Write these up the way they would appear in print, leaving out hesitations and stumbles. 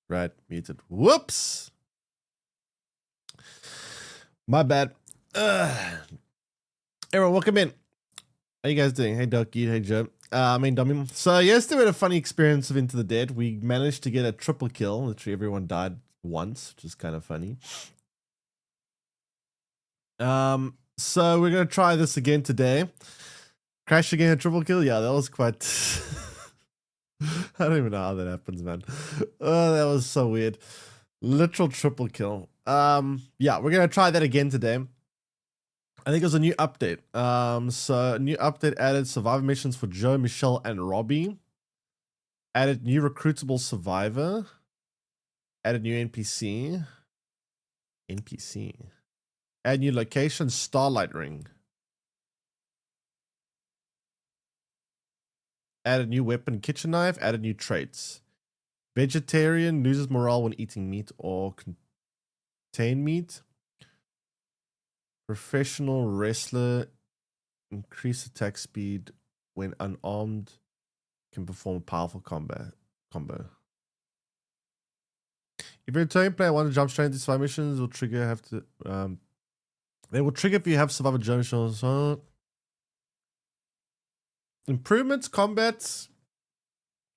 Right, muted. Whoops. My bad. Everyone, welcome in. How you guys doing? Hey, Ducky. Hey, Joe. Dummy. So yesterday we had a funny experience of Into the Dead. We managed to get a triple kill. Literally everyone died once, which is kind of funny. So we're gonna try this again today. Crash again, a triple kill. Yeah, that was quite. I don't even know how that happens, man. Oh, that was so weird. Literal triple kill. Yeah, we're gonna try that again today. I think it was a new update. So a new update added survivor missions for Joe, Michelle, and Robbie. Added new recruitable survivor. Added new NPC. Add new location, Starlight Ring. Added new weapon, kitchen knife. Added new traits. Vegetarian loses morale when eating meat or contain meat. Professional wrestler increase attack speed when unarmed. Can perform a powerful combo. If you're a returning player want to jump straight into survival missions, will trigger they will trigger if you have survivor jump missions. Improvements, combats.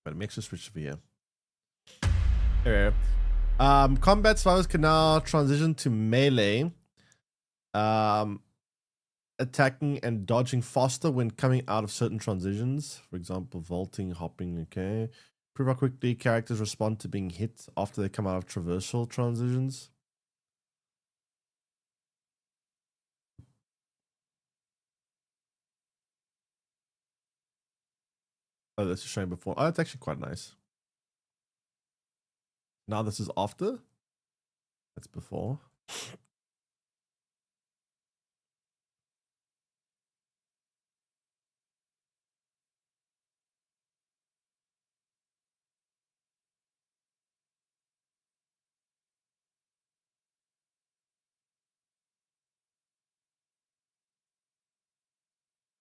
But it makes us switch over here. There. Combat survivors can now transition to melee. Attacking and dodging faster when coming out of certain transitions. For example, vaulting, hopping, okay. Prove how quickly characters respond to being hit after they come out of traversal transitions. Oh, this is showing before. Oh, that's actually quite nice. Now this is after. That's before.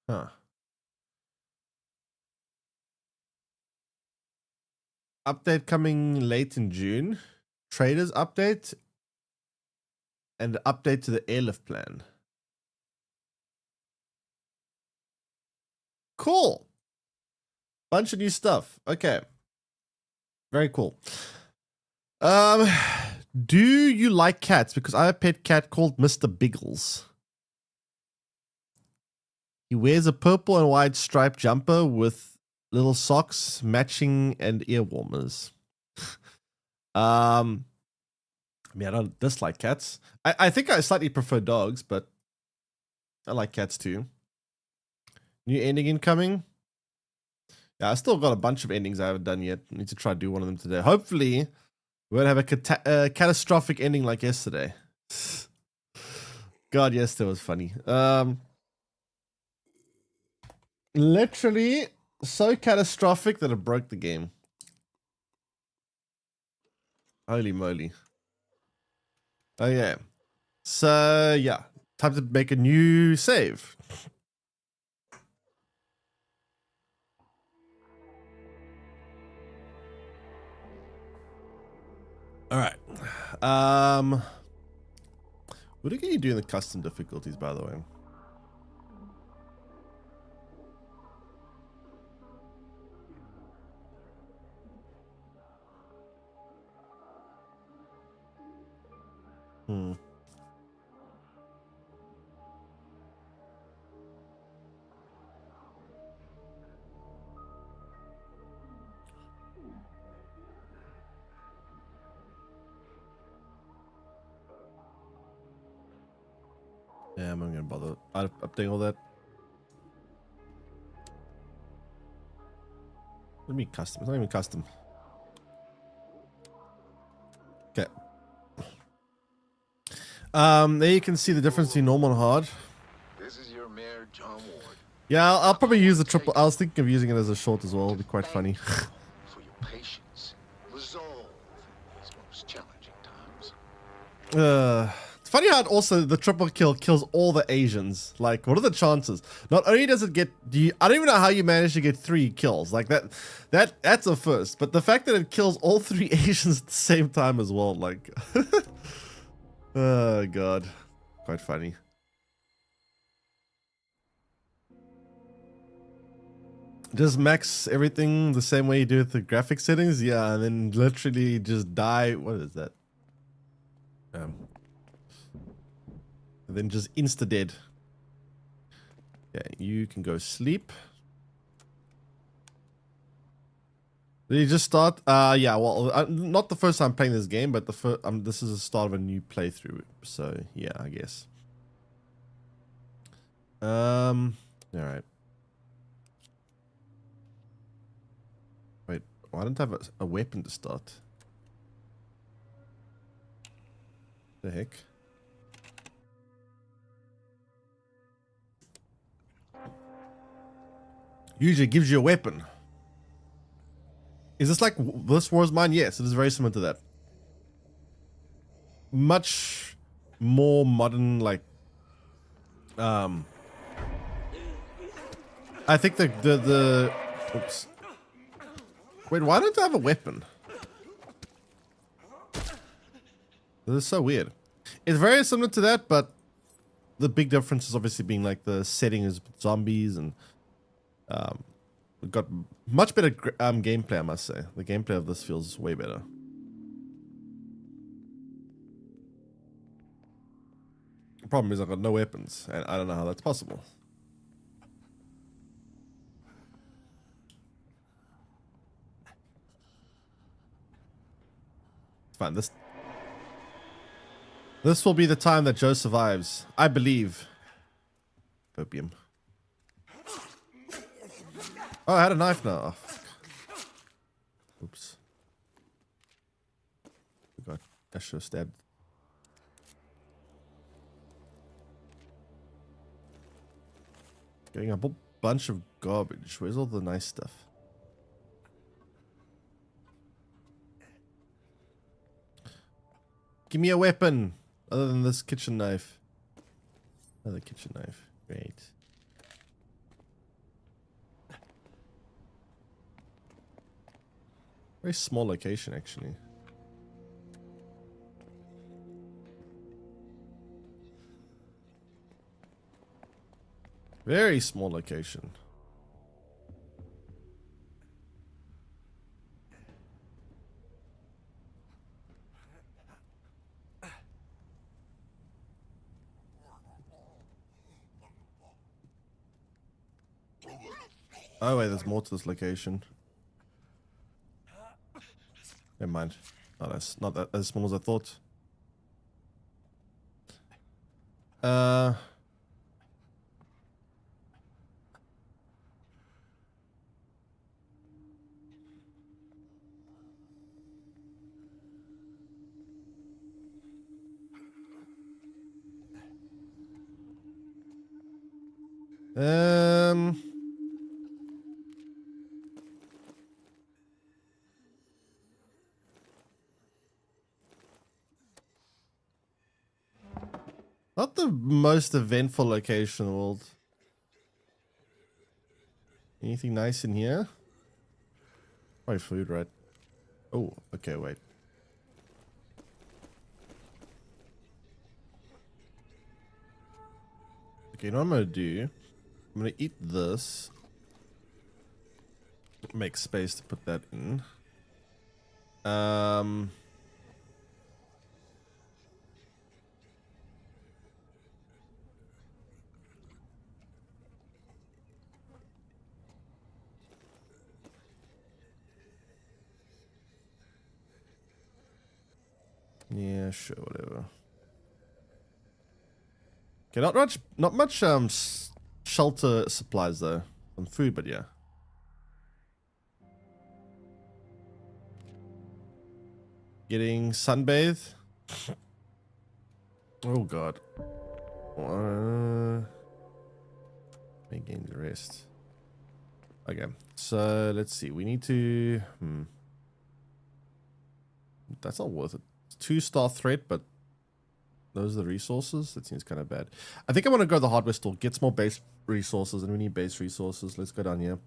Huh. Update coming late in June. Traders update. And update to the airlift plan. Cool. Bunch of new stuff. Okay. Very cool. Do you like cats? Because I have a pet cat called Mr. Biggles. He wears a purple and white striped jumper with little socks, matching, and ear warmers. I mean, I don't dislike cats. I think I slightly prefer dogs, but I like cats too. New ending incoming. Yeah, I still got a bunch of endings I haven't done yet. I need to try to do one of them today. Hopefully, we won't have a catastrophic ending like yesterday. God, yesterday was funny. Literally so catastrophic that it broke the game. Holy moly. Okay. So, yeah. Time to make a new save. All right. What are you doing the custom difficulties, by the way? Yeah, I'm not gonna bother updating all that. What do you mean custom? It's not even custom. Okay. There you can see the difference between normal and hard. This is your mayor, John Ward. Yeah, I'll probably use the triple. I was thinking of using it as a short as well. It'll be quite funny. For your patience, resolve in these most challenging times. It's funny how it also the triple kill kills all the Asians. Like, what are the chances? Not only does it get I don't even know how you manage to get 3 kills. Like that's a first. But the fact that it kills all 3 Asians at the same time as well, like oh god. Quite funny. Just max everything the same way you do with the graphic settings? Yeah, and then literally just die. What is that? And then just insta-dead. Yeah, you can go sleep. Did you just start? Yeah, well, not the first time playing this game, but the first, this is the start of a new playthrough. So, yeah, I guess. Alright. Wait, why don't I have a weapon to start? The heck? Usually gives you a weapon. Is this like This War Is Mine? Yes, it is very similar to that. Much more modern, like I think the oops. Wait, why don't I have a weapon? This is so weird. It's very similar to that, but the big difference is obviously being like the setting is zombies and we've got much better gameplay, I must say. The gameplay of this feels way better. The problem is I've got no weapons, and I don't know how that's possible. It's fine. This will be the time that Joe survives. I believe. Opium. Oh, I had a knife now. Oh, fuck. Oops. God, I should have stabbed. Getting a whole bunch of garbage. Where's all the nice stuff? Give me a weapon other than this kitchen knife. Another kitchen knife. Great. Very small location, actually. Very small location. Oh wait, there's more to this location. Never mind. Oh, that's not that as small as I thought. Not the most eventful location in the world. Anything nice in here? Probably food, right? Oh, okay, wait. Okay, you know what I'm gonna do? I'm gonna eat this. Make space to put that in. Yeah, sure, whatever. Okay, not much shelter supplies though. Some food, but yeah. Getting sunbathe. Oh god. Making the rest. Okay, so let's see. We need to. That's not worth it. 2-star threat, but Those are the resources. That seems kind of bad. I think I want to go to the hardware store. Get some more base resources, and we need base resources. Let's go down here.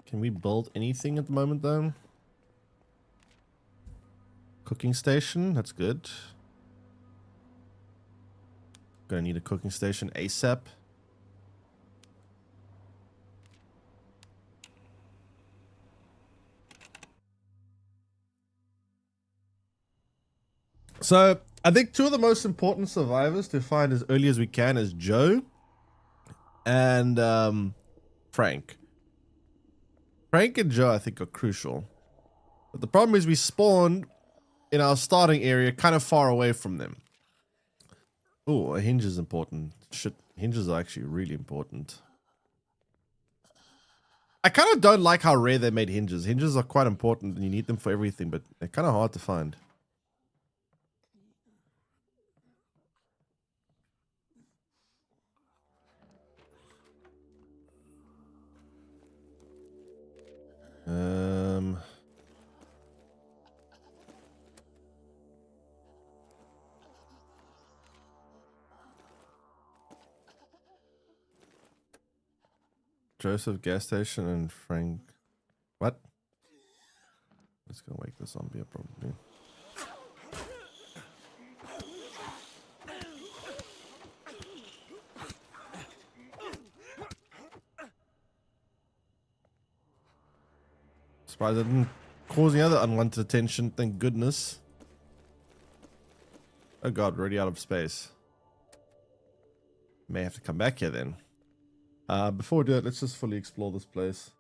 Can we build anything at the moment, though? Cooking station. That's good. Gonna need a cooking station ASAP. So I think two of the most important survivors to find as early as we can is Joe and Frank. Frank and Joe, I think, are crucial. But the problem is we spawned in our starting area kind of far away from them. Oh, a hinge is important. Shit, hinges are actually really important. I kind of don't like how rare they made hinges. Hinges are quite important and you need them for everything, but they're kind of hard to find. Joseph gas station and Frank. What? It's gonna wake the zombie up probably. Surprised I didn't cause any other unwanted attention, thank goodness. Oh god, we're already out of space. May have to come back here then. Before we do it, let's just fully explore this place.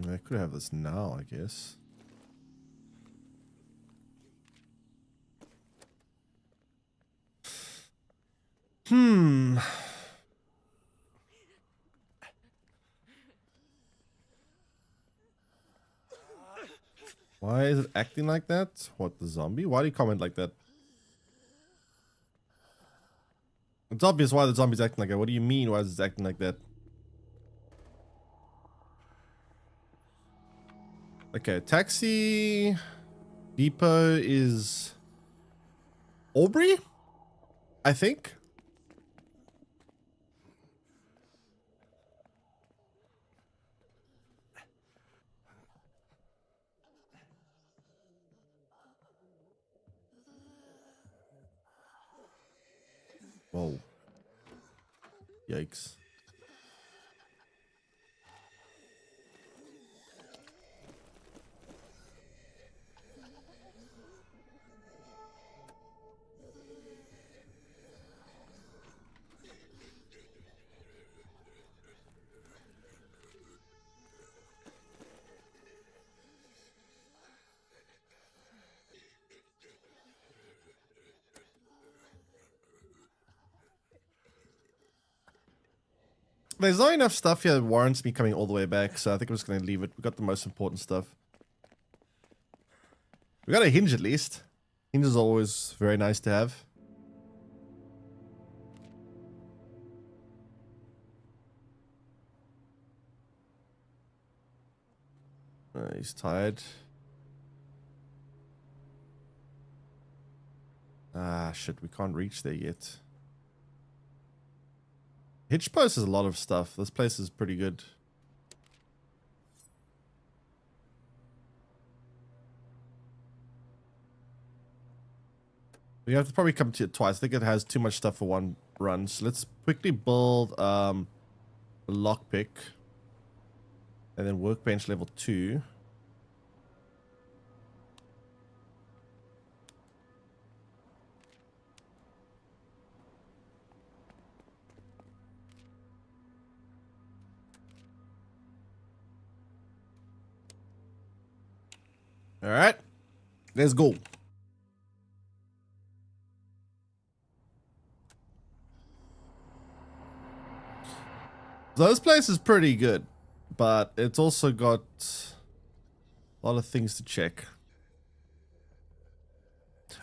I could have this now, I guess. Why is it acting like that? What, the zombie? Why do you comment like that? It's obvious why the zombie's acting like that. What do you mean, why is it acting like that? Okay, taxi depot is Aubrey, I think. Whoa. Yikes. There's not enough stuff here that warrants me coming all the way back, so I think I'm just going to leave it. We got the most important stuff. We got a hinge at least. Hinge is always very nice to have. He's tired. Ah, shit, we can't reach there yet. Hitch Post has a lot of stuff. This place is pretty good. We have to probably come to it twice. I think it has too much stuff for one run. So let's quickly build a lockpick. And then workbench level 2. All right, let's go. So this place is pretty good, but it's also got a lot of things to check.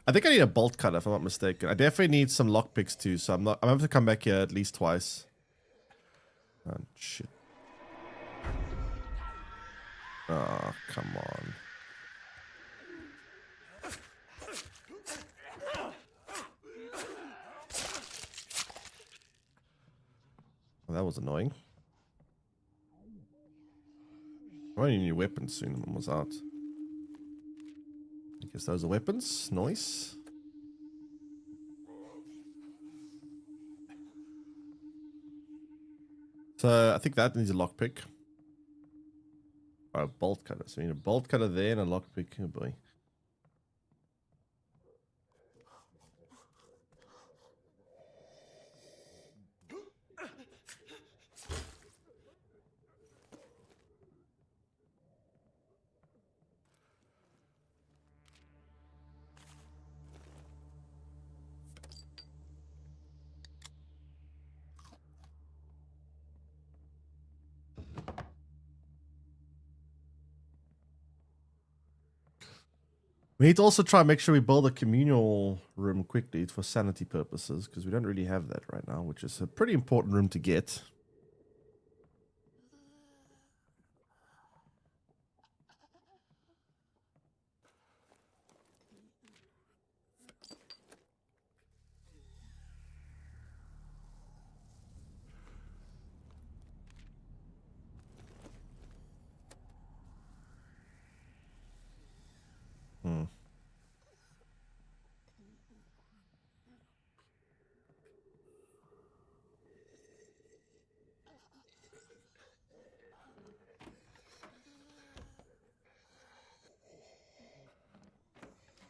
I think I need a bolt cutter if I'm not mistaken. I definitely need some lockpicks too, so I'm gonna have to come back here at least twice. Oh shit. Oh, come on. Well, that was annoying. I need new weapons soon. I'm almost out. I guess those are weapons. Nice. So I think that needs a lockpick. Or a bolt cutter. So we need a bolt cutter there and a lockpick. Oh boy. We need to also try and make sure we build a communal room quickly for sanity purposes, because we don't really have that right now, which is a pretty important room to get. Hmm.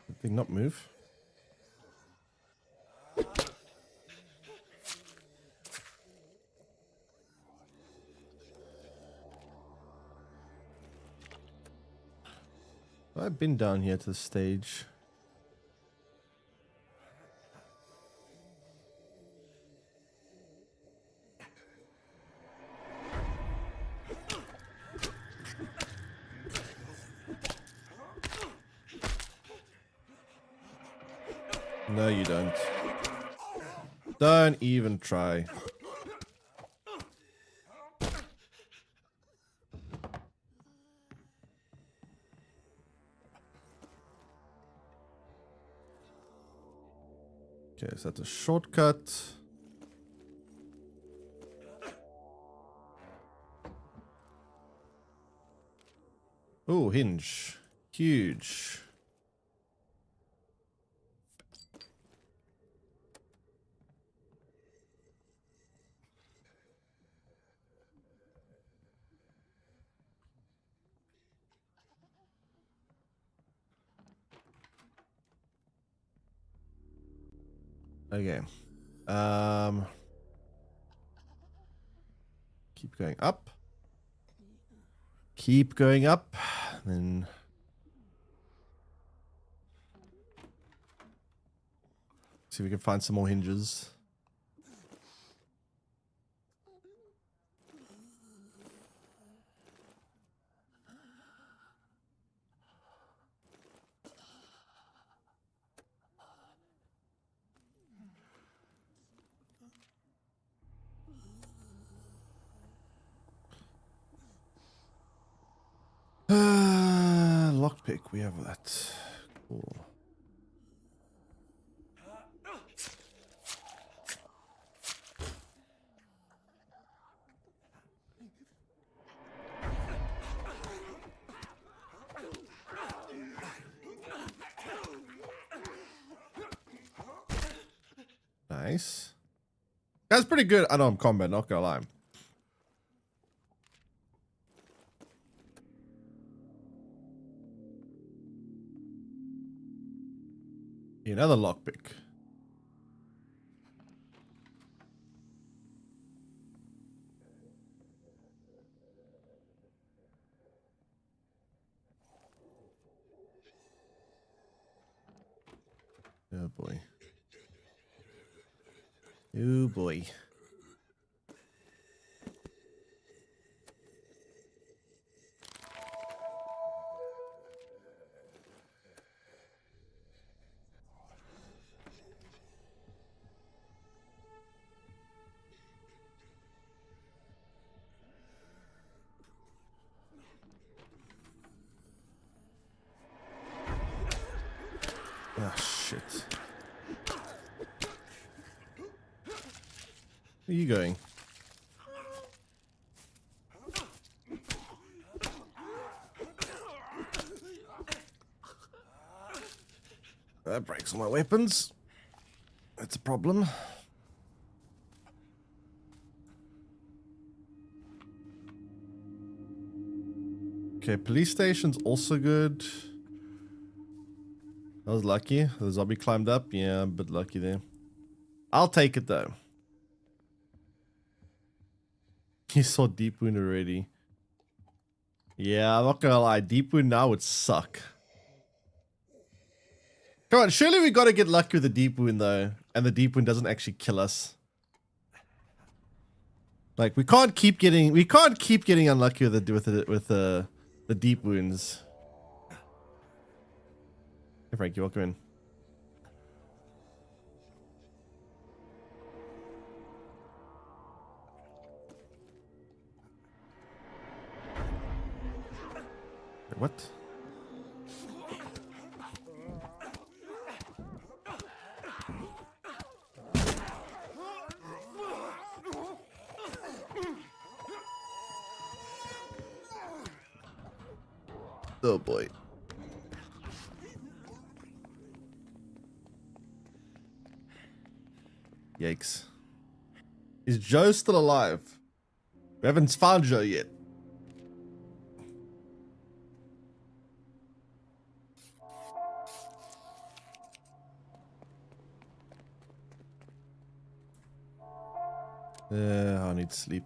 Did they not move? I've been down here to the stage. No, you don't. Don't even try. Okay, so that's a shortcut. Oh, hinge. Huge. Okay. Keep going up. Keep going up. Then see if we can find some more hinges. Lockpick, we have that. Cool. Nice. That's pretty good. I know I'm combat, not gonna lie. Another lockpick. Oh boy. Oh boy. Ah, shit. Where are you going? That breaks all my weapons. That's a problem. Okay, police station's also good. I was lucky. The zombie climbed up. Yeah, a bit lucky there. I'll take it though. You saw Deep Wound already. Yeah, I'm not gonna lie. Deep Wound now would suck. Come on, surely we gotta get lucky with the Deep Wound though. And the Deep Wound doesn't actually kill us. Like we can't keep getting unlucky with the Deep Wounds. Hey Frankie, welcome in. Wait, what? Oh boy. Yikes. Is Joe still alive? We haven't found Joe yet. I need sleep.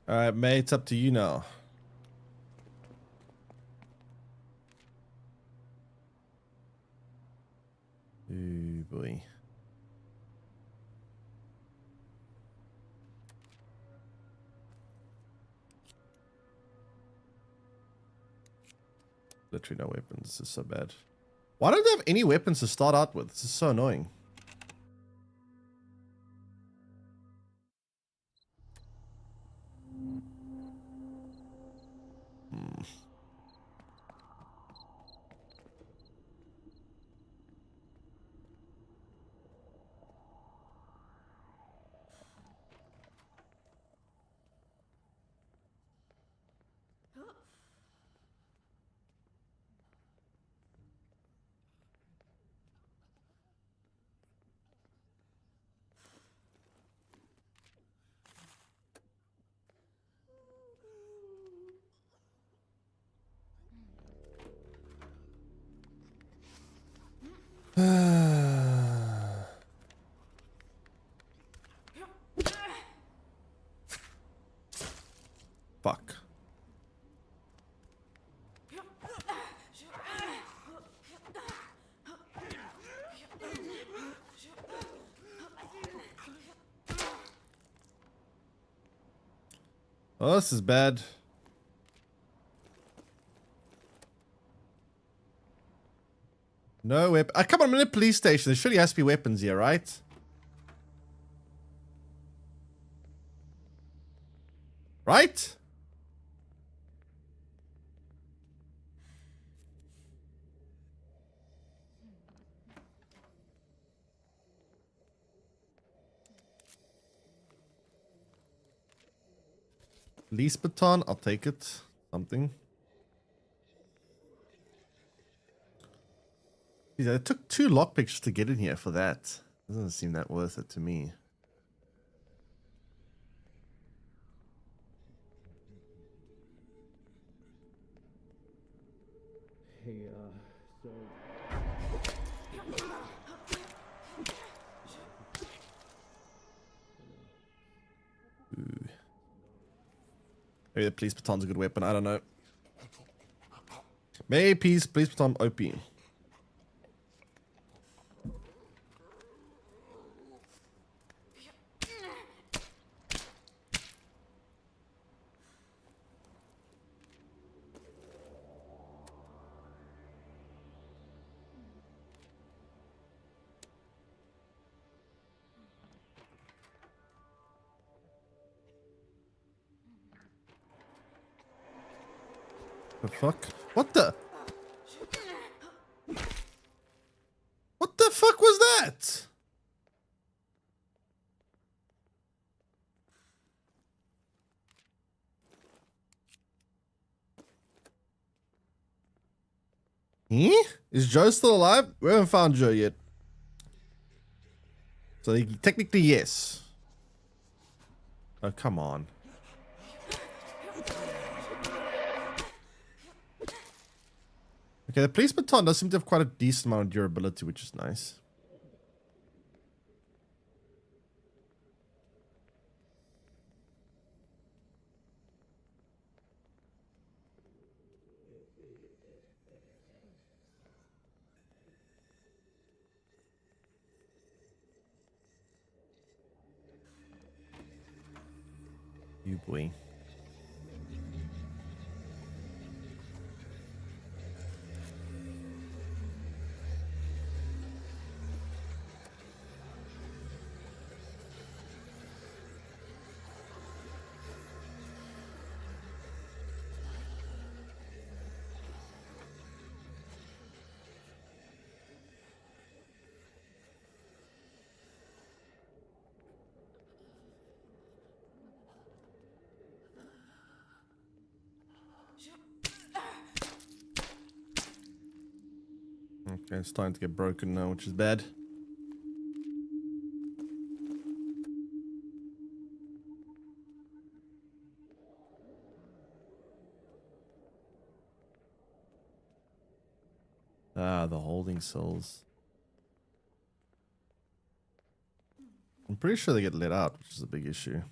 Alright, mate, it's up to you now. Ooh, boy. Literally no weapons. This is so bad. Why don't they have any weapons to start out with? This is so annoying. Fuck. Oh, this is bad. No weapon. Come on, I'm in a police station. There surely has to be weapons here, right? Right? Police baton, I'll take it. Something. Jeez, it took 2 lockpicks to get in here for that. Doesn't seem that worth it to me. Hey, so... Ooh. Maybe the police baton's a good weapon. I don't know. Maybe police baton OP. The fuck? What the? What the fuck was that? Eh? Is Joe still alive? We haven't found Joe yet. So technically, yes. Oh, come on. Okay, the police baton does seem to have quite a decent amount of durability, which is nice. You boy. Okay, it's starting to get broken now, which is bad. Ah, the holding cells. I'm pretty sure they get let out, which is a big issue.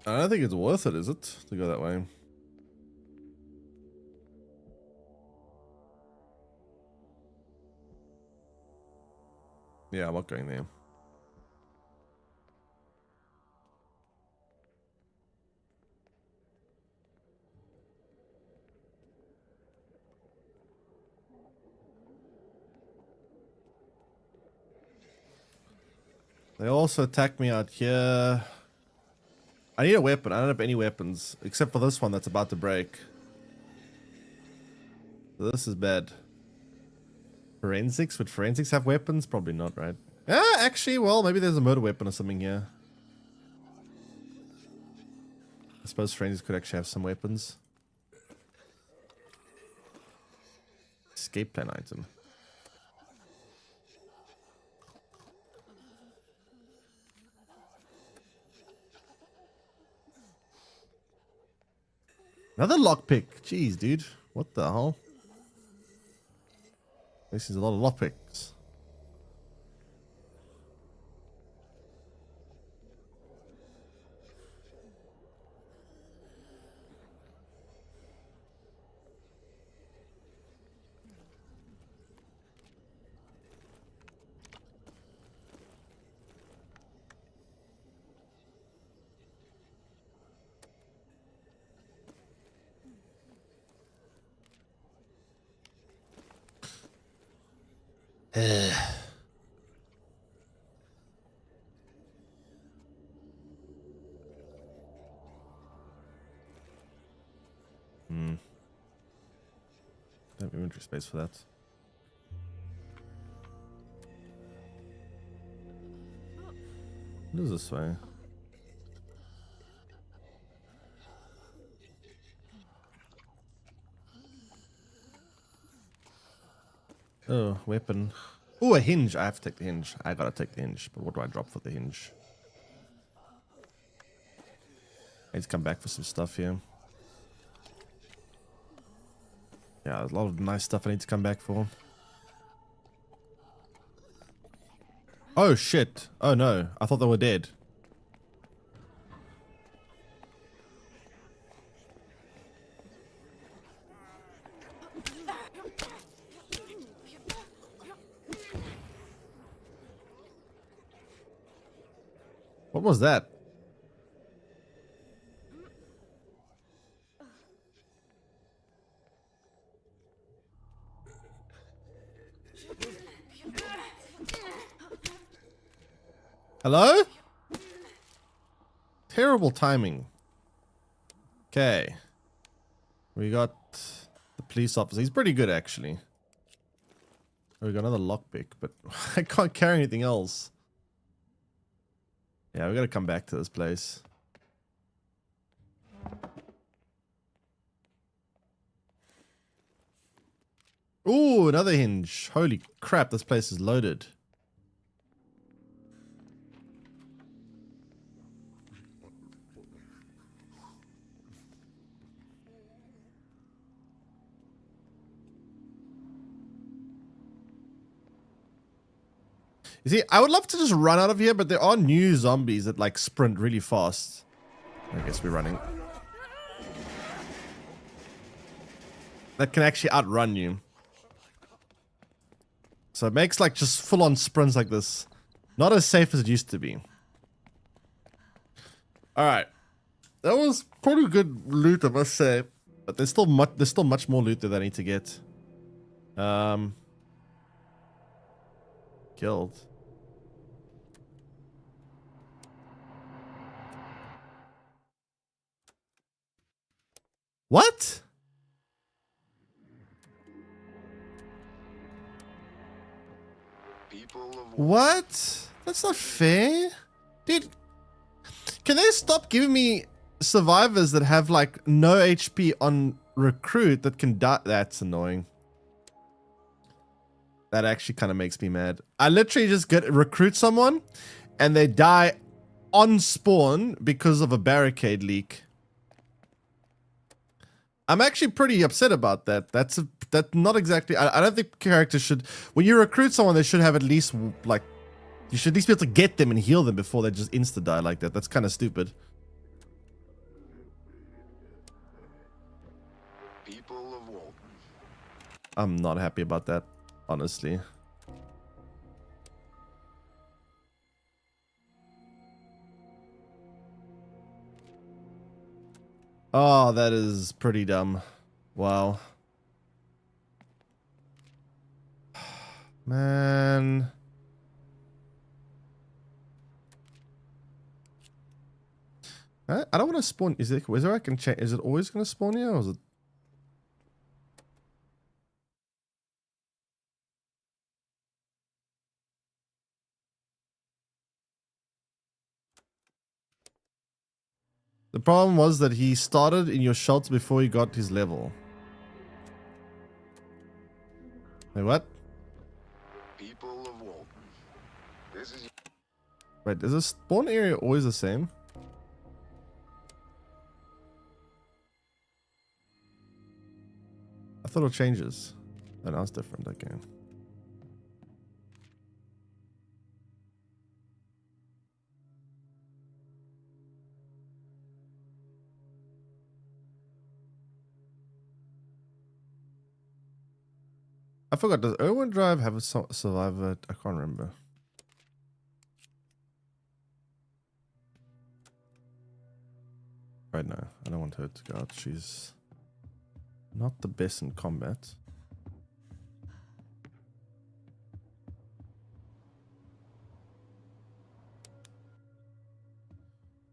I don't think it's worth it, is it? To go that way. Yeah, I'm not going there. They also attacked me out here. I need a weapon. I don't have any weapons except for this one that's about to break. So this is bad. Forensics? Would forensics have weapons? Probably not, right? Ah, actually, well, maybe there's a murder weapon or something here. I suppose forensics could actually have some weapons. Escape plan item. Another lockpick. Jeez, dude. What the hell? This is a lot of lockpicks. Don't have inventory space for that. What is this way? Oh, weapon. Oh, a hinge. I have to take the hinge. I gotta take the hinge. But what do I drop for the hinge? I need to come back for some stuff here. Yeah, there's a lot of nice stuff I need to come back for. Oh shit. Oh no. I thought they were dead. What was that? Hello? Terrible timing. Okay. We got the police officer. He's pretty good, actually. Oh, we got another lockpick, but I can't carry anything else. Yeah, we gotta come back to this place. Ooh, another hinge. Holy crap, this place is loaded. You see, I would love to just run out of here, but there are new zombies that like sprint really fast. I guess we're running. That can actually outrun you. So it makes like just full on sprints like this not as safe as it used to be. Alright. That was pretty good loot, I must say. But there's still much more loot that I need to get. Killed. What? People of What? That's not fair. Dude, can they stop giving me survivors that have like no HP on recruit that can die? That's annoying. That actually kind of makes me mad. I literally just recruit someone and they die on spawn because of a barricade leak. I'm actually pretty upset about that. That's not exactly. I don't think characters should. When you recruit someone, they should have at least like. You should at least be able to get them and heal them before they just insta die like that. That's kind of stupid. people of Walton. I'm not happy about that, honestly. Oh, that is pretty dumb. Wow. Man. I don't want to spawn. Is there I can change? Is it always going to spawn here, or is it? The problem was that he started in your shelter before he got his level. Wait, what? People of Walton. This is Wait, is the spawn area always the same? I thought it changes. Oh, now it's different. Okay. I forgot. Does Irwin Drive have a survivor? I can't remember. Right now, I don't want her to go out. She's not the best in combat.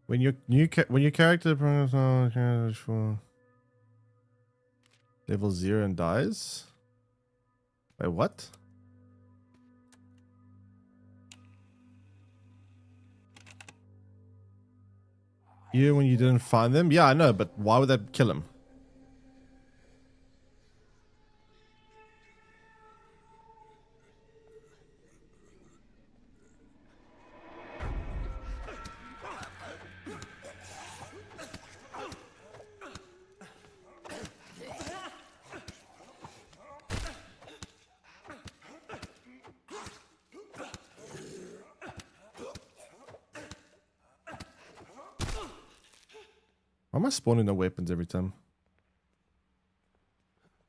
When your character for level 0 and dies. Wait, what? You when you didn't find them? Yeah, I know, but why would that kill him? Why am I spawning no weapons every time?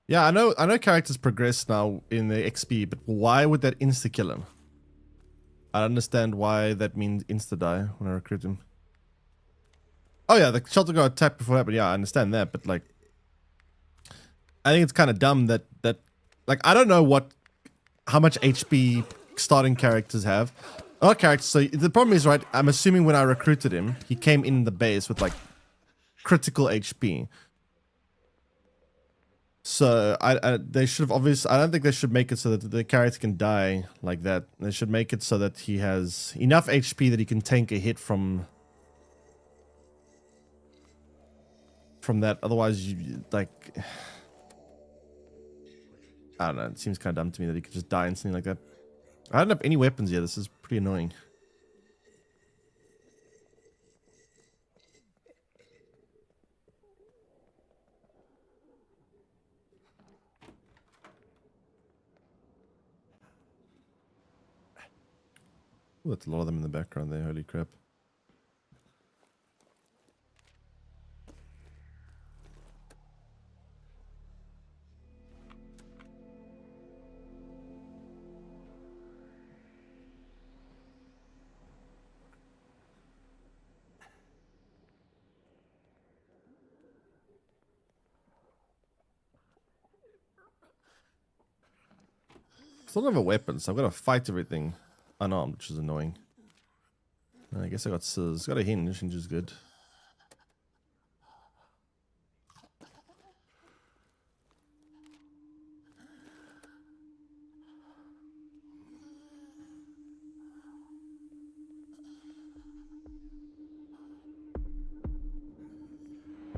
Yeah, I know characters progress now in the XP, but why would that insta-kill him? I don't understand why that means insta-die when I recruit him. Oh yeah, the shelter got attacked before that, but yeah, I understand that, but like... I think it's kind of dumb that... Like, I don't know how much HP starting characters have. Our characters, so the problem is, right, I'm assuming when I recruited him, he came in the base with like critical HP. So they should have obviously, I don't think they should make it so that the character can die like that. They should make it so that he has enough HP that he can tank a hit from that. Otherwise, you like, I don't know. It seems kind of dumb to me that he could just die instantly like that. I don't have any weapons yet. This is pretty annoying. Ooh, that's a lot of them in the background there. Holy crap. Still don't have a weapon, so I've got to fight everything unarmed, which is annoying. I guess I got scissors. Got a hinge. Hinge is good.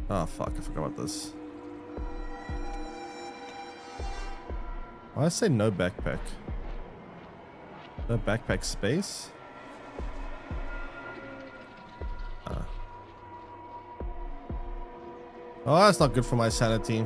Oh fuck, I forgot about this. Why did I say no backpack? No backpack space? Ah. Oh, that's not good for my sanity.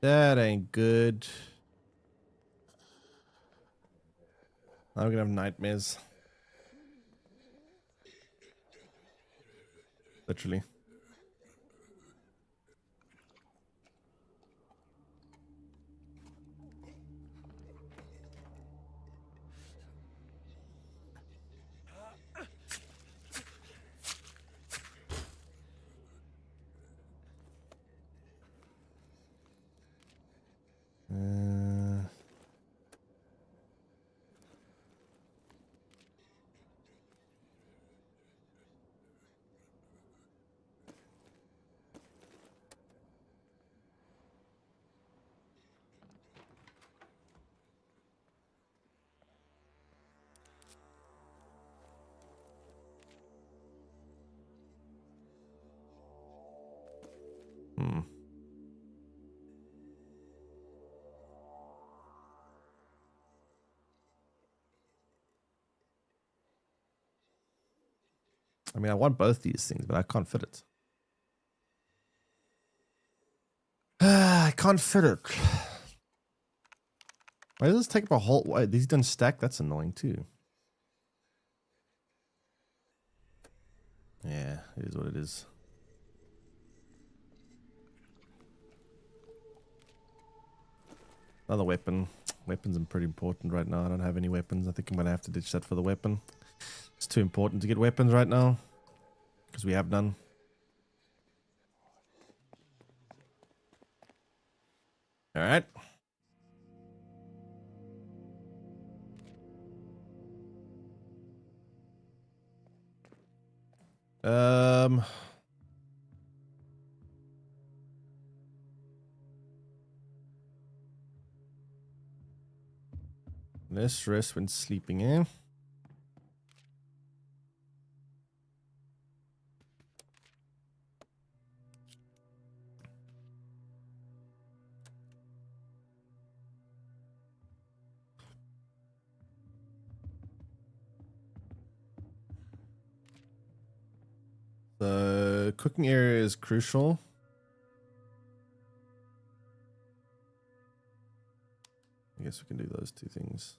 That ain't good. I'm gonna have nightmares. Literally. I mean, I want both these things, but I can't fit it. I can't fit it. Why does this take up a whole... Why, these don't stack? That's annoying too. Yeah, it is what it is. Another weapon. Weapons are pretty important right now. I don't have any weapons. I think I'm going to have to ditch that for the weapon. It's too important to get weapons right now. Because we have none. Alright. Let's rest when sleeping, eh? the cooking area is crucial. I guess we can do those two things.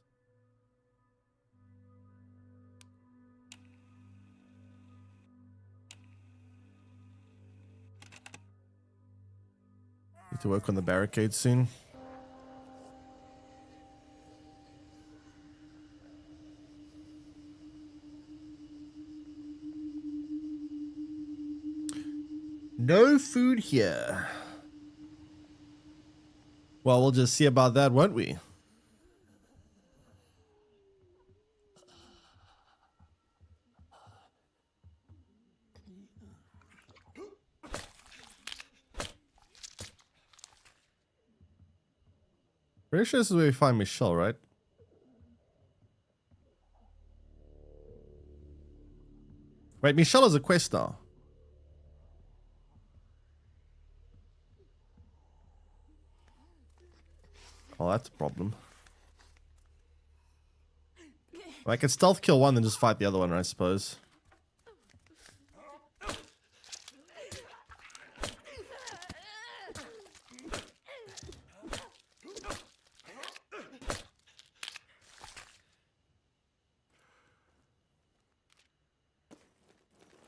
Need to work on the barricades soon. No food here. Well, we'll just see about that, won't we? Pretty sure this is where we find Michelle, right? Wait, Michelle is a quest now. Oh, that's a problem. Well, I can stealth kill one, then just fight the other one, I suppose.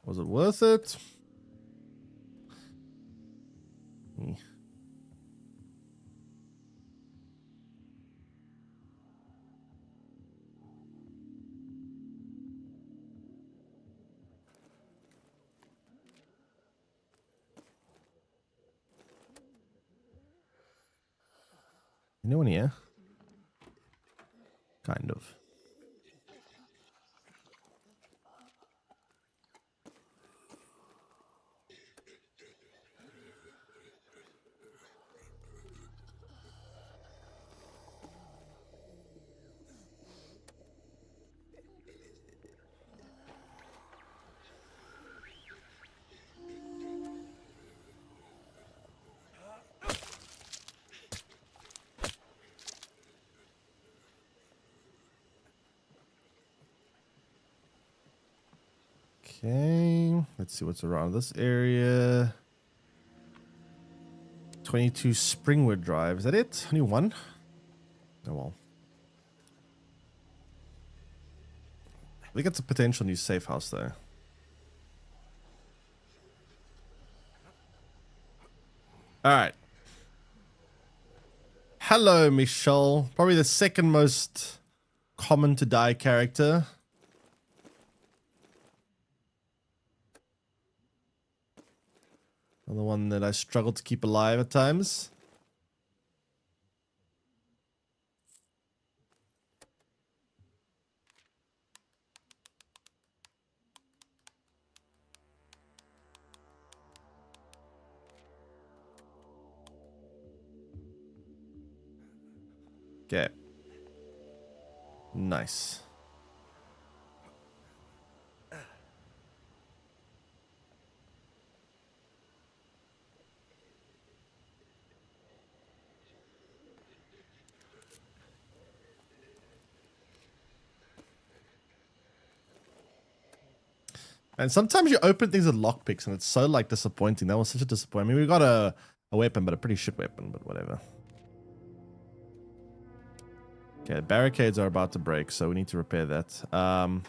Was it worth it? Anyone here? Kind of. Okay, let's see what's around this area. 22 Springwood Drive. Is that it? Only one? Oh well. I think it's a potential new safe house though. Alright. Hello, Michelle. Probably the second most common to die character. The one that I struggle to keep alive at times. Okay. Nice. And sometimes you open things with lockpicks and it's so like disappointing. That was such a disappointment. I mean, we got a weapon, but a pretty shit weapon, but whatever. Okay, barricades are about to break, so we need to repair that. I'm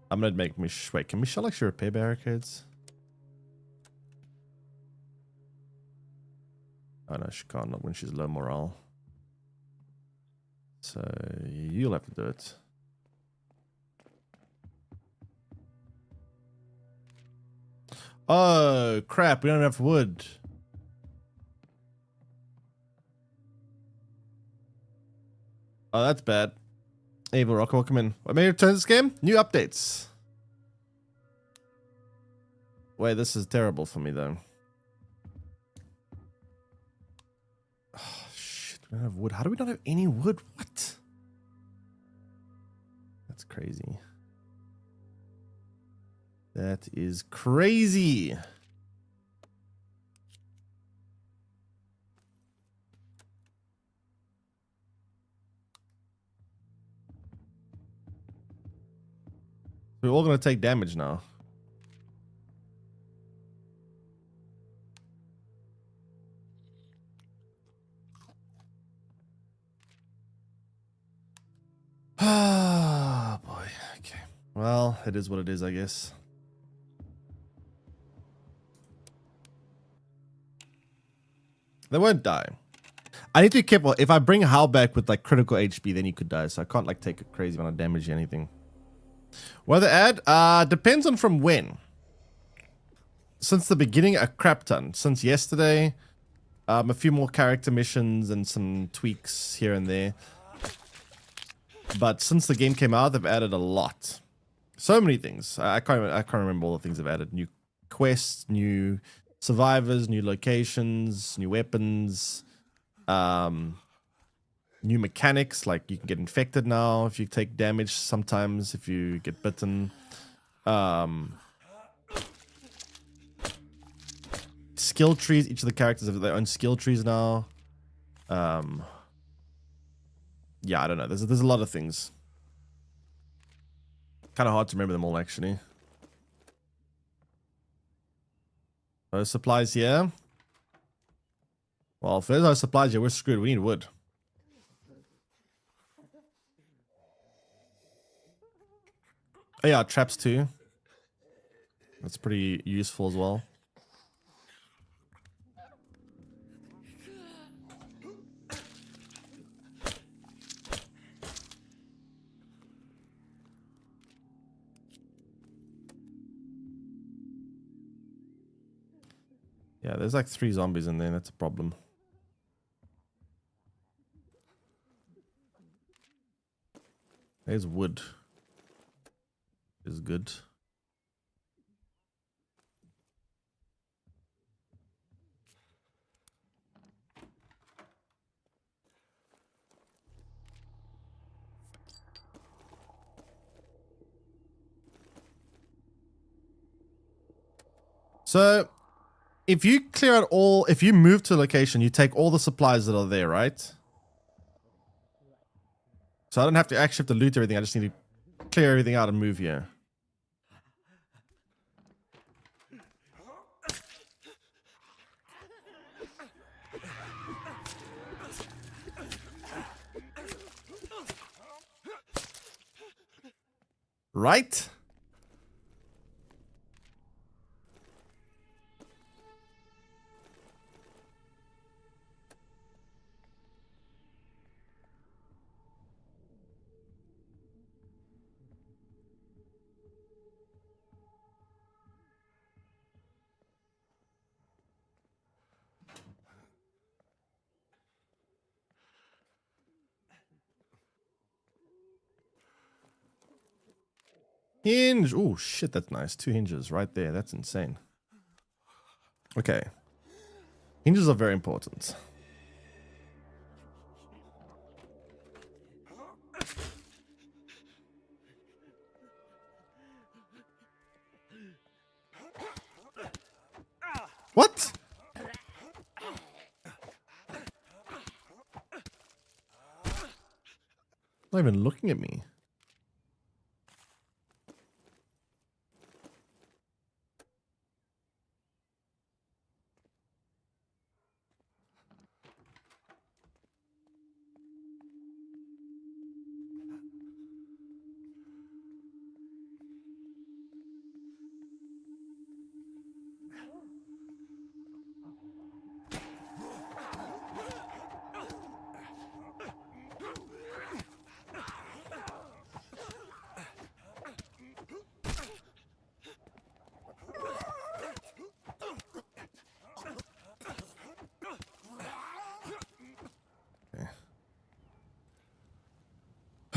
gonna make wait, can Michelle actually repair barricades? Oh no, she can't, not when she's low morale. So you'll have to do it. Oh crap, we don't have wood. Oh, that's bad. Evil Rock, welcome in. What made you return to this game? New updates. Wait, this is terrible for me though. Oh shit, we don't have wood. How do we not have any wood? What? That's crazy. That is crazy. We're all going to take damage now. Well, it is what it is, I guess. They won't die. I need to be careful. If I bring Hal back with like critical HP, then he could die. So I can't like take a crazy amount of damage or anything. What they add? Depends on from when. Since the beginning, a crap ton. Since yesterday, a few more character missions and some tweaks here and there. But since the game came out, they've added a lot. So many things. I can't remember all the things they've added. New quests, new survivors, new locations, new weapons, new mechanics. Like you can get infected now if you take damage. Sometimes if you get bitten. Skill trees. Each of the characters have their own skill trees now. Yeah, I don't know. There's a lot of things. Kind of hard to remember them all, actually. Those supplies here. Well, if there's no supplies here, we're screwed. We need wood. Oh yeah, traps too. That's pretty useful as well. Yeah, there's like 3 zombies in there. That's a problem. There's wood. Is good. So, if you clear out all, if you move to a location, you take all the supplies that are there, right? So I don't have to actually have to loot everything. I just need to clear everything out and move here. Right? Hinge. Oh, shit, that's nice. 2 hinges right there. That's insane. Okay. Hinges are very important. What? Not even looking at me.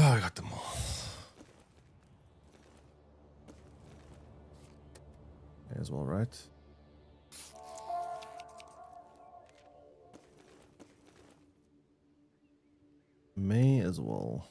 Oh, I got them all. May as well, right? May as well.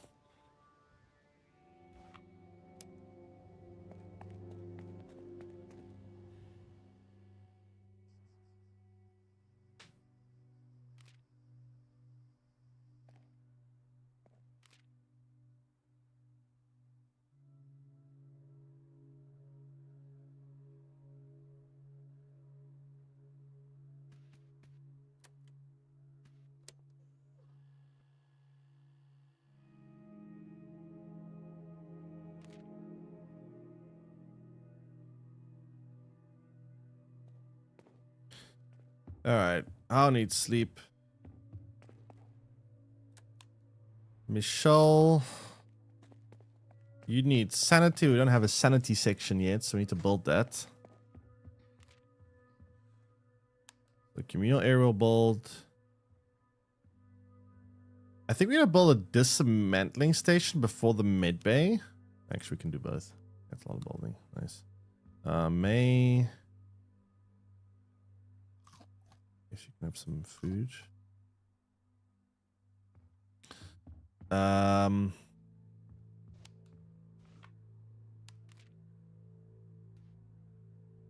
Alright, I'll need sleep. Michelle. You need sanity. We don't have a sanity section yet, so we need to build that. The communal aerial build. I think we're gonna build a dismantling station before the med bay. Actually, we can do both. That's a lot of building. Nice. May. Guess you can have some food. A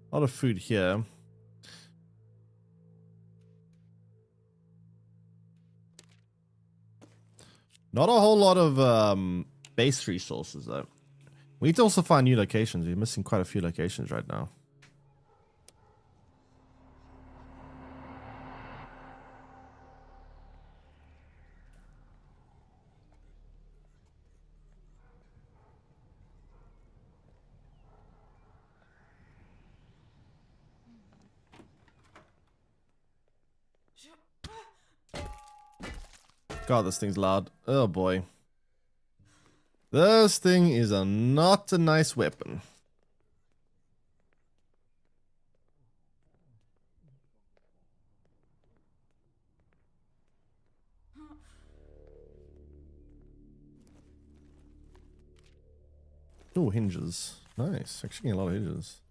lot of food here. Not a whole lot of base resources though. We need to also find new locations. We're missing quite a few locations right now. God, this thing's loud. Oh boy. This thing is not a nice weapon. Oh, hinges. Nice. Actually getting a lot of hinges.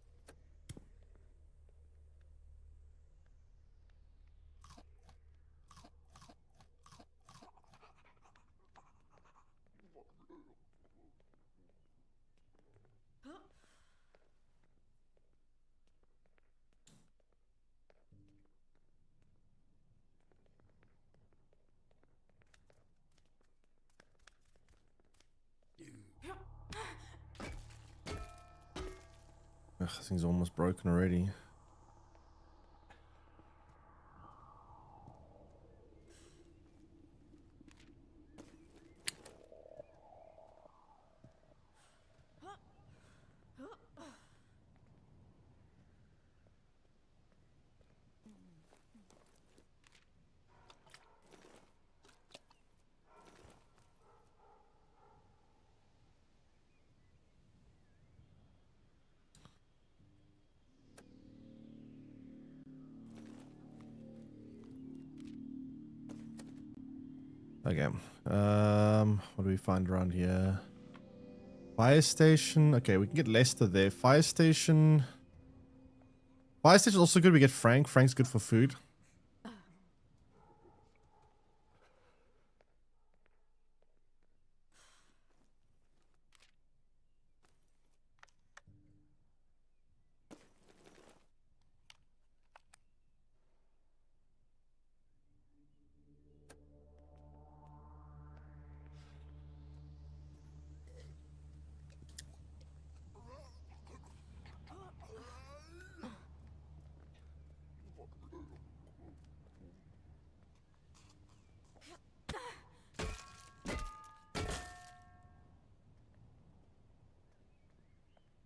Ugh, this thing's almost broken already. Okay. What do we find around here? Fire station. Okay, we can get Lester there. Fire station. Fire station also good. We get Frank. Frank's good for food.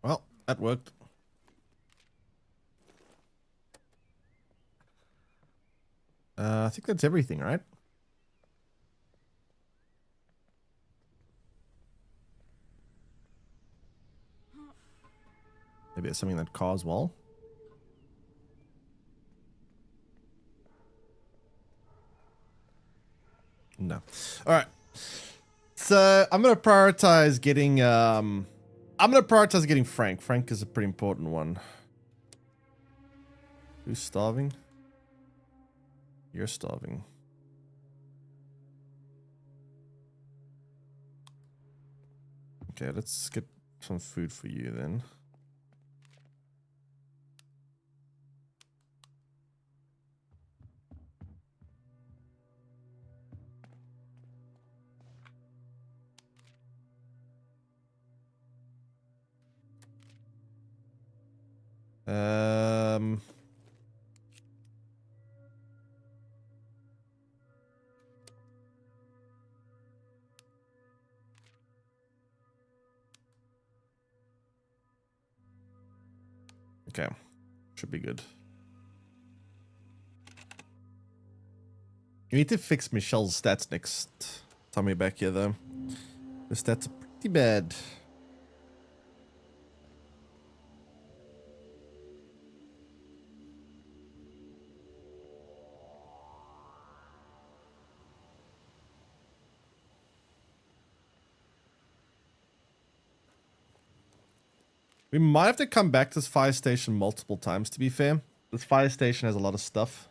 Well, that worked. I think that's everything, right? Maybe it's something that cars wall. No. All right. So I'm gonna prioritize getting Frank. Frank is a pretty important one. Who's starving? You're starving. Okay, let's get some food for you then. Okay, should be good. You need to fix Michelle's stats next time we're back here, though. The stats are pretty bad. We might have to come back to this fire station multiple times, to be fair. This fire station has a lot of stuff.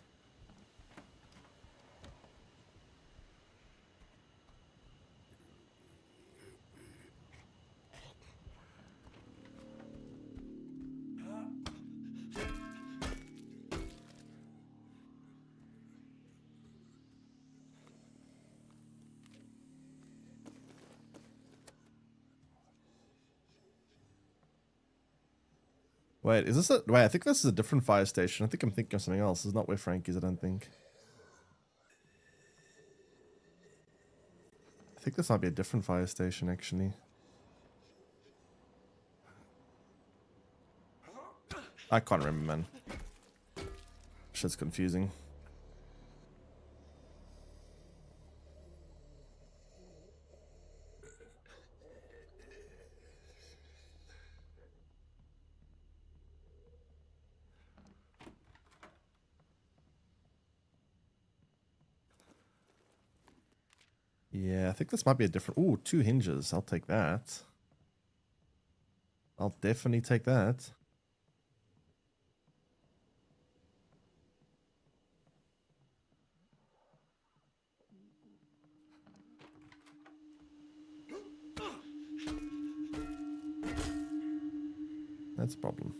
Wait, is this a... Wait, I think this is a different fire station. I think I'm thinking of something else. This is not where Frank is, I don't think. I think this might be a different fire station, actually. I can't remember, man. Shit's confusing. Yeah, I think this might be a different... Ooh, 2 hinges. I'll take that. I'll definitely take that. That's a problem.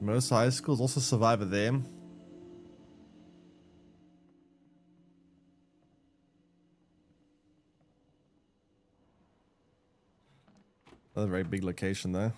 Most high schools also survivor there. Another very big location there.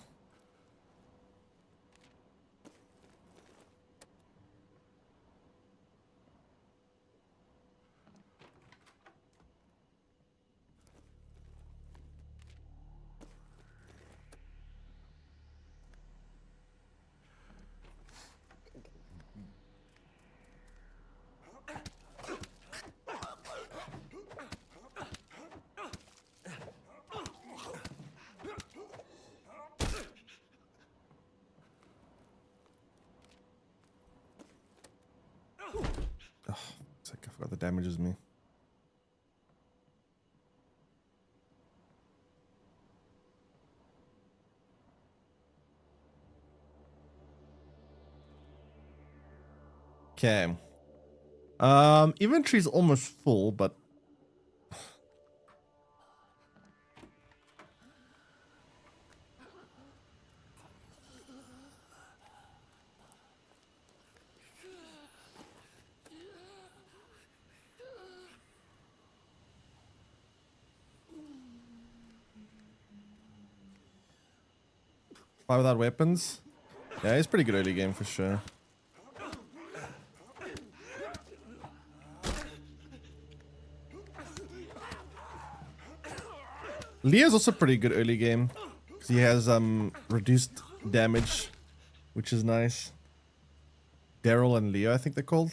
I forgot the damages me. Okay. Inventory's almost full, but five without weapons. Yeah, it's pretty good early game for sure. Leo's also pretty good early game because he has reduced damage, which is nice. Daryl and Leo, I think they're called.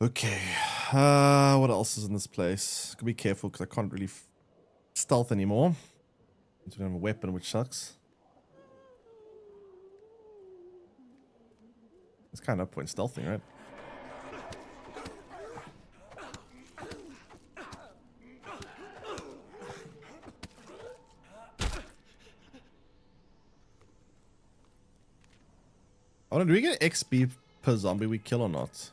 Okay, what else is in this place? Gotta be careful because I can't really stealth anymore. I don't have a weapon, which sucks. It's kind of no point stealthing, right? Oh, do we get XP per zombie we kill or not?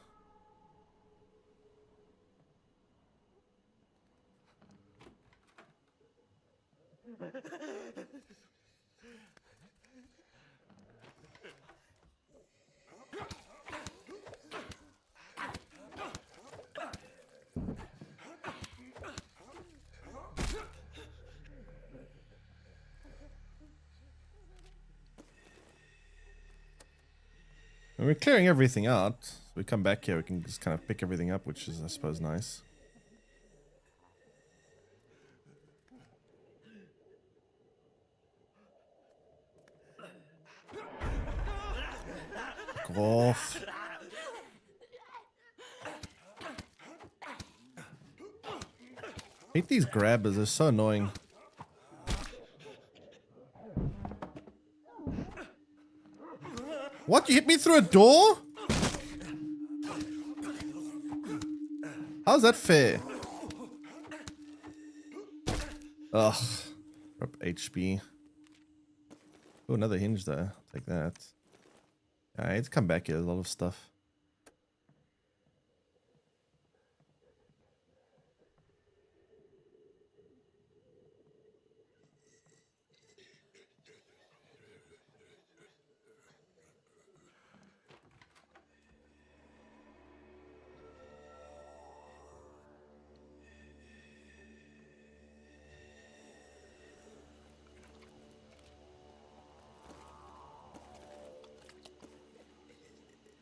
And we're clearing everything out. So we come back here, we can just kind of pick everything up, which is, I suppose, nice. Go off. Hate these grabbers, they're so annoying. What? You hit me through a door? How's that fair? Ugh. Drop HP. Oh, another hinge there. Take that. I need to come back here. There's a lot of stuff.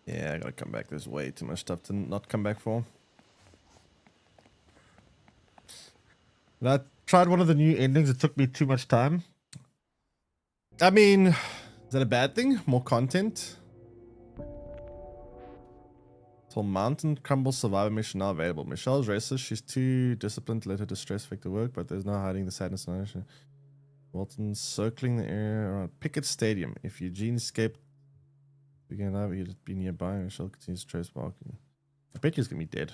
Yeah, I gotta come back. There's way too much stuff to not come back for. And I tried one of the new endings. It took me too much time. I mean, is that a bad thing? More content? Till Mountain Crumble Survivor mission now available. Michelle's restless. She's too disciplined to let her distress affect her work, but there's no hiding the sadness on her. Walton circling the area around Pickett Stadium. If Eugene escaped, again, over he'd be nearby. Michelle continues to trace walking. I bet he's gonna be dead.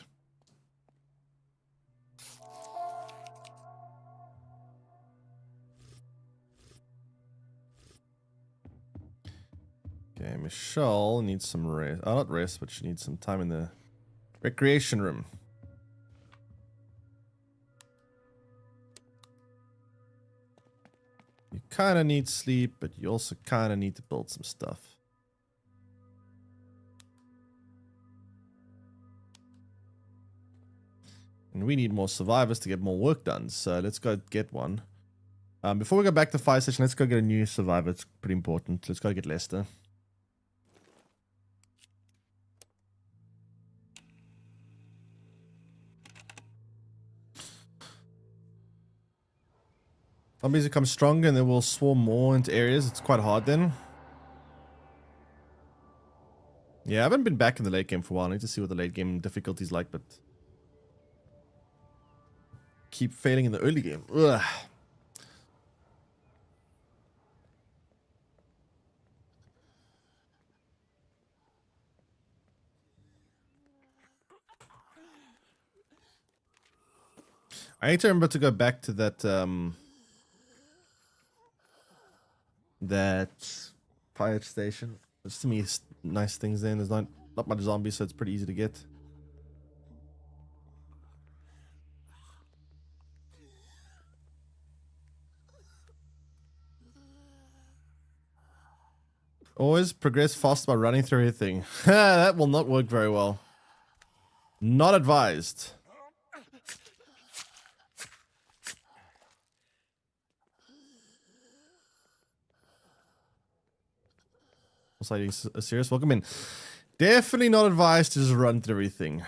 Okay, Michelle needs some rest. Oh, not rest, but she needs some time in the recreation room. You kind of need sleep, but you also kind of need to build some stuff. And we need more survivors to get more work done, so let's go get one. Before we go back to fire station, let's go get a new survivor. It's pretty important. Let's go get Lester. Zombies become stronger and they will swarm more into areas. It's quite hard then. Yeah, I haven't been back in the late game for a while. I need to see what the late game difficulty is like, but keep failing in the early game. Ugh. I need to remember to go back to that that fire station. There's to me nice things there. There's not much zombies, so it's pretty easy to get. Always progress fast by running through everything. That will not work very well. Not advised. Looks like a serious welcome in. Definitely not advised to just run through everything.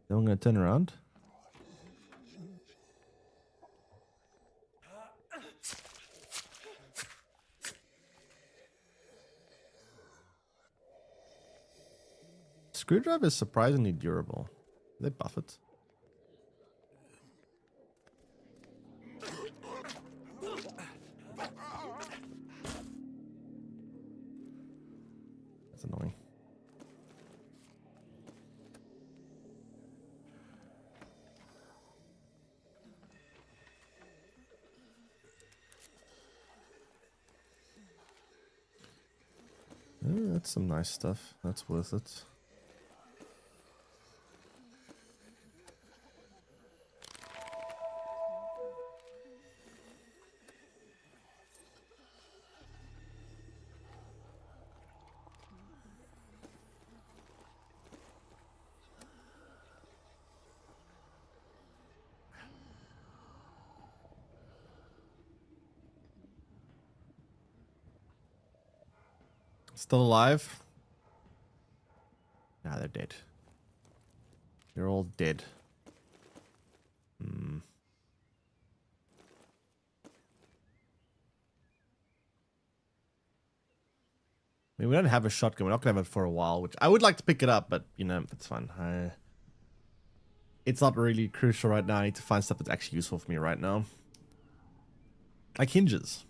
Then I'm gonna turn around. Screwdriver is surprisingly durable. They buff it. That's annoying. That's some nice stuff. That's worth it. Still alive? Nah, they're dead. They're all dead. Hmm. I mean, we don't have a shotgun. We're not going to have it for a while, which I would like to pick it up, but, you know, it's fine. It's not really crucial right now. I need to find stuff that's actually useful for me right now. Like hinges.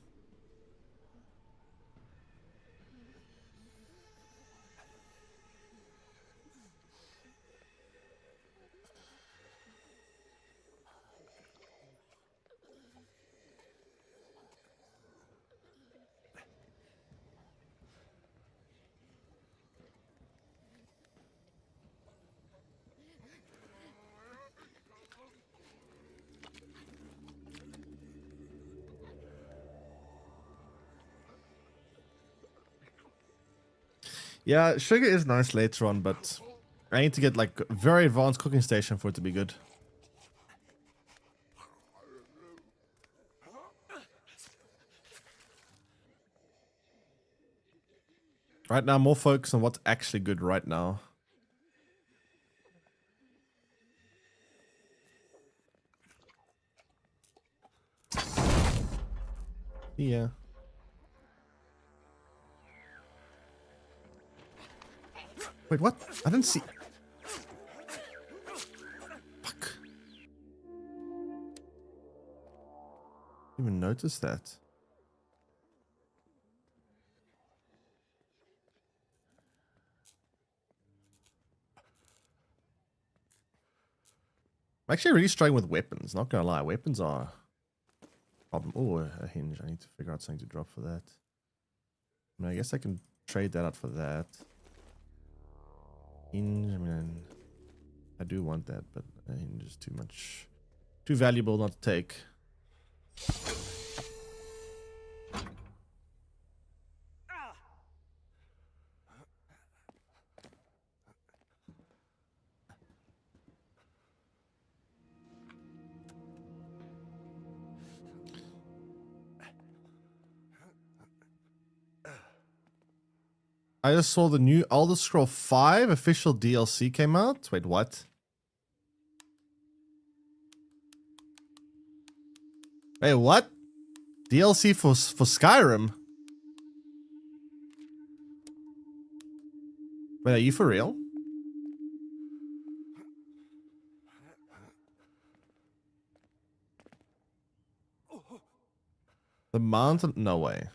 Yeah, sugar is nice later on, but I need to get like a very advanced cooking station for it to be good. Right now, more focus on what's actually good right now. Yeah. Wait, what? I didn't see. Fuck. Didn't even notice that. I'm actually really struggling with weapons. Not gonna lie, weapons are a problem. Oh, a hinge. I need to figure out something to drop for that. I mean, I guess I can trade that out for that. Hinge. I mean, I do want that, but a hinge is too much, too valuable not to take. I just saw the new Elder Scroll 5 official DLC came out. Wait, what? Wait, what? DLC for Skyrim? Wait, are you for real? The mountain? No way.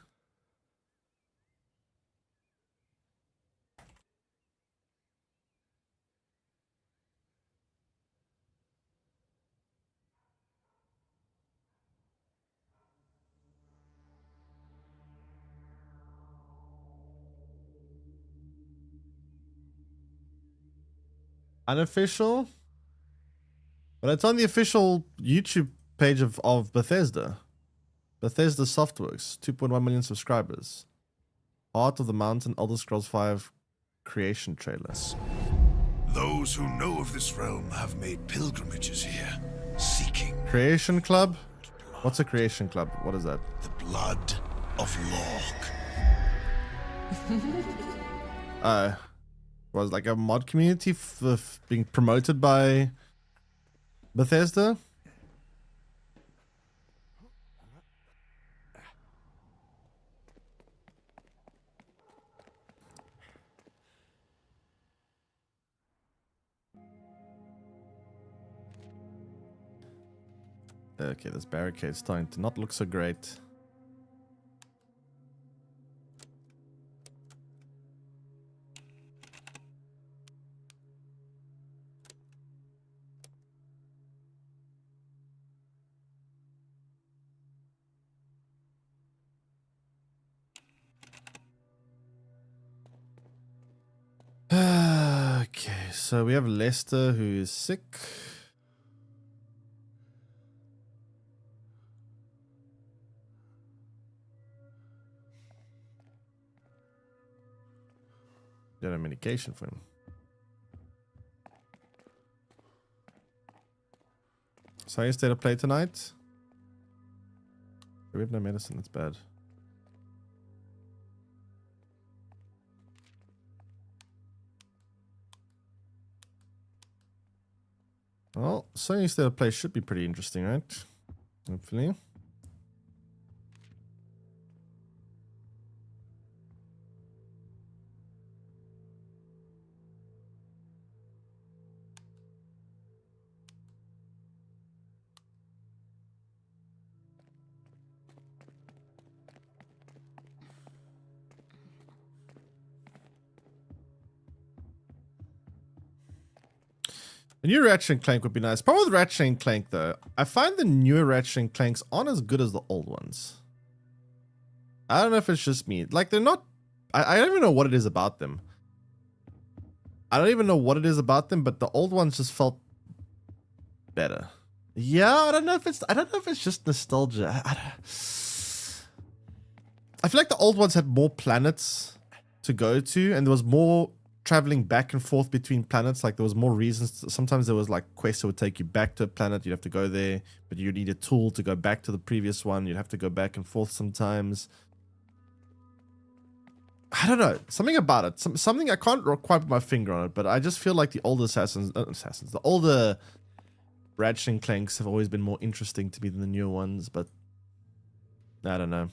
Unofficial? But it's on the official YouTube page of Bethesda. Bethesda Softworks, 2.1 million subscribers. Heart of the Mountain, Elder Scrolls 5 creation trailer. Those who know of this realm have made pilgrimages here, seeking Creation Club? What's a Creation Club? What is that? the blood of Lork. Was like a mod community being promoted by Bethesda? Okay, this barricade's starting to not look so great. Okay, so we have Lester who is sick. Don't have medication for him. So how you stay to play tonight? We have no medicine, that's bad. Well, Sony State of Play should be pretty interesting, right? Hopefully. The new Ratchet and Clank would be nice. Problem with Ratchet and Clank, though, I find the newer Ratchet and Clanks aren't as good as the old ones. I don't know if it's just me. Like, they're not... I don't even know what it is about them. I don't even know what it is about them, but the old ones just felt better. Yeah, I don't know if it's just nostalgia. I feel like the old ones had more planets to go to, and there was more traveling back and forth between planets. Like, there was more reasons. Sometimes there was like quests that would take you back to a planet. You'd have to go there, but you need a tool to go back to the previous one. You'd have to go back and forth sometimes. I don't know, something about it. Something I can't quite put my finger on it, but I just feel like the older the older Ratchet and Clanks have always been more interesting to me than the newer ones. But I don't know.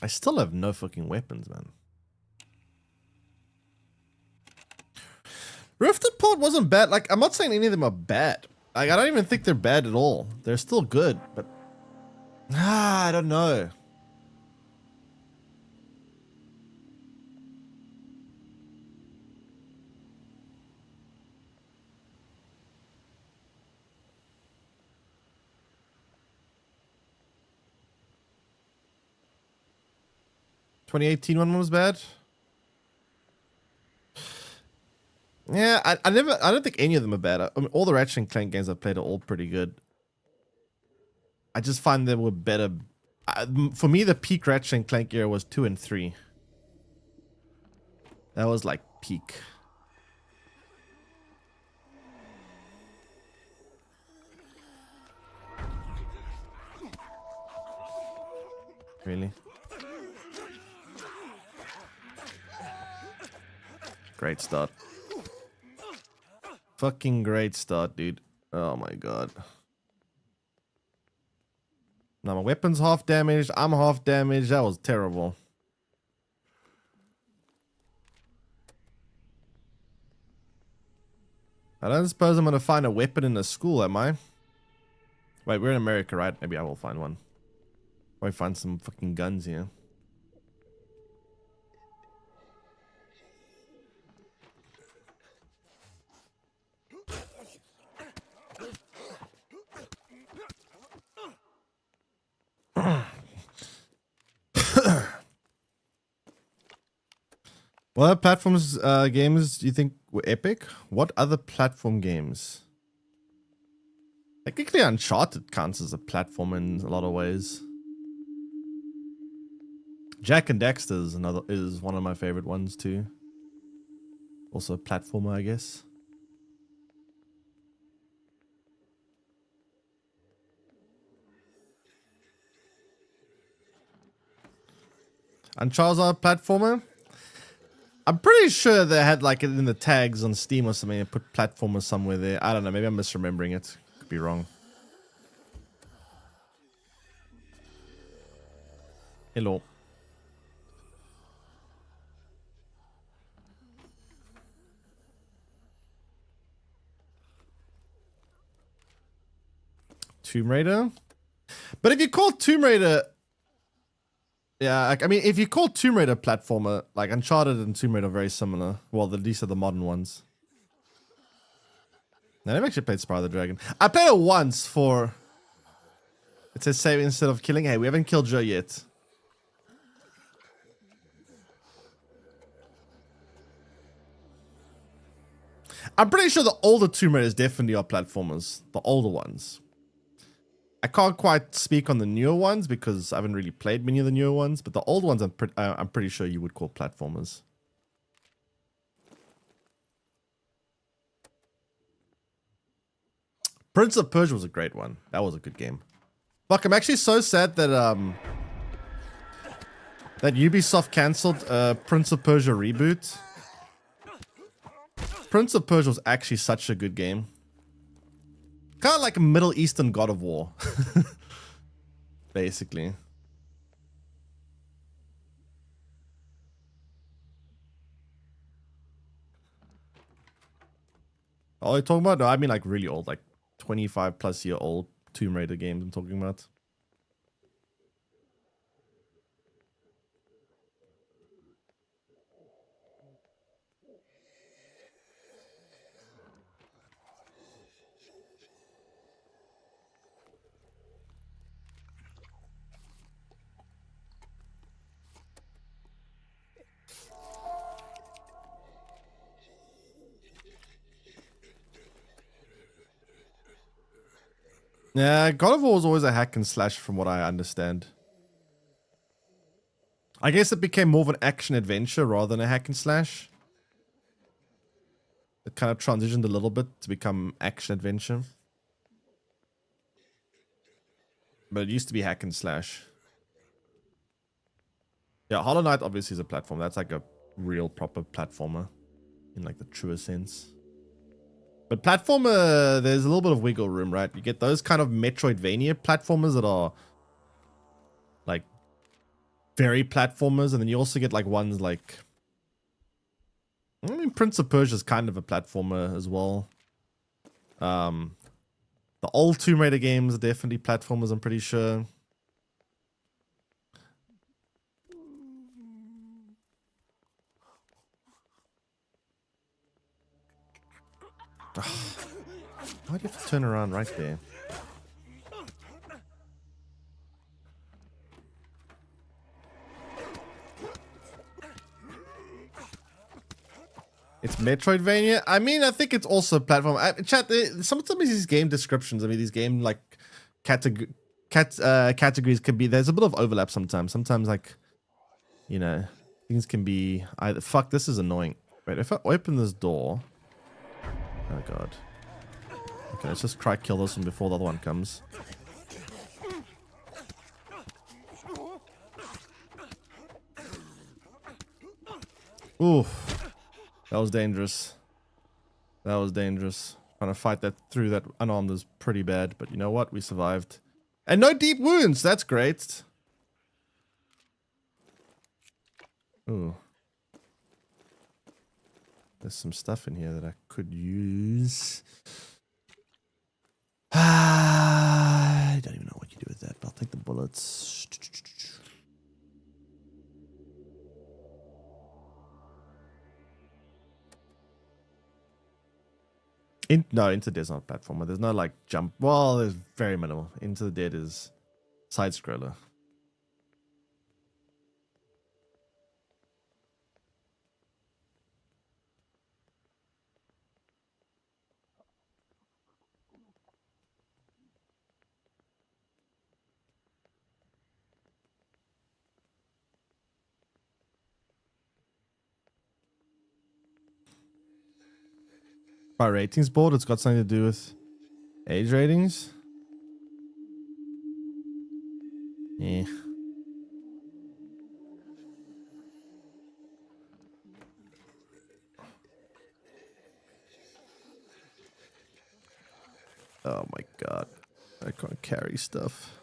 I still have no fucking weapons, man. Rifted Port wasn't bad. Like, I'm not saying any of them are bad. Like, I don't even think they're bad at all. They're still good, but... I don't know. $2018 one was bad. Yeah, I don't think any of them are bad. I mean, all the Ratchet and Clank games I've played are all pretty good. I just find they were better. For me, the peak Ratchet and Clank era was 2 and 3. That was like peak. Really? Great start. Fucking great start, dude. Oh my god. Now my weapon's half damaged. I'm half damaged. That was terrible. I don't suppose I'm gonna find a weapon in the school, am I? Wait, we're in America, right? Maybe I will find one. Or find some fucking guns here. What other platforms games do you think were epic? What other platform games? Technically, Uncharted counts as a platform in a lot of ways. Jack and Daxter is one of my favorite ones too. Also a platformer, I guess. Uncharted a platformer? I'm pretty sure they had like it in the tags on Steam or something and put platformer somewhere there. I don't know, maybe I'm misremembering it. Could be wrong. Hello. Tomb Raider? But if you call Tomb Raider... Yeah, I mean, if you call Tomb Raider platformer, like Uncharted and Tomb Raider are very similar. Well, these are the modern ones. Now, I've actually played Spyro the Dragon. I played it once for... It says save instead of killing. Hey, we haven't killed Joe yet. I'm pretty sure the older Tomb Raiders definitely are platformers. The older ones. I can't quite speak on the newer ones because I haven't really played many of the newer ones, but the old ones I'm pretty sure you would call platformers. Prince of Persia was a great one. That was a good game. Fuck, I'm actually so sad that that Ubisoft cancelled Prince of Persia reboot. Prince of Persia was actually such a good game. Kind of like a Middle Eastern God of War. Basically. Oh, you're talking about? No, I mean like really old, like 25 plus year old Tomb Raider games I'm talking about. Yeah, God of War was always a hack and slash from what I understand. I guess it became more of an action adventure rather than a hack and slash. It kind of transitioned a little bit to become action adventure. But it used to be hack and slash. Yeah, Hollow Knight obviously is a platform. That's like a real proper platformer in like the truest sense. But platformer, there's a little bit of wiggle room, right? You get those kind of Metroidvania platformers that are like very platformers, and then you also get like ones like, I mean, Prince of Persia is kind of a platformer as well. The old Tomb Raider games are definitely platformers, I'm pretty sure. Why do you have to turn around right there? It's Metroidvania. I mean, I think it's also a platform. Chat. Sometimes these game descriptions. I mean, these game like categories can be. There's a bit of overlap sometimes. Sometimes like, you know, things can be either. Fuck, this is annoying. Wait, if I open this door. Oh god. Okay, let's just try kill this one before the other one comes. Ooh, that was dangerous. That was dangerous. Trying to fight that through that unarmed is pretty bad, but you know what? We survived. And no deep wounds. That's great. Ooh. There's some stuff in here that I could use. I don't even know what you do with that, but I'll take the bullets. No, Into the Dead's not a platformer. There's no like jump. Well, there's very minimal. Into the Dead is side scroller. My ratings board, it's got something to do with age ratings. Yeah. Oh my god. I can't carry stuff.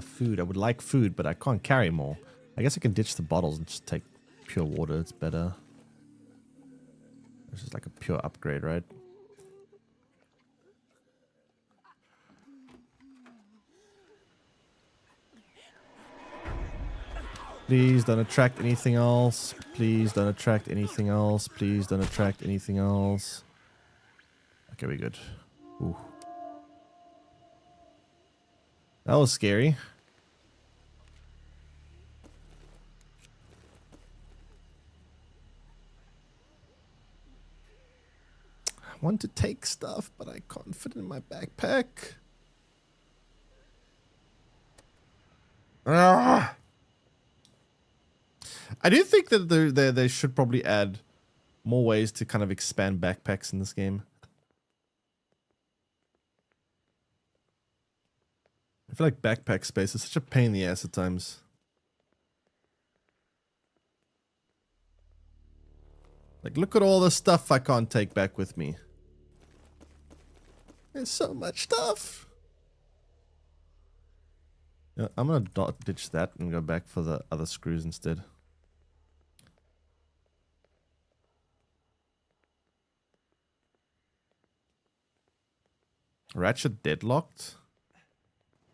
Food. I would like food, but I can't carry more. I guess I can ditch the bottles and just take pure water. It's better. This is like a pure upgrade, right? Please don't attract anything else. Please don't attract anything else. Please don't attract anything else. Okay, we're good. Ooh. That was scary. I want to take stuff, but I can't fit it in my backpack. Ah! I do think that they should probably add more ways to kind of expand backpacks in this game. I feel like backpack space is such a pain in the ass at times. Like, look at all the stuff I can't take back with me. There's so much stuff. Yeah, I'm gonna ditch that and go back for the other screws instead. Ratchet deadlocked?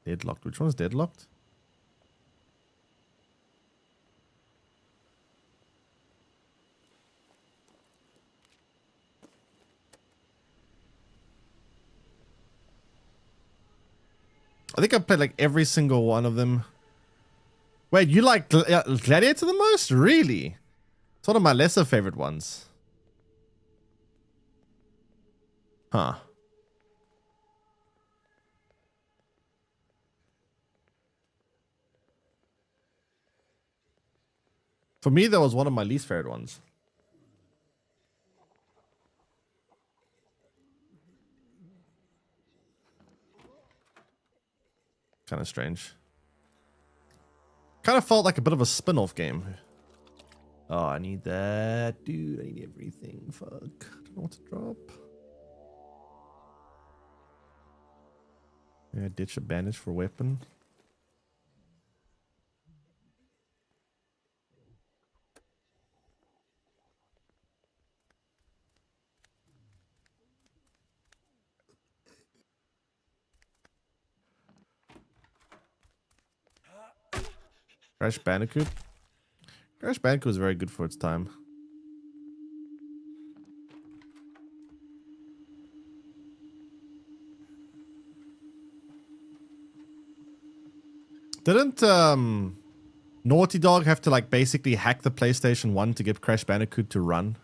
Deadlocked. Which one's deadlocked? I think I've played like every single one of them. Wait, you like Gladiator the most? Really? It's one of my lesser favorite ones. Huh. For me, that was one of my least favorite ones. Kind of strange. Kind of felt like a bit of a spin-off game. Oh, I need that. Dude, I need everything. Fuck. I don't know what to drop. Yeah, ditch a bandage for weapon. Crash Bandicoot. Crash Bandicoot was very good for its time. Didn't Naughty Dog have to like basically hack the PlayStation 1 to get Crash Bandicoot to run?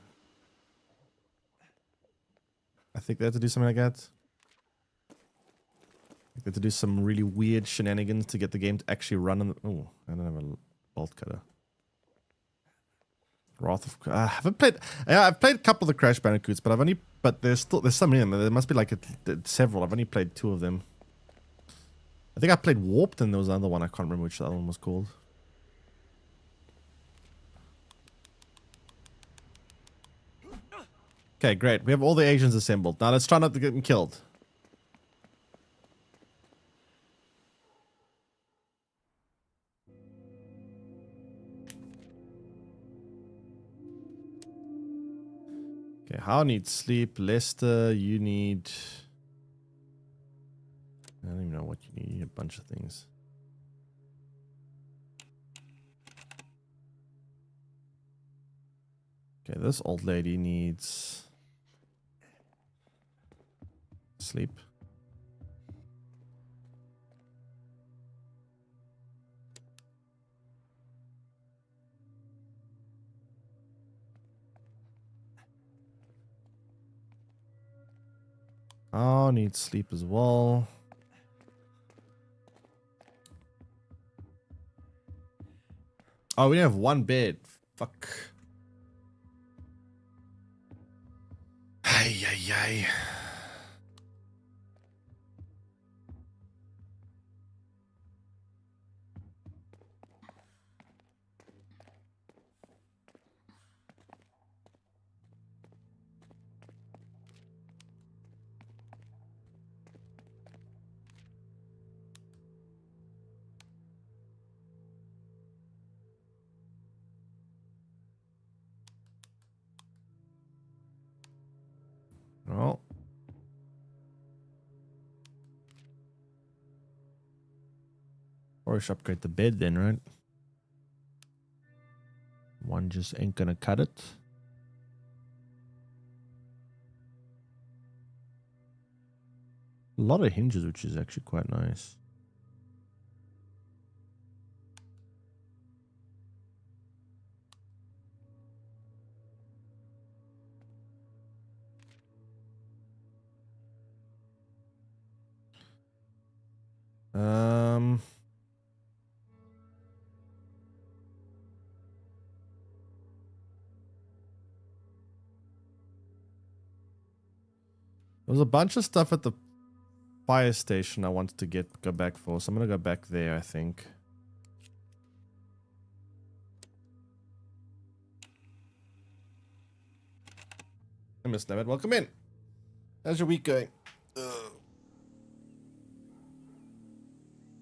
I think they had to do something like that. They had to do some really weird shenanigans to get the game to actually run on the... Oh, I don't have a bolt cutter. Wrath of... I haven't played... Yeah, I've played a couple of the Crash Bandicoots, but I've only... But there's so many of them. There must be like several. I've only played 2 of them. I think I played Warped and there was another one. I can't remember which the other one was called. Okay, great. We have all the Asians assembled. Now let's try not to get them killed. Okay, How needs sleep. Lester, you need... I don't even know what you need. You need a bunch of things. Okay, this old lady needs... sleep. Oh, needs sleep as well. Oh, we have one bed. Fuck. Ay, ay, ay. Well. Or we should upgrade the bed then, right? One just ain't gonna cut it. A lot of hinges, which is actually quite nice. Um, There's a bunch of stuff at the fire station I wanted to go back for, so I'm gonna go back there, I think. Hey, Miss Nemet, welcome in. How's your week going?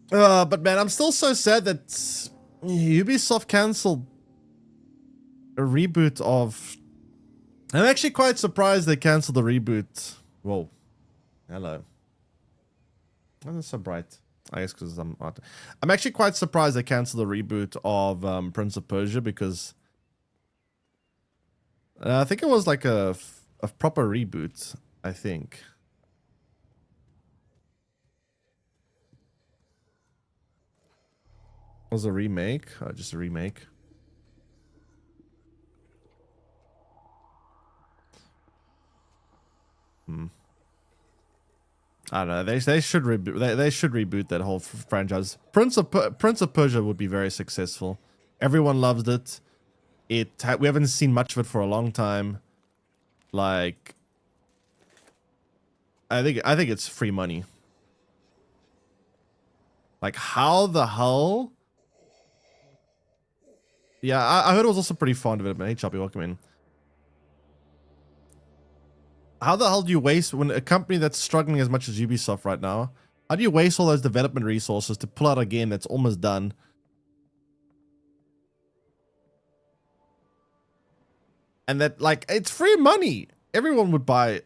But man, I'm still so sad that Ubisoft cancelled a reboot of... I'm actually quite surprised they cancelled the reboot. Whoa. Hello. Why is it so bright? I guess because I'm actually quite surprised they cancelled the reboot of Prince of Persia because I think it was like a proper reboot, I think. Was a remake? Oh, just a remake. I don't know. They should reboot. They should reboot that whole franchise. Prince of Persia would be very successful. Everyone loves it. We haven't seen much of it for a long time. Like, I think it's free money. Like, how the hell? Yeah, I heard it was also pretty fond of it, but hey, Choppy, welcome in. How the hell do you waste, when a company that's struggling as much as Ubisoft right now, how do you waste all those development resources to pull out a game that's almost done? And that, like, it's free money. Everyone would buy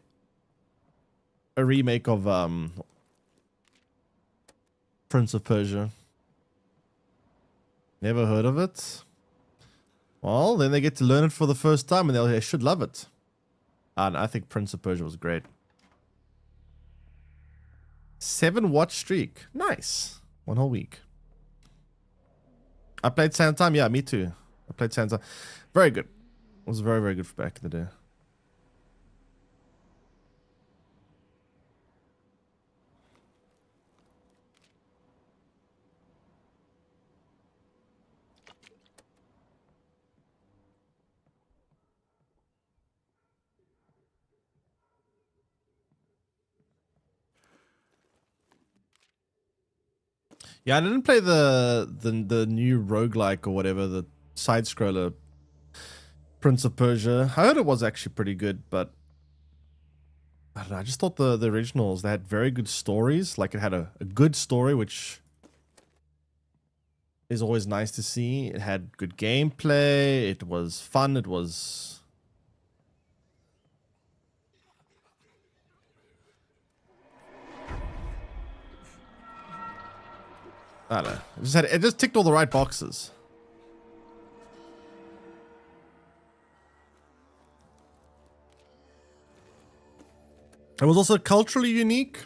a remake of Prince of Persia. Never heard of it? Well, then they get to learn it for the first time and they should love it. And I think Prince of Persia was great. 7-watch streak. Nice. 1 whole week. I played Sand Time. Yeah, me too. I played Sand Time. Very good. It was very, very good for back in the day. Yeah, I didn't play the new roguelike or whatever, the side scroller Prince of Persia. I heard it was actually pretty good, but I don't know, I just thought the originals, they had very good stories. Like, it had a good story, which is always nice to see. It had good gameplay, it was fun, it was... I don't know. It just ticked all the right boxes. It was also culturally unique.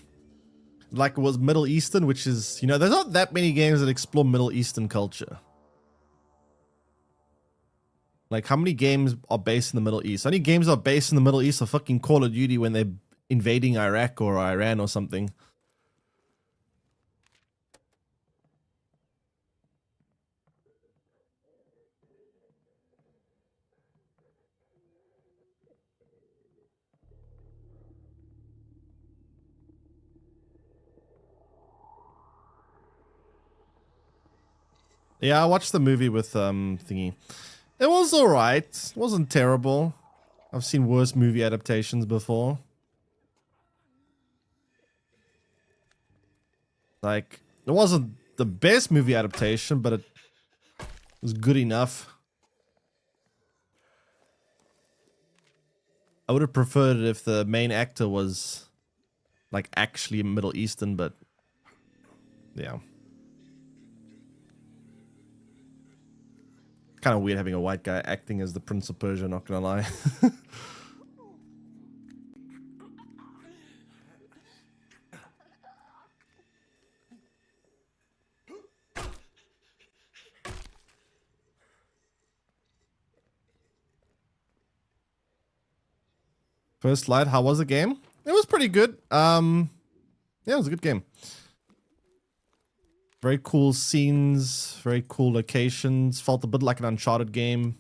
Like, it was Middle Eastern, which is, you know, there's not that many games that explore Middle Eastern culture. Like, how many games are based in the Middle East? Only games that are based in the Middle East are fucking Call of Duty when they're invading Iraq or Iran or something. Yeah, I watched the movie with thingy. It was alright. It wasn't terrible. I've seen worse movie adaptations before. Like, it wasn't the best movie adaptation, but it was good enough. I would have preferred it if the main actor was, like, actually Middle Eastern, but yeah. Kind of weird having a white guy acting as the Prince of Persia, not gonna lie. First Light, how was the game? It was pretty good. Yeah, it was a good game. Very cool scenes, very cool locations. Felt a bit like an Uncharted game.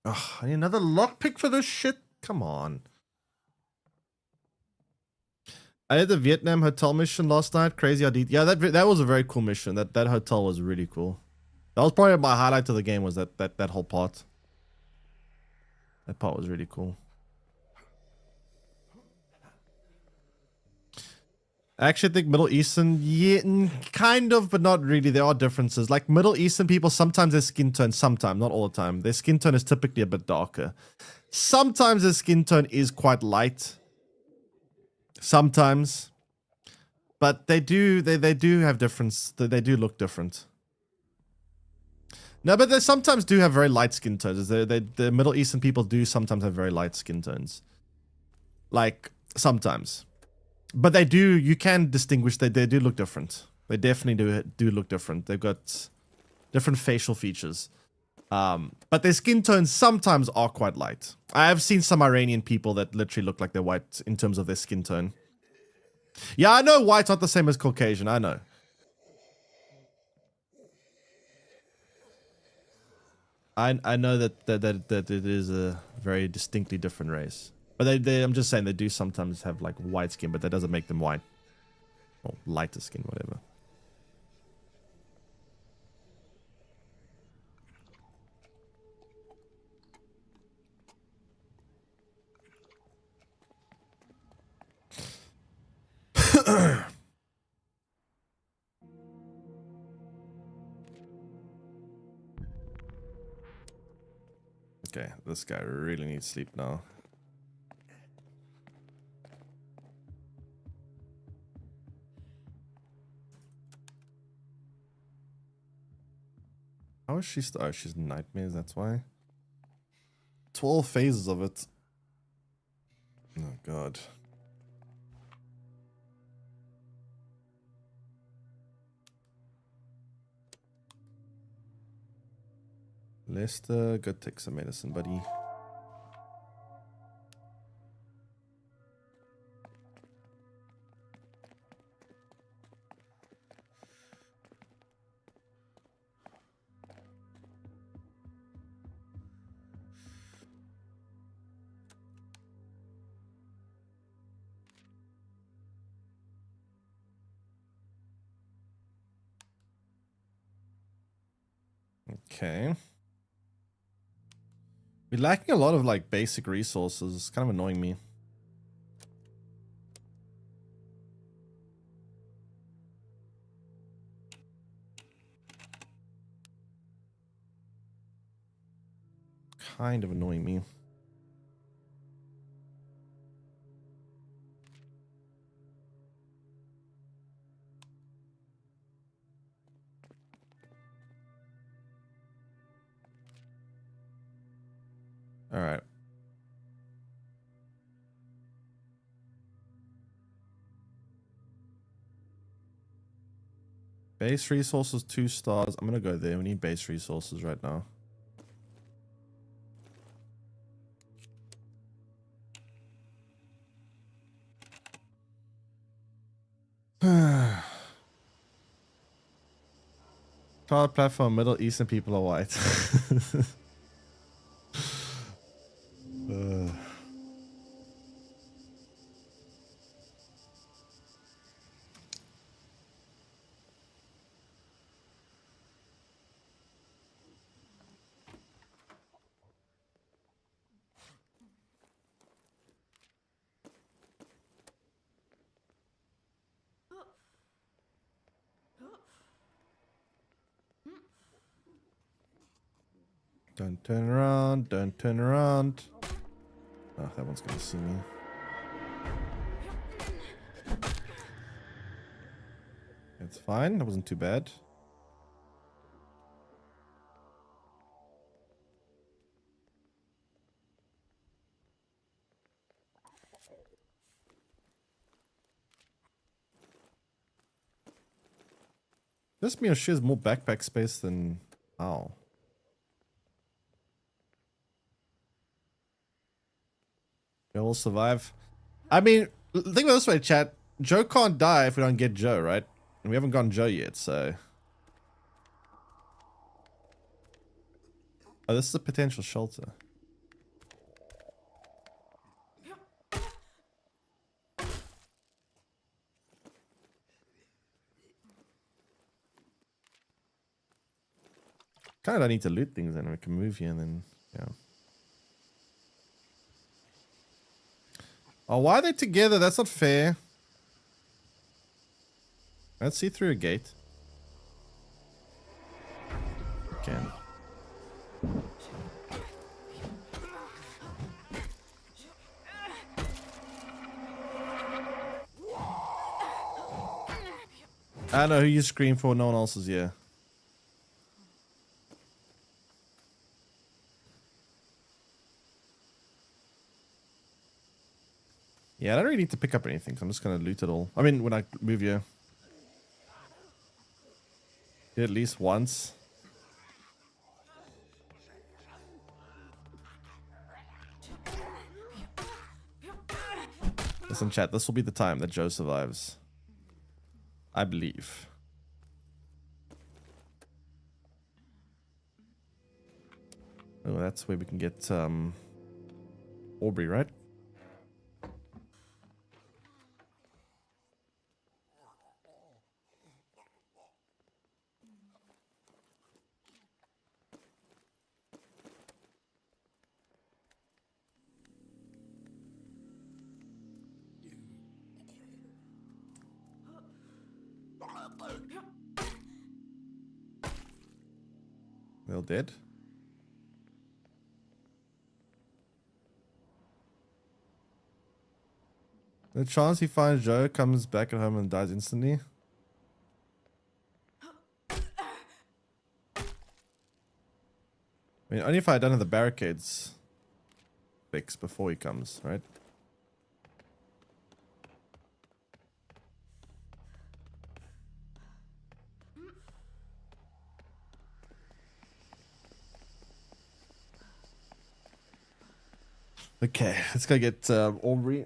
Ugh, I need another lockpick for this shit? Come on. I did the Vietnam hotel mission last night. Crazy how yeah, that was a very cool mission. That hotel was really cool. That was probably my highlight of the game, was that whole part. That part was really cool. I actually think Middle Eastern, yeah, kind of, but not really. There are differences. Like Middle Eastern people, sometimes their skin tone, sometimes, not all the time. Their skin tone is typically a bit darker. Sometimes their skin tone is quite light. Sometimes. But they do have difference. They do look different. No, but they sometimes do have very light skin tones. The Middle Eastern people do sometimes have very light skin tones. Like, sometimes. But they do, you can distinguish, they do look different. They definitely do look different. They've got different facial features. But their skin tones sometimes are quite light. I have seen some Iranian people that literally look like they're white in terms of their skin tone. Yeah, I know white's not the same as Caucasian, I know. I know that it is a very distinctly different race. But I'm just saying they do sometimes have like white skin, but that doesn't make them white. Or lighter skin, whatever. Okay, this guy really needs sleep now. How is she oh, she's nightmares, that's why. 12 phases of it. Oh god. Lester, go take some medicine, buddy. Okay. We're lacking a lot of like basic resources. It's kind of annoying me. Kind of annoying me. All right. Base resources, 2 stars. I'm going to go there. We need base resources right now. Cloud platform, Middle Eastern people are white. Don't turn around, don't turn around. Oh, that one's gonna see me. It's fine, that wasn't too bad. This me or she has more backpack space than... Ow. We'll survive. I mean, think about it this way, chat. Joe can't die if we don't get Joe, right? And we haven't gotten Joe yet, so... Oh, this is a potential shelter. kind of don't need to loot things then. We can move here and then, yeah. Oh, why are they together? That's not fair. Let's see through a gate. Can. I know who you scream for, no one else is here. Yeah, I don't really need to pick up anything, so I'm just gonna loot it all. I mean, when I move here. At least once. Listen, chat, this will be the time that Joe survives. I believe. Oh, that's where we can get Aubrey, right? They're all dead. The chance he finds Joe, comes back at home and dies instantly. I mean, only if I don't have the barricades fixed before he comes, right? Okay, let's go get Aubrey.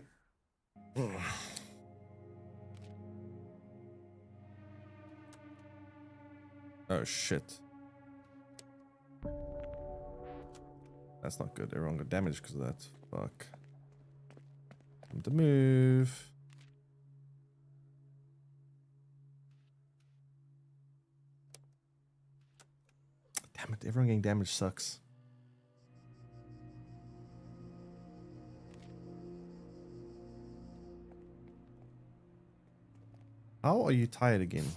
Oh shit. That's not good. Everyone got damaged because of that. Fuck. Time to move. Damn it, everyone getting damaged sucks. How are you tired again?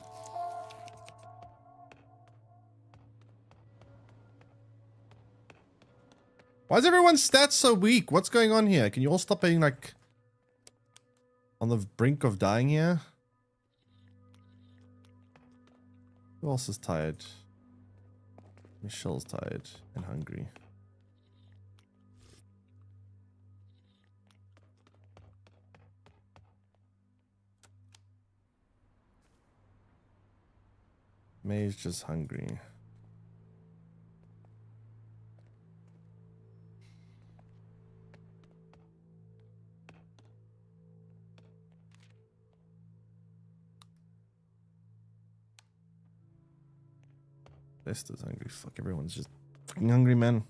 Why is everyone's stats so weak? What's going on here? Can you all stop being like on the brink of dying here? Who else is tired? Michelle's tired and hungry. May's just hungry. Lester's hungry. Fuck, everyone's just fucking hungry, man.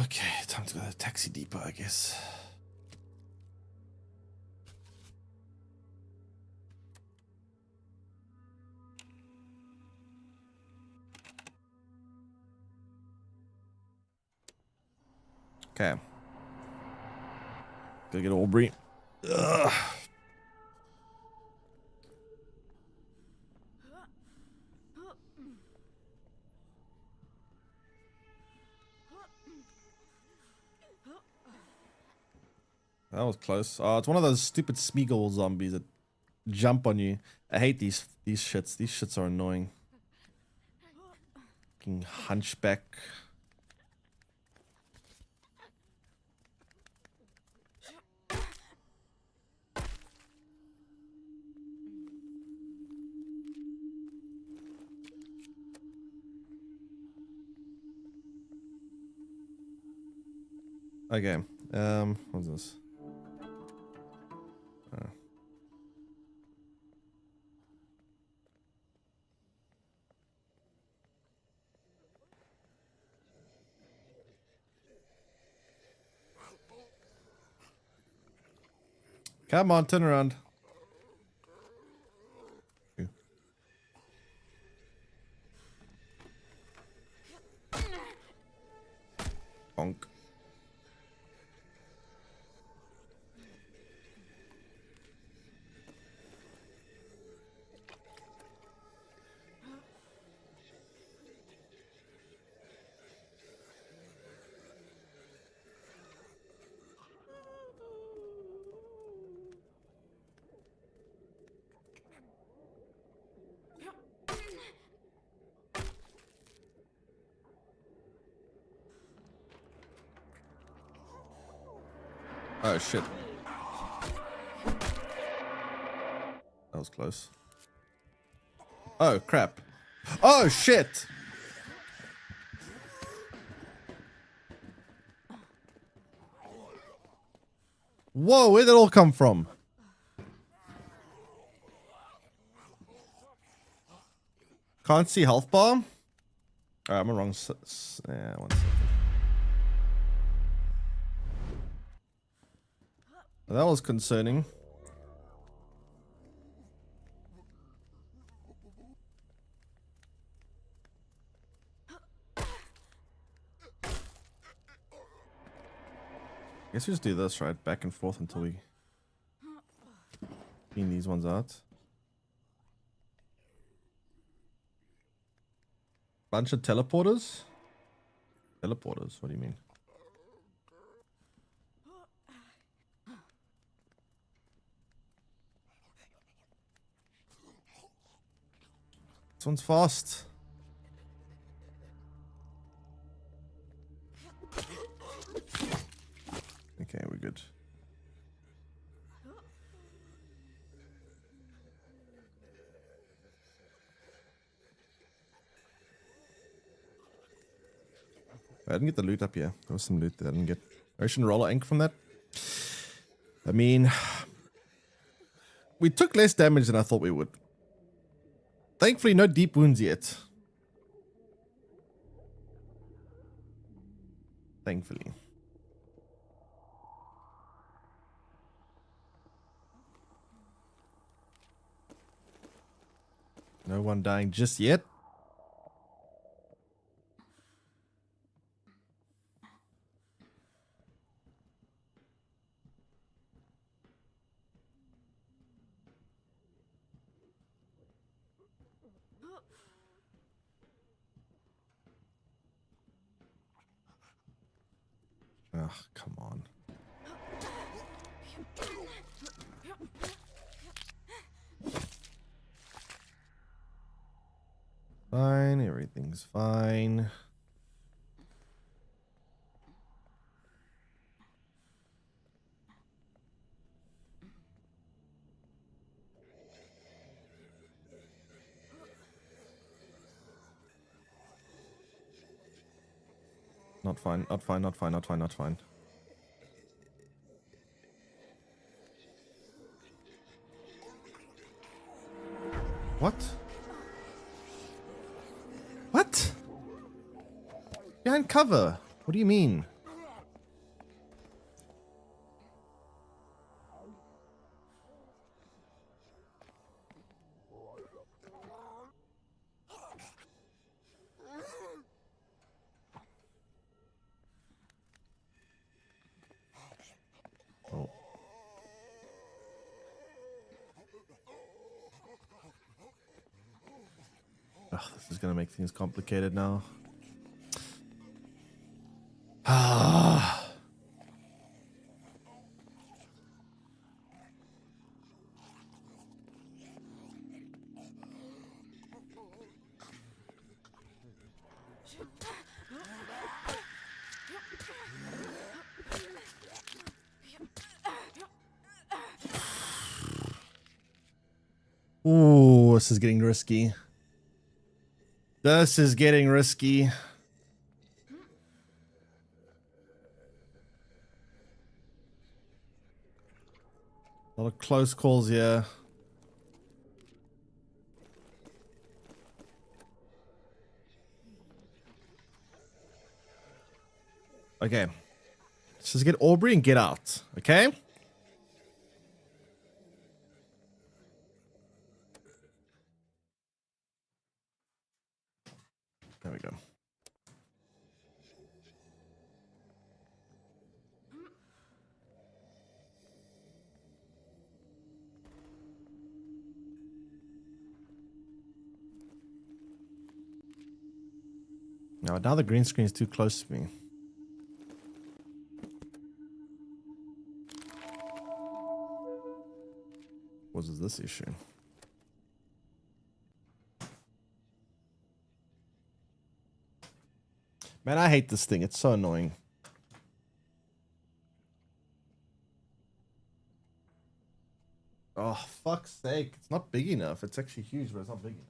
Okay, time to go to the taxi depot, I guess. Okay. Gotta get Aubrey. Ugh. That was close. Oh, it's one of those stupid Smeagol zombies that jump on you. I hate these shits. These shits are annoying. Fucking hunchback. Okay. What's this? Come on, turn around. Bonk. Oh shit. That was close. Oh crap. Oh shit. Whoa, where'd it all come from? Can't see health bar? Alright, I'm on the wrong yeah, 1 second. That was concerning. Guess we just do this, right? Back and forth until we clean these ones out. Bunch of teleporters? Teleporters, what do you mean? This one's fast. Okay, we're good. I didn't get the loot up here. There was some loot that I didn't get. Ocean roller ink from that. I mean, we took less damage than I thought we would. Thankfully, no deep wounds yet. Thankfully. No one dying just yet. Ugh, come on. Fine, everything's fine. Not fine, not fine, not fine, not fine, not fine. What? What? Behind cover. What do you mean? Oh. Ugh, this is gonna make things complicated now. Ah. Ooh, this is getting risky. This is getting risky. A lot of close calls here. Okay. Let's just get Aubrey and get out. Okay? There we go. No, now the green screen is too close to me. What is this issue? Man, I hate this thing. It's so annoying. Oh, fuck's sake. It's not big enough. It's actually huge, but it's not big enough.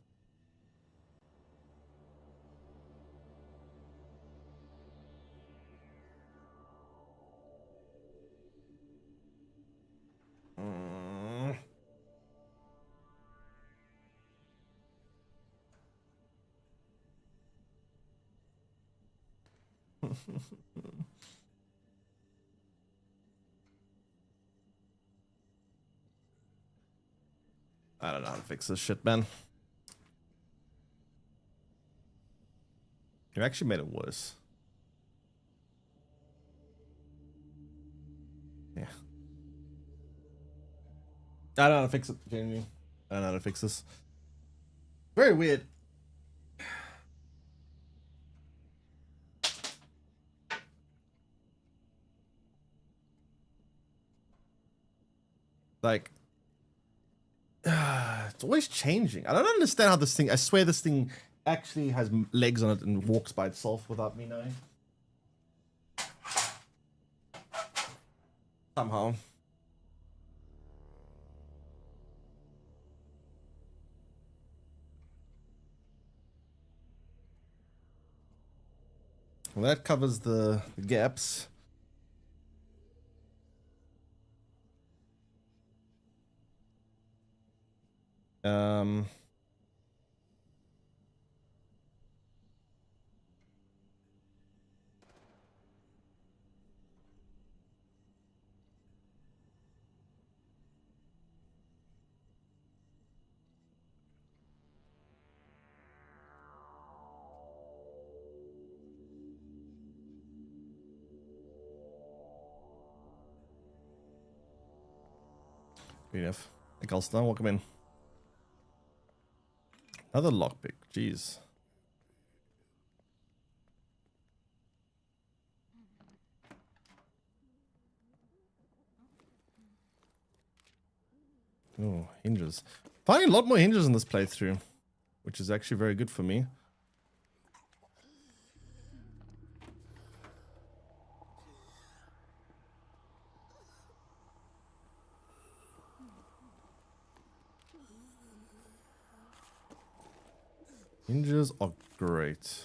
Mm. I don't know how to fix this shit, man. You actually made it worse. Yeah. I don't know how to fix it, genuinely. I don't know how to fix this. Very weird. Like, it's always changing. I don't understand how this thing. I swear this thing actually has legs on it and walks by itself without me knowing. Somehow. Well, that covers the gaps. Um. Good enough. Hey, Colston, welcome in. Another lockpick. Jeez. Oh, hinges. Finding a lot more hinges in this playthrough, which is actually very good for me. Hinges are great.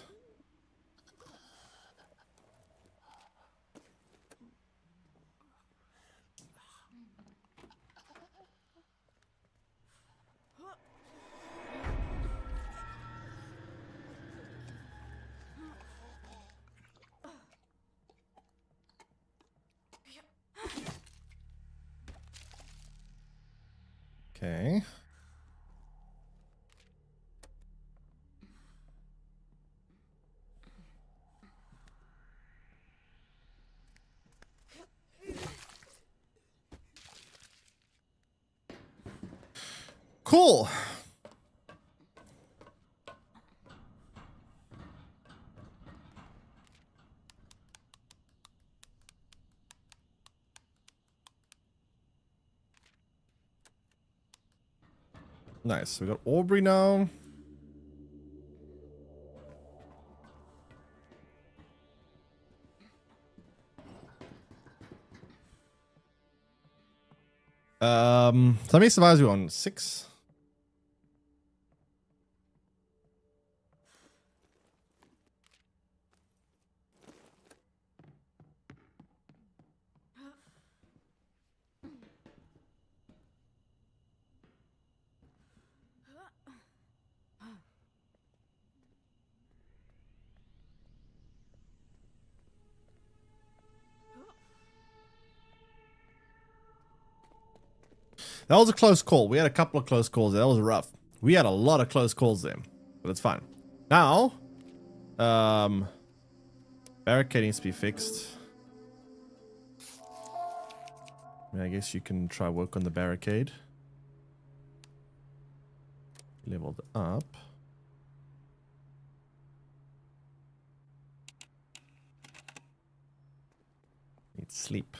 Okay. Cool. Nice. We got Aubrey now. So how many survives we on? 6? That was a close call. We had a couple of close calls there. That was rough. We had a lot of close calls there, but it's fine. Now, barricade needs to be fixed. I guess you can try work on the barricade. Leveled up. Need sleep.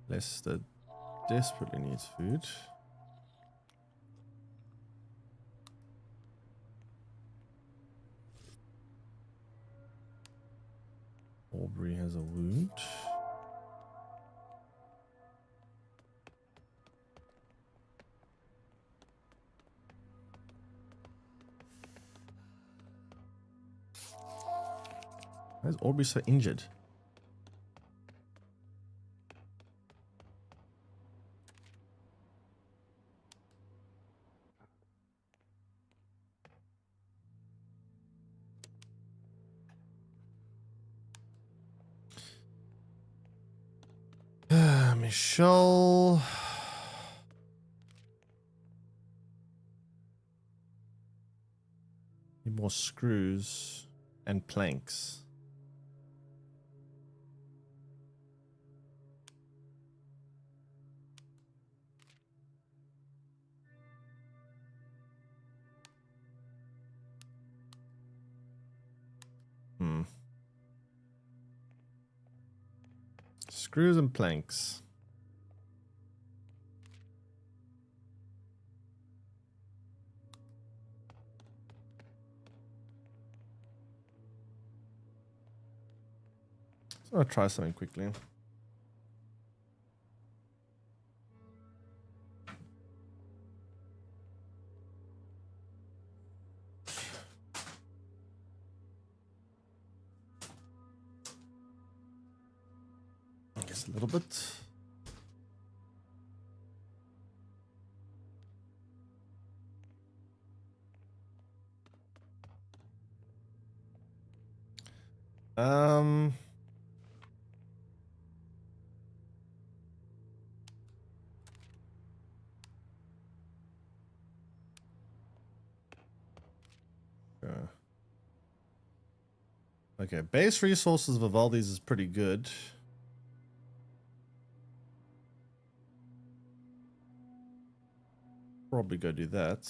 Lester desperately needs food. Aubrey has a wound. Why is Aubrey so injured? Michelle. Need more screws and planks. Screws and planks. So I'll try something quickly. I guess a little bit. Um. Okay, base resources of Vivaldi's is pretty good. Probably go do that.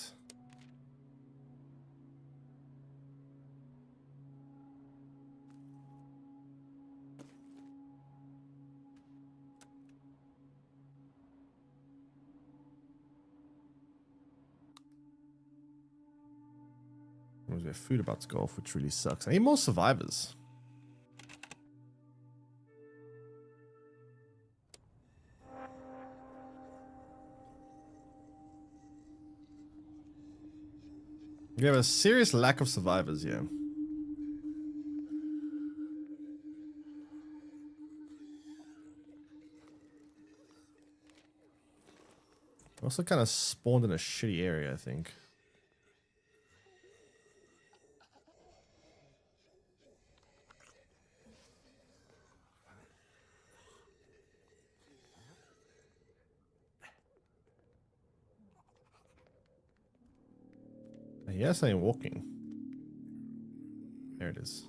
We have food about to go off, which really sucks. I need more survivors. We have a serious lack of survivors here. Also kind of spawned in a shitty area, I think. Yes, I am walking. There it is.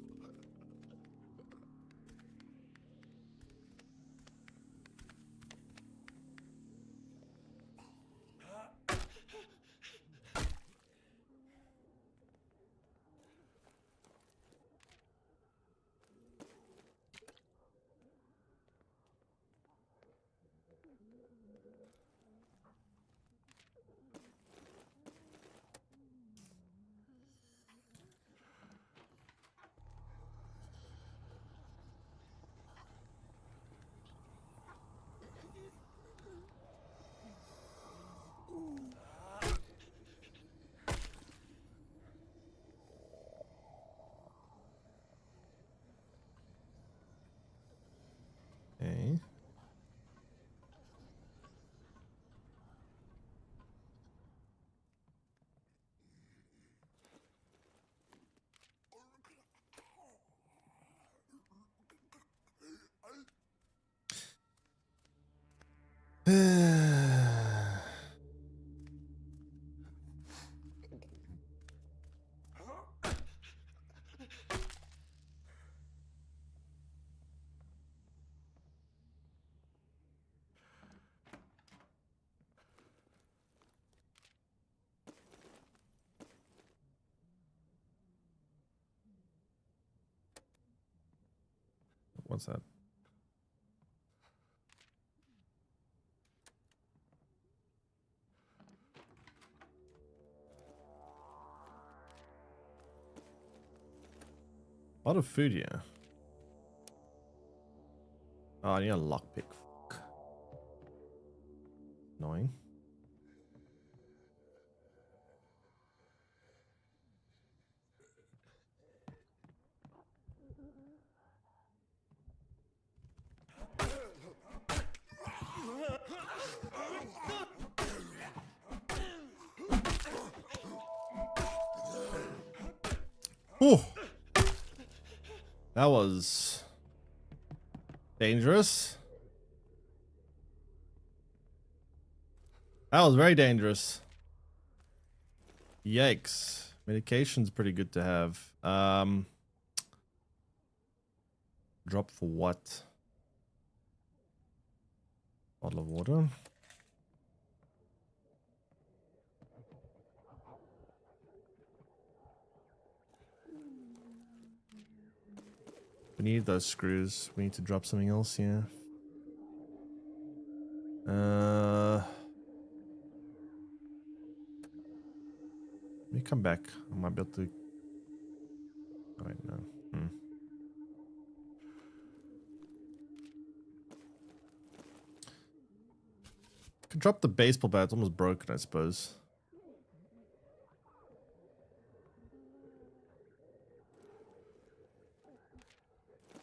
What's that? A lot of food here. Oh, I need a lockpick. Fuck. Annoying. Whew. That was dangerous. That was very dangerous. Yikes. Medication's pretty good to have. Drop for what? Bottle of water. We need those screws. We need to drop something else here. Let me come back. I might be able to. Oh, wait, no. Could drop the baseball bat. It's almost broken, I suppose.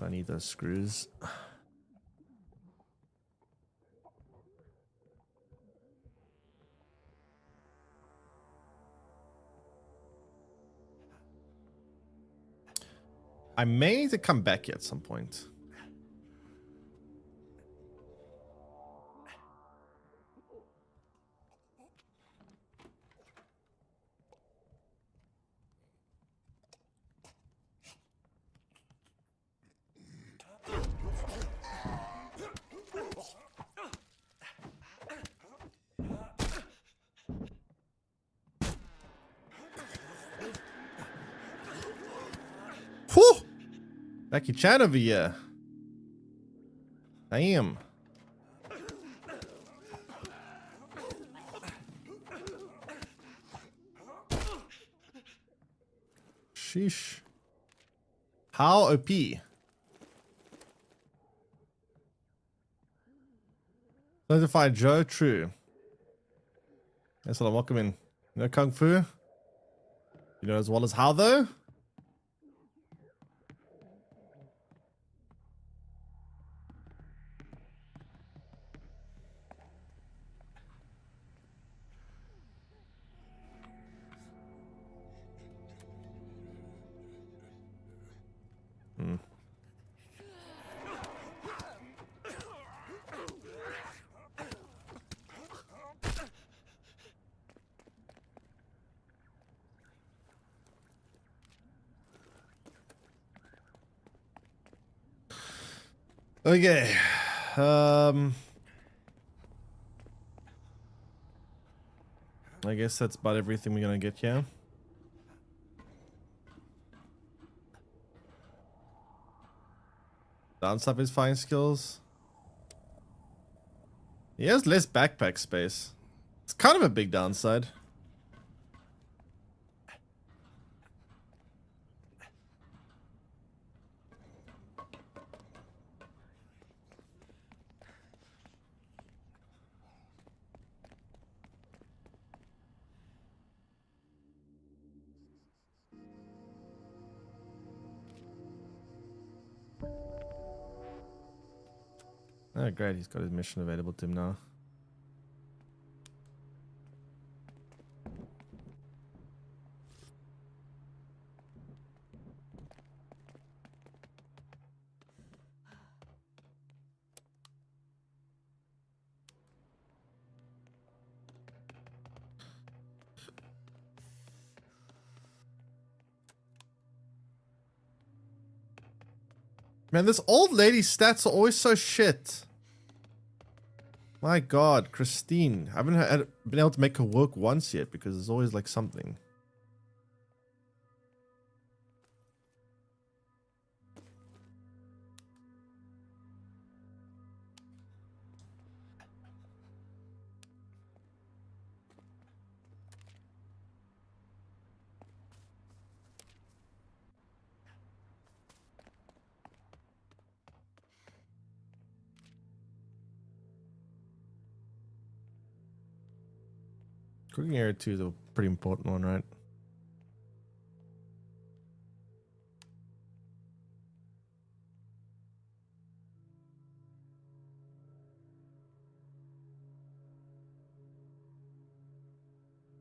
I need those screws. I may need to come back here at some point. Whew! Becky Chan over here. Damn. Sheesh. How OP? Notify Joe. True. That's what I'm welcoming. You know Kung Fu? You know as well as how though? Okay. I guess that's about everything we're gonna get here. Downside is fine skills. He has less backpack space. It's kind of a big downside. Oh, great. He's got his mission available to him now. Man, this old lady's stats are always so shit. My God, Christine. I haven't been able to make her work once yet because there's always like something. Cooking area 2 is a pretty important one, right?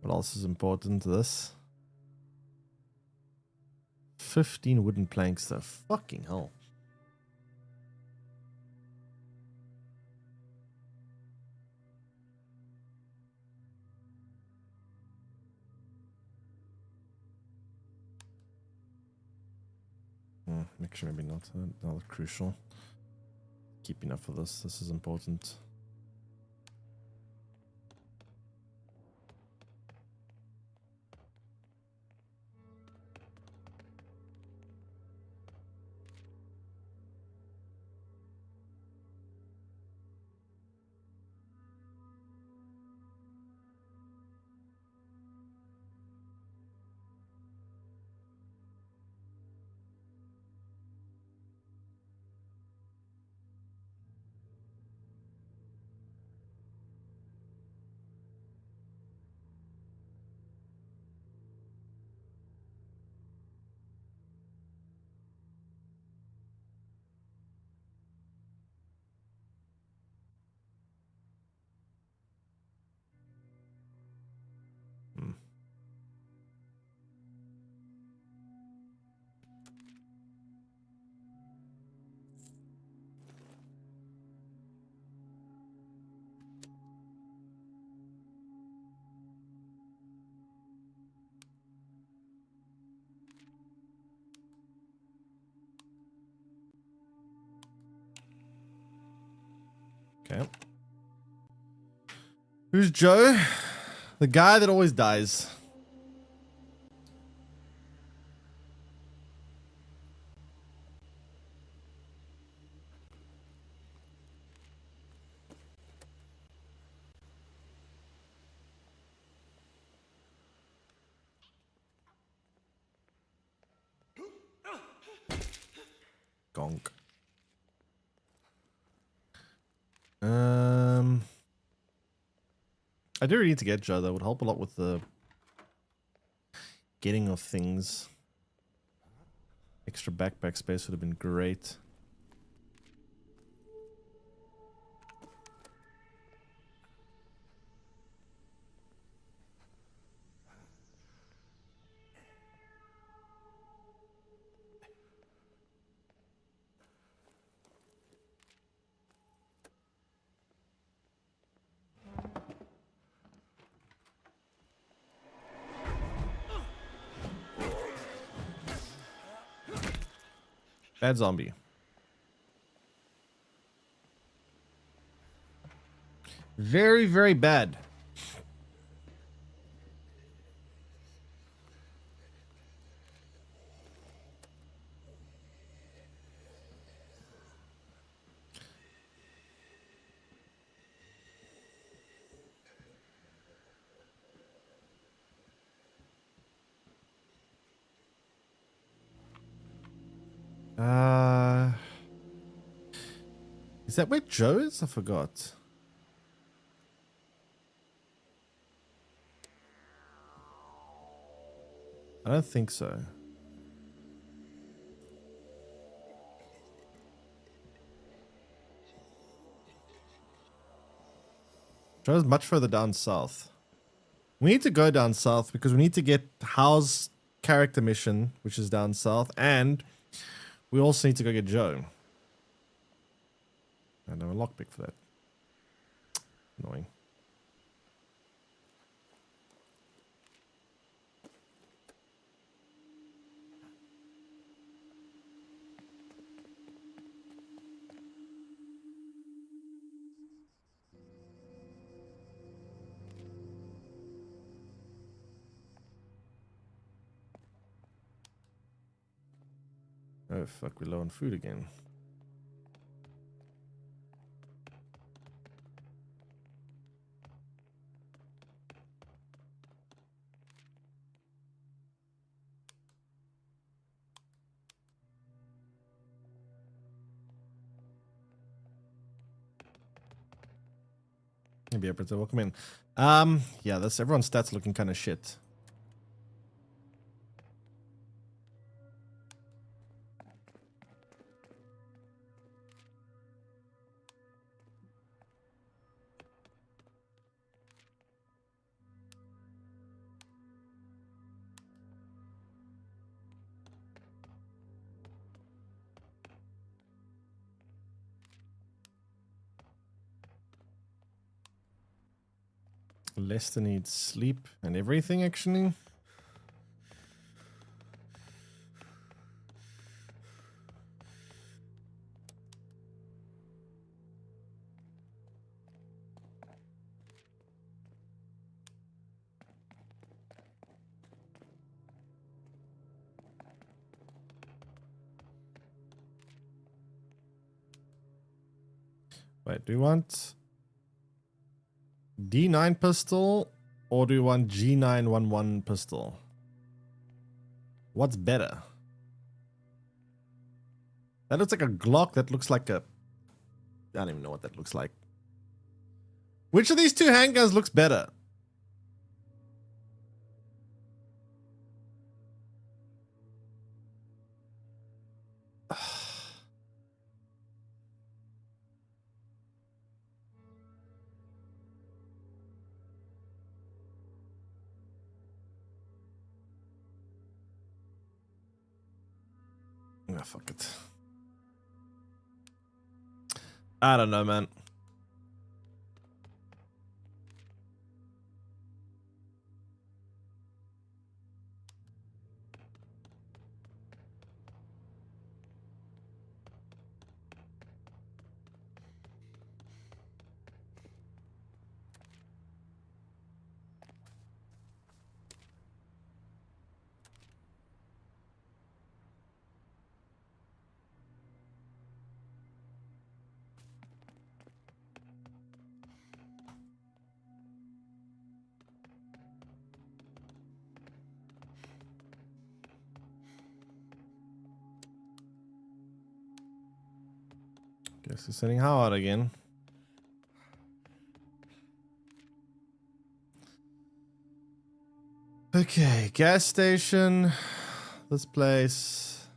What else is important to this? 15 wooden planks though. Fucking hell. Make sure maybe not crucial. Keep enough of this. This is important. Okay. Who's Joe? The guy that always dies. Gonk. I do really need to get Joe. That would help a lot with the getting of things. Extra backpack space would have been great. Bad zombie. Very, very bad. Is that where Joe is? I forgot. I don't think so. Joe's much further down south. We need to go down south because we need to get Hal's character mission, which is down south, and we also need to go get Joe. I know a lockpick for that. Annoying. Oh fuck, we're low on food again. Maybe Operator, welcome in. Yeah, that's everyone's stats looking kind of shit. Lester needs sleep and everything, actually. Wait, do we want D9 pistol or do we want G911 pistol? What's better? That looks like a Glock. That looks like a... I don't even know what that looks like. Which of these two handguns looks better? Ah, fuck it. I don't know, man. Guess he's sending Howard again. Okay, gas station. This place.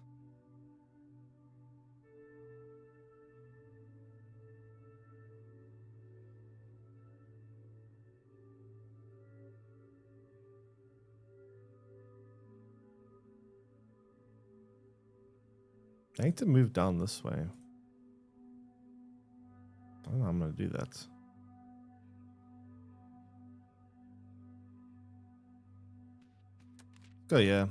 I need to move down this way. I don't know how I'm gonna do that. Go, yeah.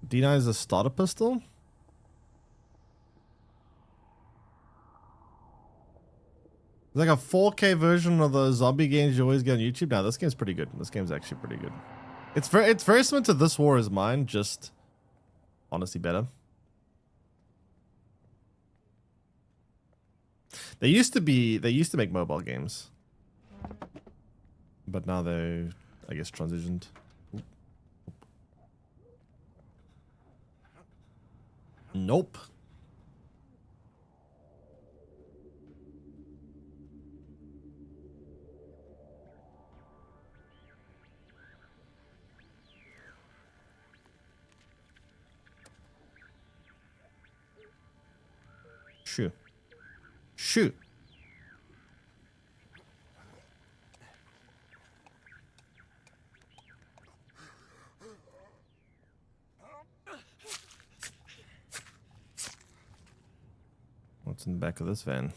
D9 is a starter pistol. It's like a 4K version of the zombie games you always get on YouTube. Now this game's pretty good. This game's actually pretty good. It's very similar to This War Is Mine, just honestly better. They used to make mobile games, but now they, I guess, transitioned. Nope. Shoot. Shoot. What's in the back of this van?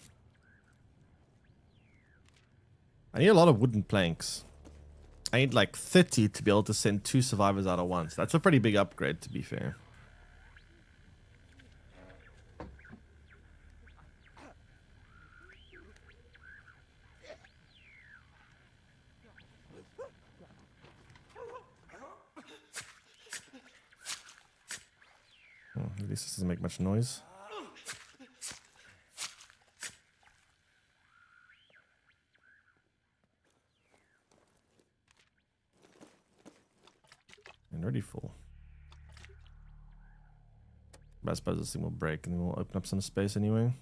I need a lot of wooden planks. I need like 30 to be able to send 2 survivors out at once. That's a pretty big upgrade, to be fair. At least this doesn't make much noise. Already full. But I suppose this thing will break and then we'll open up some space anyway.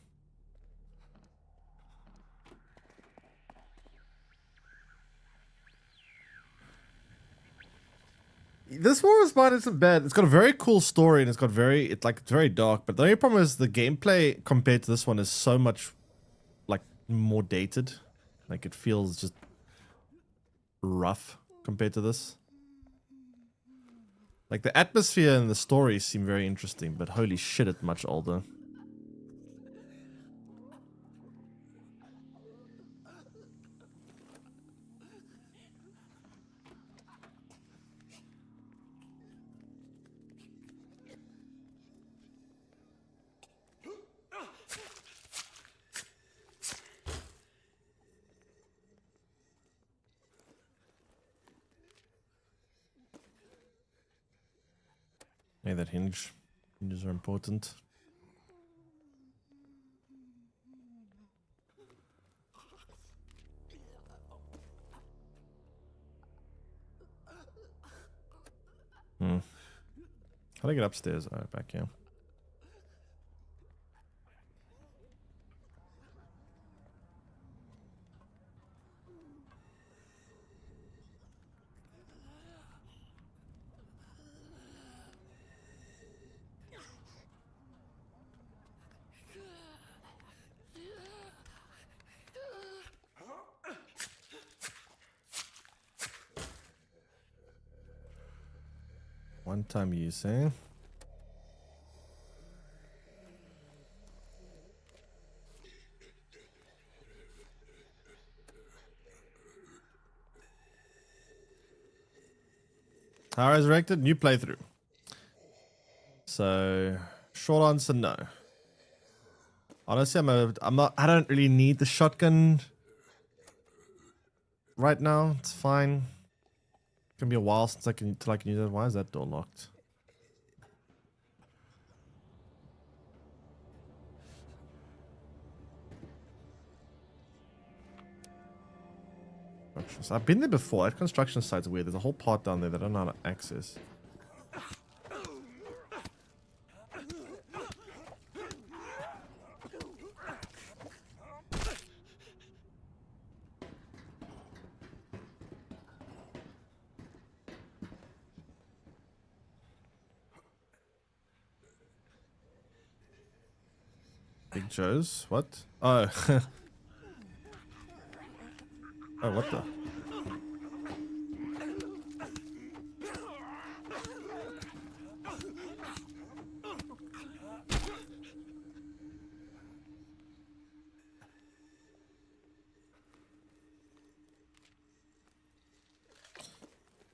This War of Mine isn't bad. It's got a very cool story and it's very dark. But the only problem is the gameplay compared to this one is so much like more dated. Like it feels just rough compared to this. Like the atmosphere and the story seem very interesting, but holy shit, it's much older. Hey, that hinge. Hinges are important. How do I get upstairs? Oh, back here. One time use, eh? How resurrected? New playthrough. So, short answer, no. Honestly, I don't really need the shotgun right now. It's fine. It's gonna be a while since I can use it. Why is that door locked? I've been there before. That construction site's weird. There's a whole part down there that I don't know how to access. Big Joe's? What? Oh. Oh, what the?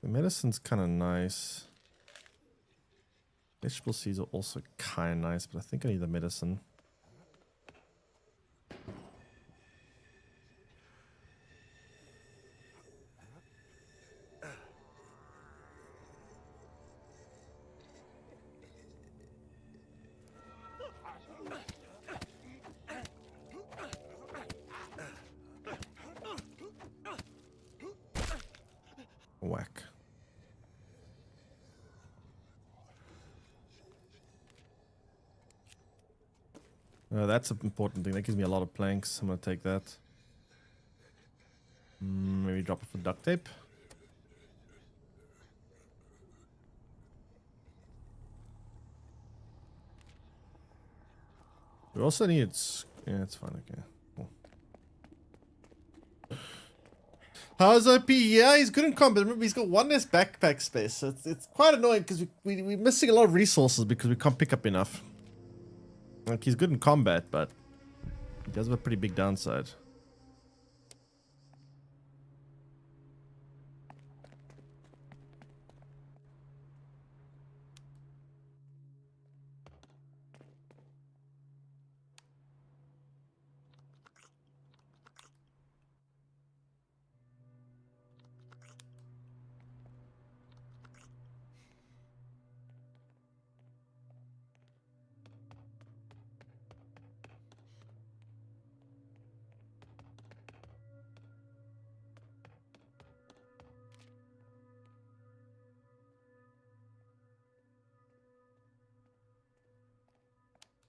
The medicine's kind of nice. Vegetable seeds are also kind of nice, but I think I need the medicine. Whack. That's an important thing. That gives me a lot of planks. I'm gonna take that. Maybe drop it for duct tape. We also need... Yeah, it's fine. Okay. Cool. How's OP? Yeah, he's good in combat. Remember, he's got one less backpack space. So it's quite annoying because we're missing a lot of resources because we can't pick up enough. Like, he's good in combat, but he does have a pretty big downside.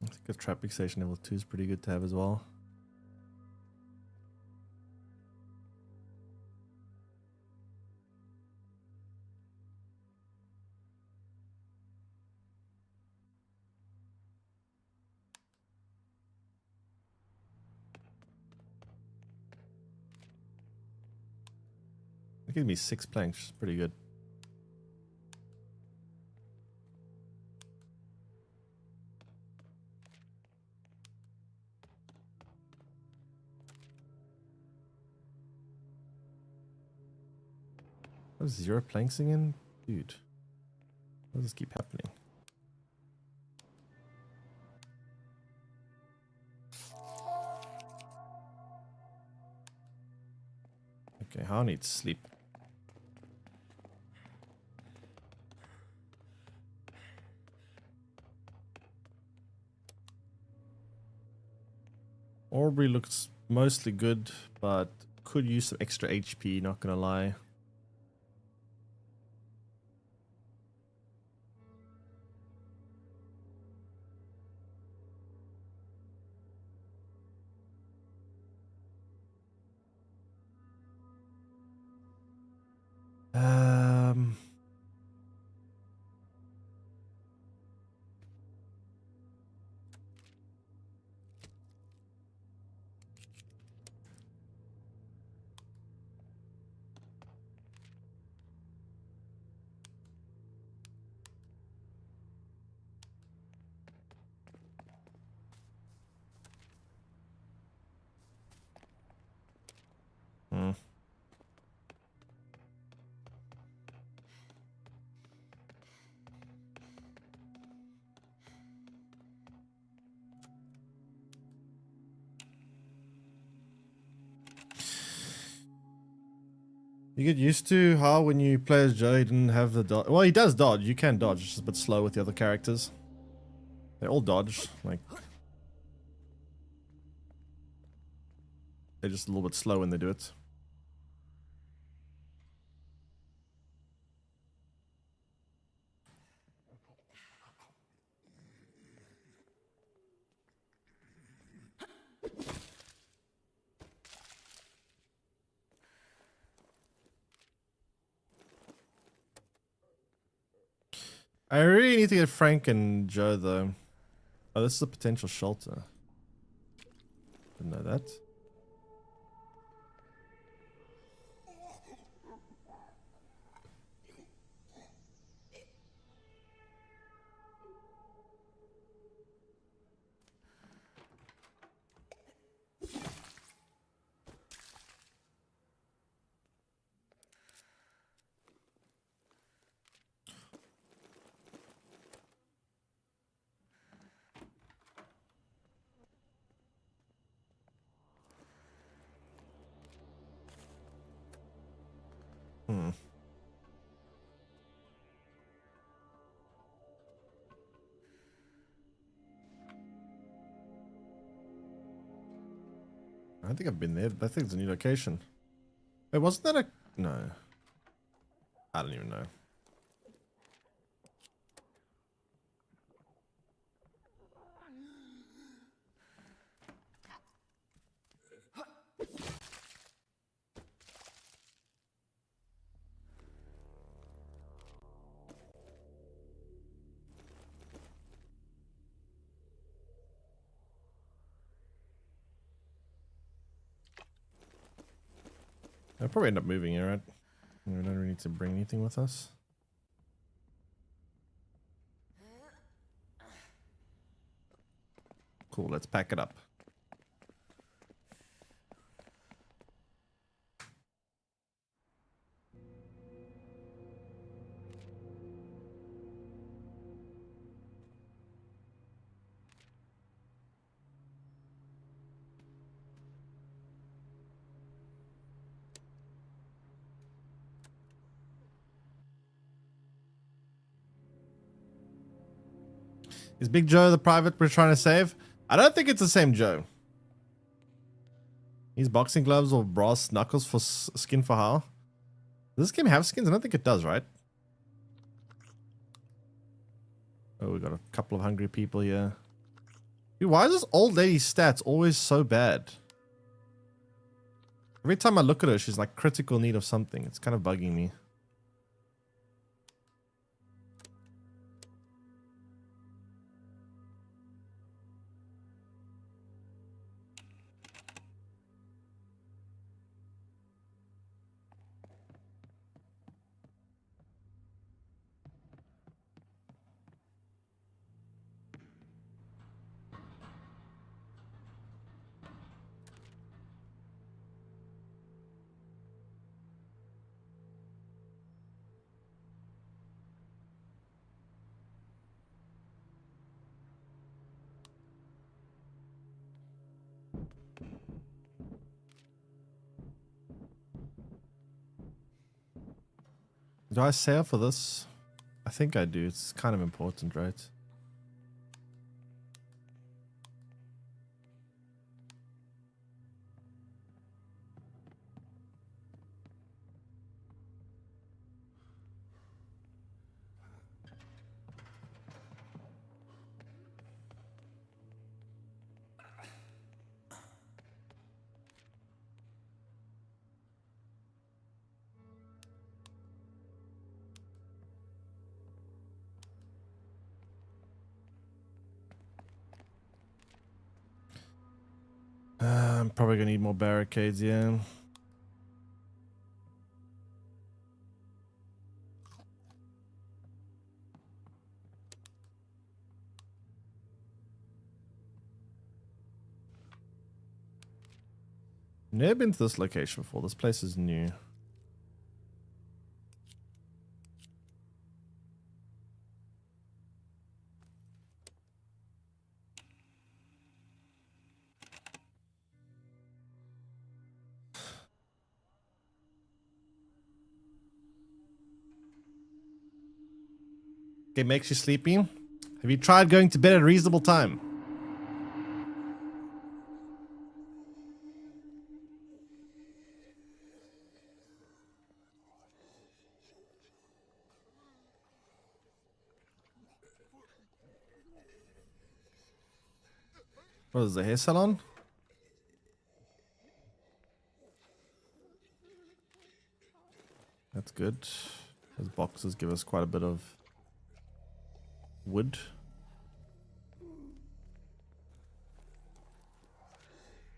I think a traffic station level 2 is pretty good to have as well. It gives me 6 planks, which is pretty good. What is 0 planks again? Dude. Why does this keep happening? Okay, how I need sleep. Aubrey looks mostly good, but could use some extra HP, not gonna lie. Um, hmm. You get used to how when you play as Joe, he didn't have the dodge. Well, he does dodge. You can dodge. It's just a bit slow with the other characters. They all dodge. Like, they're just a little bit slow when they do it. I really need to get Frank and Joe though. Oh, this is a potential shelter. Didn't know that. Hmm. I don't think I've been there. I think it's a new location. Wait, wasn't that a... No. I don't even know. I'll probably end up moving here, right? We don't really need to bring anything with us. Cool, let's pack it up. Is Big Joe the private we're trying to save? I don't think it's the same Joe. These boxing gloves or brass knuckles for skin for how? Does this game have skins? I don't think it does, right? Oh, we got a couple of hungry people here. Dude, why is this old lady's stats always so bad? Every time I look at her, she's like critical need of something. It's kind of bugging me. Do I save for this? I think I do. It's kind of important, right? I'm probably gonna need more barricades, yeah. Never been to this location before. This place is new. Okay, makes you sleepy. Have you tried going to bed at a reasonable time? What is the hair salon? That's good. Those boxes give us quite a bit of wood.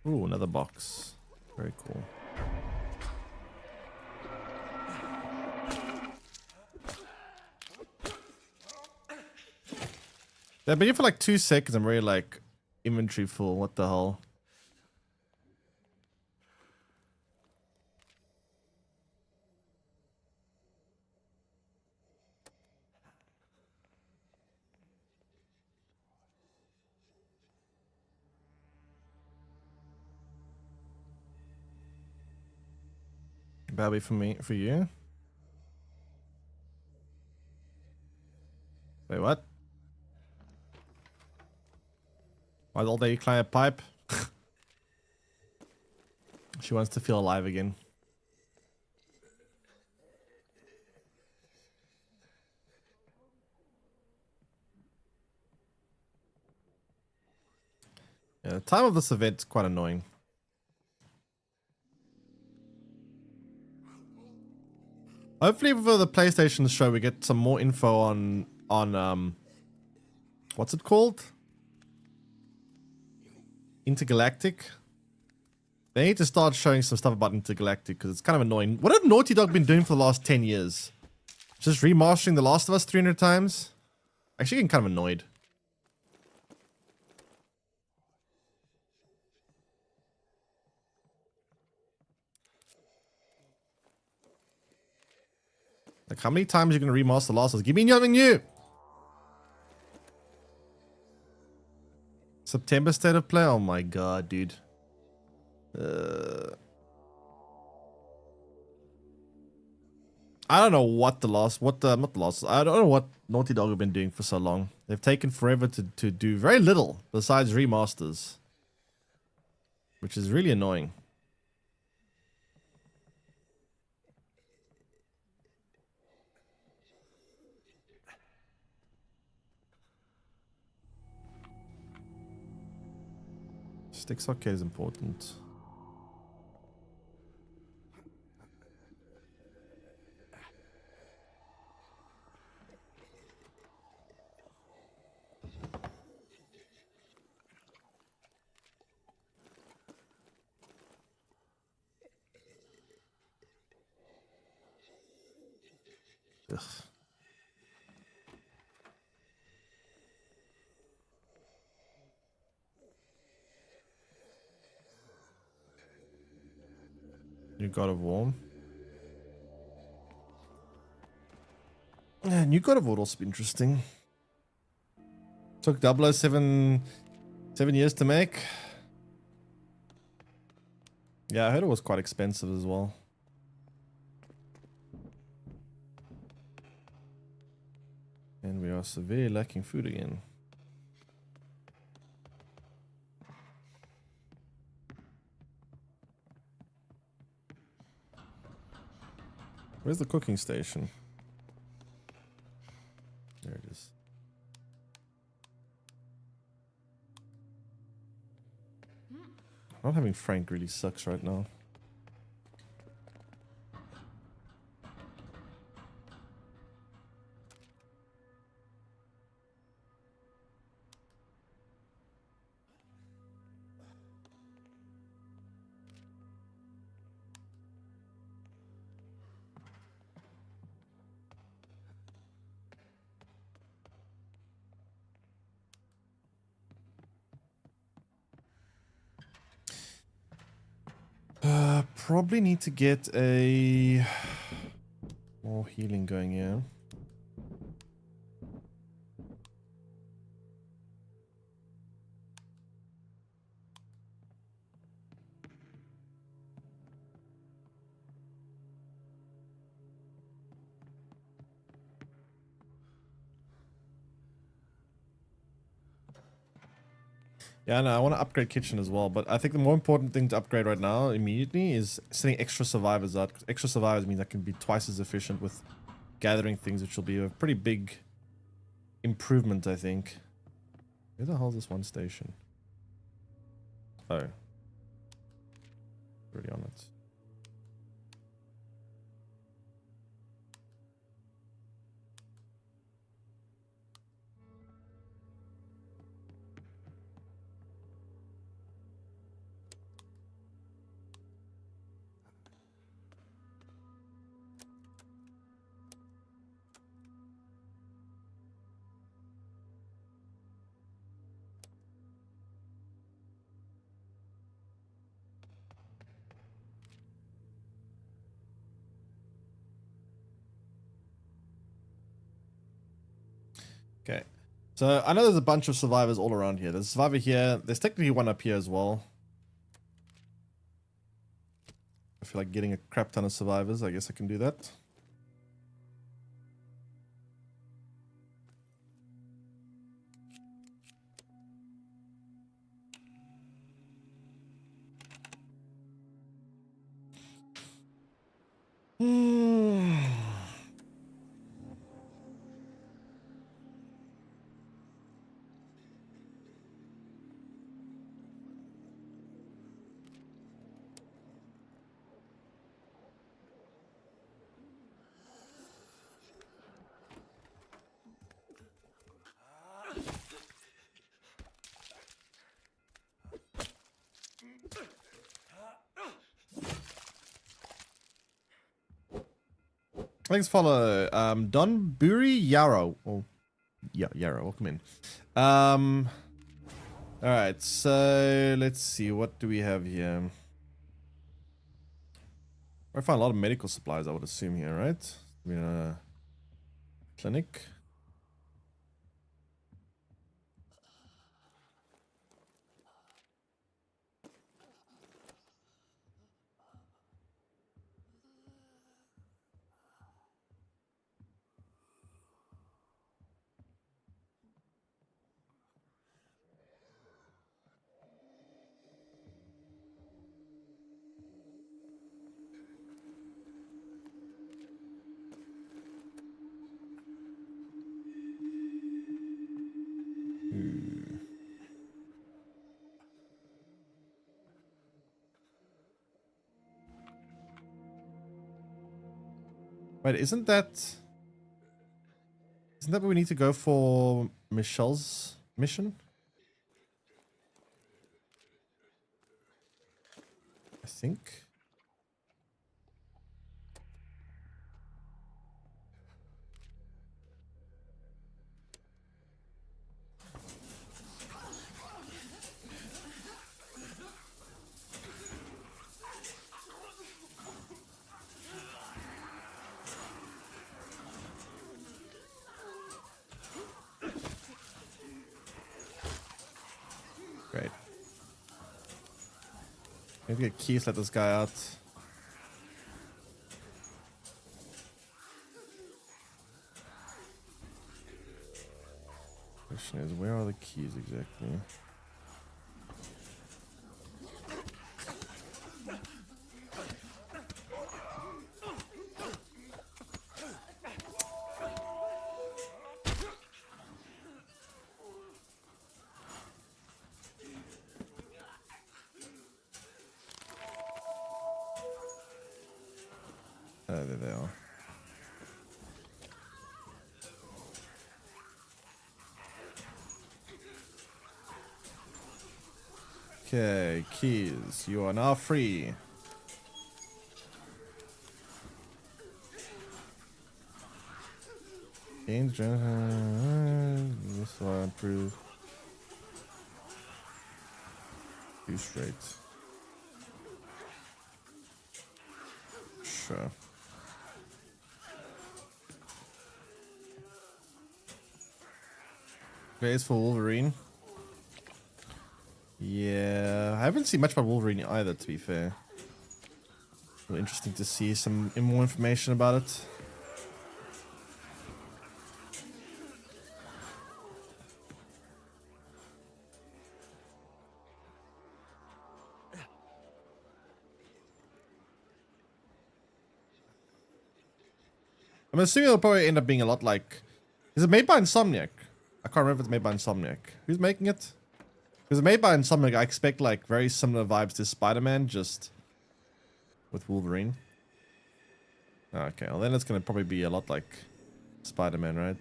Ooh, another box. Very cool. Yeah, but here for like 2 seconds, I'm really like inventory full. What the hell? That'll be for me, for you. Wait, what? Why all day you climb a pipe? She wants to feel alive again. Yeah, the time of this event is quite annoying. Hopefully for the PlayStation show we get some more info on what's it called? Intergalactic. They need to start showing some stuff about Intergalactic because it's kind of annoying. What have Naughty Dog been doing for the last 10 years? Just remastering The Last of Us 300 times? Actually getting kind of annoyed. Like, how many times are you going to remaster The Last of Us? Give me something new! September state of play? Oh my god, dude. I don't know what not the last, I don't know what Naughty Dog have been doing for so long. They've taken forever to do very little besides remasters. Which is really annoying. Stick socket is important. Ugh. New God of War. Yeah, New God of War would also be interesting. Took 007 7 years to make. Yeah, I heard it was quite expensive as well. And we are severely lacking food again. Where's the cooking station? There it is. Not having Frank really sucks right now. Probably need to get a more healing going here. Yeah, no, I want to upgrade kitchen as well, but I think the more important thing to upgrade right now immediately is sending extra survivors out. 'Cause extra survivors means I can be twice as efficient with gathering things, which will be a pretty big improvement, I think. Where the hell is this one station? Oh. Already on it. Okay. So I know there's a bunch of survivors all around here. There's a survivor here. There's technically one up here as well. I feel like getting a crap ton of survivors. I guess I can do that. Thanks, follow. Don Buri Yarrow. Oh, yeah, Yarrow. Welcome in. All right. So let's see. What do we have here? I find a lot of medical supplies. I would assume here, right? I mean, clinic. Wait, isn't that where we need to go for Michelle's mission? I think. Great. Maybe get keys, let this guy out. Question is, where are the keys exactly? There they are. Okay, keys. You are now free. Gains this will improve. Two straight. Sure. Plays for Wolverine. Yeah, I haven't seen much about Wolverine either, to be fair. Interesting to see some more information about it. I'm assuming it'll probably end up being a lot like... Is it made by Insomniac? I can't remember if it's made by Insomniac. Who's making it? Because it's made by Insomniac, I expect like very similar vibes to Spider-Man, just with Wolverine. Okay, well then it's going to probably be a lot like Spider-Man, right?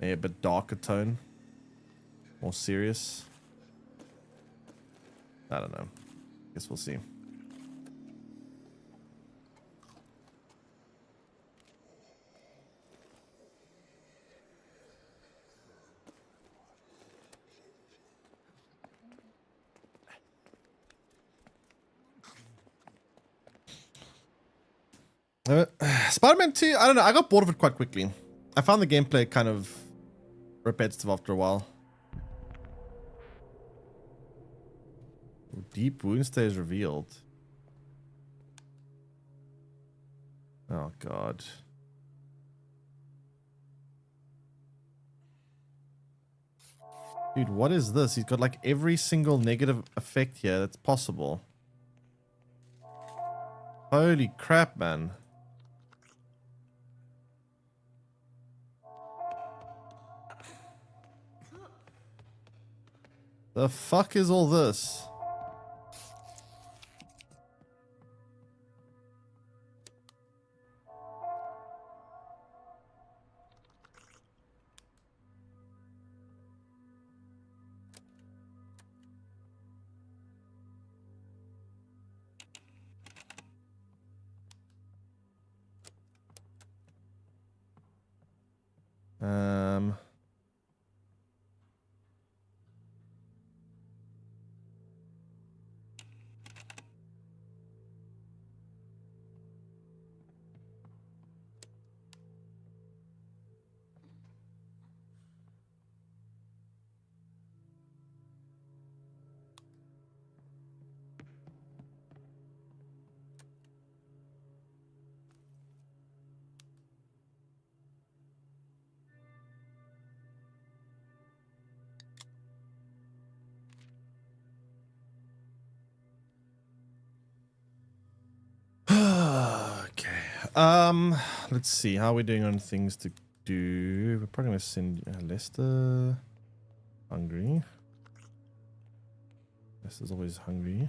Maybe a bit darker tone. More serious. I don't know. Guess we'll see. Spider-Man 2, I don't know, I got bored of it quite quickly. I found the gameplay kind of repetitive after a while. Deep wound stays revealed. Oh god. Dude, what is this? He's got like every single negative effect here that's possible. Holy crap, man. The fuck is all this? Um... Okay. Let's see. How are we doing on things to do? We're probably gonna send Lester hungry. Lester's always hungry.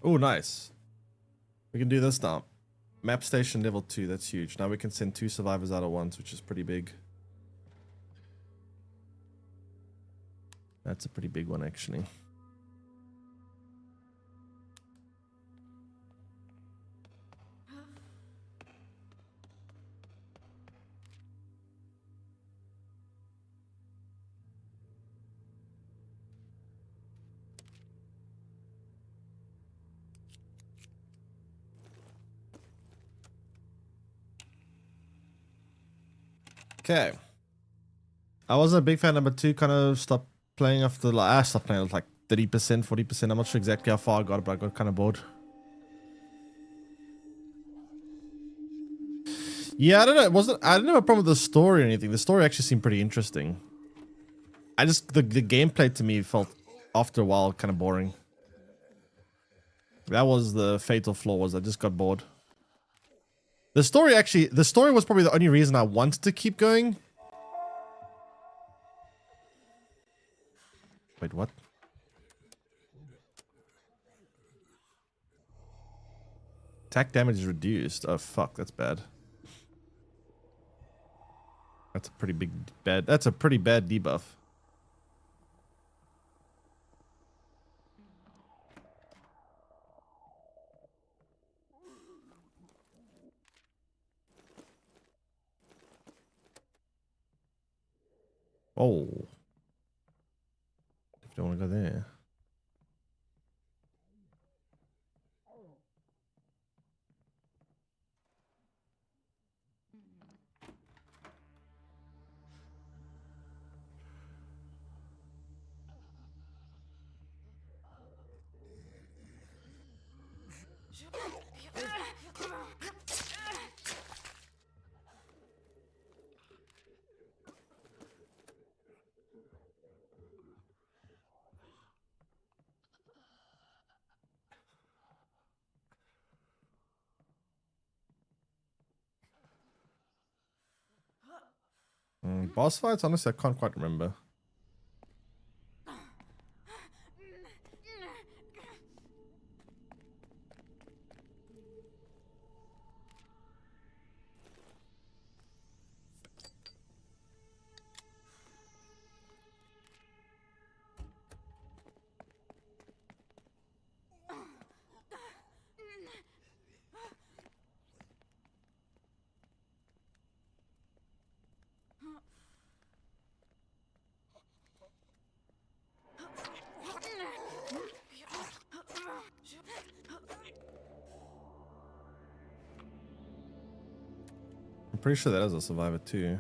Oh, nice. We can do this now. Map station level 2, that's huge. Now we can send 2 survivors out at once, which is pretty big. That's a pretty big one, actually. Okay. I wasn't a big fan. Number 2 kind of stopped playing after I stopped playing with like 30%, 40%. I'm not sure exactly how far I got, but I got kind of bored. Yeah, I don't know. I didn't have a problem with the story or anything. The story actually seemed pretty interesting. I just the gameplay to me felt after a while kind of boring. That was the fatal flaw, was I just got bored. The story was probably the only reason I wanted to keep going. Wait, what? Attack damage is reduced. Oh fuck, that's bad. That's a pretty bad debuff. Oh. If you don't want to go there. Boss fights? Honestly, I can't quite remember. I'm pretty sure that is a survivor too.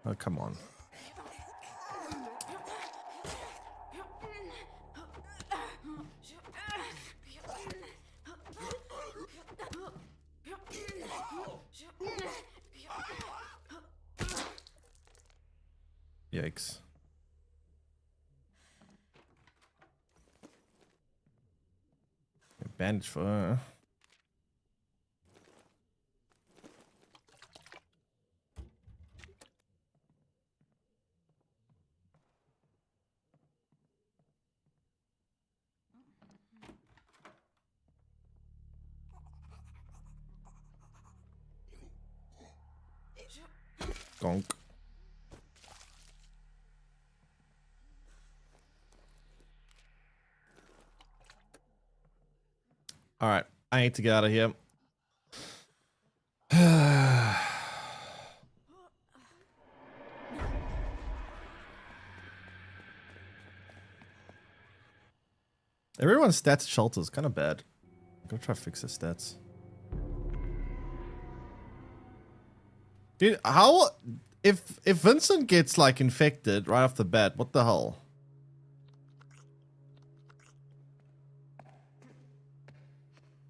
Oh, come on. Yikes. Bandage for her. Gonk. All right, I need to get out of here. Everyone's stats at shelter is kind of bad. I'm gonna try to fix his stats. Dude, how if Vincent gets like infected right off the bat, what the hell?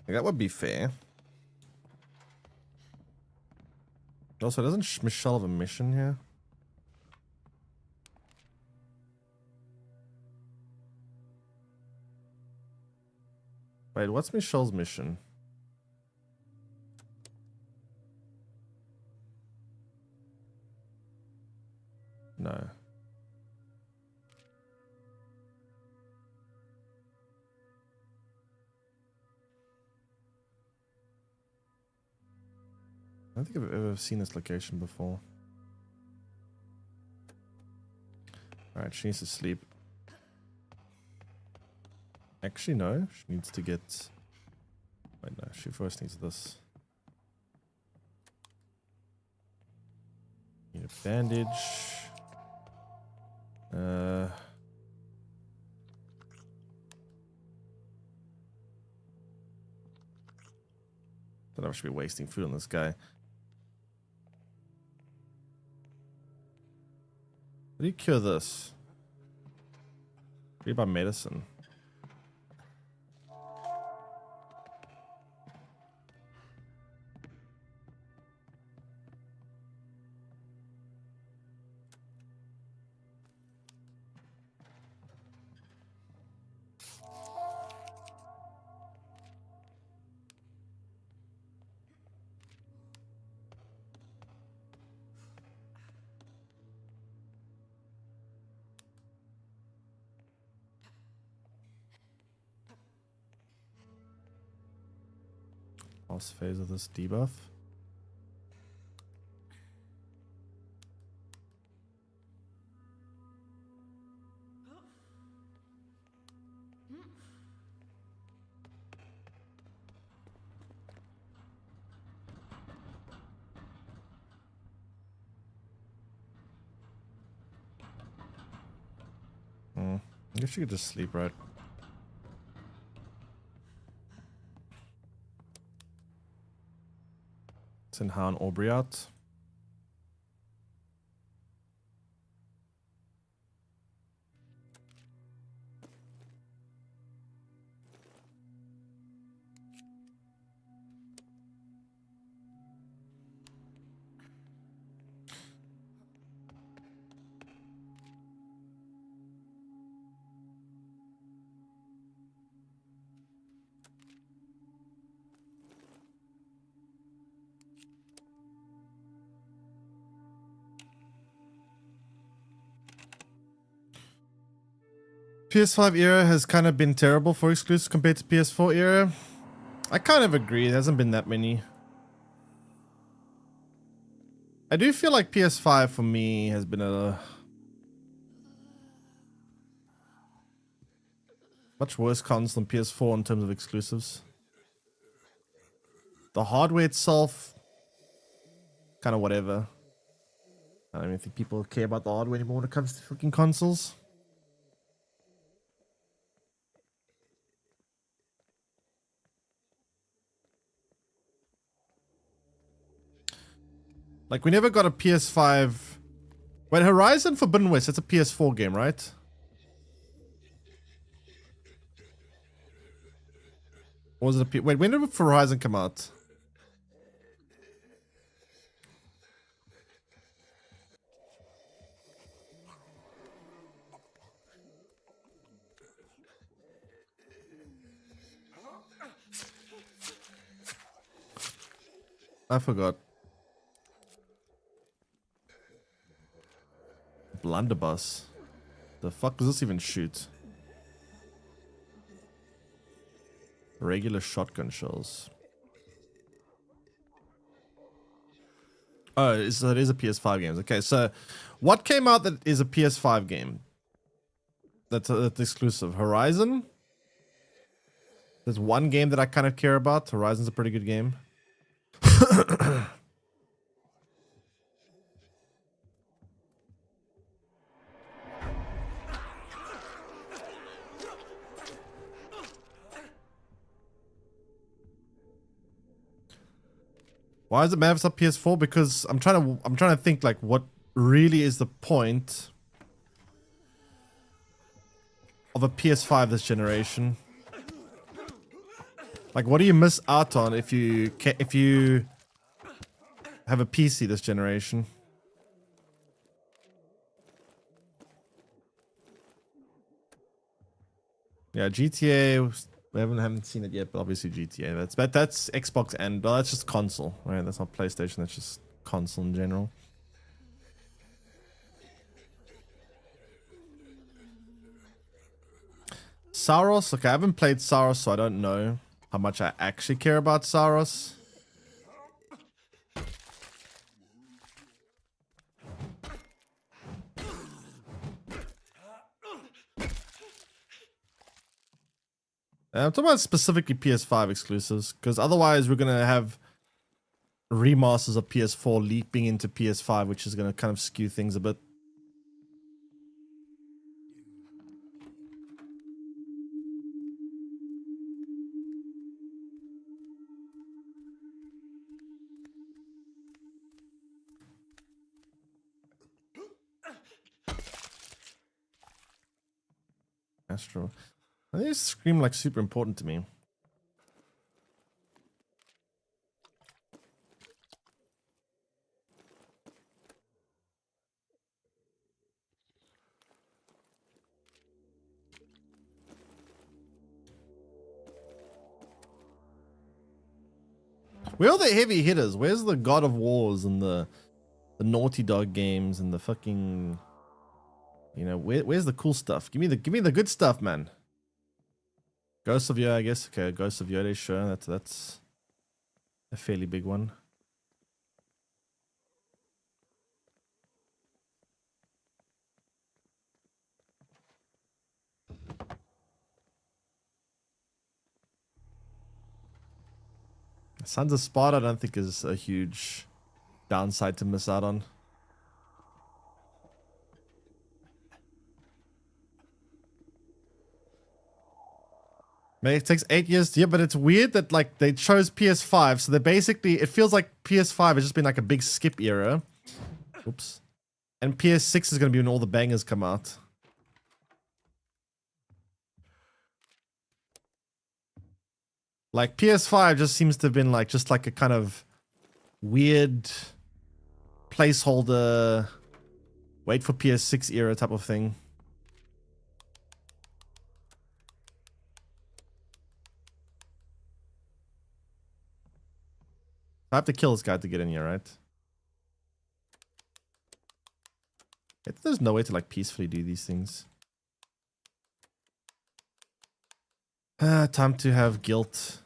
Like, that would be fair. Also, doesn't Michelle have a mission here? Wait, what's Michelle's mission? No. I don't think I've ever seen this location before. Alright, she needs to sleep. Actually, no. She needs to get... Wait, no. She first needs this. Need a bandage. Don't know if I should be wasting food on this guy. How do you cure this? Read about medicine. Last phase of this debuff. I guess you could just sleep, right? Send Han Aubrey out. PS5 era has kind of been terrible for exclusives compared to PS4 era. I kind of agree. There hasn't been that many. I do feel like PS5 for me has been a much worse console than PS4 in terms of exclusives. The hardware itself, kind of whatever. I don't even think people care about the hardware anymore when it comes to fucking consoles. Like, we never got a PS5. Wait, Horizon Forbidden West, that's a PS4 game, right? Or was it a wait, when did Horizon come out? I forgot. Blunderbuss. The fuck does this even shoot? Regular shotgun shells. Oh, so it is a PS5 game. Okay, so what came out that is a PS5 game? That's exclusive. Horizon? There's one game that I kind of care about. Horizon's a pretty good game. Why is it Mavs up PS4? Because I'm trying to think like what really is the point of a PS5 this generation? Like, what do you miss out on if you have a PC this generation? Yeah, GTA. We haven't seen it yet, but obviously GTA. That's Xbox and that's just console, right? That's not PlayStation. That's just console in general. Saros. Okay, I haven't played Saros, so I don't know how much I actually care about Saros. I'm talking about specifically PS5 exclusives, because otherwise we're going to have remasters of PS4 leaping into PS5, which is going to kind of skew things a bit. Astro. I think Scream like super important to me. Where are the heavy hitters? Where's the God of Wars and the Naughty Dog games and the fucking, you know, where's the cool stuff? Give me the good stuff, man. Ghost of Yoda, I guess. Okay, Ghost of Yoda, sure. That's a fairly big one. Sons of Sparta, I don't think is a huge downside to miss out on. Maybe it takes 8 years. Yeah, but it's weird that like they chose PS5, so they basically, it feels like PS5 has just been like a big skip era. Oops. And PS6 is going to be when all the bangers come out. Like PS5 just seems to have been like just like a kind of weird placeholder, wait for PS6 era type of thing. I have to kill this guy to get in here, right? There's no way to like peacefully do these things. Time to have guilt.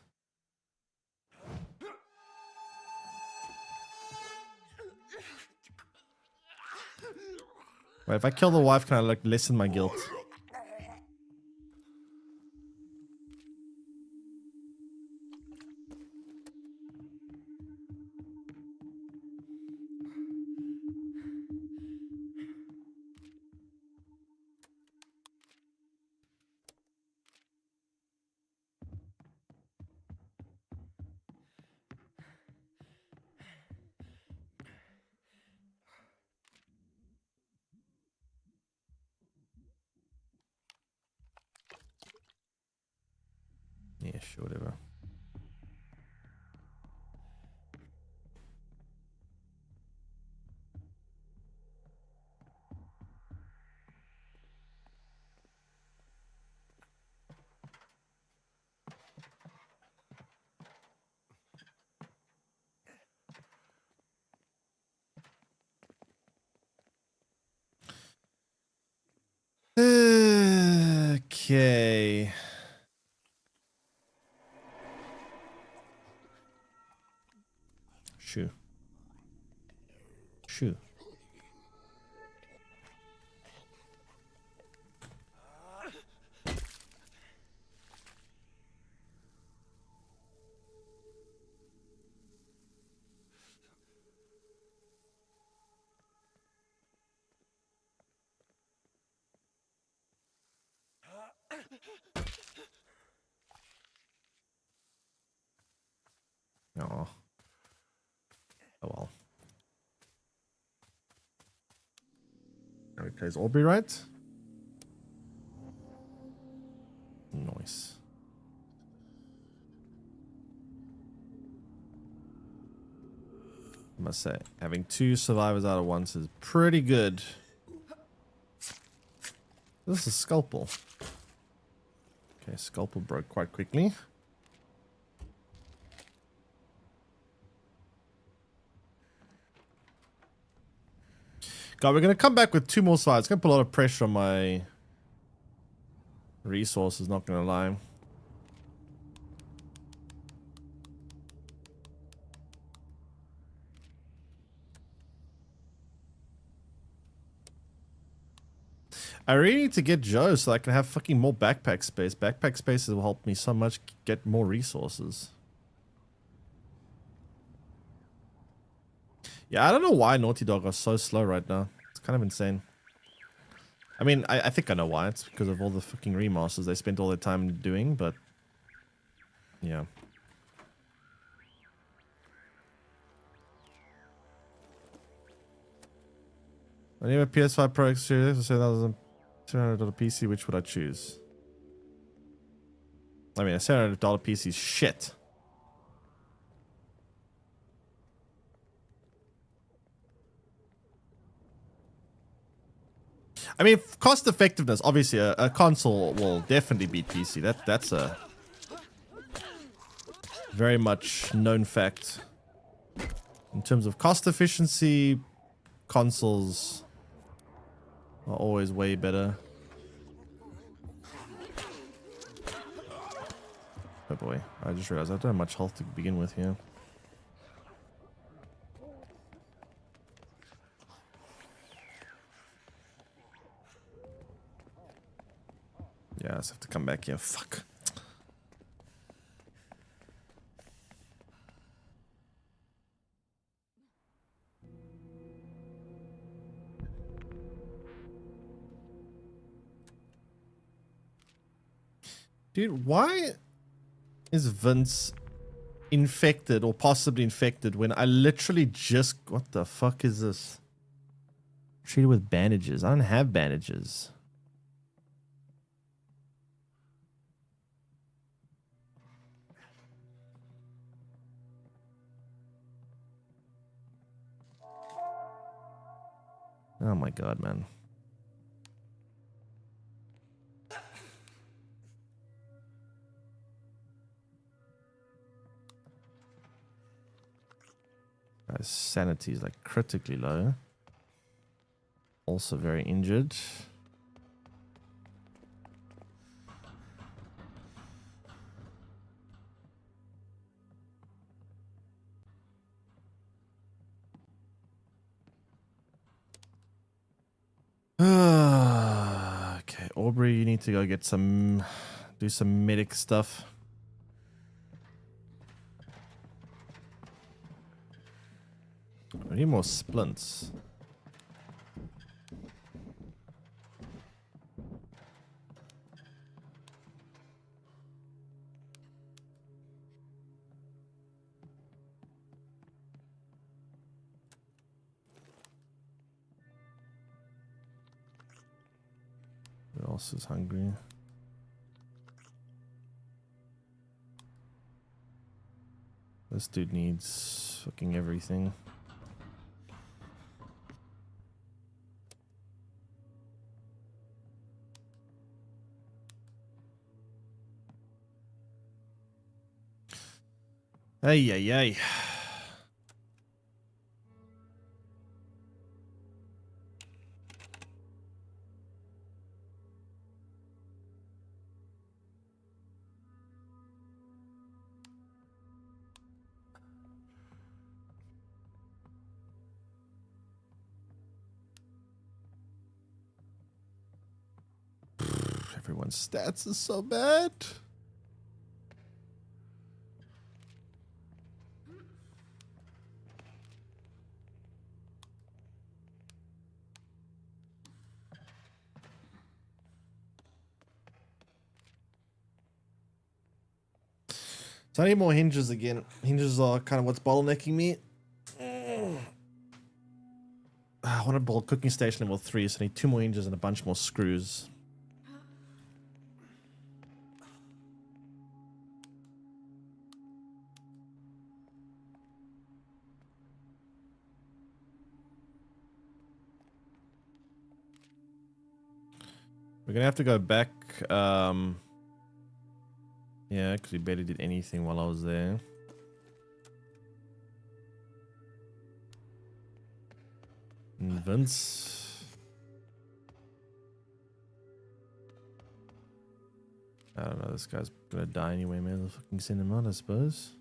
Wait, if I kill the wife, can I like lessen my guilt? Yeah, sure, whatever. Okay. Shoo. Shoo. Oh. Oh well. Now he plays Aubrey, right? Nice. I must say, having 2 survivors out of once is pretty good. This is a scalpel. Okay, Scalpel broke quite quickly. God, we're going to come back with 2 more slides. It's going to put a lot of pressure on my resources, not going to lie. I really need to get Joe so I can have fucking more backpack space. Backpack spaces will help me so much get more resources. Yeah, I don't know why Naughty Dog are so slow right now. It's kind of insane. I mean, I think I know why. It's because of all the fucking remasters they spent all their time doing, but... yeah. I need a PS5 Pro X Series. I said that was a $200 PC. Which would I choose? I mean, a $700 PC is shit. I mean, cost effectiveness. Obviously, a console will definitely beat PC. That's a very much known fact. In terms of cost efficiency, consoles are always way better. Oh boy, I just realized I don't have much health to begin with here. Yeah, I just have to come back here. Fuck. Dude, why is Vince infected or possibly infected when I literally just... what the fuck is this? Treated with bandages. I don't have bandages. Oh my god, man. Guy's sanity is like critically low. Also very injured. Okay, Aubrey, you need to go get some, do some medic stuff. I need more splints. Who else is hungry? This dude needs fucking everything. Ay, ay, ay. Everyone's stats is so bad. So I need more hinges again. Hinges are kind of what's bottlenecking me. I want to build cooking station level 3, so I need 2 more hinges and a bunch more screws. We're gonna have to go back. Yeah, because we barely did anything while I was there. And Vince. I don't know, this guy's gonna die anyway, man. Let's fucking send him out, I suppose.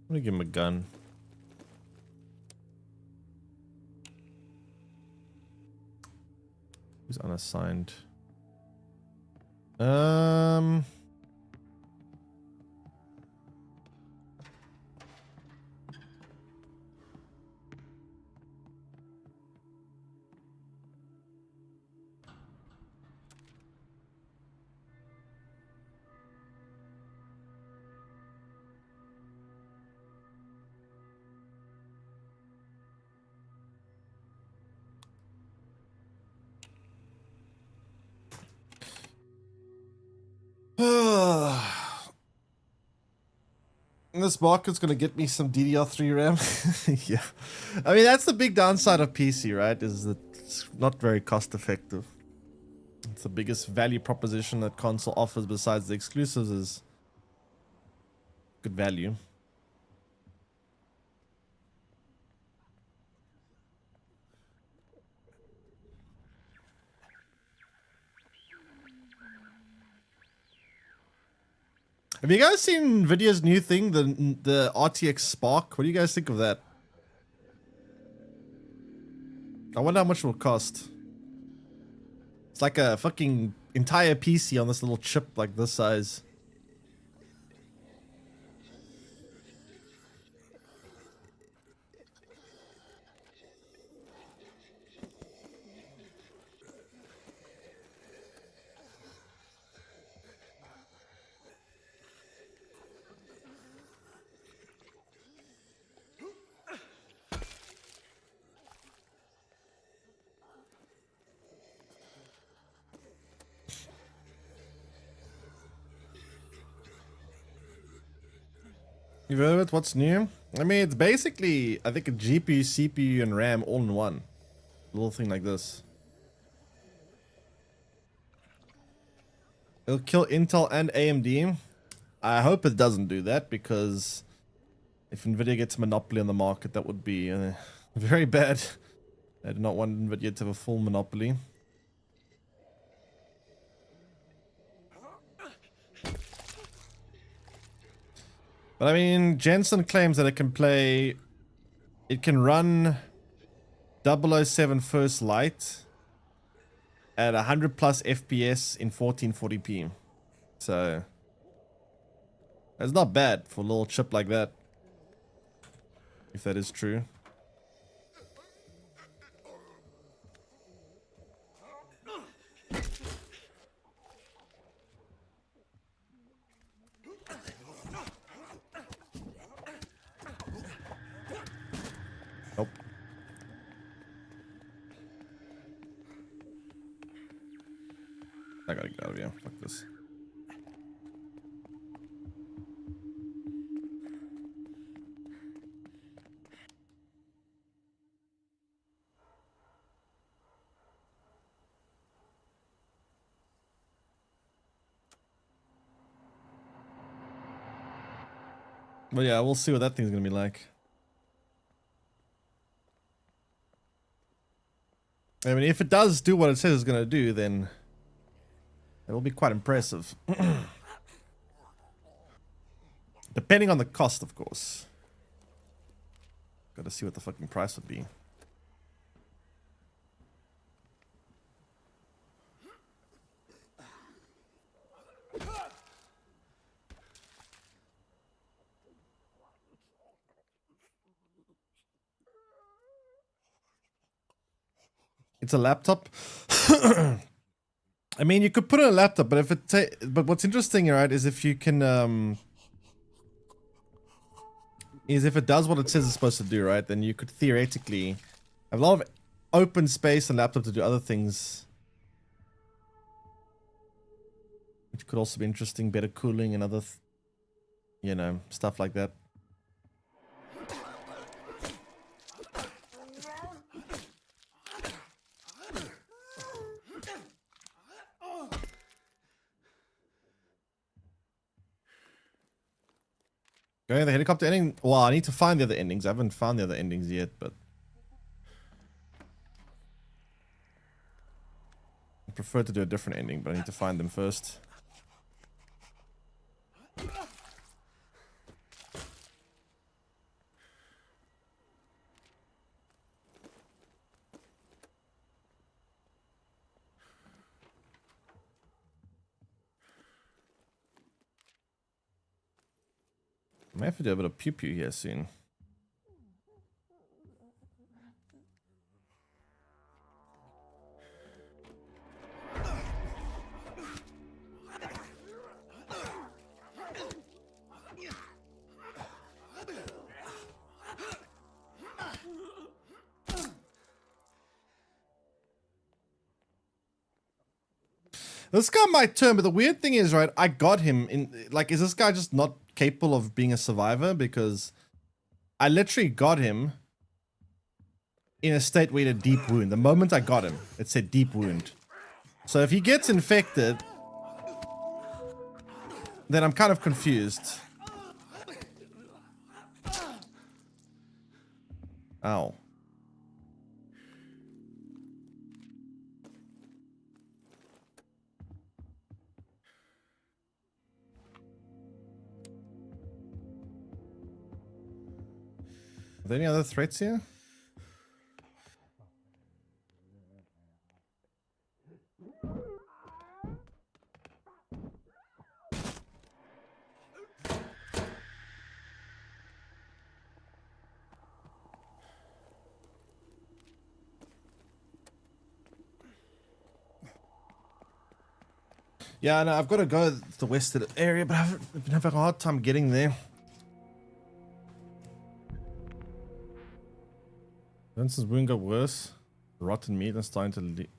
I'm gonna give him a gun. Who's unassigned? This market's gonna get me some DDR3 RAM. Yeah, I mean that's the big downside of PC, right? Is that it's not very cost effective. It's the biggest value proposition that console offers besides the exclusives is good value. Have you guys seen Nvidia's new thing, the RTX Spark? What do you guys think of that? I wonder how much it will cost. It's like a fucking entire PC on this little chip like this size. You've heard of it? What's new? I mean, it's basically, I think, a GPU, CPU, and RAM all in one. A little thing like this. It'll kill Intel and AMD. I hope it doesn't do that, because if Nvidia gets a monopoly on the market, that would be very bad. I do not want Nvidia to have a full monopoly. But I mean, Jensen claims that it can run 007 First Light at 100 plus FPS in 1440p. So that's not bad for a little chip like that, if that is true. Nope. I gotta get out of here. Fuck this. But yeah, we'll see what that thing's gonna be like. I mean, if it does do what it says it's gonna do, then it will be quite impressive. Depending on the cost, of course. Gotta see what the fucking price would be. It's a laptop. I mean, you could put it on a laptop, but if it but what's interesting, right, is if you can is if it does what it says it's supposed to do, right, then you could theoretically have a lot of open space on laptop to do other things It could also be interesting, better cooling and other, you know, stuff like that. Going the helicopter ending. Well, I need to find the other endings. I haven't found the other endings yet, but I prefer to do a different ending, but I need to find them first. I may have to do a bit of pew pew here soon. This guy might turn, but the weird thing is, right, I got him in, like, is this guy just not capable of being a survivor? Because I literally got him in a state where he had a deep wound. The moment I got him, it said deep wound. So if he gets infected, then I'm kind of confused. Ow. Are there any other threats here? Yeah, no, I've got to go to the west of the area, but I've been having a hard time getting there. Vincent's wound got worse. Rotten meat and starting to leak.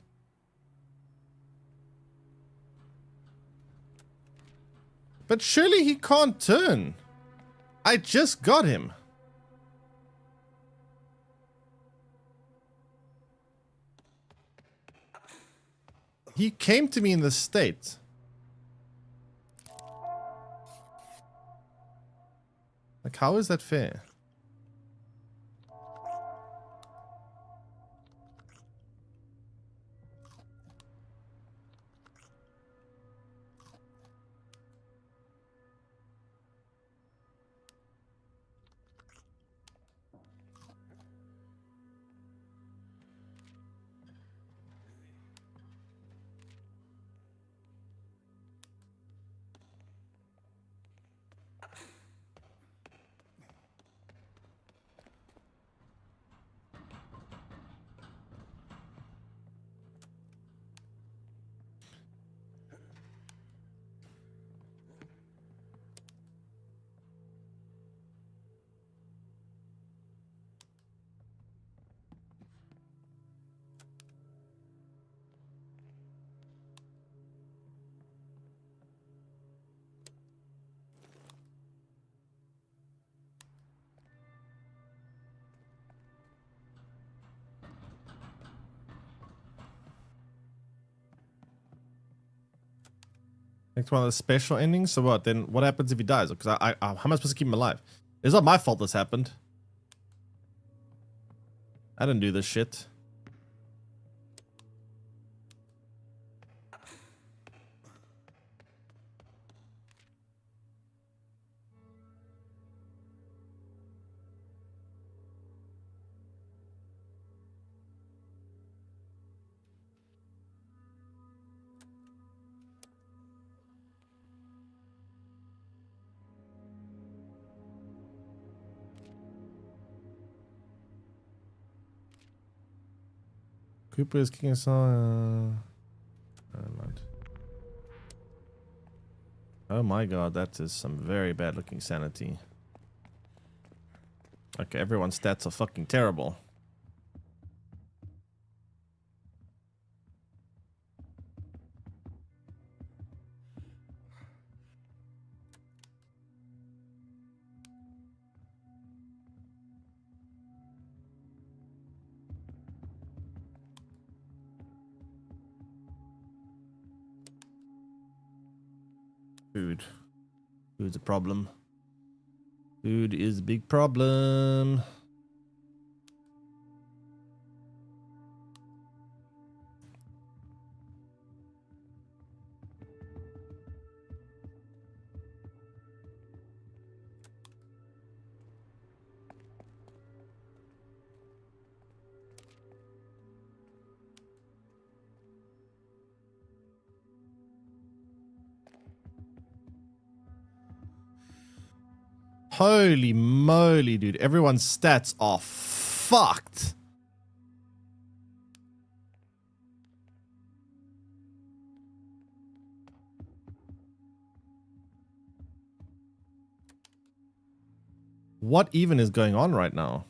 But surely he can't turn. I just got him. He came to me in this state. Like, how is that fair? Next one of the special endings. So what? Then what happens if he dies? Because how am I supposed to keep him alive? It's not my fault this happened. I didn't do this shit. Cooper is kicking us on. Never mind. Oh my god, that is some very bad looking sanity. Okay, everyone's stats are fucking terrible. Food. Food's a problem. Food is a big problem. Holy moly, dude. Everyone's stats are fucked. What even is going on right now?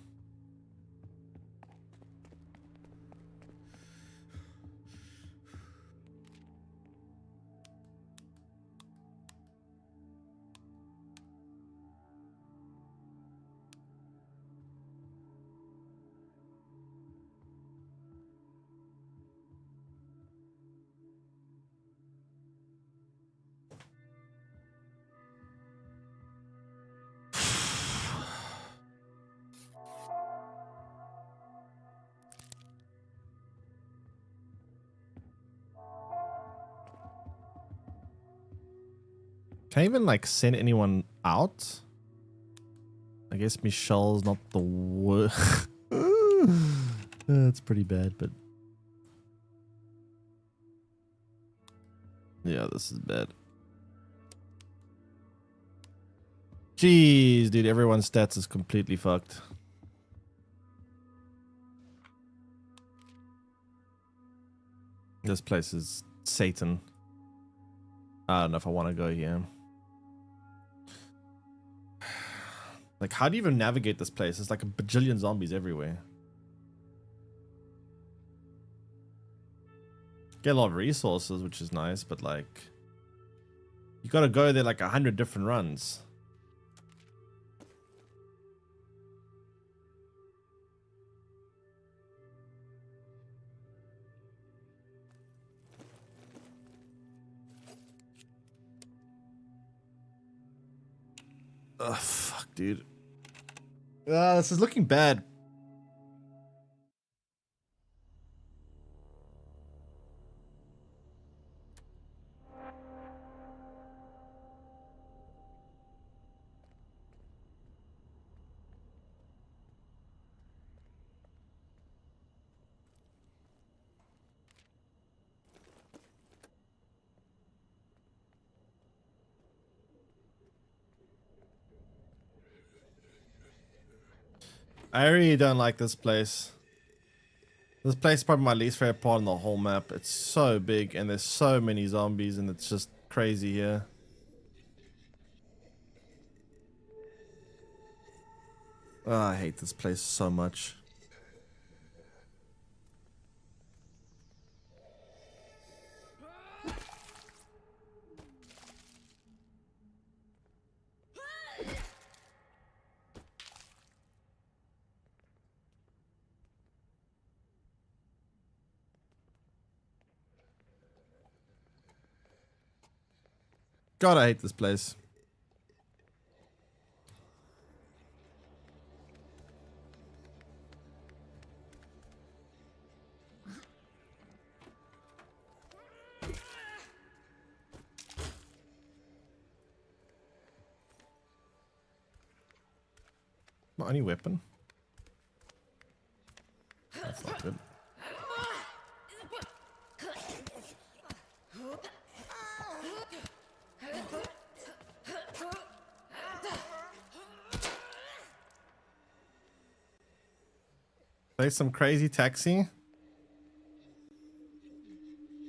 Can I even like send anyone out? I guess Michelle's not the worst. That's pretty bad, but yeah, this is bad. Jeez, dude, everyone's stats is completely fucked. This place is Satan. I don't know if I want to go here. Like, how do you even navigate this place? There's like a bajillion zombies everywhere. Get a lot of resources, which is nice, but like, you gotta go there like 100 different runs. Ugh, fuck, dude. This is looking bad. I really don't like this place. This place is probably my least favorite part on the whole map. It's so big and there's so many zombies and it's just crazy here. Oh, I hate this place so much. God, I hate this place. Not any weapon. That's not good. Play some crazy taxi.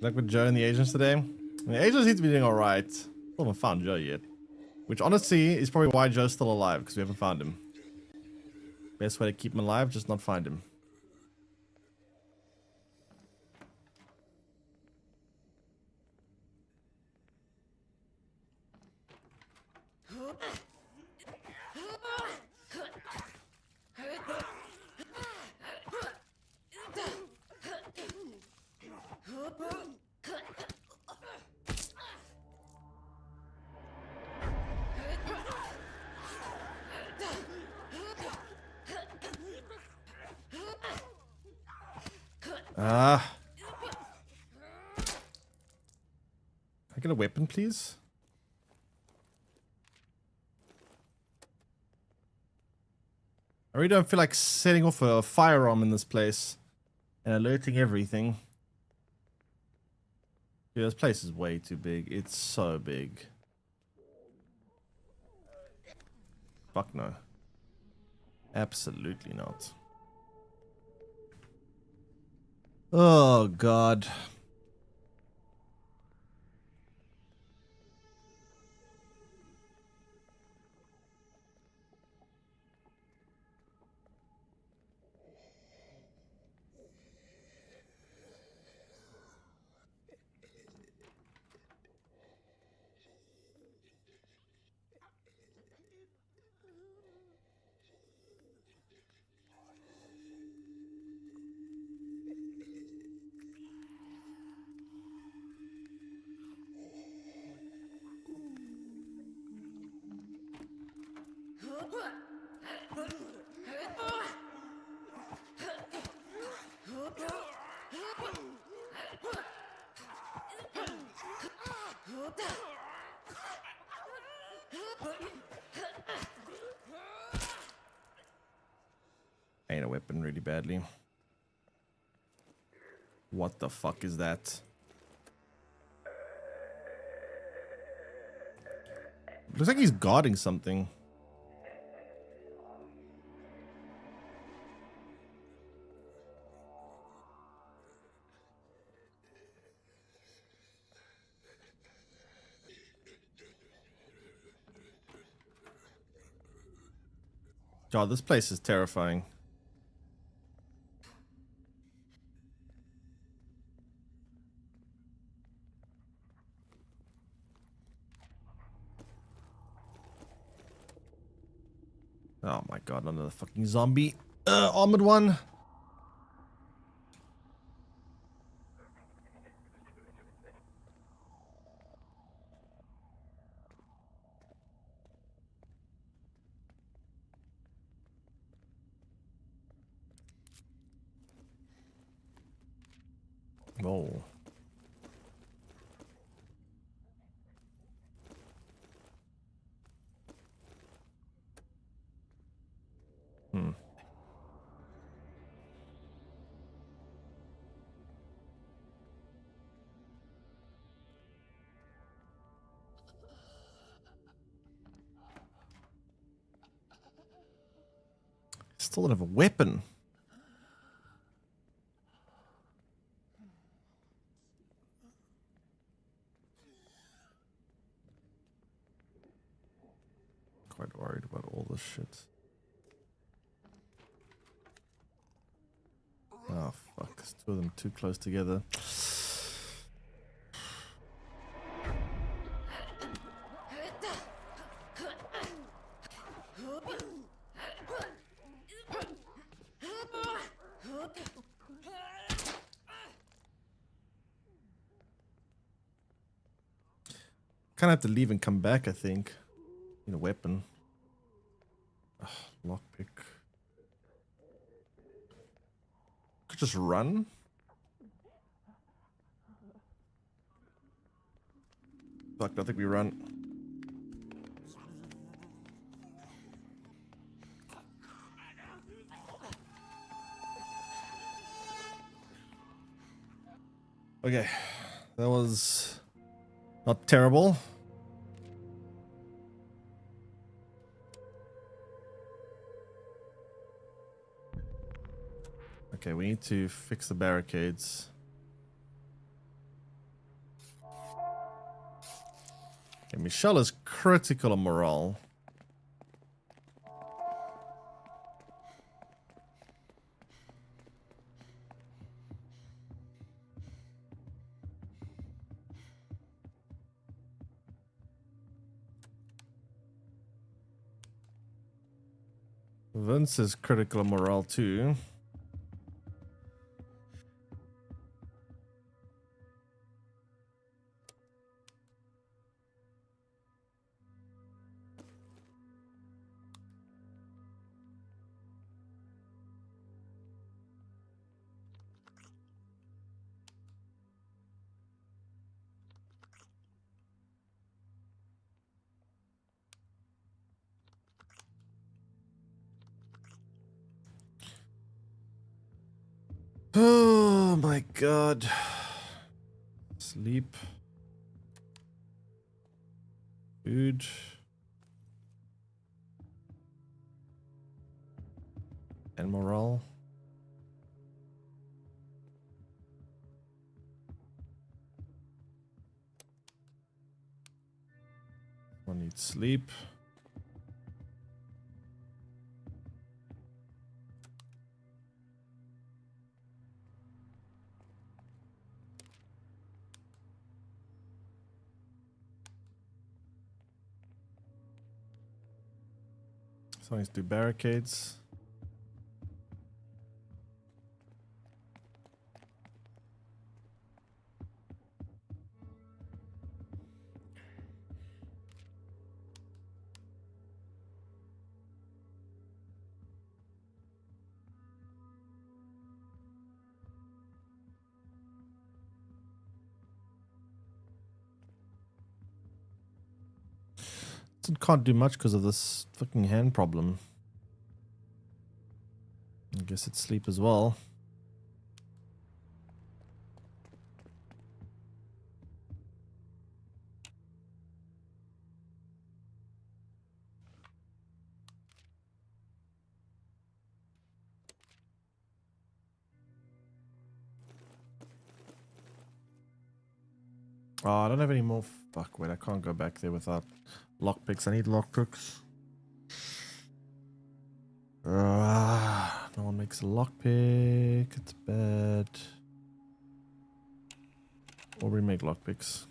Like with Joe and the agents today. The agents seem to be doing alright. Still haven't found Joe yet. Which honestly is probably why Joe's still alive, because we haven't found him. Best way to keep him alive, just not find him. Ah. Can I get a weapon, please? I really don't feel like setting off a firearm in this place and alerting everything. Yeah, this place is way too big. It's so big. Fuck no. Absolutely not. Oh, God. I need a weapon really badly. What the fuck is that? Looks like he's guarding something. God, this place is terrifying. Oh my god, another fucking zombie. Armored one. Oh. Hmm. Still don't have a weapon. Quite worried about all this shit. Oh fuck, there's two of them too close together. Kind of have to leave and come back, I think. Need a weapon. Ugh, lockpick. Could just run. Fuck, I think we run. Okay, that was not terrible. Okay, we need to fix the barricades. Okay, Michelle is critical on morale. Vince is critical on morale too. Oh my god. Sleep. Food. And morale. One needs sleep. So let's do barricades. Can't do much because of this fucking hand problem. I guess it's sleep as well. Oh, I don't have any more. Fuck, wait, I can't go back there without lockpicks. I need lockpicks. No one makes a lockpick. It's bad. Or we make lockpicks.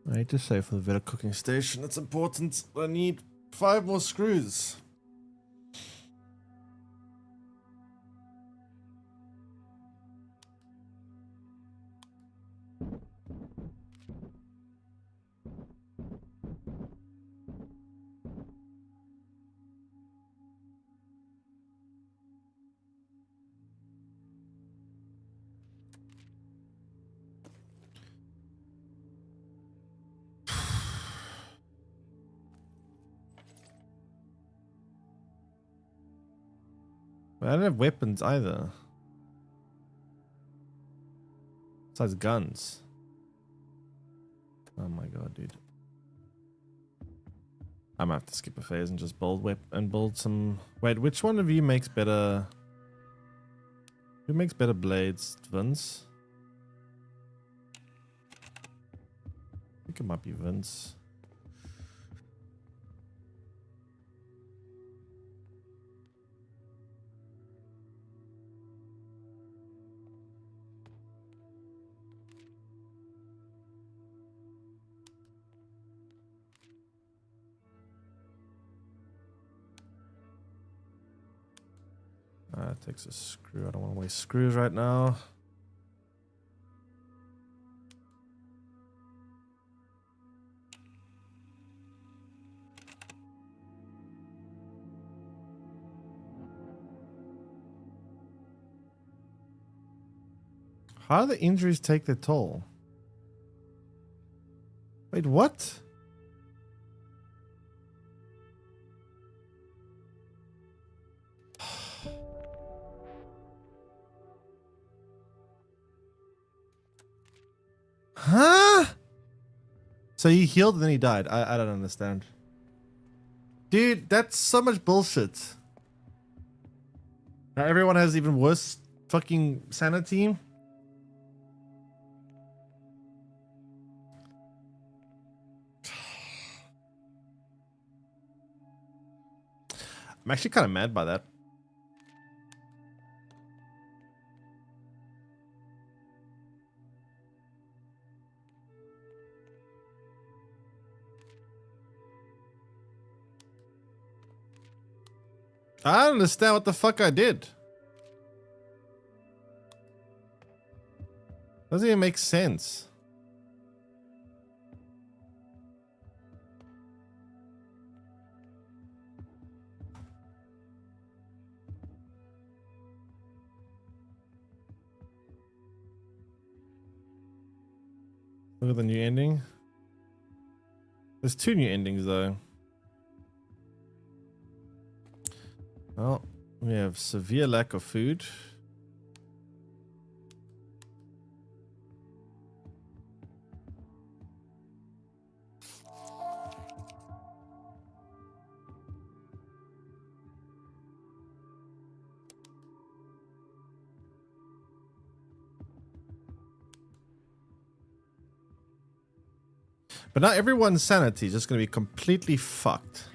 I need to save for the better cooking station. It's important. I need 5 more screws. But I don't have weapons either. Besides guns. Oh my god, dude. I might have to skip a phase and just build some. Wait, which one of you makes better? Who makes better blades, Vince? I think it might be Vince. It takes a screw. I don't want to waste screws right now. How do the injuries take their toll? Wait, what? Huh? So he healed and then he died. I don't understand. Dude, that's so much bullshit. Now everyone has even worse fucking sanity. I'm actually kind of mad by that. I don't understand what the fuck I did. Doesn't even make sense. Look at the new ending. There's 2 new endings though. Well, we have severe lack of food. But now everyone's sanity is just going to be completely fucked.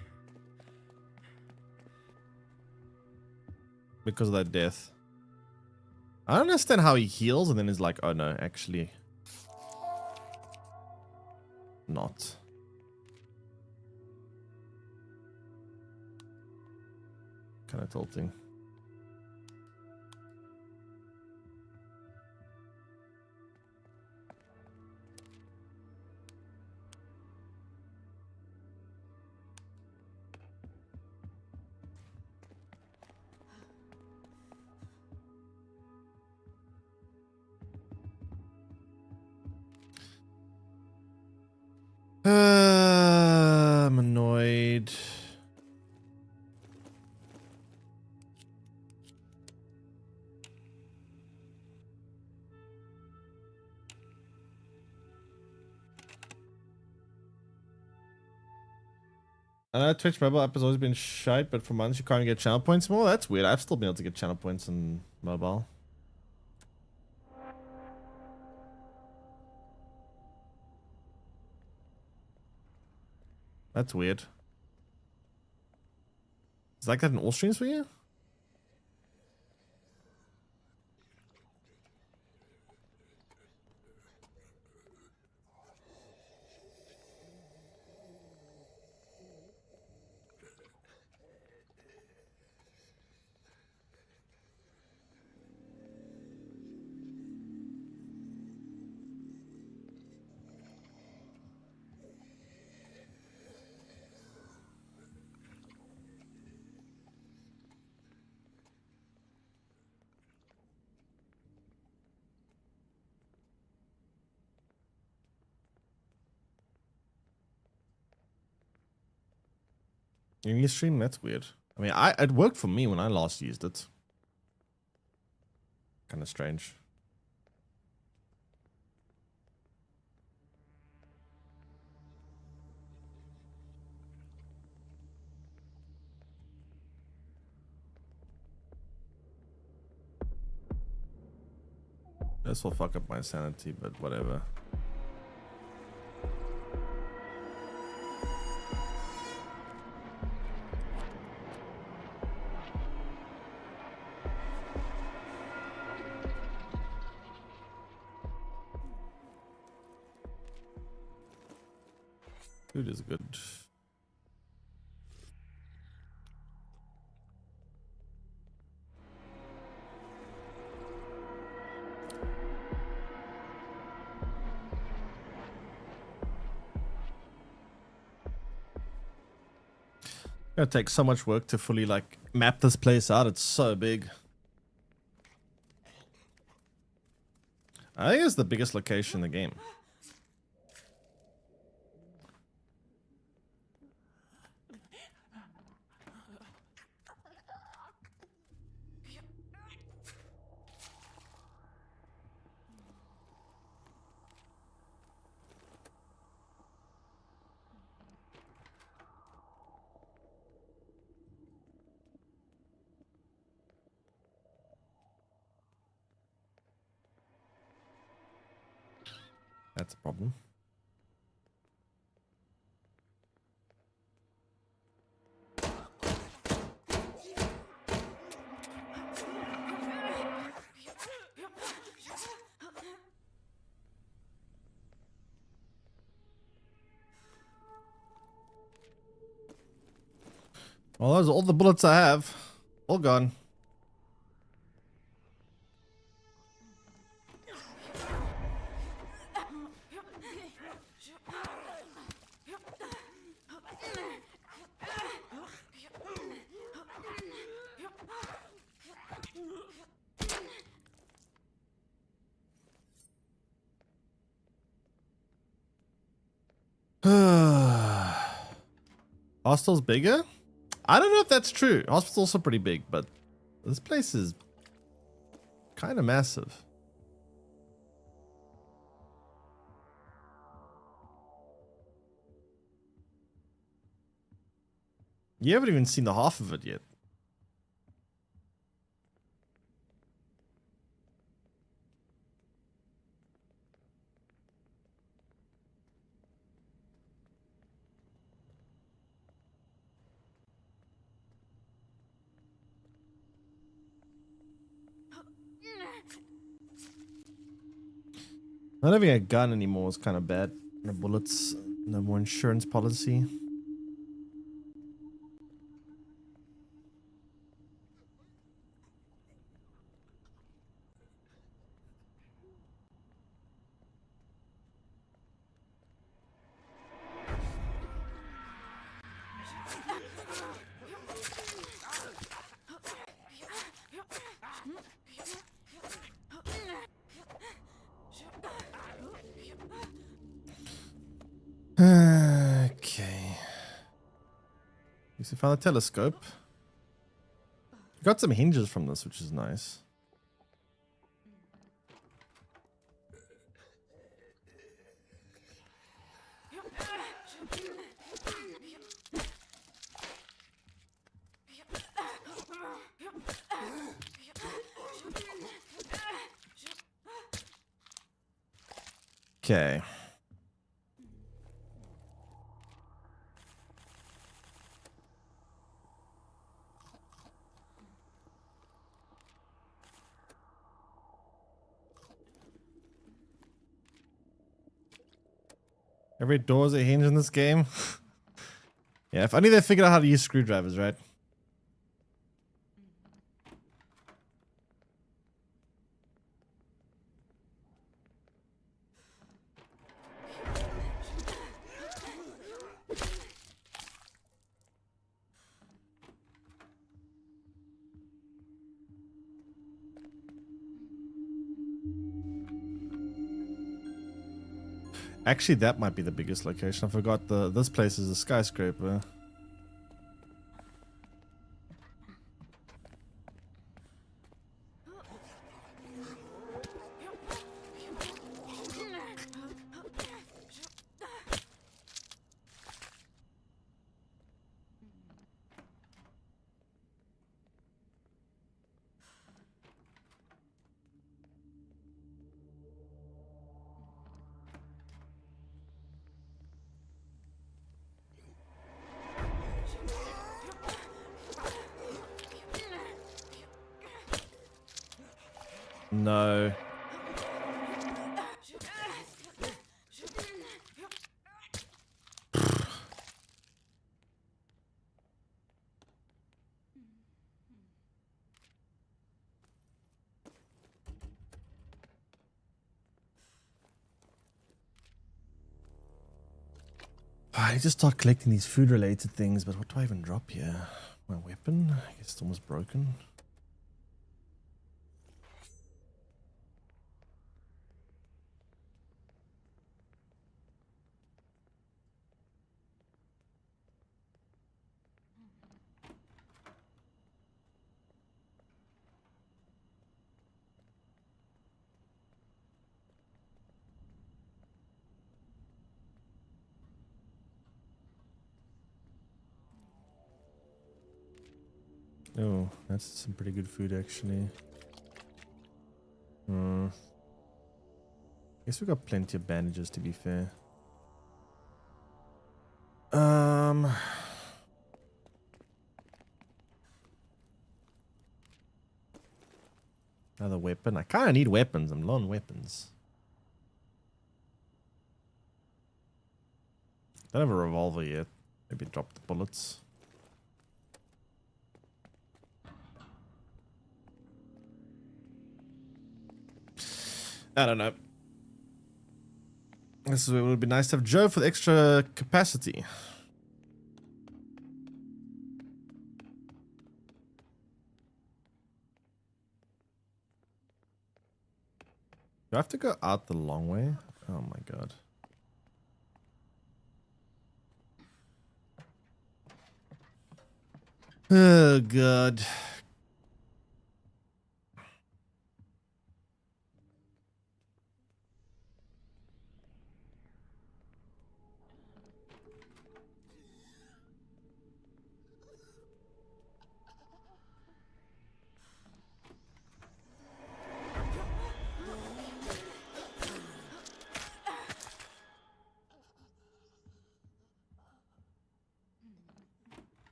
Because of that death. I don't understand how he heals and then is like, oh no, actually not. Kind of tilting. I'm annoyed. I know Twitch mobile app has always been shite, but for months you can't get channel points more. That's weird. I've still been able to get channel points in mobile. That's weird. Is like that in all streams for you? In your stream? That's weird. I mean, it worked for me when I last used it. Kind of strange. This will fuck up my sanity, but whatever. Food is good. Gonna take so much work to fully like map this place out. It's so big. I think it's the biggest location in the game. That's a problem. Well, those are all the bullets I have. All gone. Hostel's bigger? I don't know if that's true. Hospital's also pretty big, but this place is kind of massive. You haven't even seen the half of it yet. Not having a gun anymore is kind of bad. No bullets, no more insurance policy. Okay. You see, found a telescope. Got some hinges from this, which is nice. Okay. Every door is a hinge in this game. Yeah, if only they figured out how to use screwdrivers, right? Actually, that might be the biggest location. I forgot this place is a skyscraper. No. I need to start collecting these food related things, but what do I even drop here? My weapon? I guess it's almost broken. Oh, that's some pretty good food actually. Guess we got plenty of bandages to be fair. Another weapon. I kind of need weapons. I'm low on weapons. Don't have a revolver yet. Maybe drop the bullets. I don't know. This would be nice to have Joe for the extra capacity. Do I have to go out the long way? Oh my god. Oh god.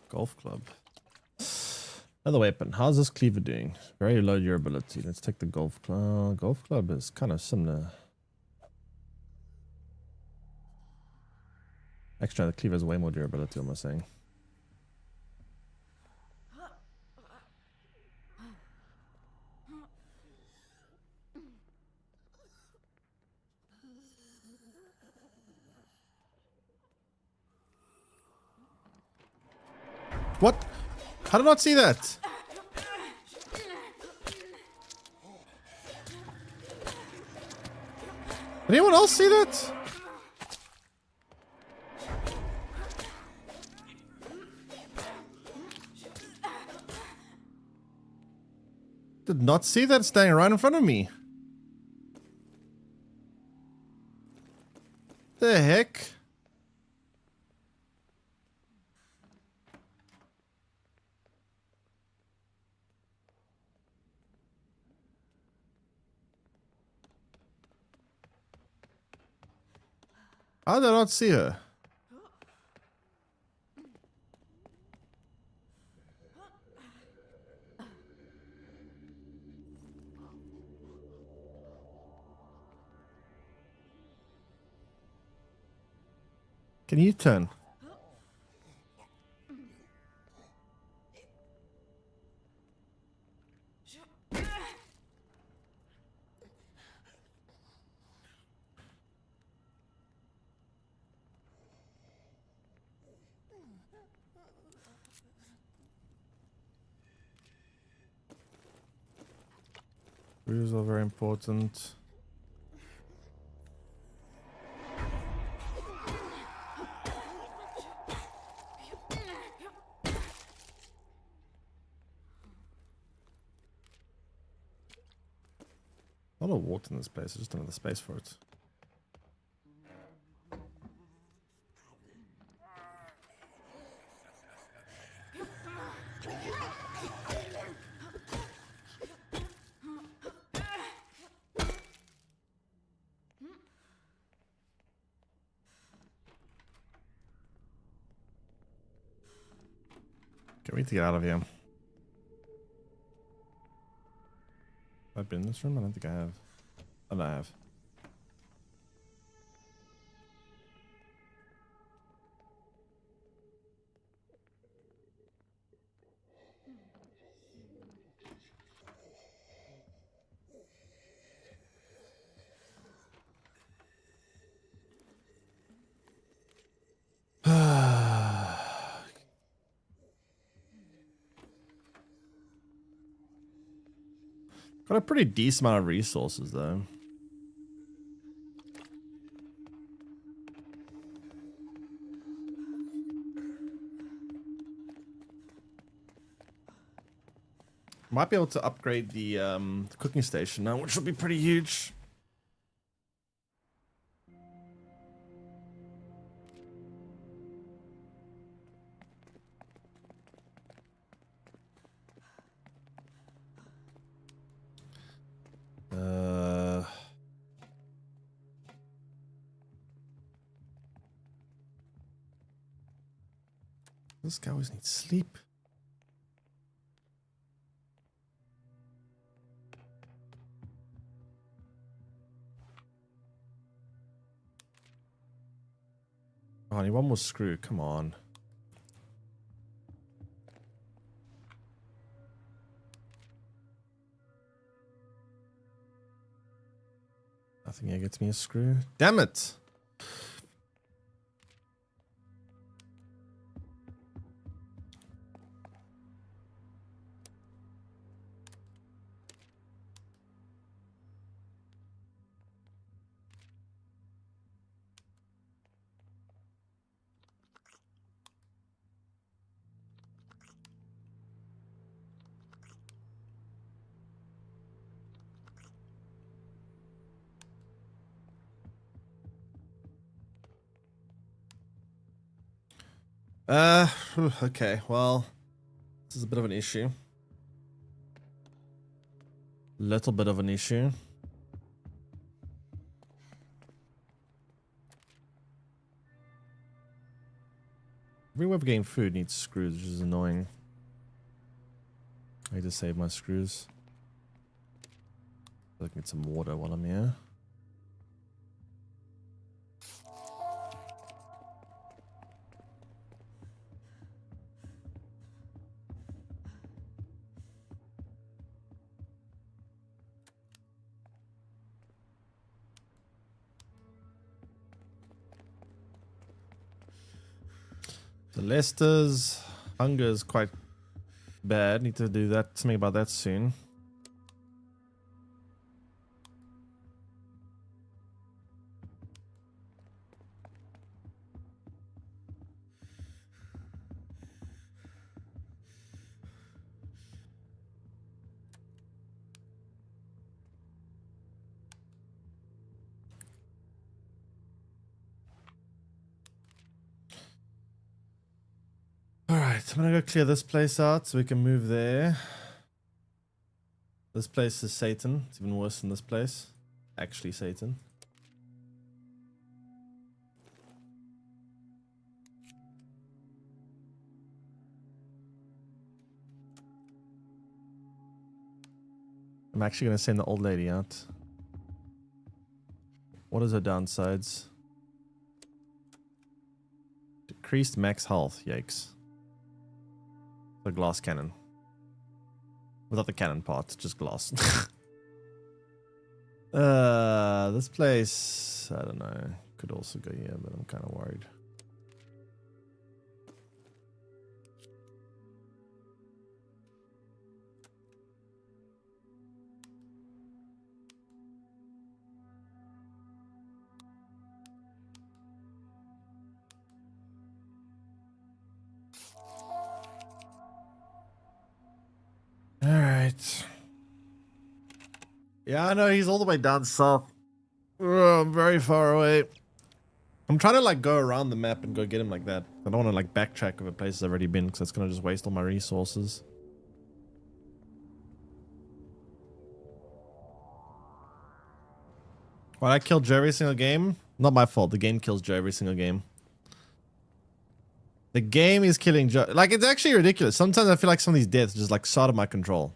Golf club. Another weapon. How's this cleaver doing? Very low durability. Let's take the golf club. Golf club is kind of similar. Actually, no, the cleaver has way more durability, am I saying? What? How did I not see that? Did anyone else see that? Did not see that staying right in front of me. The heck? How did I not see her? Can you turn? Rules are very important. A lot of water in this place. I just don't have the space for it. Okay, we need to get out of here. I've been in this room? I don't think I have. Oh, no, I have. Got a pretty decent amount of resources, though. Might be able to upgrade the cooking station now, which will be pretty huge. This guy always needs sleep. Oh, I need one more screw. Come on. Nothing here gets me a screw. Damn it! Okay, well, this is a bit of an issue. Little bit of an issue. Every way of getting food needs screws, which is annoying. I need to save my screws. I need some water while I'm here. The Leicester's hunger is quite bad. Need to do that. Something about that soon. Alright, I'm gonna go clear this place out so we can move there. This place is Satan. It's even worse than this place. Actually Satan. I'm actually gonna send the old lady out. What is her downsides? Decreased max health. Yikes. The glass cannon. Without the cannon part, just glass. This place, I don't know. Could also go here, but I'm kind of worried. Alright. Yeah, I know he's all the way down south. I'm very far away. I'm trying to like go around the map and go get him like that. I don't want to like backtrack over places I've already been because that's going to just waste all my resources. Why I kill Joe every single game? Not my fault. The game kills Joe every single game. The game is killing Joe. Like, it's actually ridiculous. Sometimes I feel like some of these deaths are just like so out of my control.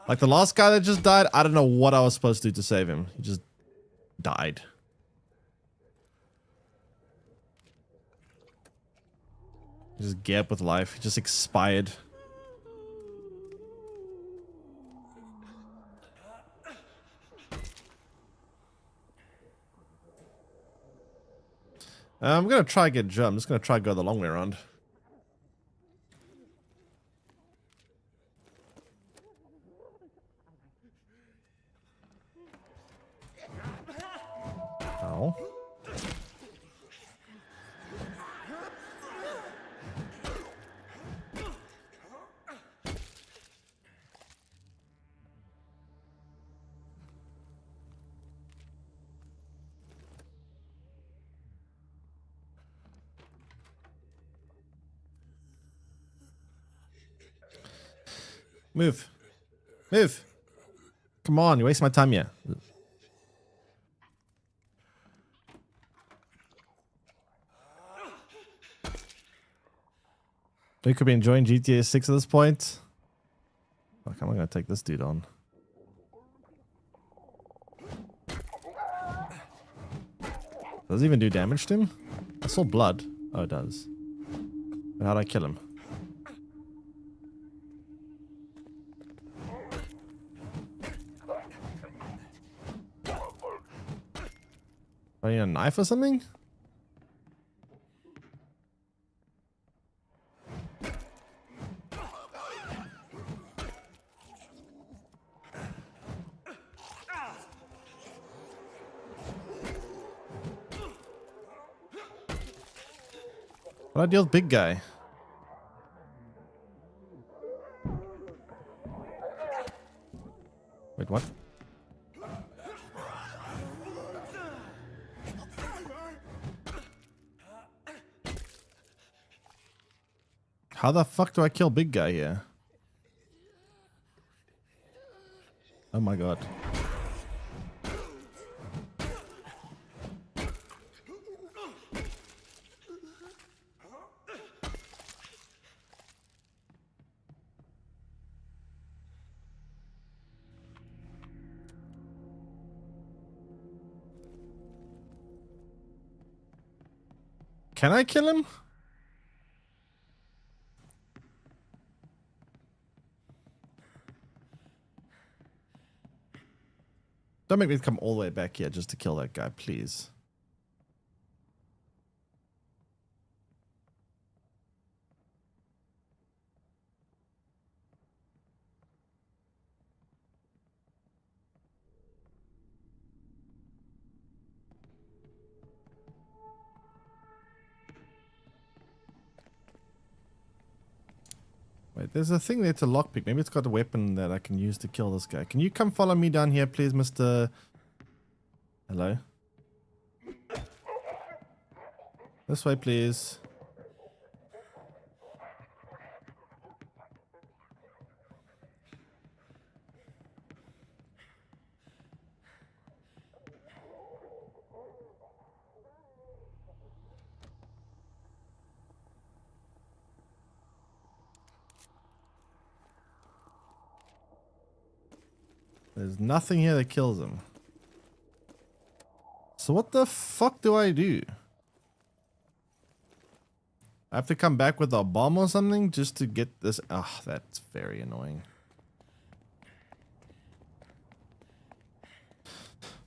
Like the last guy that just died, I don't know what I was supposed to do to save him. He just died. He just gave up with life. He just expired. I'm gonna try get Joe. I'm just gonna try go the long way around. Ow. Move. Move. Come on, you're wasting my time here. They could be enjoying GTA 6 at this point. Fuck, how am I gonna take this dude on? Does it even do damage to him? I saw blood. Oh, it does. But how'd I kill him? Do I need a knife or something? What do I deal with big guy? Wait, what? How the fuck do I kill big guy here? Oh my god. Can I kill him? Don't make me come all the way back here just to kill that guy, please. Wait, there's a thing there to lockpick. Maybe it's got a weapon that I can use to kill this guy. Can you come follow me down here, please, Mr. Hello? This way, please. There's nothing here that kills him. So what the fuck do I do? I have to come back with a bomb or something just to get this. Ah, that's very annoying.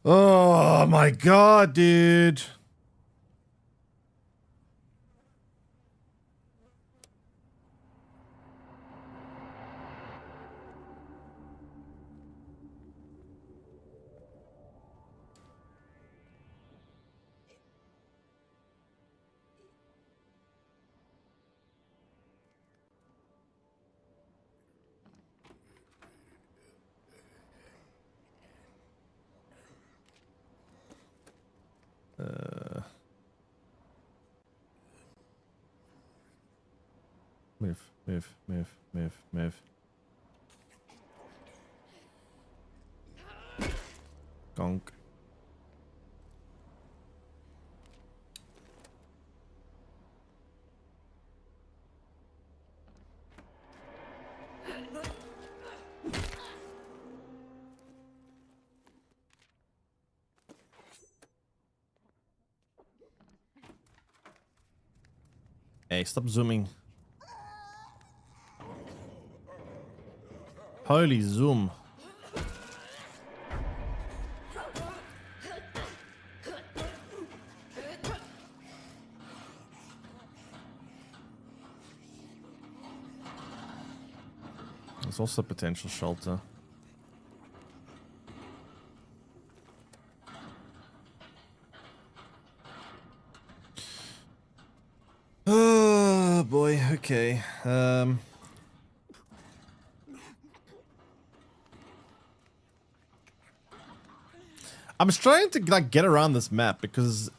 Oh my god, dude. Move. Gonk. Hey, stop zooming. Holy zoom. There's also potential shelter. Oh boy, okay. I'm trying to like get around this map because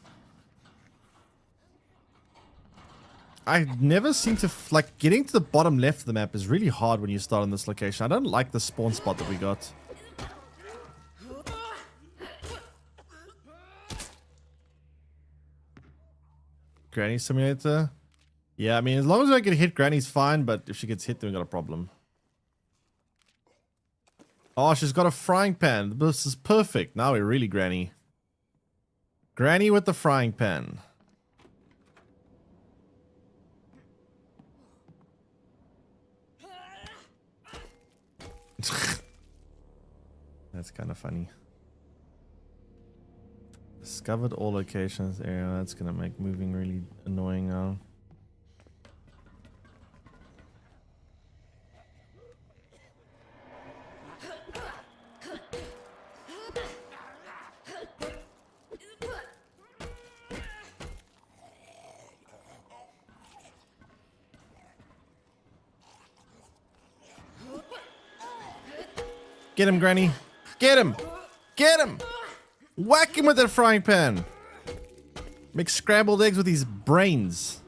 I never seem to like getting to the bottom left of the map is really hard when you start on this location. I don't like the spawn spot that we got. Granny simulator. Yeah, I mean, as long as I can hit Granny's fine, but if she gets hit, then we got a problem. Oh, she's got a frying pan. This is perfect. Now we're really Granny. Granny with the frying pan. That's kind of funny. Discovered all locations area. That's gonna make moving really annoying now. Get him, Granny. Get him. Get him. Whack him with that frying pan. Make scrambled eggs with his brains.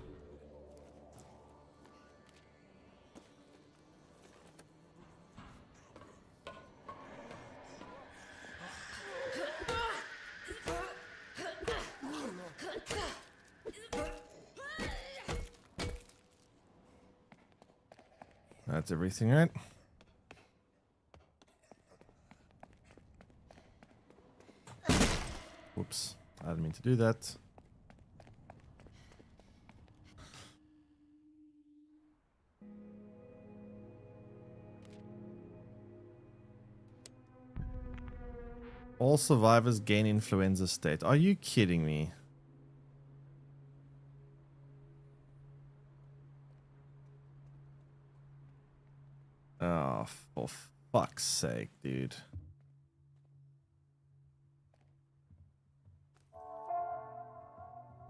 That's everything, right? Whoops. I didn't mean to do that. All survivors gain influenza state. Are you kidding me? Oh, for fuck's sake, dude.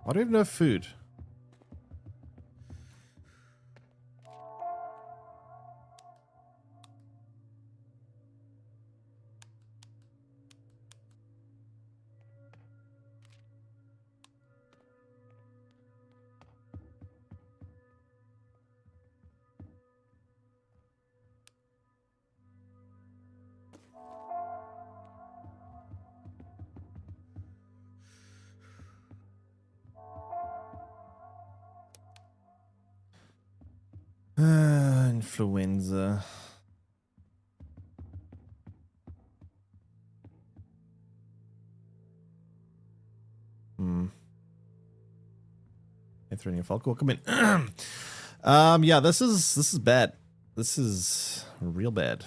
Why do we have no food? Influenza. Anthony and Falco, come in. Yeah, this is bad. This is real bad.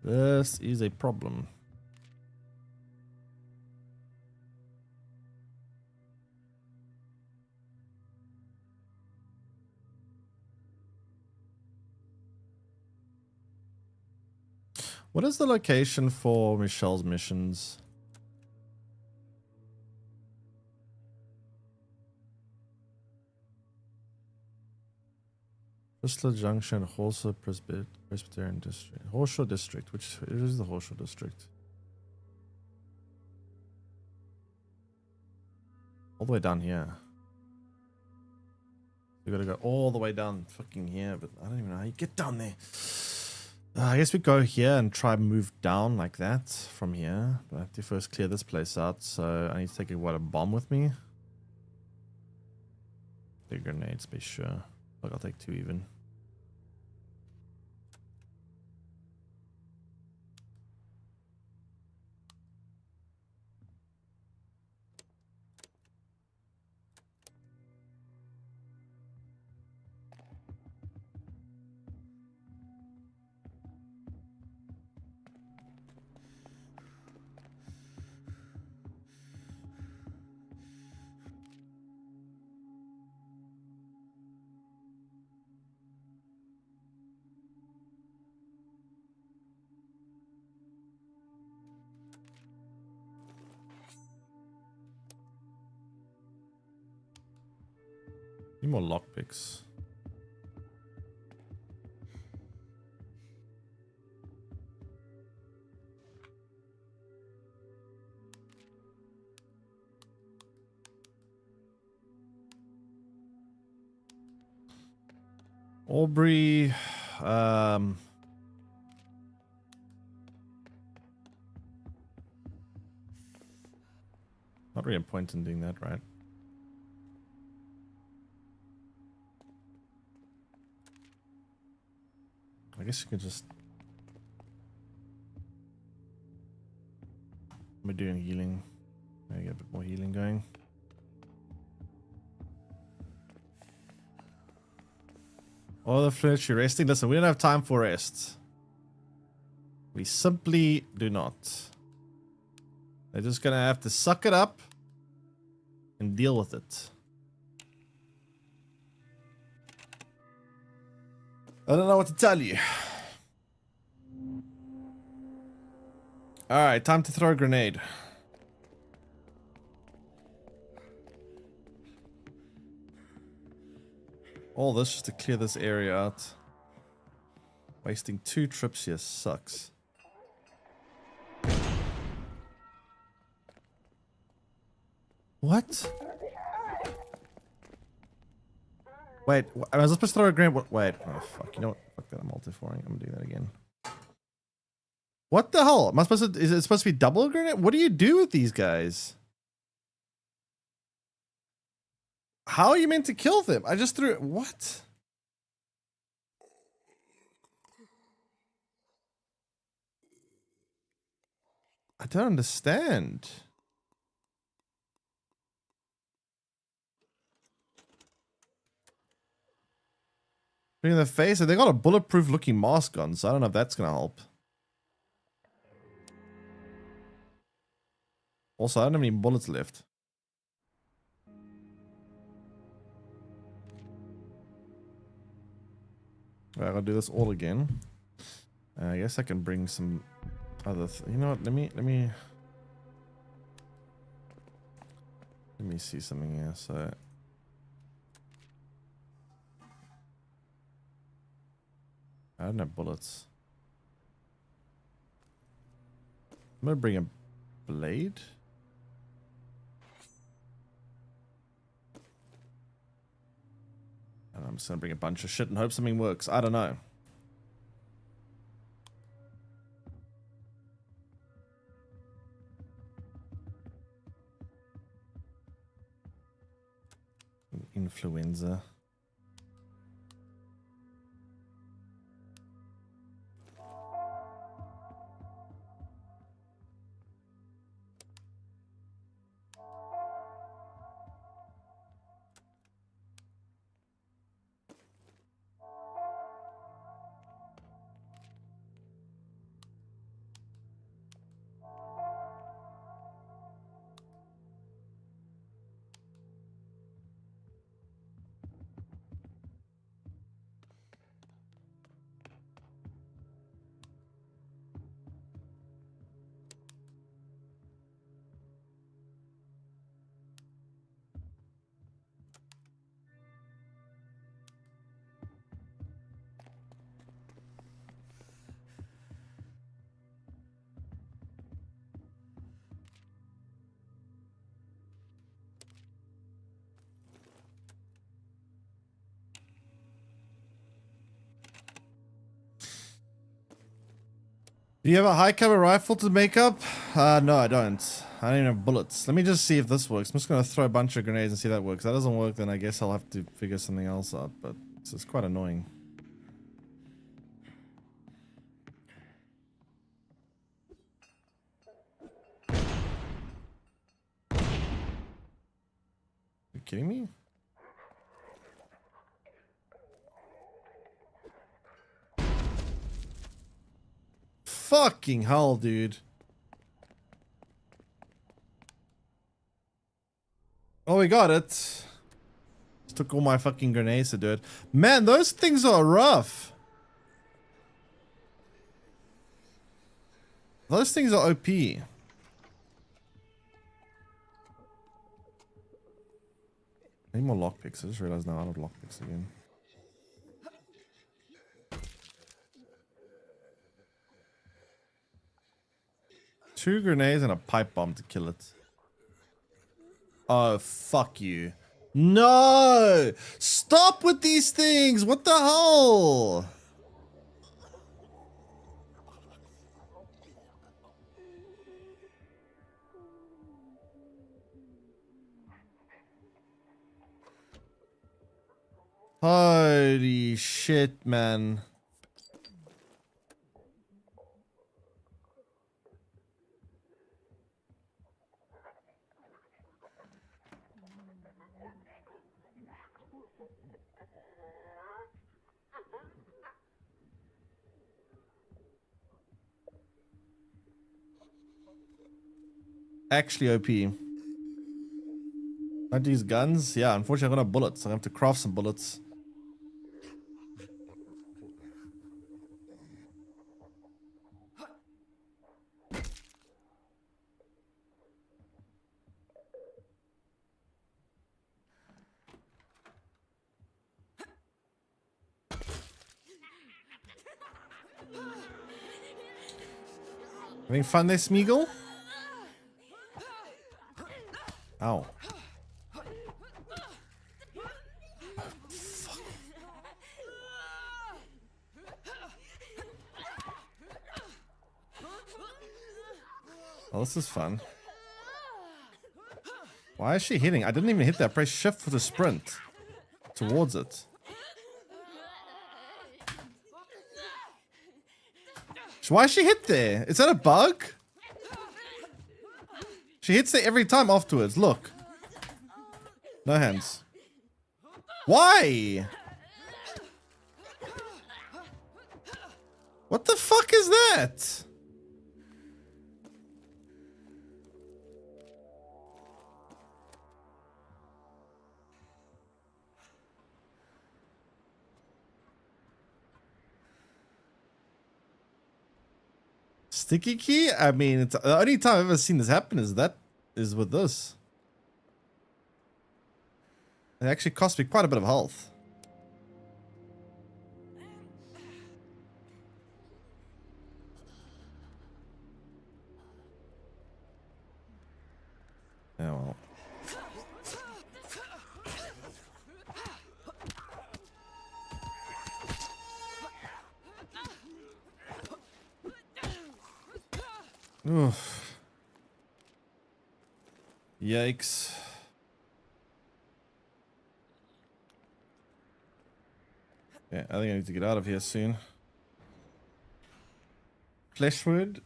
This is a problem. What is the location for Michelle's missions? Bristol Junction, Horseshoe Presbyterian District. Horseshoe District. Which is the Horseshoe District? All the way down here. We gotta go all the way down fucking here, but I don't even know how you get down there. I guess we go here and try and move down like that from here. But I have to first clear this place out, so I need to take a bomb with me? The grenades, be sure. Look, I'll take 2 even. Need more lockpicks. Aubrey, not really a point in doing that, right? I guess you could just... We're doing healing. Maybe get a bit more healing going. Oh, the flinch, you're resting? Listen, we don't have time for rest. We simply do not. They're just gonna have to suck it up and deal with it. I don't know what to tell you. Alright, time to throw a grenade. All this just to clear this area out. Wasting 2 trips here sucks. What? Wait, I was supposed to throw a grenade. Wait, oh fuck, you know what? Fuck fuck that, I'm multi-foring. I'm doing that again. What the hell? Am I supposed to, is it supposed to be double grenade? What do you do with these guys? How are you meant to kill them? I just threw it. What? I don't understand. In the face, and they got a bulletproof looking mask on, so I don't know if that's gonna help. Also, I don't have any bullets left. Alright, I'll do this all again. I guess I can bring some other. You know what? Let me see something here. So. I don't have bullets. I'm gonna bring a blade. And I'm just gonna bring a bunch of shit and hope something works. I don't know. Influenza. Do you have a high caliber rifle to make up? No, I don't. I don't even have bullets. Let me just see if this works. I'm just going to throw a bunch of grenades and see if that works. If that doesn't work, then I guess I'll have to figure something else out. But it's quite annoying. You kidding me? Fucking hell, dude. Oh, we got it. Just took all my fucking grenades to do it. Man, those things are rough. Those things are OP. I need more lockpicks. I just realized now I don't have lockpicks again. Two grenades and a pipe bomb to kill it. Oh, fuck you. No! Stop with these things! What the hell? Holy shit, man. Actually OP. Can't use guns? Yeah, unfortunately I don't have bullets. I have to craft some bullets. Having fun there, Smeagol? Ow. Oh, this is fun. Why is she hitting? I didn't even hit that. Press shift for the sprint towards it. Why is she hit there? Is that a bug? She hits there every time afterwards. Look. No hands. Why? What the fuck is that? Sticky key? I mean, it's the only time I've ever seen this happen is with this. It actually cost me quite a bit of health. Yeah, well. Oof. Yikes. Yeah, I think I need to get out of here soon. Fleshwood.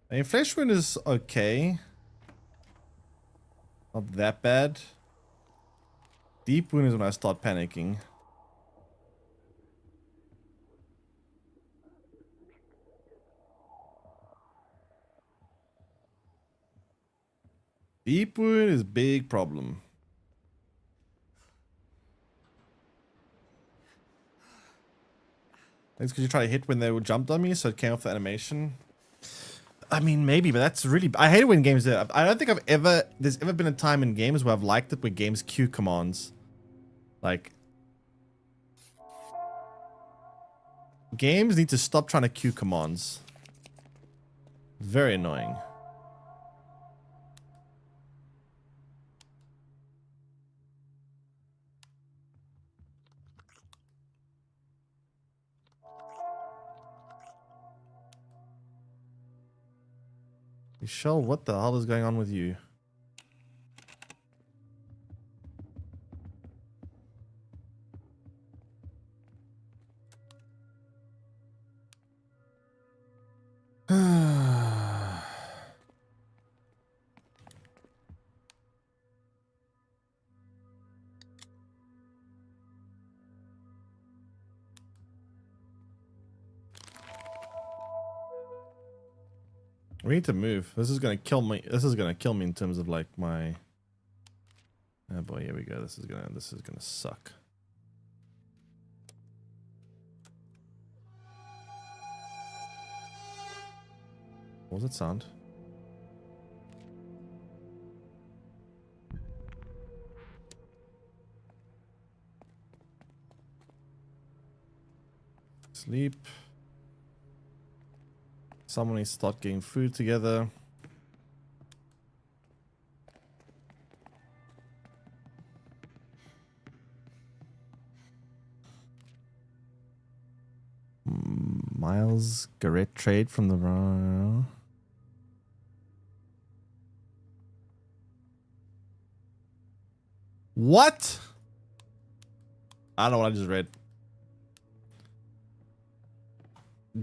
I mean, Fleshwood is okay. Not that bad. Deep wound is when I start panicking. Deep wound is big problem. It's because you try to hit when they jumped on me, so it came off the animation. I mean, maybe, but that's really... I hate it when games do that. I don't think there's ever been a time in games where I've liked it where games queue commands. Like... Games need to stop trying to queue commands. Very annoying. Michelle, what the hell is going on with you? We need to move. This is gonna kill me. This is gonna kill me in terms of like my... Oh boy, here we go. This is gonna suck. What was that sound? Sleep. Someone needs to start getting food together. Miles Garrett trade from the... What? I don't know what I just read.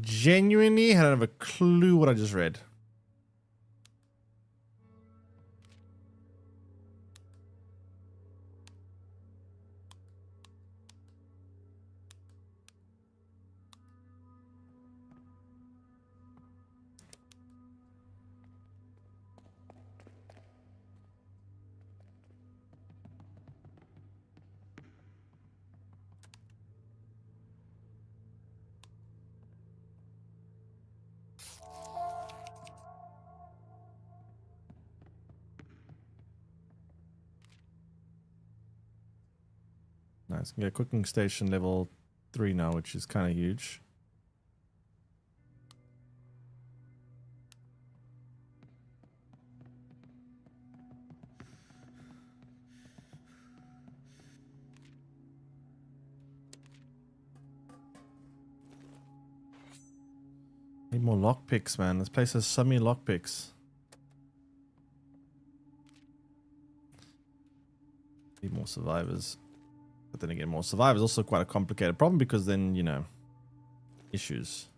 Genuinely, I don't have a clue what I just read. Nice. We got cooking station level 3 now, which is kind of huge. Need more lockpicks, man. This place has so many lockpicks. Need more survivors. But then again, more survivors also quite a complicated problem because then, you know, issues.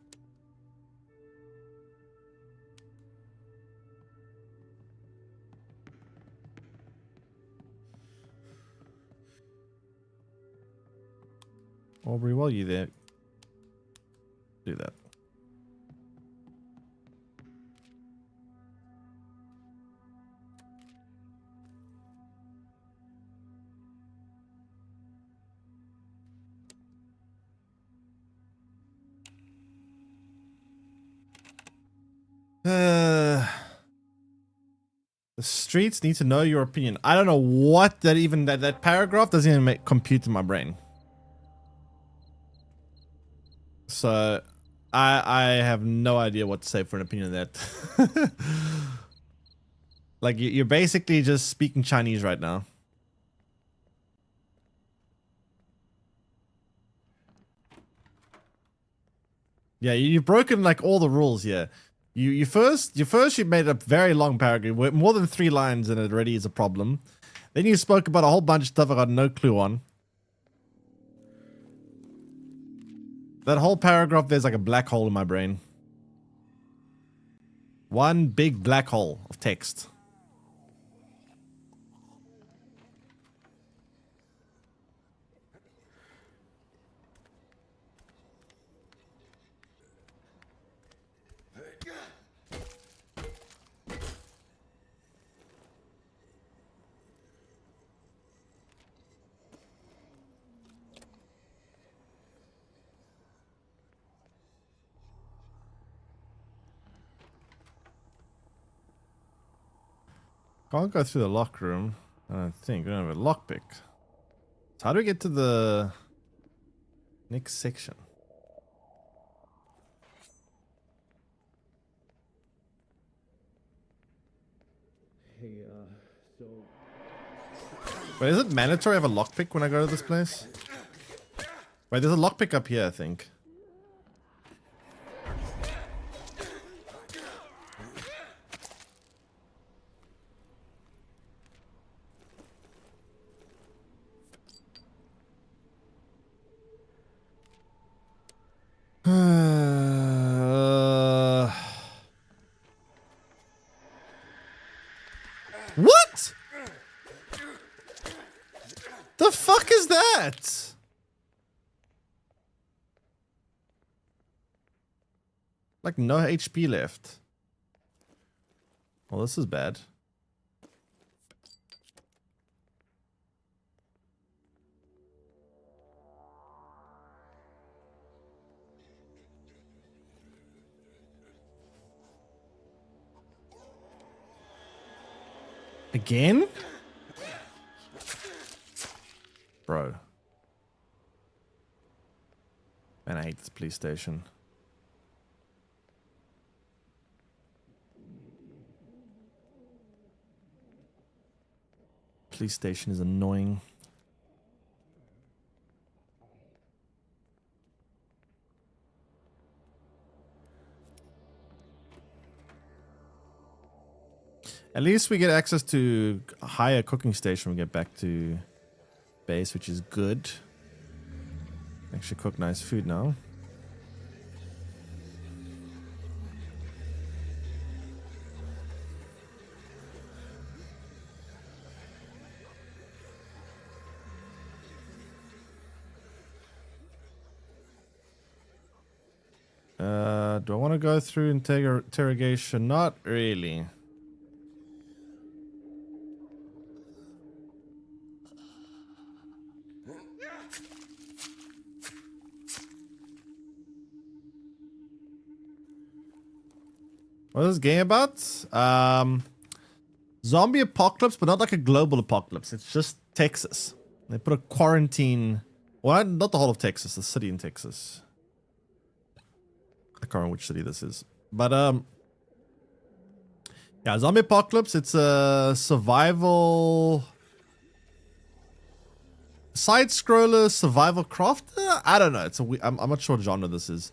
Aubrey, while you there, do that. The streets need to know your opinion. I don't know what that paragraph doesn't even compute in my brain. So I have no idea what to say for an opinion of that. Like you're basically just speaking Chinese right now. Yeah, you've broken like all the rules here. You first made a very long paragraph with more than 3 lines and it already is a problem. Then you spoke about a whole bunch of stuff I got no clue on. That whole paragraph, there's like a black hole in my brain. One big black hole of text. Can't go through the lock room. I don't think. We don't have a lockpick. So how do we get to the next section? Hey, so... Wait, is it mandatory I have a lockpick when I go to this place? Wait, there's a lockpick up here, I think. What? The fuck is that? Like no HP left. Well, this is bad. Again? Bro. Man, I hate this police station. Police station is annoying. At least we get access to a higher cooking station when we get back to base, which is good. Actually cook nice food now. Do I want to go through interrogation? Not really. What is this game about? Zombie apocalypse, but not like a global apocalypse. It's just Texas. They put a quarantine. Well, not the whole of Texas, the city in Texas. I can't remember which city this is. But, yeah, zombie apocalypse. It's a survival... Side-scroller survival craft? I don't know. I'm not sure what genre this is.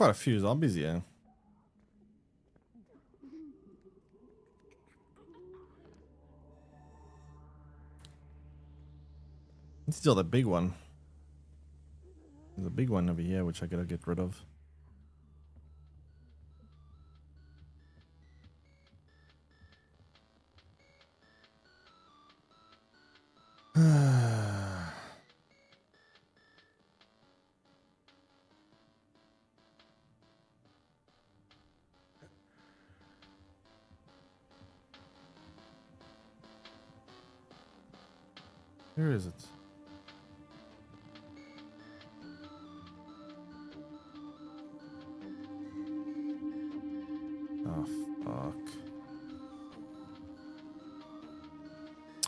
quite a few zombies here. Let's steal the big one. There's a big one over here which I gotta get rid of. Where is it? Oh, fuck.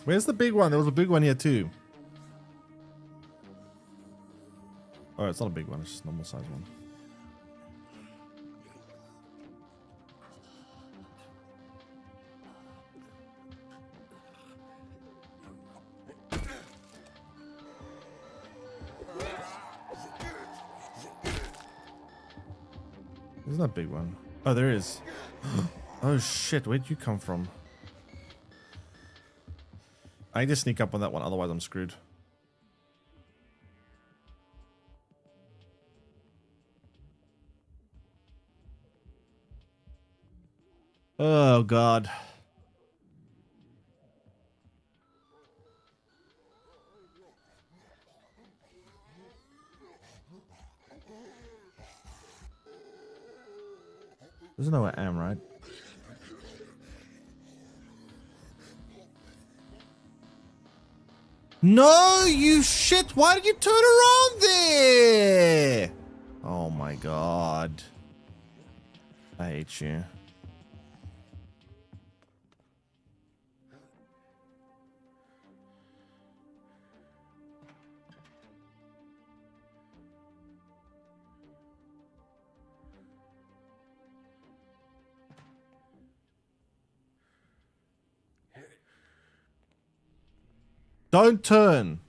Where's the big one? There was a big one here too. Oh, it's not a big one. It's just a normal size one. There's not a big one. Oh, there is. Oh shit, where'd you come from? I need to sneak up on that one, otherwise I'm screwed. Oh god. Doesn't know where I am, right? No, you shit! Why did you turn around there? Oh my god. I hate you. Don't turn.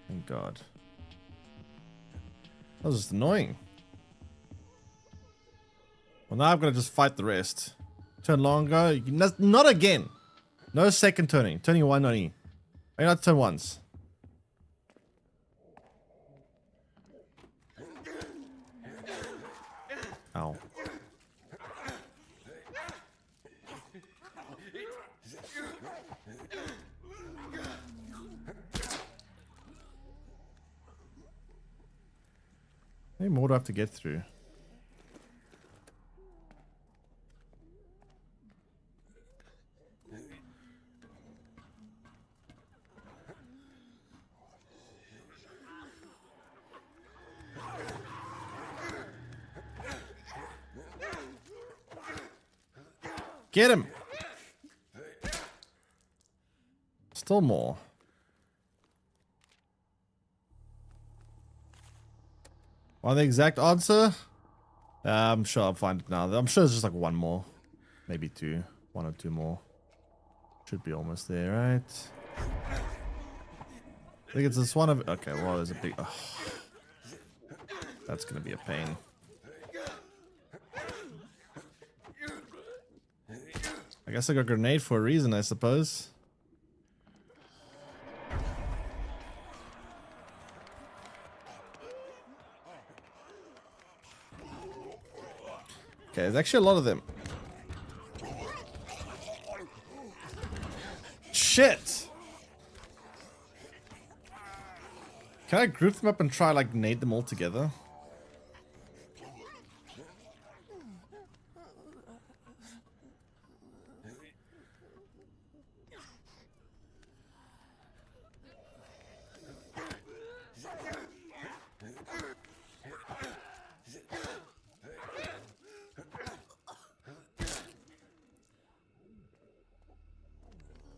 Thank God. That was just annoying. Well, now I've got to just fight the rest. Turn longer. Not again. No second turning. Turning one only. I not turn once. Ow. How many more do I have to get through? Get him! Still more. Want the exact answer? I'm sure I'll find it now. I'm sure it's just like one more. Maybe two. One or two more. Should be almost there, right? I think it's this one of... Okay, well, there's a big... Oh. That's gonna be a pain. I guess I got a grenade for a reason, I suppose. Okay, there's actually a lot of them. Shit! Can I group them up and try like nade them all together?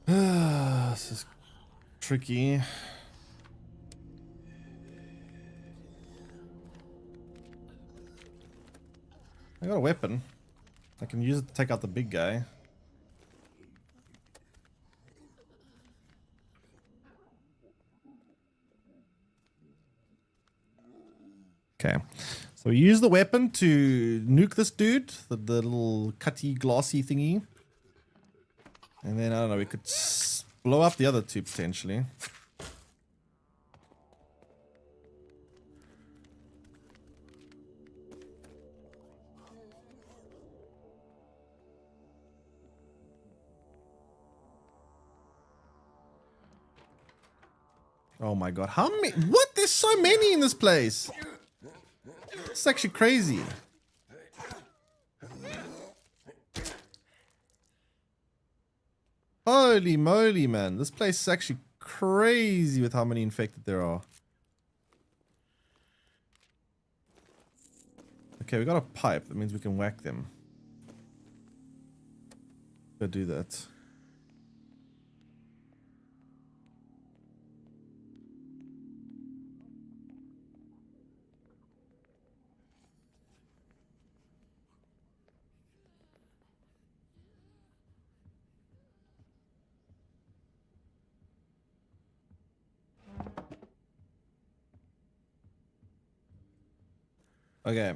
This is tricky. I got a weapon. I can use it to take out the big guy. Okay. So we use the weapon to nuke this dude, the little cutty, glassy thingy. And then, I don't know, we could blow up the other two potentially. Oh my god, how many? What? There's so many in this place. It's actually crazy. Holy moly, man. This place is actually crazy with how many infected there are. Okay, we got a pipe. That means we can whack them. Go do that. Okay.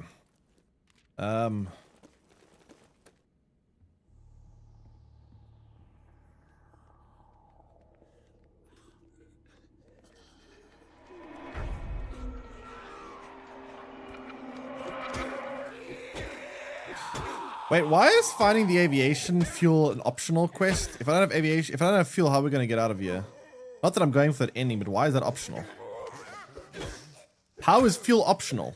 Wait, why is finding the aviation fuel an optional quest? If I don't have aviation, if I don't have fuel, how are we gonna get out of here? Not that I'm going for that ending, but why is that optional? How is fuel optional?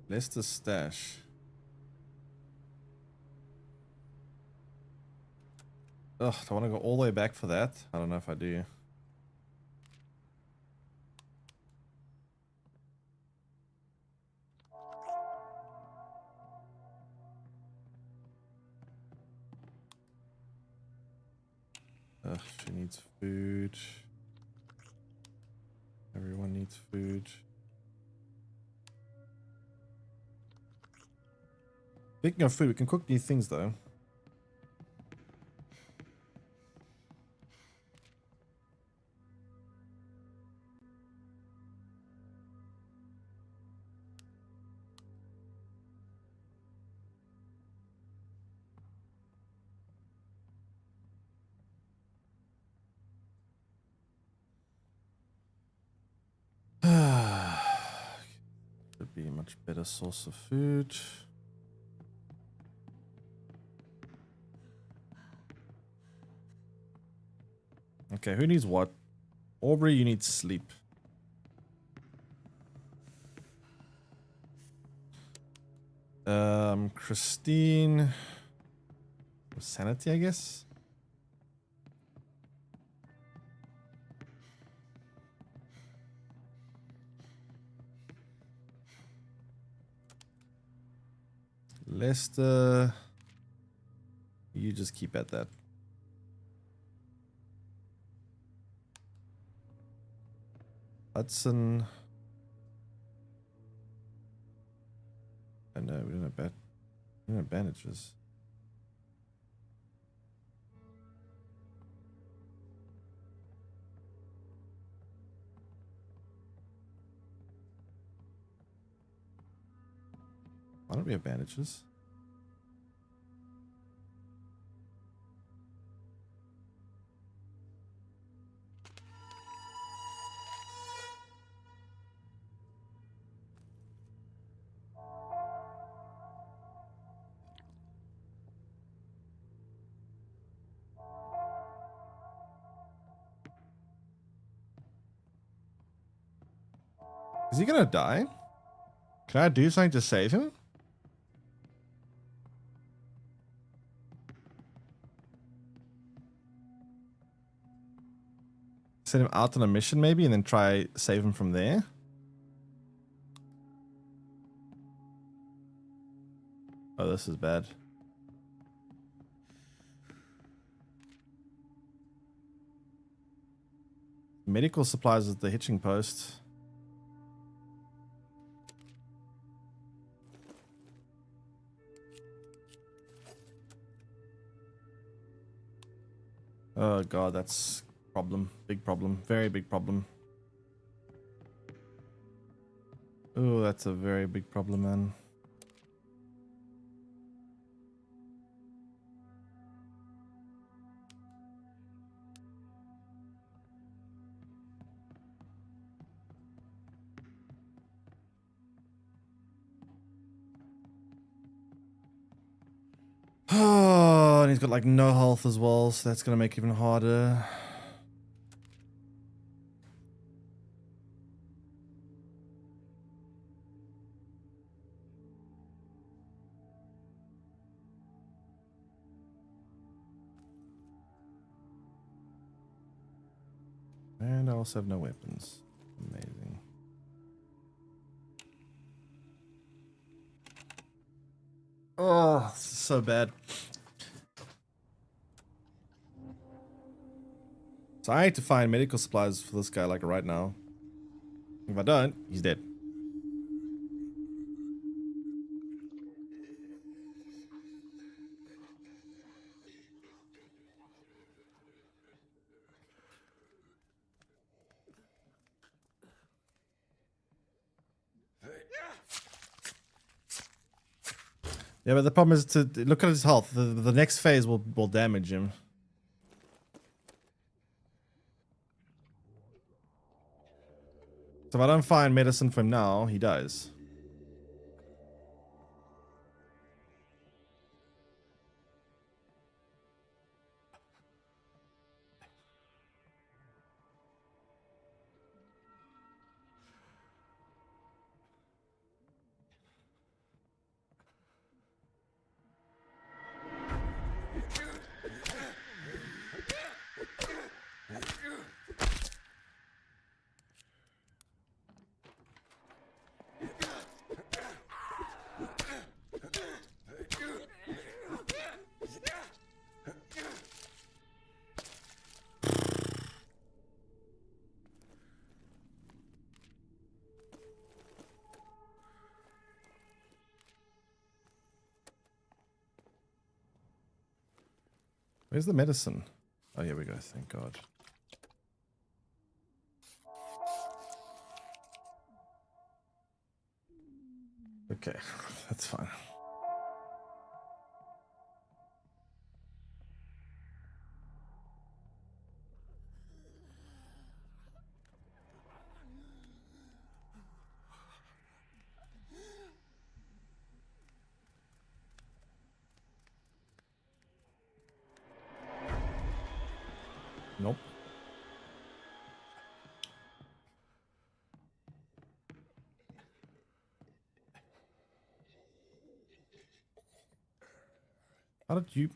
Leicester stash. Ugh, do I want to go all the way back for that? I don't know if I do. Ugh, she needs food. Everyone needs food. Speaking of food, we can cook these things though. Would be a much better source of food. Okay, who needs what? Aubrey, you need sleep. Christine. Sanity, I guess. Lester. You just keep at that. Hudson. I know, we don't have bandages. Why don't we have bandages? Is he gonna die? Can I do something to save him? Send him out on a mission maybe, and then try save him from there. Oh, this is bad. Medical supplies at the hitching post. Oh god, that's problem. Big problem. Very big problem. Oh, that's a very big problem, man. Oh, and he's got like no health as well, so that's gonna make it even harder. And I also have no weapons. Amazing. Oh, this is so bad. So I need to find medical supplies for this guy like right now. If I don't, he's dead. Yeah, but the problem is to look at his health. The next phase will damage him. So if I don't find medicine for him now, he dies. Where's the medicine? Oh, here we go. Thank God. Okay, that's fine. Nope. How did you...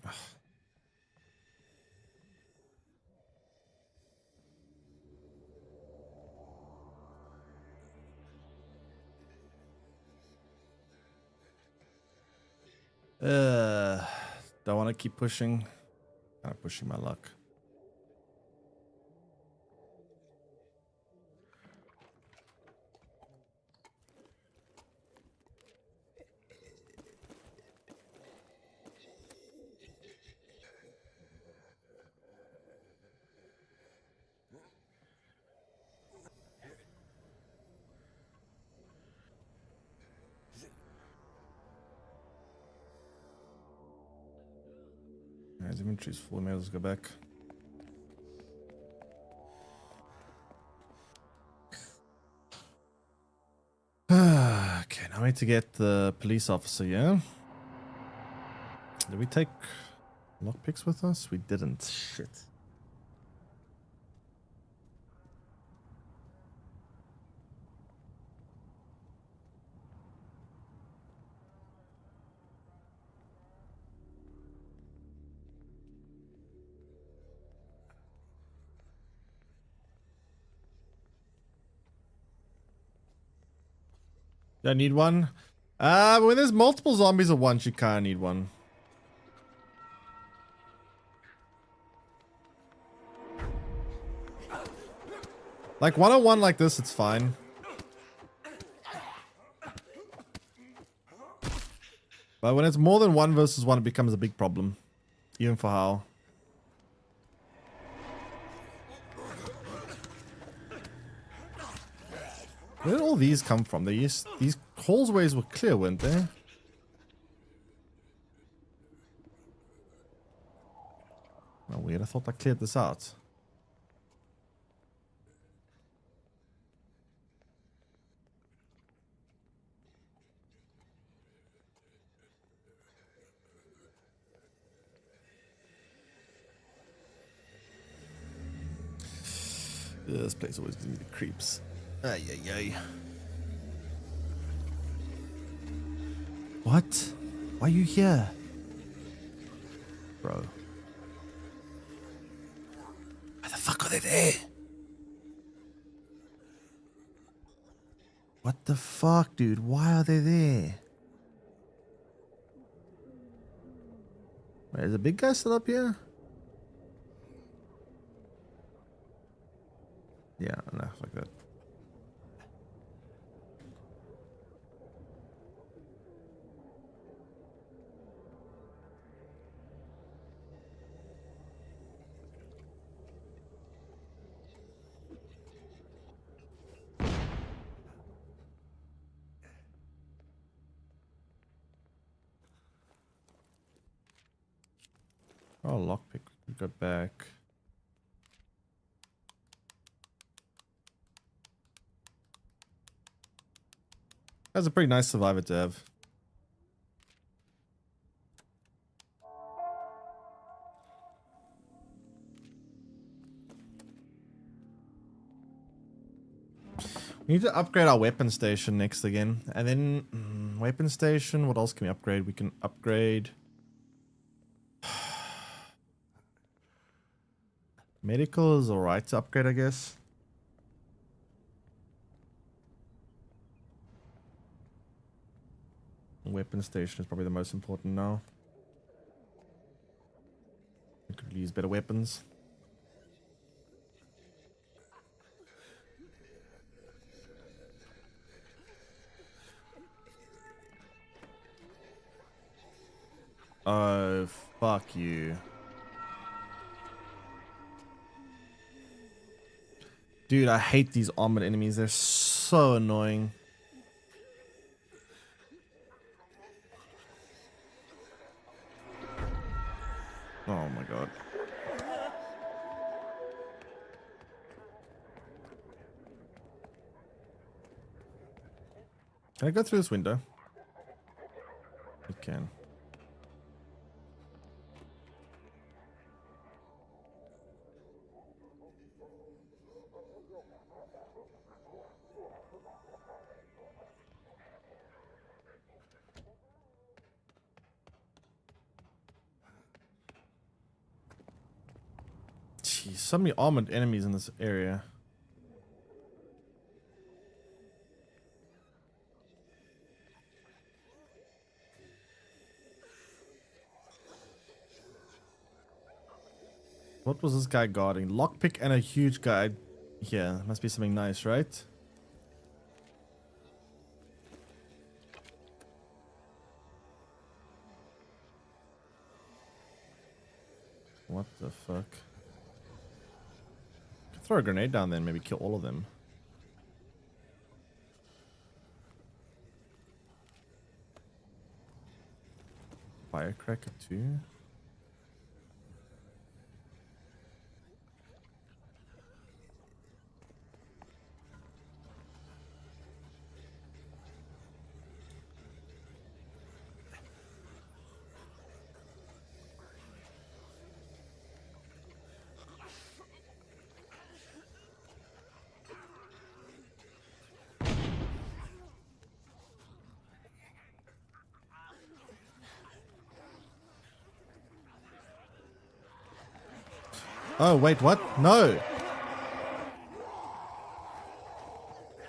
Don't want to keep pushing. Kind of pushing my luck. His inventory's full. Maybe let's go back. Okay, now we need to get the police officer, yeah? Did we take lockpicks with us? We didn't. Shit. Don't need one. When there's multiple zombies at once, you kind of need one. Like 1-on-1 like this, it's fine. But when it's more than 1 versus 1, it becomes a big problem. Even for Hal. Where did all these come from? These hallways were clear, weren't they? Oh, weird. I thought I cleared this out. Yeah, this place always gives me the creeps. Ay, ay, ay. What? Why are you here? Bro. Why the fuck are they there? What the fuck, dude? Why are they there? Wait, is the big guy still up here? Yeah, enough like that. Oh, lockpick. We go back. That's a pretty nice survivor to have. We need to upgrade our weapon station next again. And then weapon station, what else can we upgrade? We can upgrade medical is alright to upgrade, I guess. Weapon station is probably the most important now. We could use better weapons. Oh, fuck you. Dude, I hate these armored enemies. They're so annoying. Oh my god. Can I go through this window? I can. Jeez, so many armored enemies in this area. What was this guy guarding? Lockpick and a huge guy. Yeah, must be something nice, right? What the fuck? Could throw a grenade down there and maybe kill all of them. Firecracker too. Oh, wait, what? No.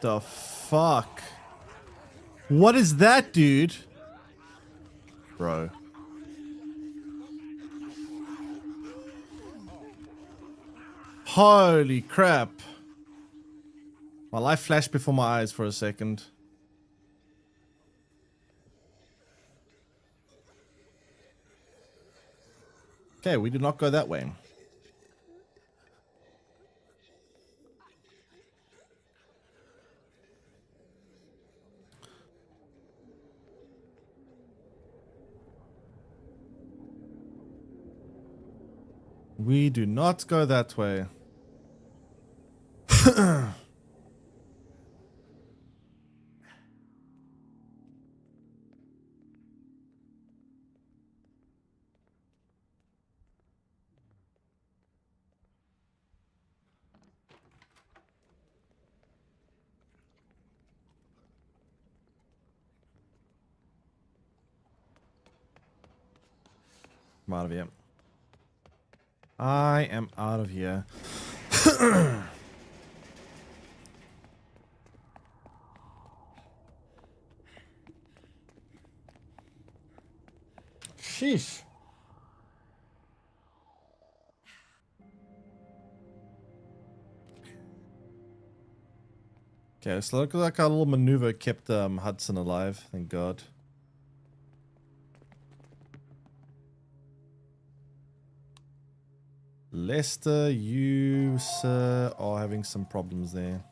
The fuck? What is that, dude? Bro. Holy crap. My life flashed before my eyes for a second. Okay, we did not go that way. We do not go that way. I'm out of here. I am out of here. Sheesh. Okay, so look like our little maneuver kept Hudson alive. Thank God. Lester, you, sir, are having some problems there.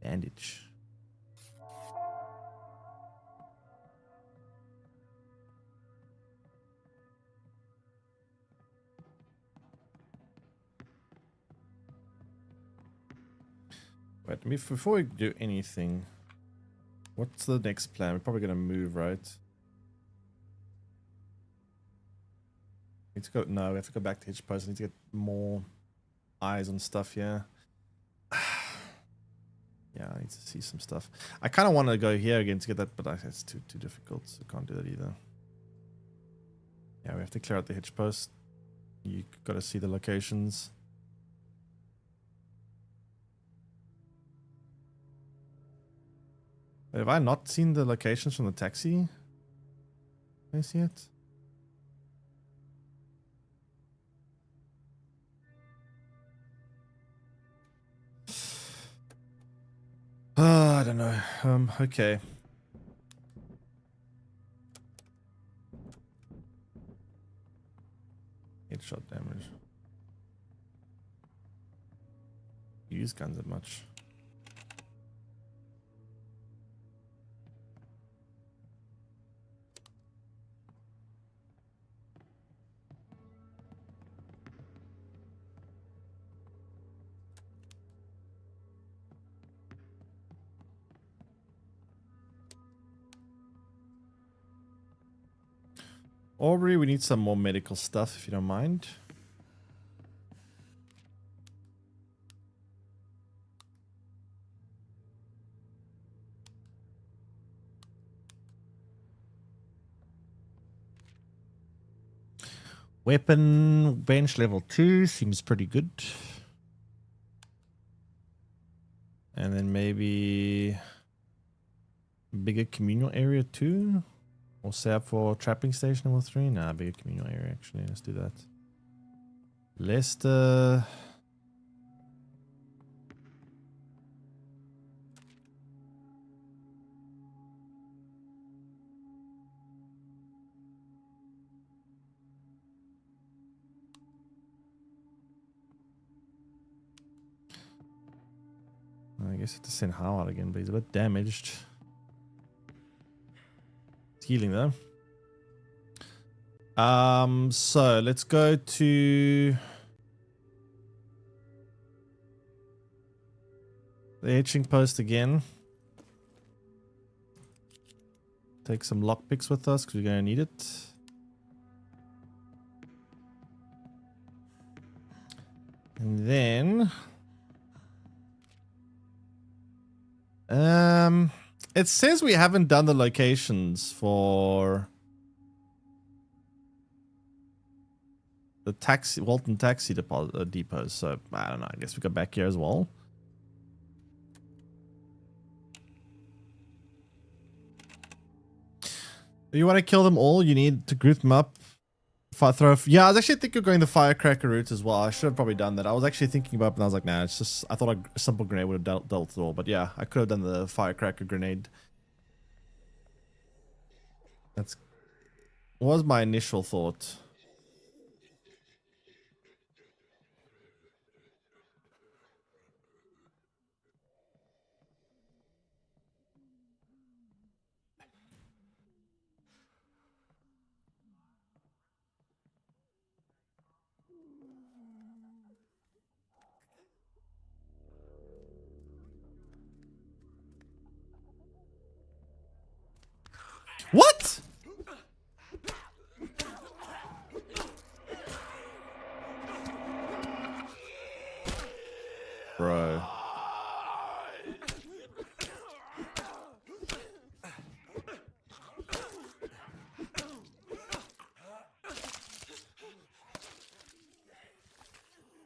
Bandage. Wait, before we do anything, what's the next plan? We're probably gonna move, right? Need to go. No, we have to go back to Hitch Post. I need to get more eyes on stuff. Yeah. Yeah, I need to see some stuff. I kind of want to go here again to get that, but it's too difficult. So I can't do that either. Yeah, we have to clear out the Hitch Post. You got to see the locations. Wait, have I not seen the locations from the taxi? Can I see it? I don't know. Okay. Headshot damage. Use guns that much. Aubrey, we need some more medical stuff if you don't mind. Weapon bench level 2 seems pretty good. And then maybe bigger communal area 2. Or set up for trapping station level 3. Nah, bigger communal area actually. Let's do that. Lester. I guess I have to send Howard again, but he's a bit damaged. He's healing though. So let's go to the etching post again. Take some lockpicks with us because we're going to need it. And then It says we haven't done the locations for the taxi, Walton taxi depots. So I don't know. I guess we go back here as well. You want to kill them all? You need to group them up. Yeah, I was actually thinking of going the firecracker route as well. I should have probably done that. I was actually thinking about it, and I was like, nah, it's just, I thought a simple grenade would have dealt with it all. But yeah, I could have done the firecracker grenade. That's was my initial thought. What? Bro.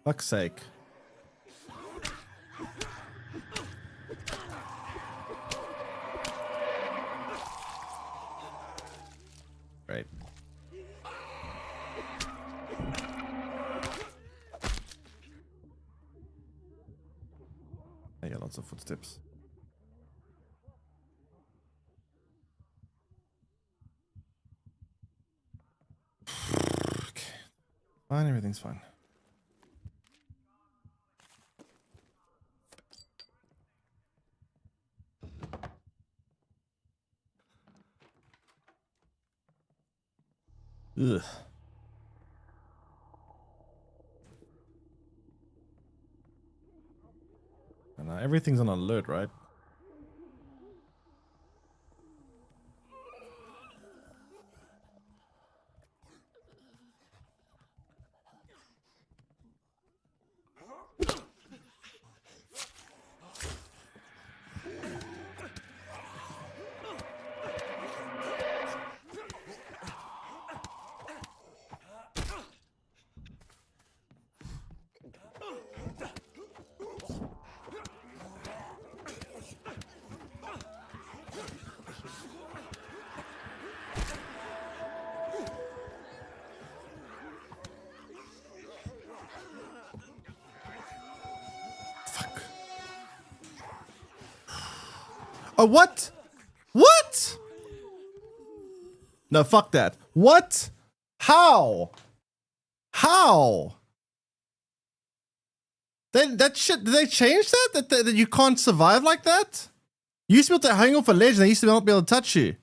Fuck's sake. Right. I got lots of footsteps. Okay. Fine, everything's fine. Ugh. And everything's on alert, right? Oh, what? What? No, fuck that. What? How? How? That shit, did they change that? That you can't survive like that? You used to be able to hang off a ledge and they used to not be able to touch you.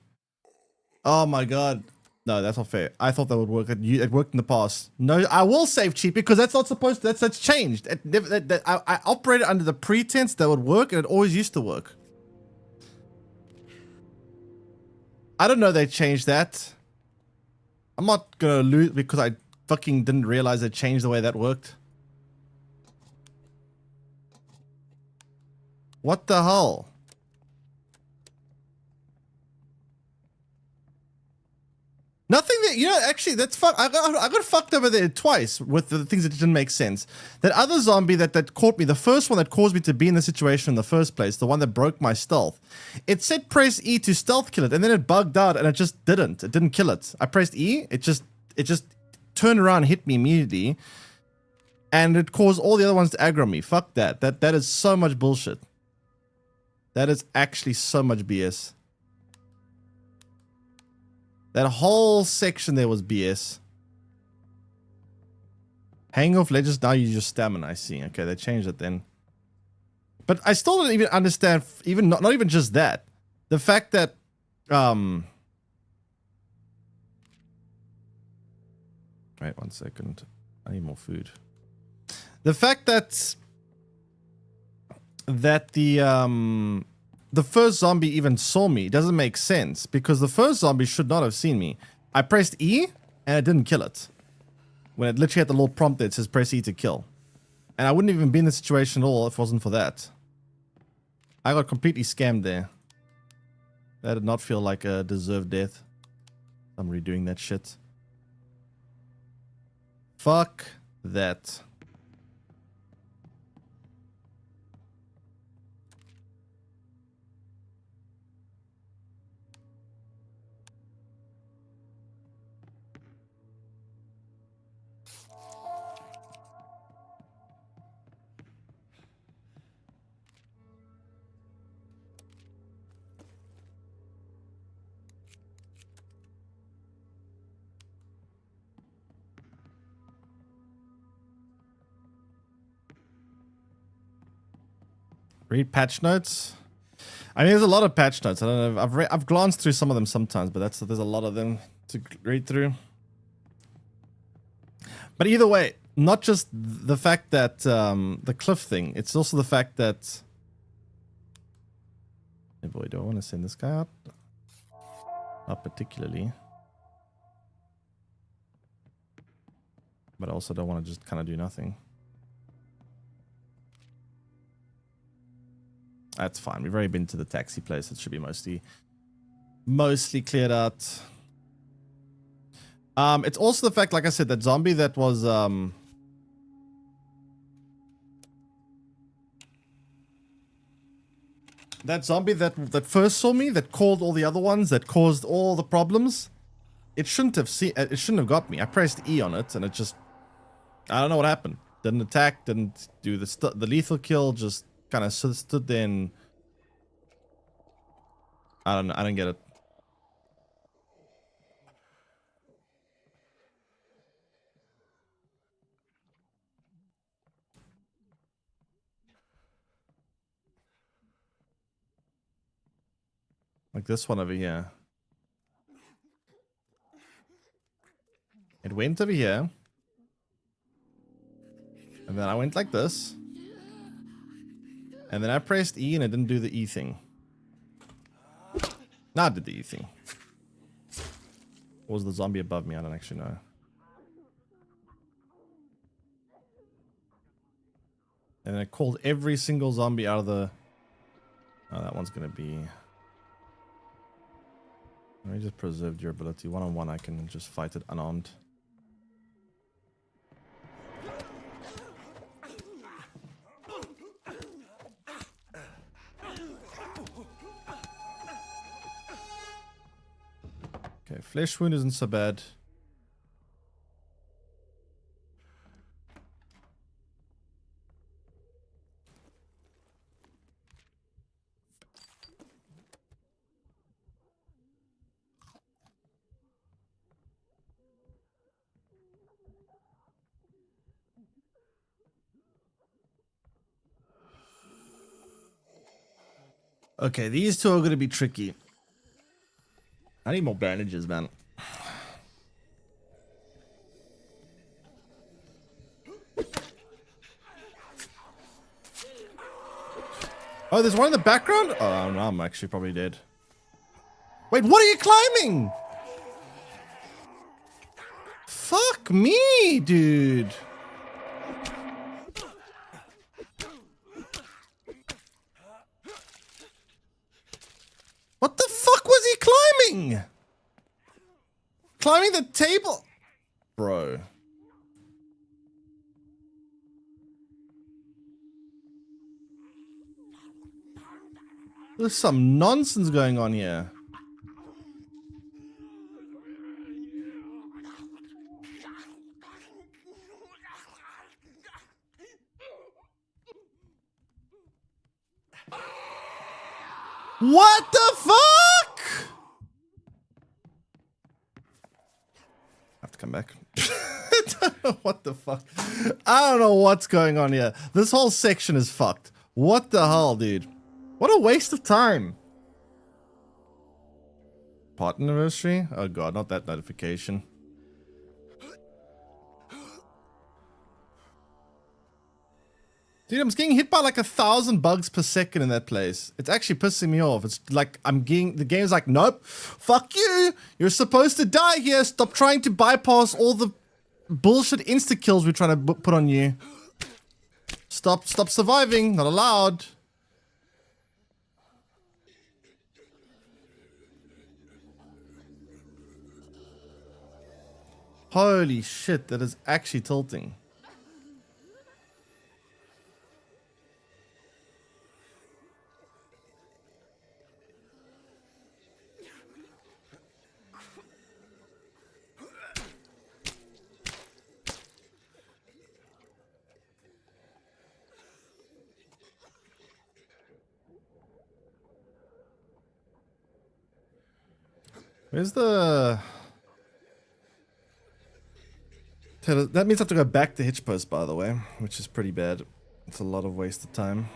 Oh my god. No, that's not fair. I thought that would work. It worked in the past. No, I will save cheap because that's not supposed to, that's changed. I operated under the pretense that would work and it always used to work. I don't know they changed that. I'm not gonna lose because I fucking didn't realize they changed the way that worked. What the hell? Nothing that, you know, actually, that's fuck. I got fucked over there twice with the things that didn't make sense. That other zombie that caught me, the first one that caused me to be in the situation in the first place, the one that broke my stealth, it said press E to stealth kill it, and then it bugged out and it just didn't. It didn't kill it. I pressed E, it just turned around and hit me immediately, and it caused all the other ones to aggro me. Fuck that. That is so much bullshit. That is actually so much BS. That whole section there was BS. Hang off ledges, now you use stamina, I see. Okay, they changed it then. But I still don't even understand, even not even just that. The fact that wait 1 second. I need more food. The fact that the first zombie even saw me doesn't make sense because the first zombie should not have seen me. I pressed E and it didn't kill it. When it literally had the little prompt that says press E to kill. And I wouldn't even be in the situation at all if it wasn't for that. I got completely scammed there. That did not feel like a deserved death. I'm redoing that shit. Fuck that. Read patch notes. I mean, there's a lot of patch notes. I don't know. I've glanced through some of them sometimes, but there's a lot of them to read through. But either way, not just the fact that the cliff thing. It's also the fact that. Hey boy, do I want to send this guy out? Not particularly. But I also don't want to just kind of do nothing. That's fine. We've already been to the taxi place. It should be mostly cleared out. It's also the fact, like I said, that zombie that was that zombie that first saw me, that called all the other ones, that caused all the problems. It shouldn't have got me. I pressed E on it, and it just, I don't know what happened. Didn't attack. Didn't do the lethal kill. Just kind of stood there and I don't know. I don't get it. Like this one over here. It went over here. And then I went like this. And then I pressed E and it didn't do the E thing. Now it did the E thing. Or was the zombie above me? I don't actually know. And then it called every single zombie out of the... Oh, that one's going to be... Let me just preserve durability. One-on-one, I can just fight it unarmed. Okay, flesh wound isn't so bad. Okay, these two are going to be tricky. I need more bandages, man. Oh, there's one in the background? Oh, no, I'm actually probably dead. Wait, what are you climbing? Fuck me, dude. What the fuck was he climbing? Climbing the table? Bro. There's some nonsense going on here. What the fuck? I have to come back. I don't know what the fuck. I don't know what's going on here. This whole section is fucked. What the hell, dude? What a waste of time. Pot anniversary? Oh god, not that notification. Dude, I'm getting hit by like 1,000 bugs per second in that place. It's actually pissing me off. It's like the game's like, nope, fuck you. You're supposed to die here. Stop trying to bypass all the bullshit insta kills we're trying to put on you. Stop surviving. Not allowed. Holy shit, that is actually tilting. Where's the... That means I have to go back to hitch post, by the way, which is pretty bad. It's a lot of wasted time.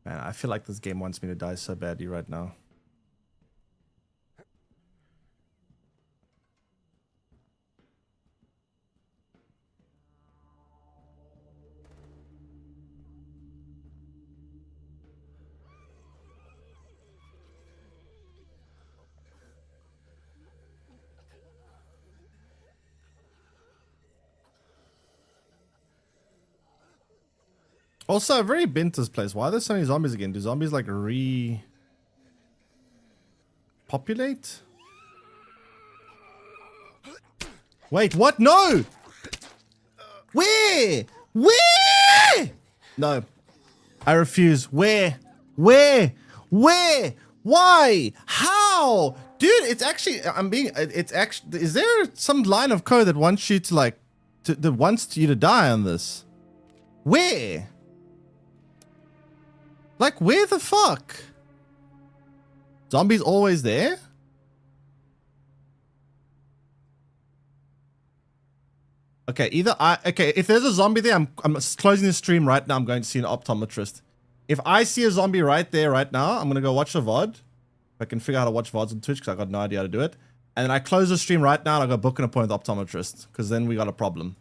Man, I feel like this game wants me to die so badly right now. Also, I've already been to this place. Why are there so many zombies again? Do zombies like repopulate? Wait, what? No! Where? Where? No. I refuse. Where? Where? Where? Why? How? Dude, it's actually, it's actually, is there some line of code that wants you to like, that wants you to die on this? Where? Like, where the fuck? Zombies always there? Okay, okay, if there's a zombie there, I'm closing the stream right now. I'm going to see an optometrist. If I see a zombie right there right now, I'm going to go watch a VOD. If I can figure out how to watch VODs on Twitch, because I got no idea how to do it. And then I close the stream right now and I go book an appointment with the optometrist, because then we got a problem.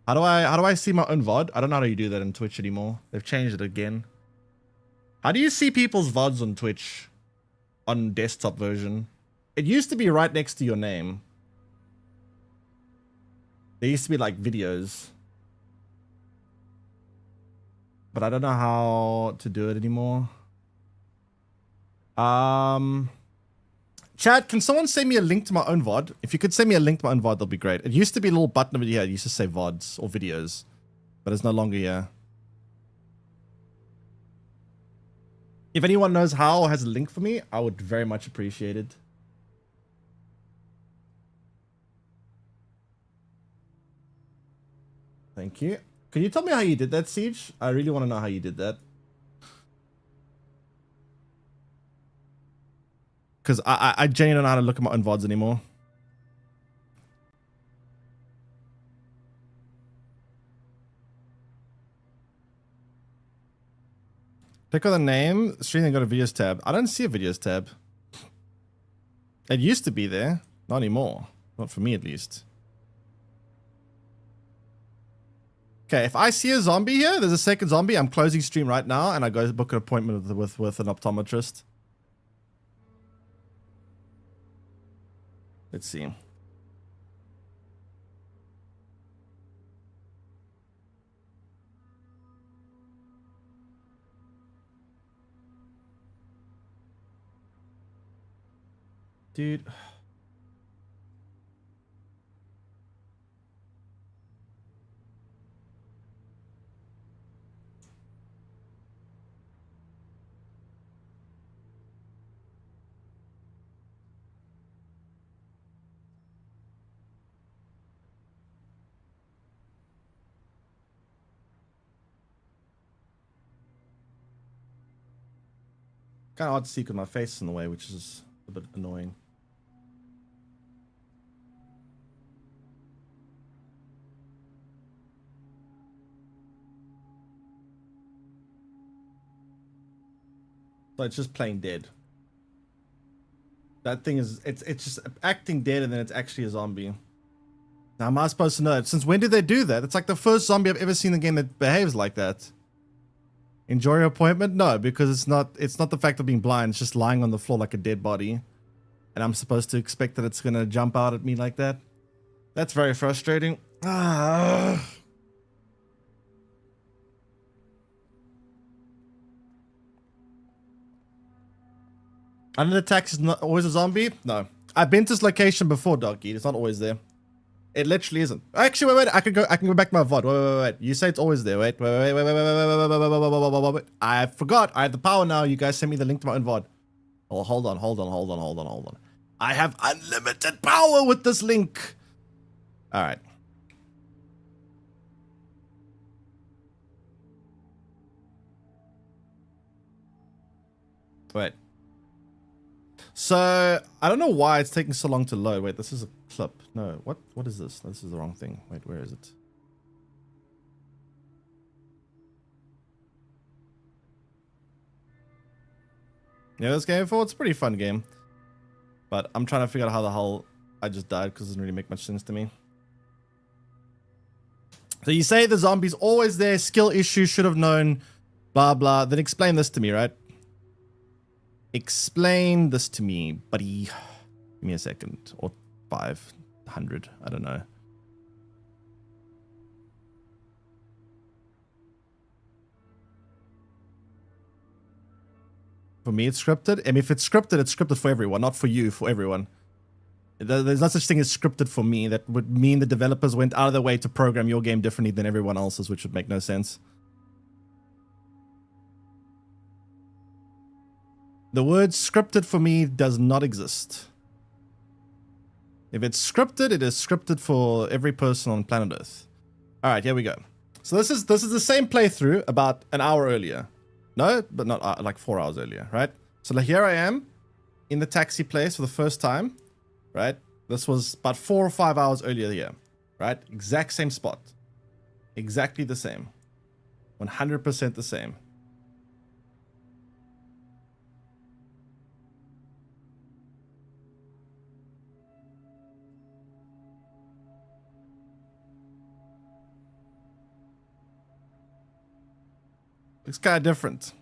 How do I see my own VOD? I don't know how you do that in Twitch anymore. They've changed it again. How do you see people's VODs on Twitch on desktop version? It used to be right next to your name. There used to be like videos. But I don't know how to do it anymore. Chat, can someone send me a link to my own VOD? If you could send me a link to my own VOD, that'd be great. It used to be a little button over here. It used to say VODs or videos. But it's no longer here. If anyone knows how or has a link for me, I would very much appreciate it. Thank you. Can you tell me how you did that, Siege? I really want to know how you did that. Because I genuinely don't know how to look at my own VODs anymore. Click on the name, stream, and go to videos tab. I don't see a videos tab. It used to be there. Not anymore. Not for me, at least. Okay, if I see a zombie here, there's a second zombie. I'm closing stream right now, and I go book an appointment with an optometrist. Let's see. Dude. Kind of hard to see because my face is in the way, which is a bit annoying. So it's just plain dead. That thing is, it's just acting dead and then it's actually a zombie. Now, am I supposed to know it? Since when did they do that? It's like the first zombie I've ever seen in a game that behaves like that. Enjoy your appointment? No, because it's not the fact of being blind. It's just lying on the floor like a dead body. and I'm supposed to expect that it's gonna jump out at me like that. That's very frustrating. Ah. Under attack is not always a zombie? No. I've been to this location before, Doggy. It's not always there. It literally isn't. Actually, wait. I can go back to my VOD. Wait. You say it's always there. Wait. I forgot. I have the power now. You guys sent me the link to my own VOD. Oh, hold on. I have unlimited power with this link. All right. Wait. So, I don't know why it's taking so long to load. Wait, this is a clip. No, what is this? This is the wrong thing. Wait, where is it? Yeah, this game before, it's a pretty fun game. But I'm trying to figure out how the hell I just died because it doesn't really make much sense to me. So you say the zombie's always there, skill issue, should have known, blah, blah. Then explain this to me, right? Explain this to me, buddy. Give me a second. Or 500. I don't know. For me, it's scripted. And if it's scripted for everyone, not for you, for everyone. There's no such thing as scripted for me. That would mean the developers went out of their way to program your game differently than everyone else's, which would make no sense. The word scripted for me does not exist. If it's scripted, it is scripted for every person on planet Earth. All right, here we go. So this is the same playthrough about an hour earlier. No, but not like 4 hours earlier, right? So like here I am in the taxi place for the first time, right? This was about 4 or 5 hours earlier here, right? Exact same spot. Exactly the same. 100% the same. Looks kind of different.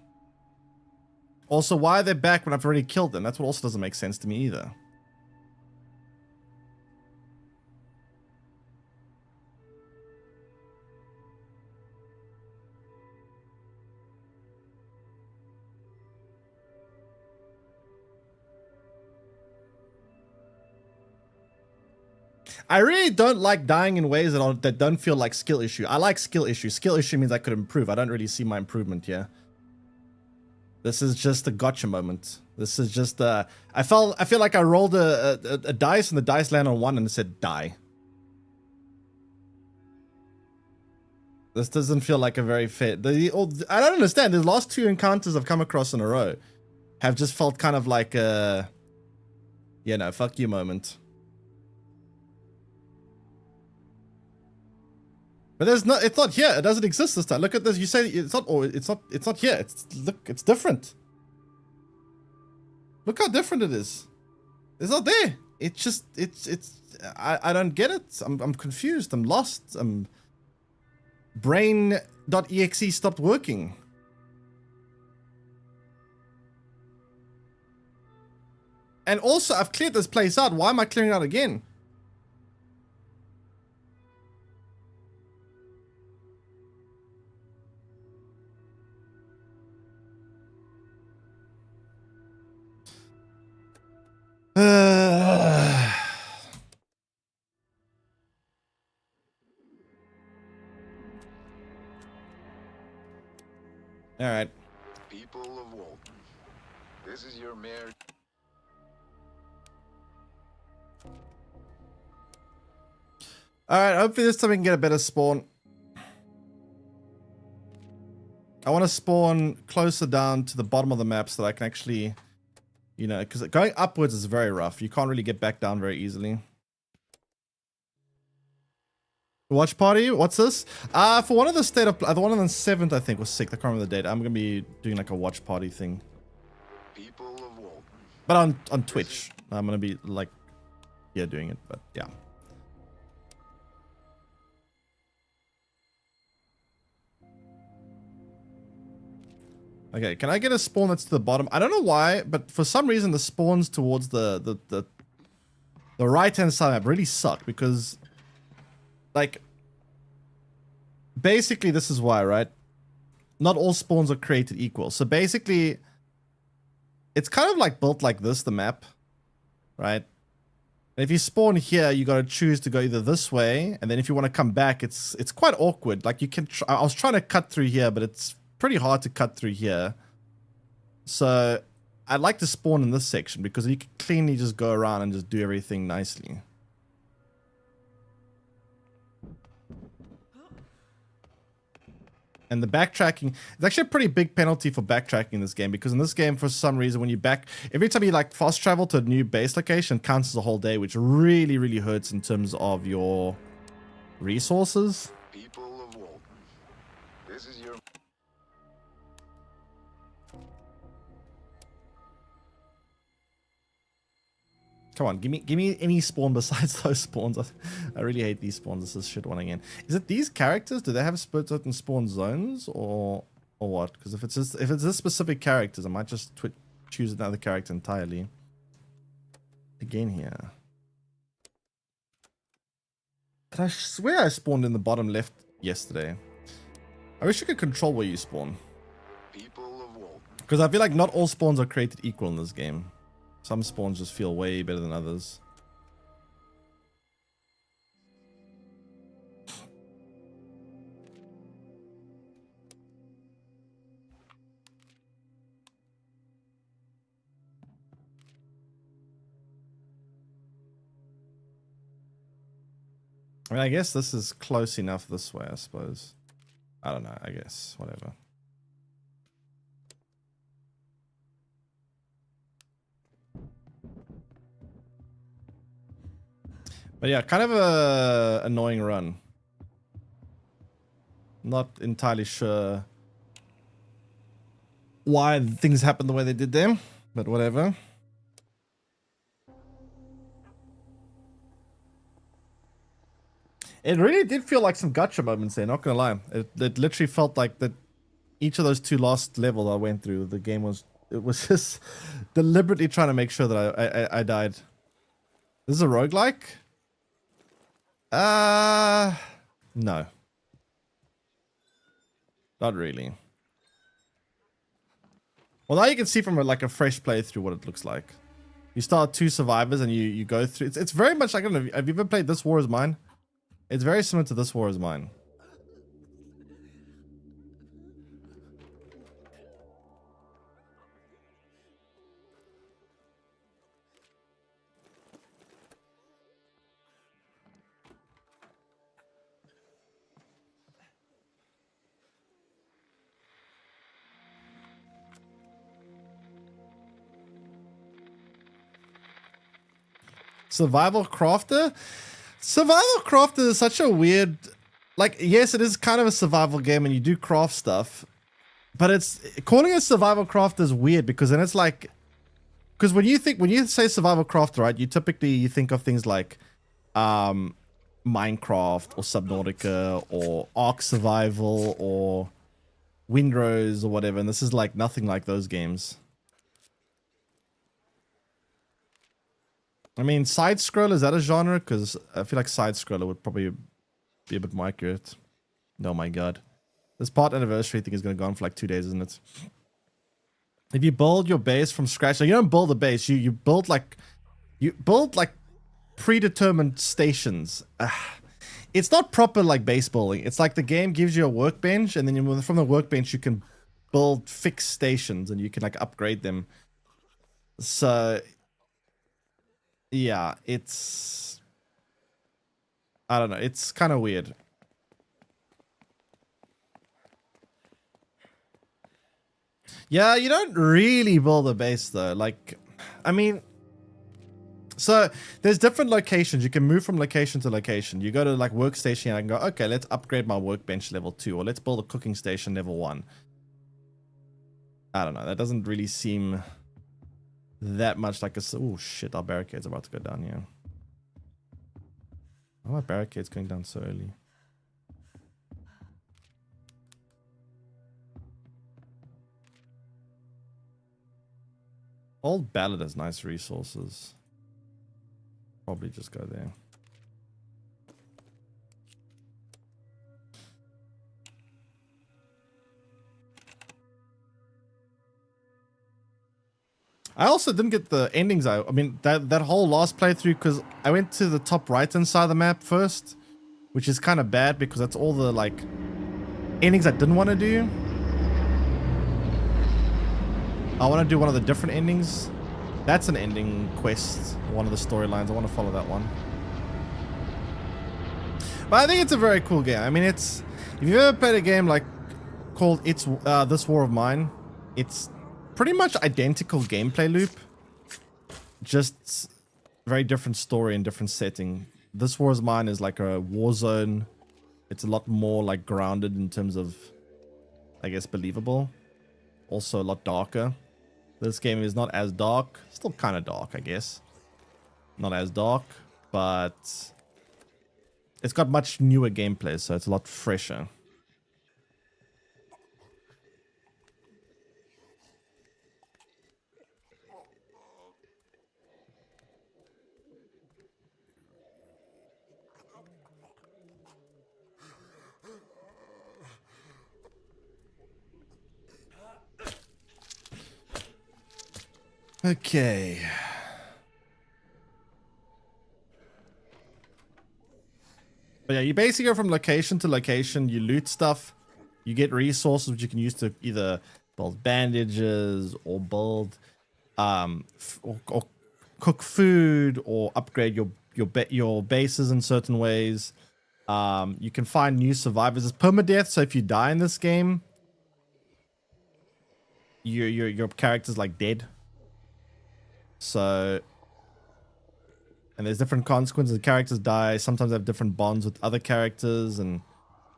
Also, why are they back when I've already killed them? That's what also doesn't make sense to me either. I really don't like dying in ways that don't feel like skill issue. I like skill issue. Skill issue means I could improve. I don't really see my improvement here. This is just a gotcha moment. This is just I feel like I rolled a dice and the dice landed on 1 and it said die. This doesn't feel like a very fair. I don't understand. The last 2 encounters I've come across in a row have just felt kind of like a, you know, fuck you moment. But there's not. It's not here. It doesn't exist this time. Look at this. You say it's not. Or it's not. It's not here. Look. It's different. Look how different it is. It's not there. It's just. I don't get it. I'm confused. I'm lost. Brain.exe stopped working. And also, I've cleared this place out. Why am I clearing it out again? All right. People of Walton, this is your mayor. All right. Hopefully this time we can get a better spawn. I want to spawn closer down to the bottom of the map so that I can actually, you know, because going upwards is very rough. You can't really get back down very easily. Watch party? What's this? For one of the state of the one on the 7th, I think, was 6th. I can't remember the date. I'm gonna be doing like a watch party thing. People of Walton. But on Twitch. I'm gonna be like, yeah, doing it. But yeah. Okay, can I get a spawn that's to the bottom? I don't know why, but for some reason the spawns towards the right-hand side map really suck because, like, basically this is why, right? Not all spawns are created equal. So basically, it's kind of like built like this, the map, right? And if you spawn here, you got to choose to go either this way, and then if you want to come back, it's quite awkward. Like you can, I was trying to cut through here, but it's pretty hard to cut through here. So I'd like to spawn in this section because you can cleanly just go around and just do everything nicely. And the backtracking, it's actually a pretty big penalty for backtracking in this game, because in this game, for some reason, when you every time you like fast travel to a new base location, it counts as a whole day, which really, really hurts in terms of your resources. People of Walton, this is your... Come on, give me any spawn besides those spawns. I really hate these spawns. This is shit one again. Is it these characters? Do they have certain spawn zones or what? Because if it's this specific characters, I might just choose another character entirely. Again here. But I swear I spawned in the bottom left yesterday. I wish I could control where you spawn. People of Walton. Because I feel like not all spawns are created equal in this game. Some spawns just feel way better than others. I mean, I guess this is close enough this way, I suppose. I don't know, I guess, whatever. But yeah, kind of a annoying run. Not entirely sure why things happened the way they did them, but whatever. It really did feel like some gotcha moments there, not gonna lie. It literally felt like that each of those two last levels I went through, the game was just deliberately trying to make sure that I died. This is a roguelike? No. Not really. Well, now you can see from like a fresh playthrough what it looks like. You start 2 survivors and you go through. It's very much like, I don't know, have you ever played This War Is Mine? It's very similar to This War Is Mine. Survival Crafter? Survival Crafter is such a weird... Like, yes, it is kind of a survival game and you do craft stuff. But it's... Calling it Survival Crafter is weird because then it's like... Because when you say Survival Crafter, right, you think of things like... Minecraft or Subnautica or Ark Survival or Windrose or whatever. And this is like nothing like those games. I mean, side scroller, is that a genre? Because I feel like side scroller would probably be a bit more accurate. Oh my god. This part anniversary thing is going to go on for like 2 days, isn't it? If you build your base from scratch, so you don't build a base, you build like predetermined stations. It's not proper like base building. It's like the game gives you a workbench, and then from the workbench you can build fixed stations and you can like upgrade them. So yeah, it's... I don't know. It's kind of weird. Yeah, you don't really build a base though. Like, I mean... So, there's different locations. You can move from location to location. You go to like workstation and I can go, okay, let's upgrade my workbench level 2. Or let's build a cooking station level 1. I don't know. That doesn't really seem... that much like a... Oh shit, our barricade's about to go down here. Why are my barricades going down so early? Old Ballad has nice resources. Probably just go there. I also didn't get the endings. I mean, that whole last playthrough, because I went to the top right-hand side of the map first, which is kind of bad because that's all the, like, endings I didn't want to do. I want to do one of the different endings. That's an ending quest, one of the storylines. I want to follow that one. But I think it's a very cool game. I mean, it's... If you've ever played a game like called This War of Mine, it's pretty much identical gameplay loop. Just very different story and different setting. This War of Mine is like a war zone. It's a lot more like grounded in terms of, I guess, believable. Also a lot darker. This game is not as dark. Still kind of dark, I guess. Not as dark, but it's got much newer gameplay, so it's a lot fresher. Okay. But yeah, you basically go from location to location, you loot stuff, you get resources which you can use to either build bandages or build or cook food or upgrade your bases in certain ways. You can find new survivors. It's permadeath, so if you die in this game, your character's like dead. So, and there's different consequences. Characters die. Sometimes they have different bonds with other characters, and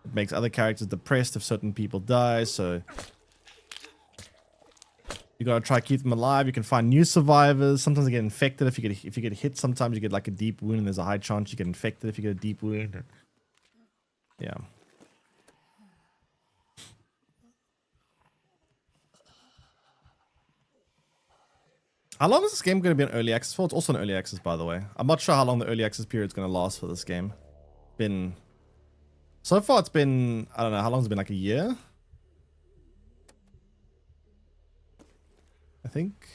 it makes other characters depressed if certain people die. So you gotta try to keep them alive. You can find new survivors. Sometimes they get infected if you get hit. Sometimes you get like a deep wound, and there's a high chance you get infected if you get a deep wound. Yeah. How long is this game going to be in early access for? It's also an early access, by the way. I'm not sure how long the early access period is going to last for this game. So far it's been, I don't know, how long has it been? Like a year? I think.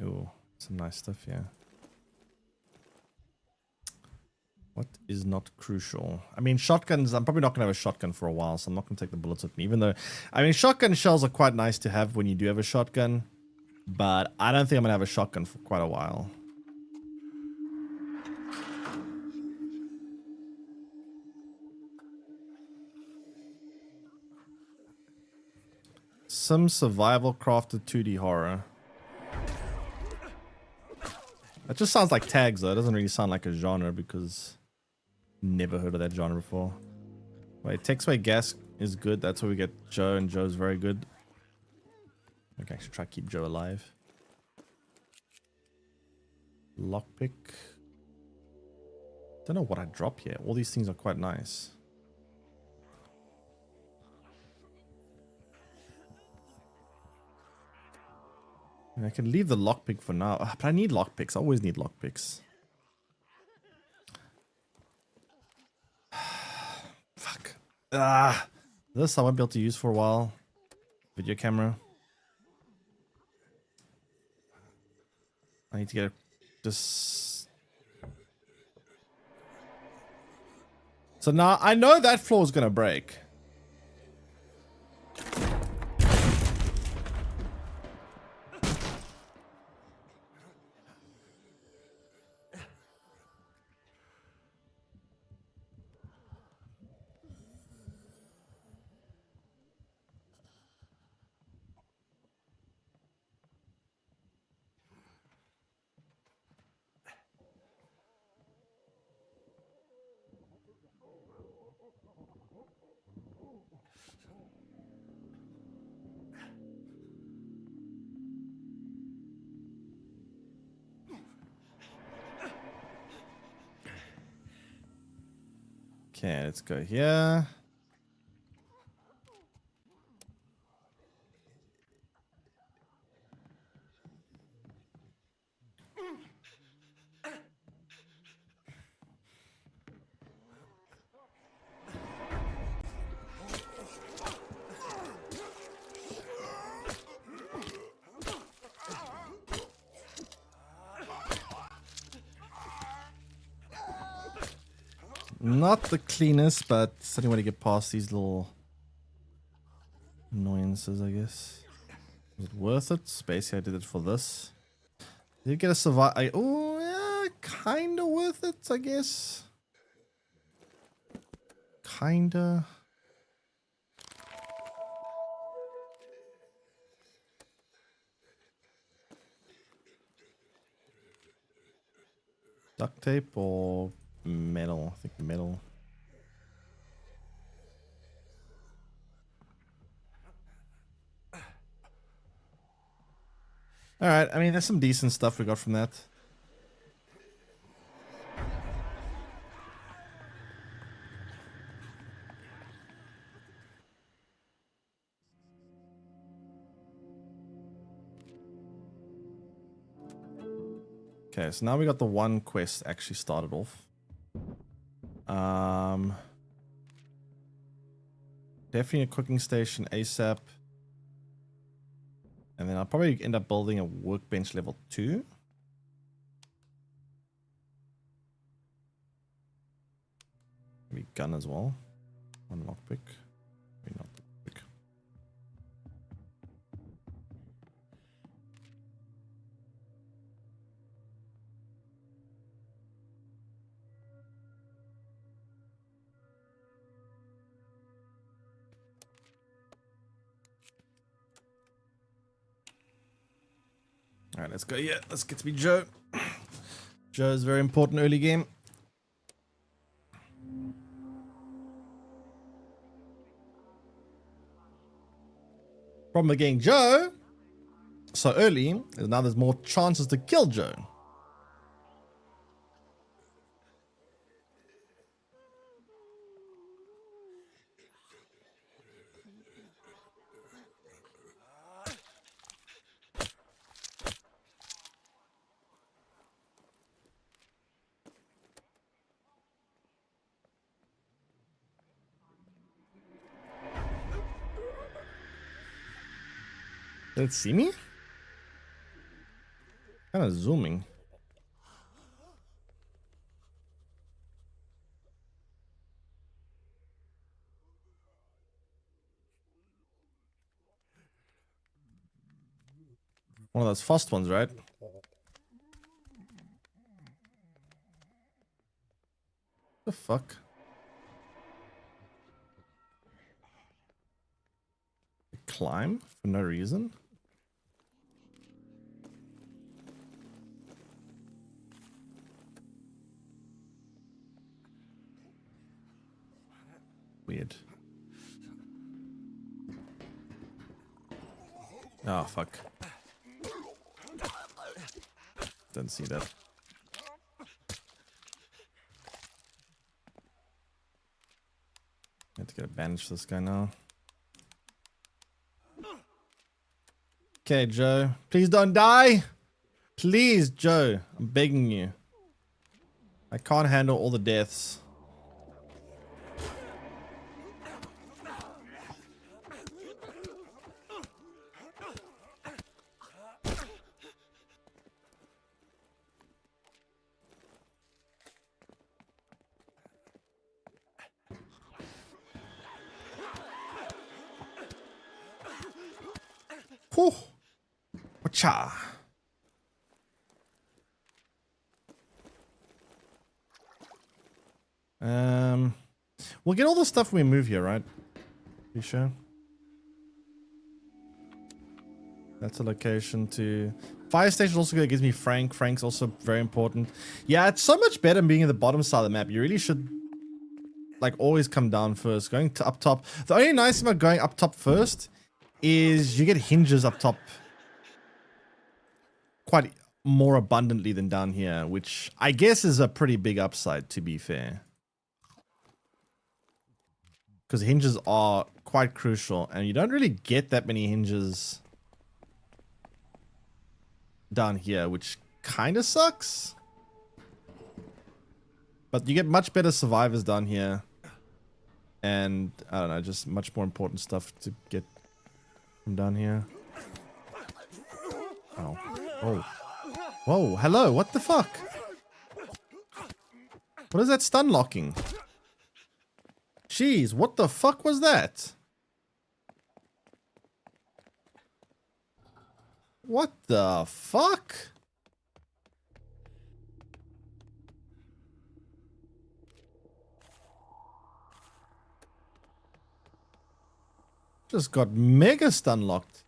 Oh, some nice stuff, yeah. What is not crucial? I mean, shotguns, I'm probably not going to have a shotgun for a while, so I'm not going to take the bullets with me. Even though, I mean, shotgun shells are quite nice to have when you do have a shotgun. But I don't think I'm going to have a shotgun for quite a while. Some survival crafted 2D horror. That just sounds like tags, though. It doesn't really sound like a genre because never heard of that genre before. Wait, takes away gas is good. That's where we get Joe, and Joe's very good. I can actually try to keep Joe alive. Lockpick. Don't know what I drop here. All these things are quite nice. And I can leave the lockpick for now. But I need lockpicks. I always need lockpicks. Fuck. This I won't be able to use for a while. Video camera. I need to get this. So now I know that floor is gonna break. Okay, let's go here. Not the cleanest, but certainly want to get past these little annoyances, I guess. Is it worth it? Basically, I did it for this. Did you get a survive? Oh, yeah, kind of worth it, I guess. Kinda. Duct tape or metal? I think metal. Alright, I mean, there's some decent stuff we got from that. Okay, so now we got the one quest actually started off. Definitely a cooking station ASAP. And then I'll probably end up building a workbench level 2. Maybe gun as well. One lockpick. Maybe not lockpick. Alright, let's go. Yeah, let's get to be Joe. Joe is very important early game. Problem with getting Joe so early is now there's more chances to kill Joe. Did it see me? Kind of zooming. One of those fast ones, right? The fuck? Climb for no reason? Weird. Oh, fuck. Didn't see that. Have to get a bandage for this guy now. Okay, Joe. Please don't die. Please, Joe. I'm begging you. I can't handle all the deaths. Whew. Wacha. We'll get all the stuff when we move here, right? You sure? That's a location to... Fire station also gives me Frank. Frank's also very important. Yeah, it's so much better being in the bottom side of the map. You really should, like, always come down first. Going to up top. The only nice thing about going up top first is you get hinges up top quite more abundantly than down here, which I guess is a pretty big upside, to be fair. because hinges are quite crucial, and you don't really get that many hinges down here, which kind of sucks. But you get much better survivors down here, and I don't know, just much more important stuff to get from down here. Oh, oh, whoa, hello, what the fuck? What is that stun locking? Jeez, what the fuck was that? What the fuck? Just got mega stun locked.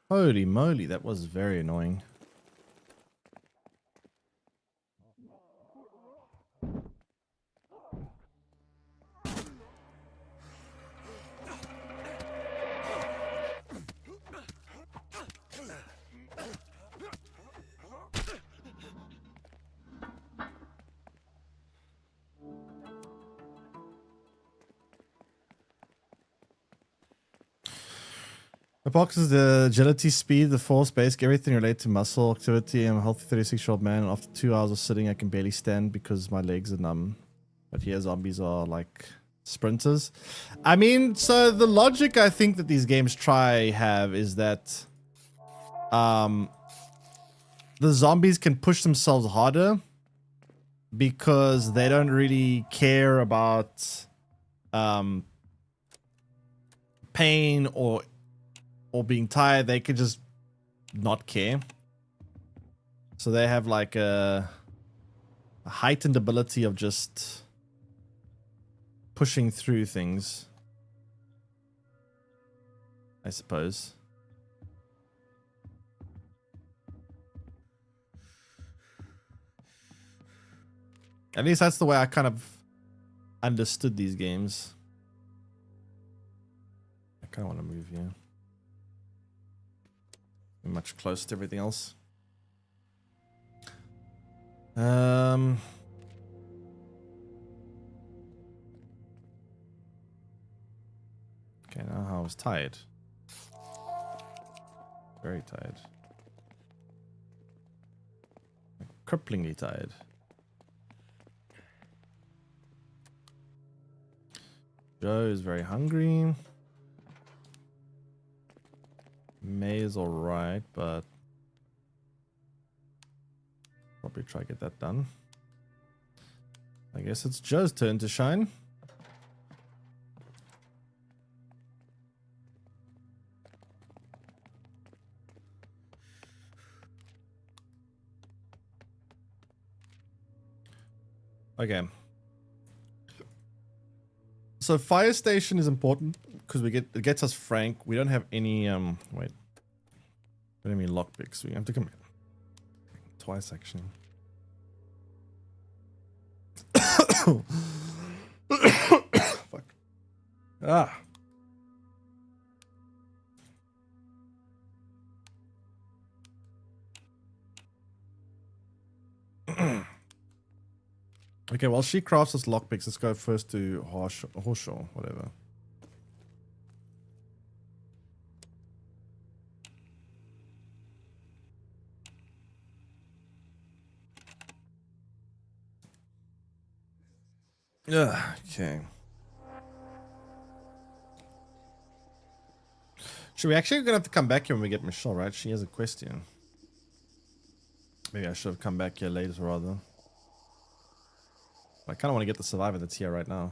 Holy moly, that was very annoying. The box is the agility, speed, the force, basic, everything related to muscle activity. I'm a healthy 36-year-old man. After 2 hours of sitting, I can barely stand because my legs are numb. But here, zombies are like sprinters. I mean, so the logic I think that these games have is that the zombies can push themselves harder because they don't really care about pain or being tired. They could just not care. So they have like a heightened ability of just pushing through things, I suppose. At least that's the way I kind of understood these games. I kind of want to move here. Much closer to everything else. Okay, now I was tired. Very tired. Cripplingly tired. Joe is very hungry. May is alright, but probably try to get that done. I guess it's Joe's turn to shine. Okay. So fire station is important because it gets us Frank. We don't have any wait. We don't have any lockpicks. We have to come twice actually. Fuck. Ah. Okay, while she crafts us lockpicks, let's go first to Horshaw, whatever. Yeah, okay. Should we actually gonna have to come back here when we get Michelle, right? She has a question. Maybe I should have come back here later rather. I kind of want to get the survivor that's here right now.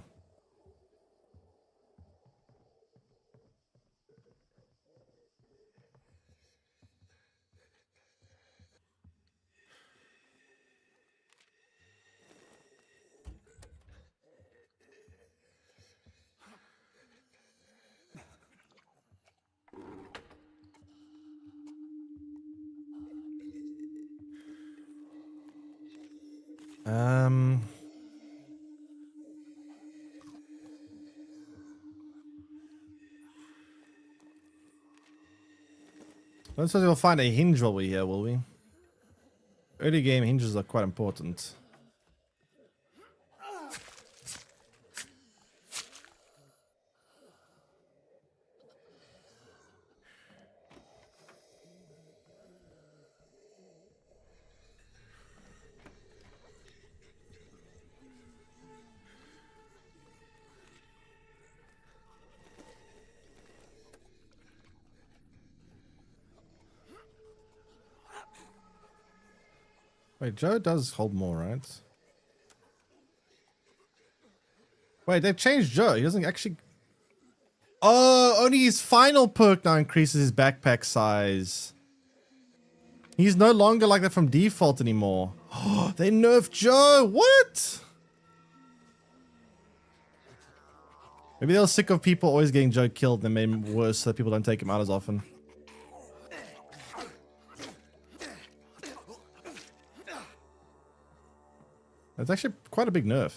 Don't suppose we'll find a hinge while we're here, will we? Early game hinges are quite important. Wait, Joe does hold more, right? Wait, they've changed Joe. He doesn't actually... Oh, only his final perk now increases his backpack size. He's no longer like that from default anymore. Oh, they nerfed Joe. What? Maybe they were sick of people always getting Joe killed and made him worse so that people don't take him out as often. That's actually quite a big nerf.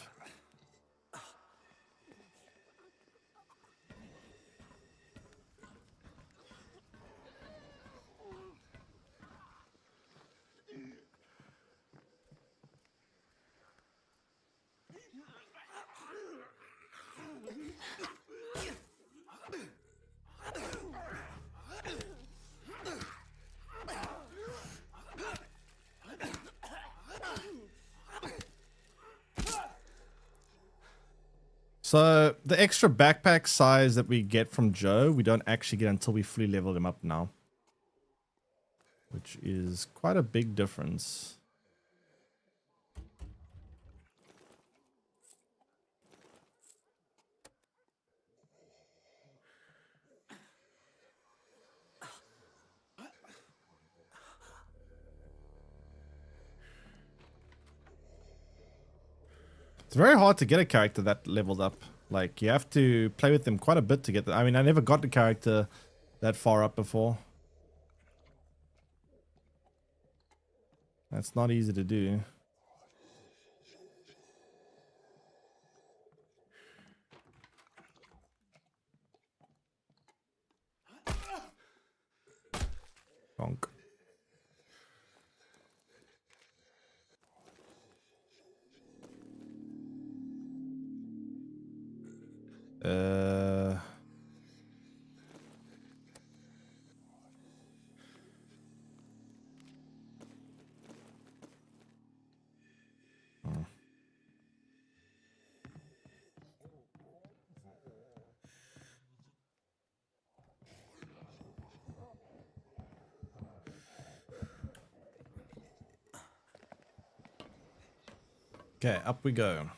So the extra backpack size that we get from Joe, we don't actually get until we fully leveled him up now. Which is quite a big difference. It's very hard to get a character that leveled up. Like, you have to play with them quite a bit to get that. I mean, I never got the character that far up before. That's not easy to do. Bonk. Okay, up we go.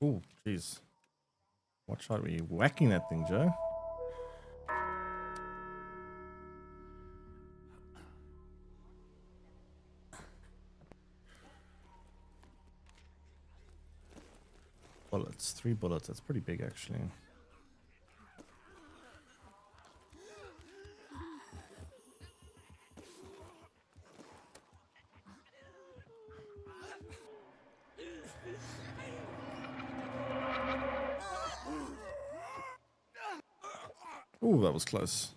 Ooh, jeez. What shot were you whacking that thing, Joe? Bullets, 3 bullets. That's pretty big, actually. Ooh, that was close.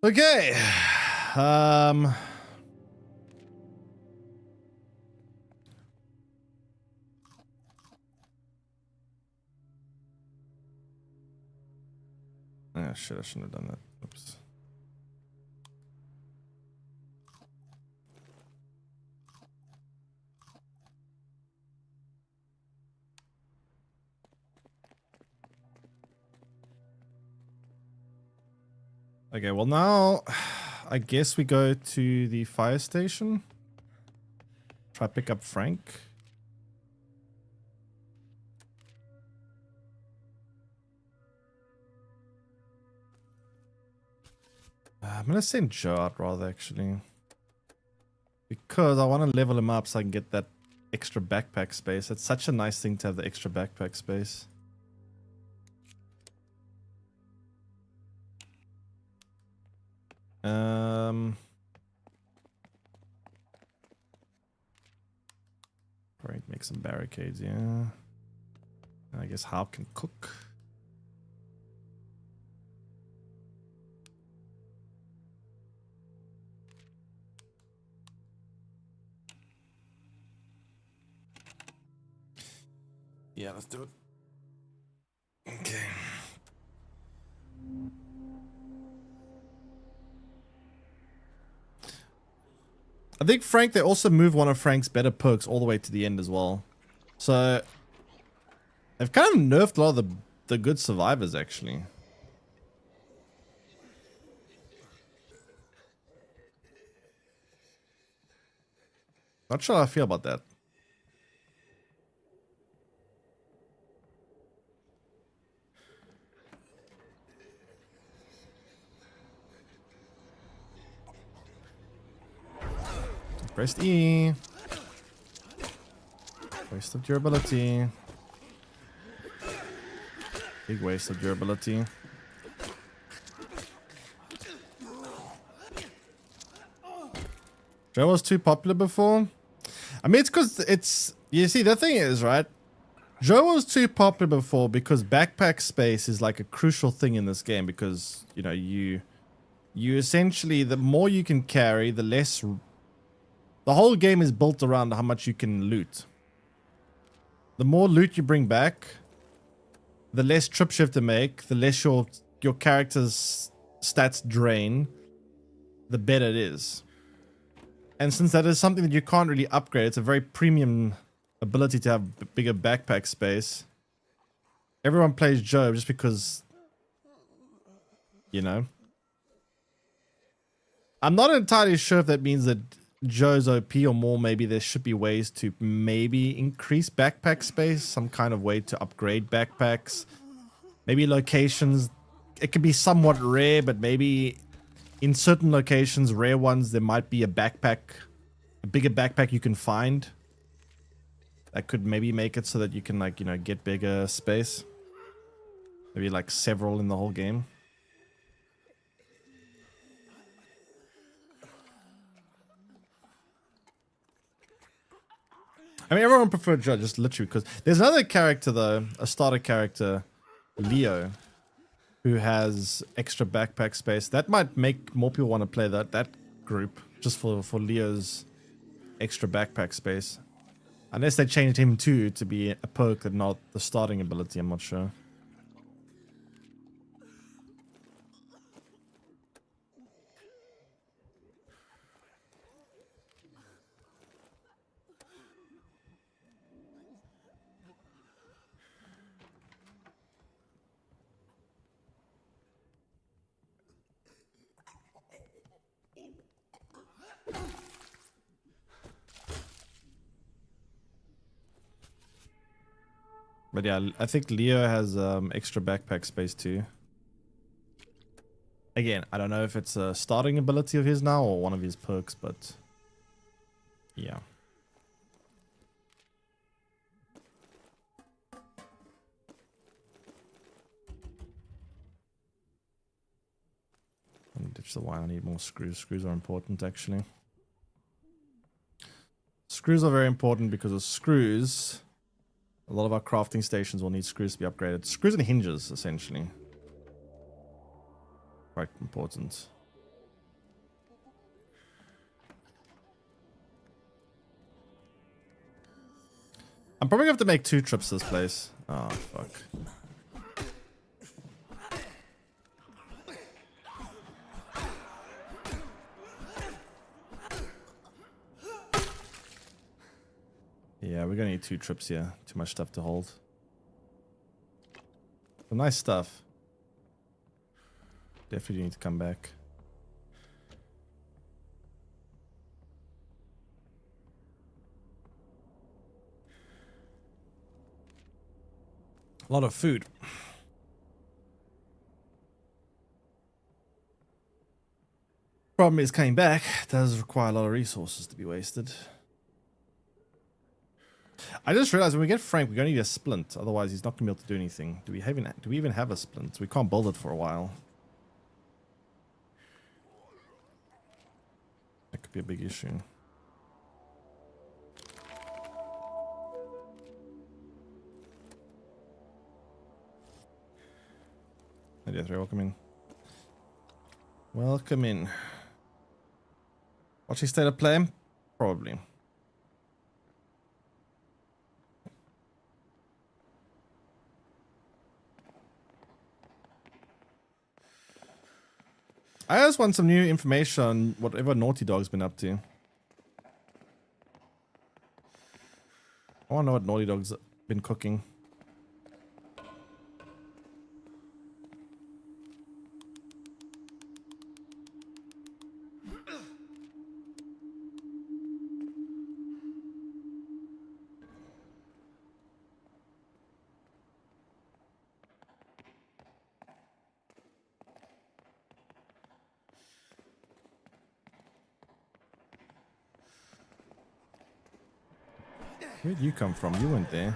Okay. Ah, shit, I shouldn't have done that. Oops. Okay, well now, I guess we go to the fire station. Try pick up Frank. I'm gonna send Joe out rather actually. Because I want to level him up so I can get that extra backpack space. It's such a nice thing to have the extra backpack space. Probably make some barricades, yeah. I guess Harp can cook. Yeah, let's do it. Okay. I think Frank, they also moved one of Frank's better perks all the way to the end as well. So they've kind of nerfed a lot of the good survivors actually. Not sure how I feel about that. Press E. Waste of durability. Big waste of durability. Joe was too popular before. I mean, it's because it's... You see, the thing is, right? Joe was too popular before because backpack space is like a crucial thing in this game because, you know, you essentially, the more you can carry, the less... The whole game is built around how much you can loot. The more loot you bring back, the less trips you have to make, the less your character's stats drain, the better it is. And since that is something that you can't really upgrade, it's a very premium ability to have bigger backpack space. Everyone plays Joe just because, you know. I'm not entirely sure if that means that Joe's OP or more. Maybe there should be ways to maybe increase backpack space, some kind of way to upgrade backpacks. Maybe locations, it could be somewhat rare, but maybe in certain locations, rare ones, there might be a backpack, a bigger backpack you can find. That could maybe make it so that you can, like, you know, get bigger space. Maybe like several in the whole game. I mean, everyone preferred Joe, just literally because there's another character though, a starter character, Leo, who has extra backpack space. That might make more people want to play that group just for Leo's extra backpack space. Unless they changed him too to be a perk and not the starting ability, I'm not sure. But yeah, I think Leo has extra backpack space too. Again, I don't know if it's a starting ability of his now or one of his perks, but yeah. Let me ditch the wine. I need more screws. Screws are important, actually. Screws are very important because of screws. A lot of our crafting stations will need screws to be upgraded. Screws and hinges, essentially. Quite important. I'm probably going to have to make 2 trips to this place. Oh, fuck. Yeah, we're gonna need 2 trips here. Too much stuff to hold. Some nice stuff. Definitely need to come back. A lot of food. Problem is coming back does require a lot of resources to be wasted. I just realized when we get Frank, we're going to need a splint. Otherwise, he's not going to be able to do anything. Do we even have a splint? We can't build it for a while. That could be a big issue. Hey, Death Ray, welcome in. Welcome in. Watching state of play? Probably. I just want some new information on whatever Naughty Dog's been up to. I want to know what Naughty Dog's been cooking. Where'd you come from? You went there.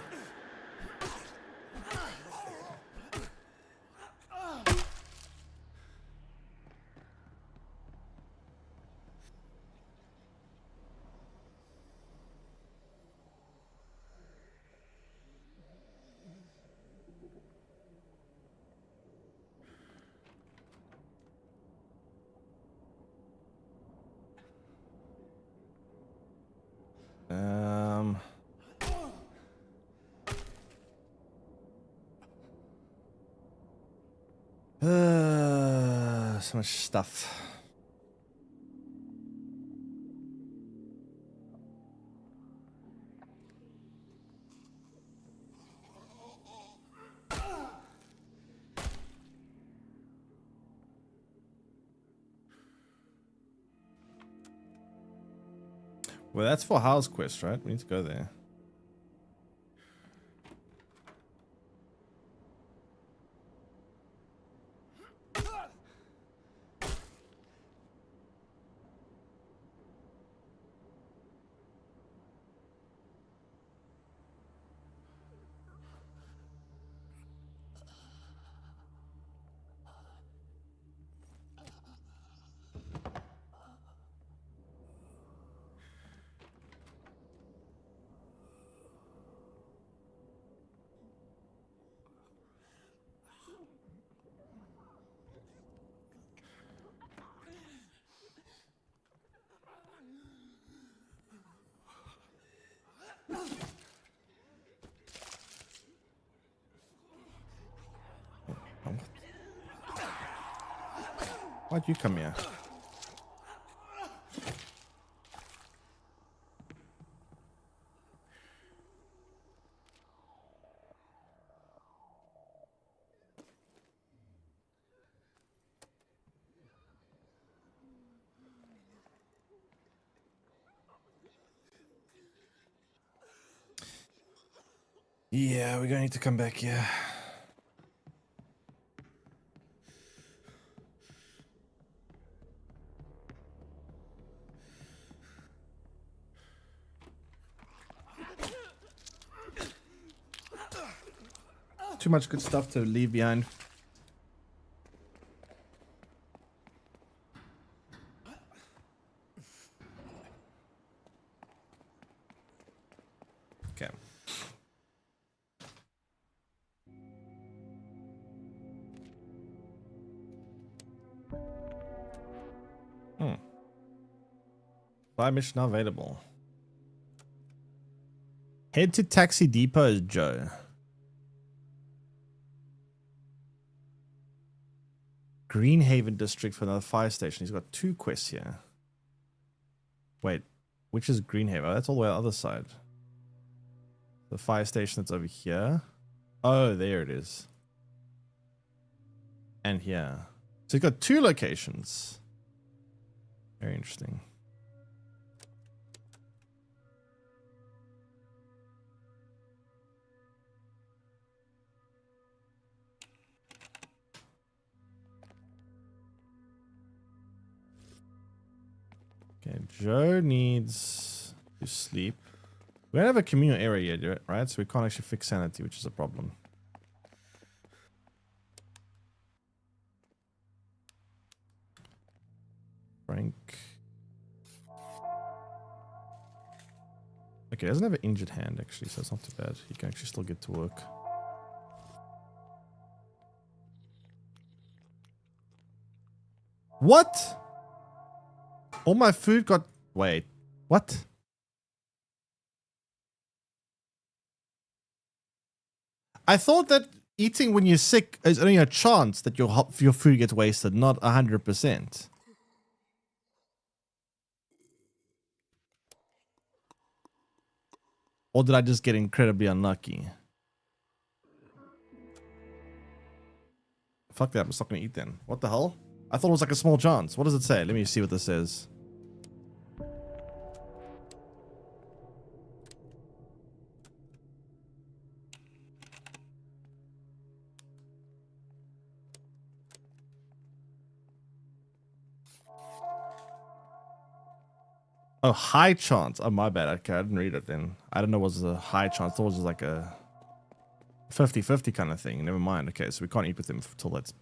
So much stuff. Well, that's for House Quest, right? We need to go there. Why'd you come here? Yeah, we're gonna need to come back here. Too much good stuff to leave behind. Okay. Fire mission not available. Head to Taxi Depot, Joe. Greenhaven District for another fire station. He's got 2 quests here. Wait, which is Greenhaven? Oh, that's all the way on the other side. The fire station that's over here. Oh, there it is. And here. So he's got 2 locations. Very interesting. Joe needs to sleep. We don't have a communal area yet, right? So we can't actually fix sanity, which is a problem. Frank. Okay, he doesn't have an injured hand actually, so it's not too bad. He can actually still get to work. What? All my food got... Wait. What? I thought that eating when you're sick is only a chance that your food gets wasted, not 100%. Or did I just get incredibly unlucky? Fuck that, I'm just not gonna eat then. What the hell? I thought it was like a small chance. What does it say? Let me see what this says. Oh, high chance. Oh, my bad. Okay, I didn't read it then. I don't know what was a high chance. I thought it was like a 50-50 kind of thing. Never mind. Okay, so we can't eat with him till that's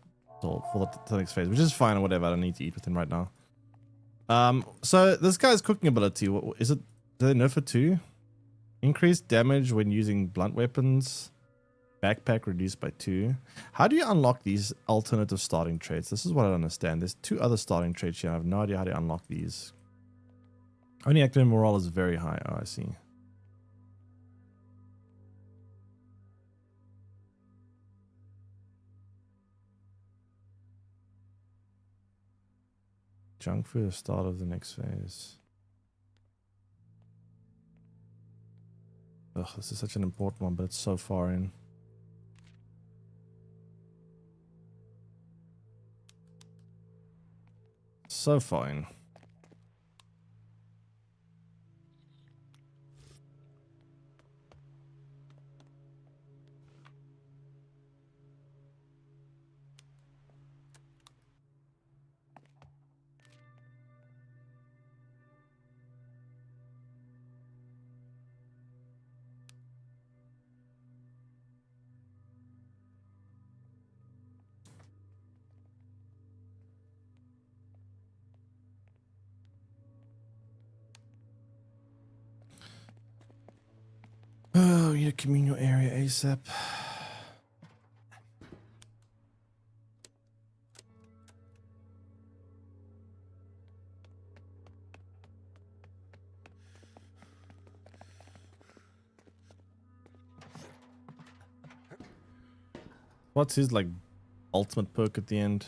till the next phase, which is fine or whatever. I don't need to eat with him right now. So this guy's cooking ability, what is it? Do they nerf it too? Increased damage when using blunt weapons. Backpack reduced by 2. How do you unlock these alternative starting traits? This is what I don't understand. There's 2 other starting traits here. I have no idea how to unlock these. Only active morale is very high. Oh, I see. Junk food, the start of the next phase. Ugh, this is such an important one, but it's so far in. So far in. Oh, you need a communal area ASAP. What's his like ultimate perk at the end?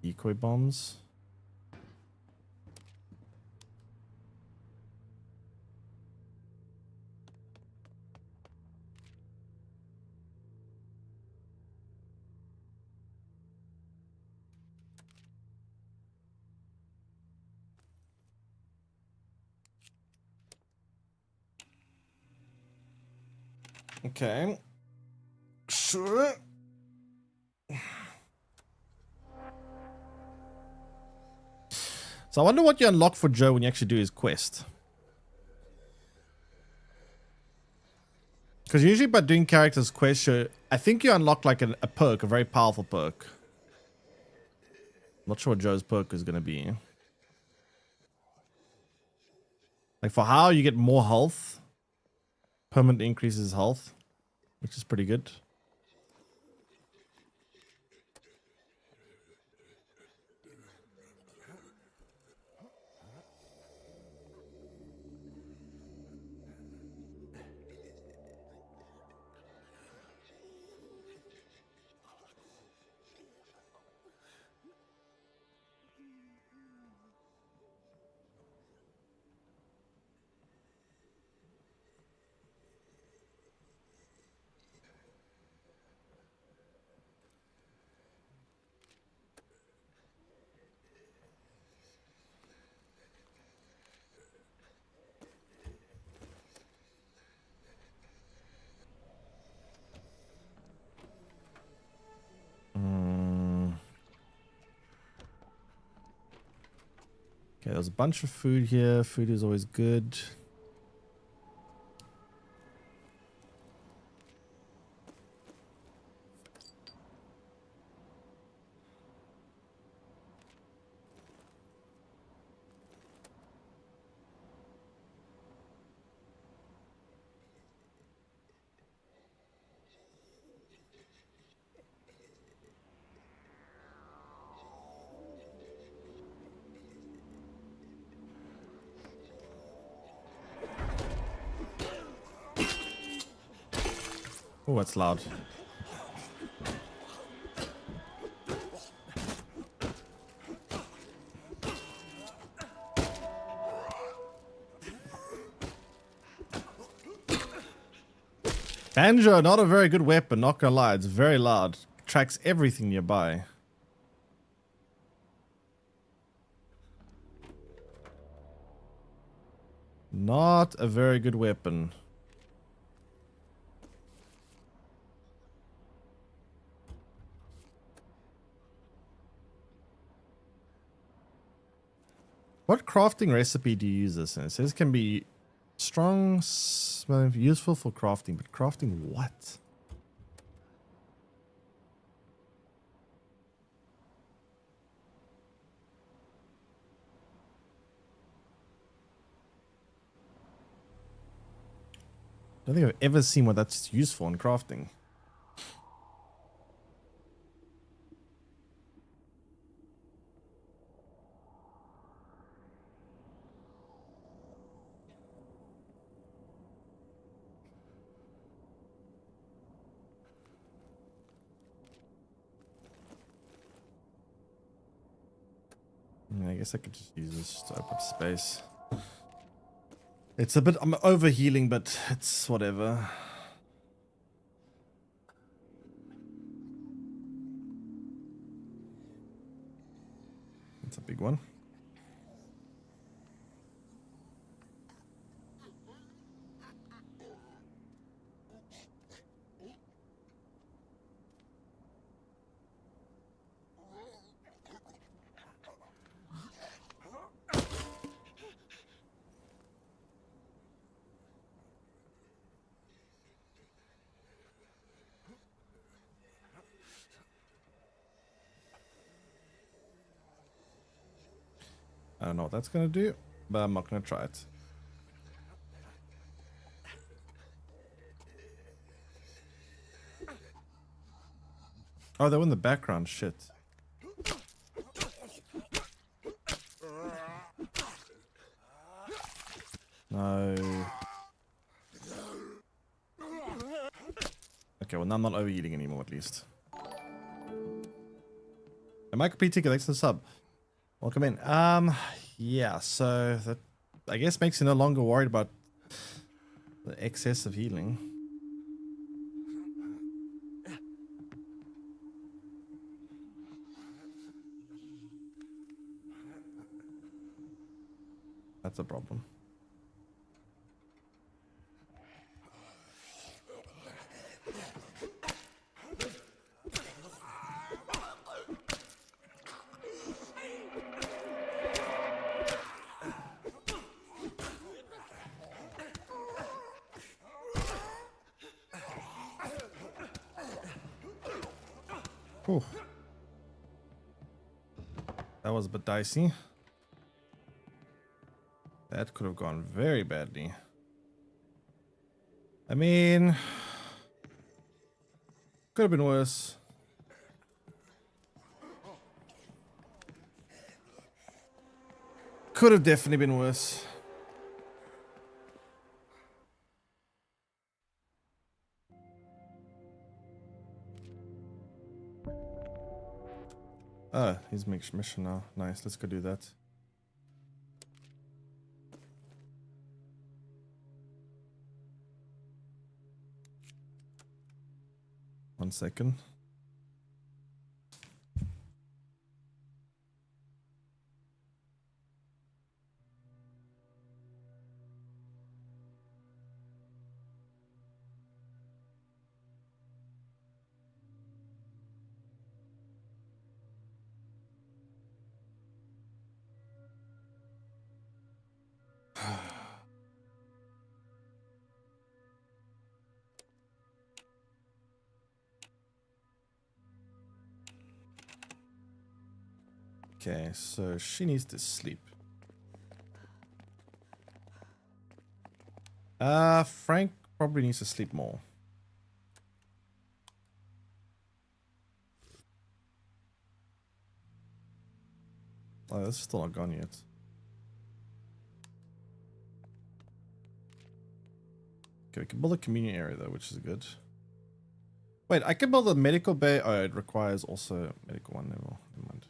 Decoy bombs. Okay. Sure. So I wonder what you unlock for Joe when you actually do his quest. Because usually by doing characters' quests, I think you unlock like a perk, a very powerful perk. Not sure what Joe's perk is going to be. Like for how you get more health. Permanent increases health, which is pretty good. Okay, there's a bunch of food here. Food is always good. Oh, that's loud. Banjo, not a very good weapon, not gonna lie. It's very loud. Tracks everything nearby. Not a very good weapon. What crafting recipe do you use this in? It says it can be strong, useful for crafting, but crafting what? I don't think I've ever seen what that's useful in crafting. I guess I could just use this to open up space. It's a bit, I'm over healing, but it's whatever. It's a big one. I don't know what that's gonna do, but I'm not gonna try it. Oh, they're in the background. Shit. No. Okay, well now I'm not overeating anymore at least. Am I competing? Thanks for the sub. Welcome in. Yeah, so that I guess makes you no longer worried about the excess of healing. That's a problem. Whew. That was a bit dicey. That could have gone very badly. I mean, could have been worse. Could have definitely been worse. Oh, he's making mission now. Nice, let's go do that. One second. Okay, so she needs to sleep. Frank probably needs to sleep more. Oh, this is still not gone yet. Okay, we can build a communion area though, which is good. Wait, I can build a medical bay. Oh, it requires also medical one level. Never mind.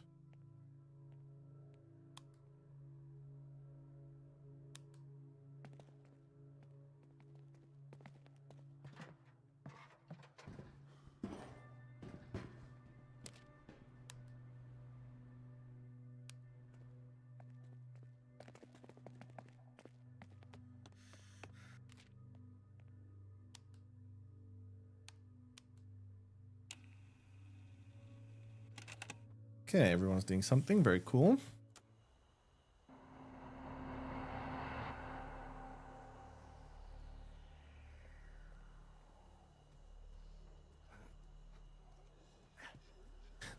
Okay, everyone's doing something very cool.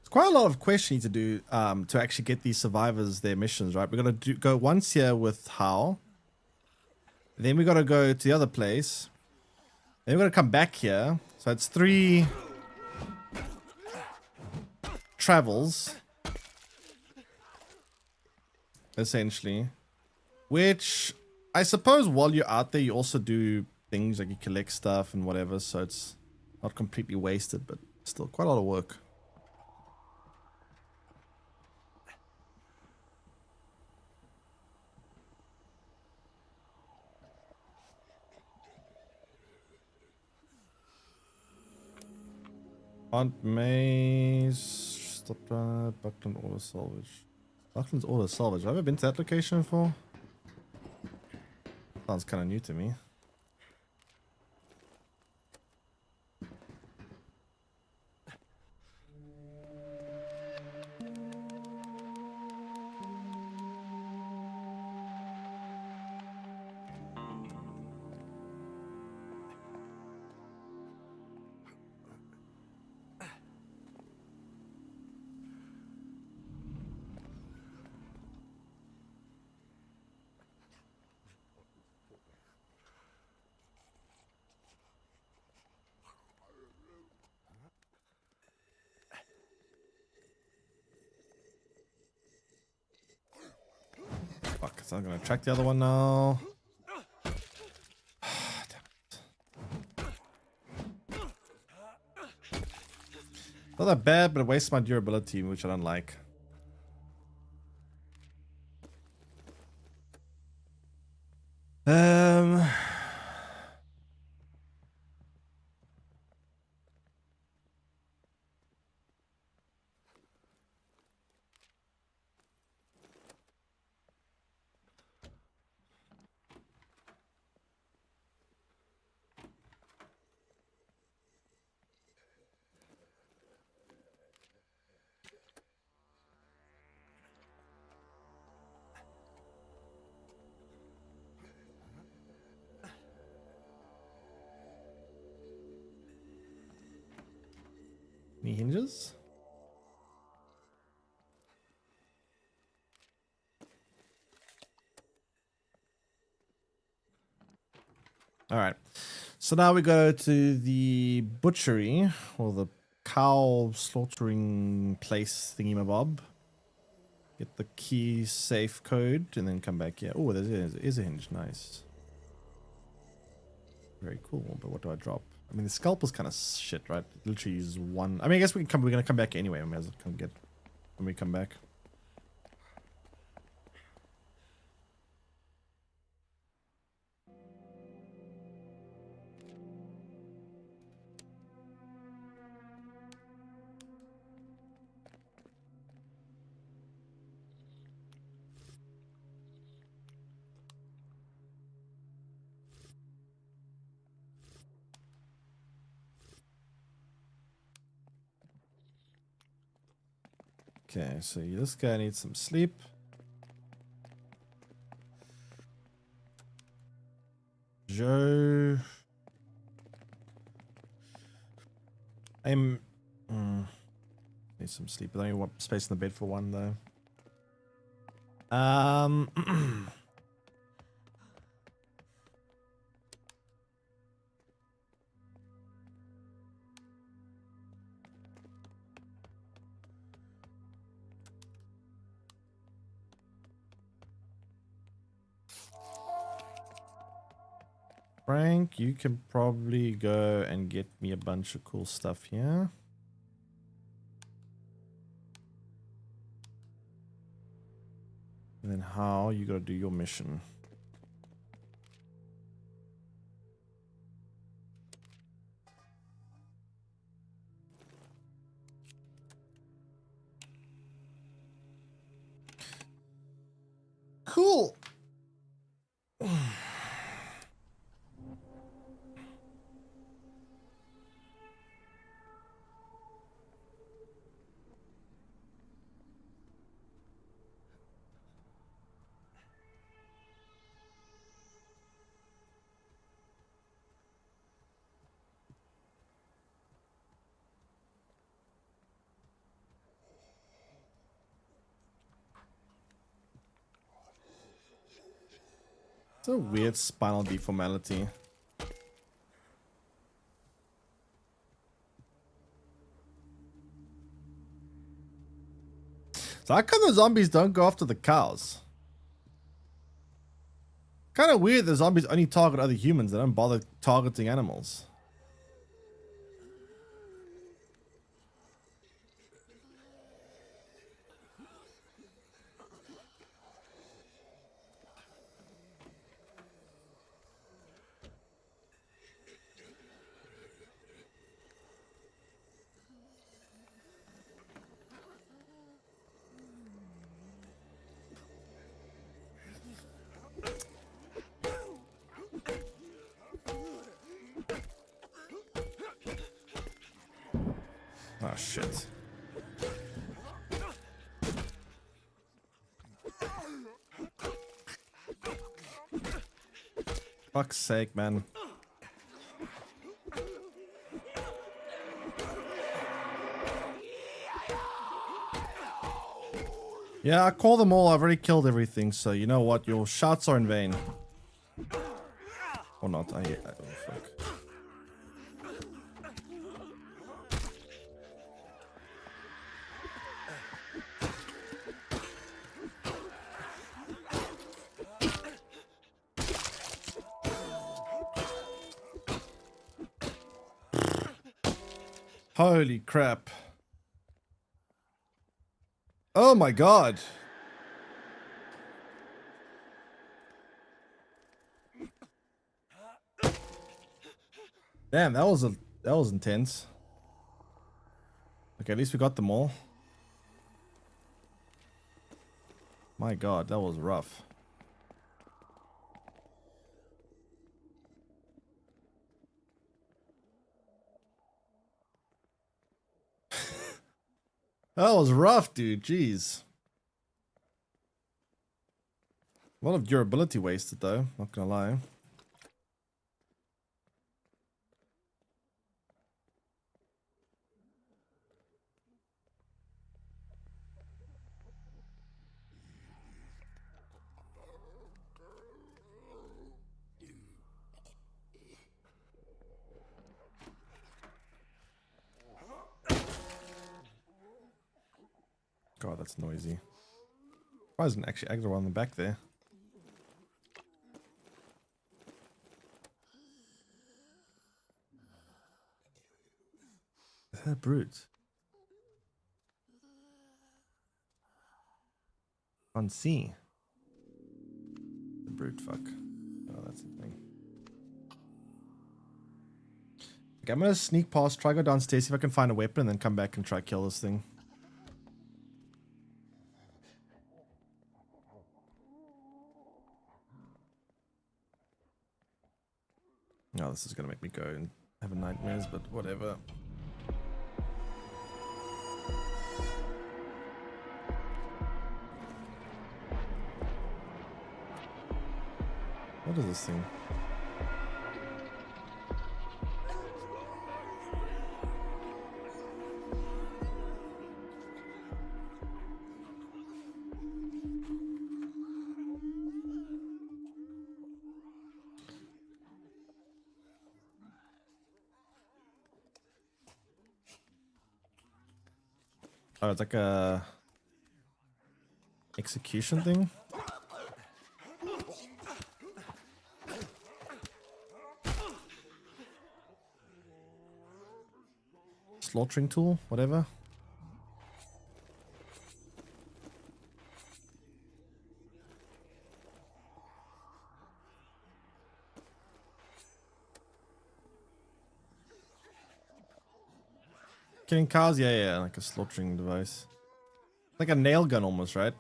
It's quite a lot of quests you need to do to actually get these survivors their missions, right? We're gonna go once here with Hal. Then we gotta go to the other place. Then we're gonna come back here. So it's 3 travels. Essentially. Which I suppose while you're out there you also do things like you collect stuff and whatever, so it's not completely wasted, but still quite a lot of work. Aunt May's stop drive, Buckland Auto Salvage. Buckland's Auto Salvage. Have I ever been to that location before? Sounds kind of new to me. Fuck, it's not gonna track the other one now. Not that bad, but it wastes my durability, which I don't like. Um, any hinges? All right. So now we go to the butchery or the cow slaughtering place thingy-mabob. Get the key safe code and then come back here. Oh, there is a hinge. Nice. Very cool. But what do I drop? I mean, the scalpel's kind of shit, right? It literally uses one. I mean, I guess we're gonna come back anyway. We may as well come get when we come back. Okay, so this guy needs some sleep. Joe. Need some sleep. I only want space in the bed for one though. Frank, you can probably go and get me a bunch of cool stuff here. And then how you gotta do your mission. Cool. It's a weird spinal deformality. So how come the zombies don't go after the cows? Kind of weird the zombies only target other humans. They don't bother targeting animals. Oh shit. Fuck's sake, man. Yeah, I call them all. I've already killed everything, so you know what? Your shots are in vain. Or not. Oh, fuck. Holy crap. Oh my god. Damn, that was intense. Okay, at least we got them all. My god, that was rough. That was rough, dude. Jeez. A lot of durability wasted, though. Not gonna lie. God, that's noisy. Why isn't actually aggro on the back there? Is that a brute? On C. The brute, fuck. Oh, that's the thing. Okay, I'm gonna sneak past, try go downstairs, see if I can find a weapon, and then come back and try kill this thing. Oh, this is gonna make me go and have nightmares, but whatever. What is this thing? Oh, it's like a execution thing. Slaughtering tool, whatever. Killing cows? Yeah, yeah, like a slaughtering device. Like a nail gun almost, right?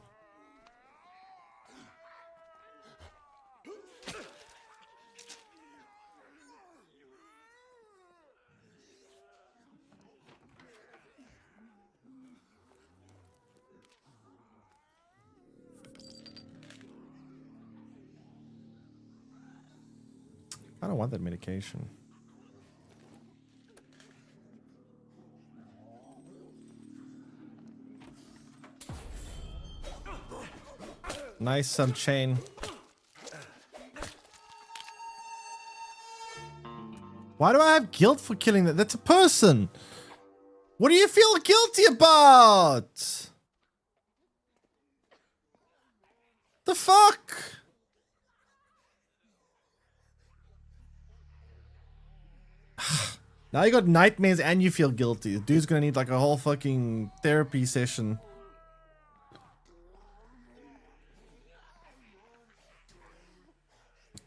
I don't want that medication. Nice chain. Why do I have guilt for killing that? That's a person. What do you feel guilty about? The fuck? Now you got nightmares and you feel guilty. The dude's gonna need like a whole fucking therapy session.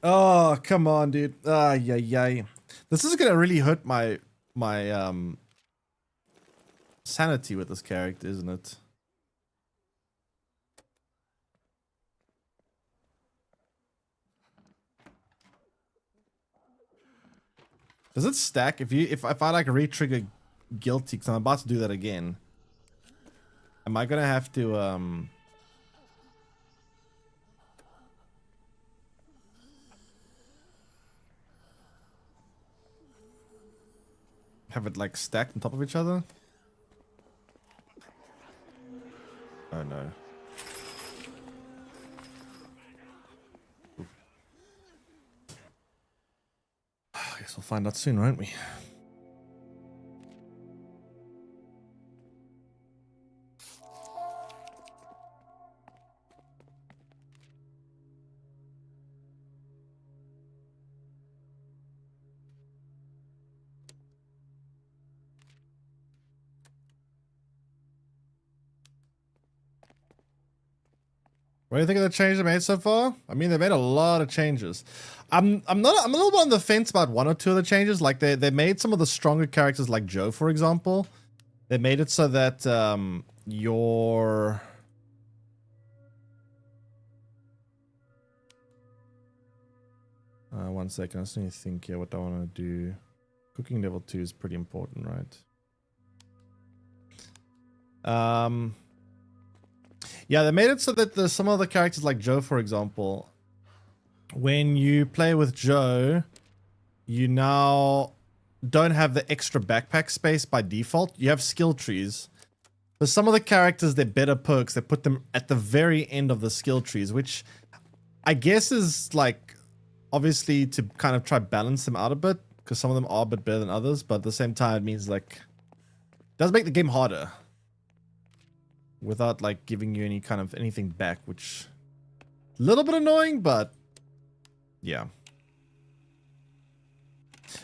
Oh, come on, dude. Ah, yeah. This is gonna really hurt my sanity with this character, isn't it? Does it stack if I like re-trigger guilty because I'm about to do that again? Am I gonna have to have it like stacked on top of each other? Oh no. I guess we'll find out soon, won't we? What do you think of the changes they made so far? I mean, they made a lot of changes. I'm a little bit on the fence about one or two of the changes. Like they made some of the stronger characters, like Joe, for example. They made it so that your one second, I just need to think here what I want to do. Cooking level 2 is pretty important, right? Yeah, they made it so that there's some of the characters like Joe, for example, when you play with Joe, you now don't have the extra backpack space by default. You have skill trees. For some of the characters, they're better perks. They put them at the very end of the skill trees, which I guess is like obviously to kind of try balance them out a bit because some of them are a bit better than others, but at the same time, it means like it does make the game harder without like giving you any kind of anything back, which a little bit annoying, but yeah.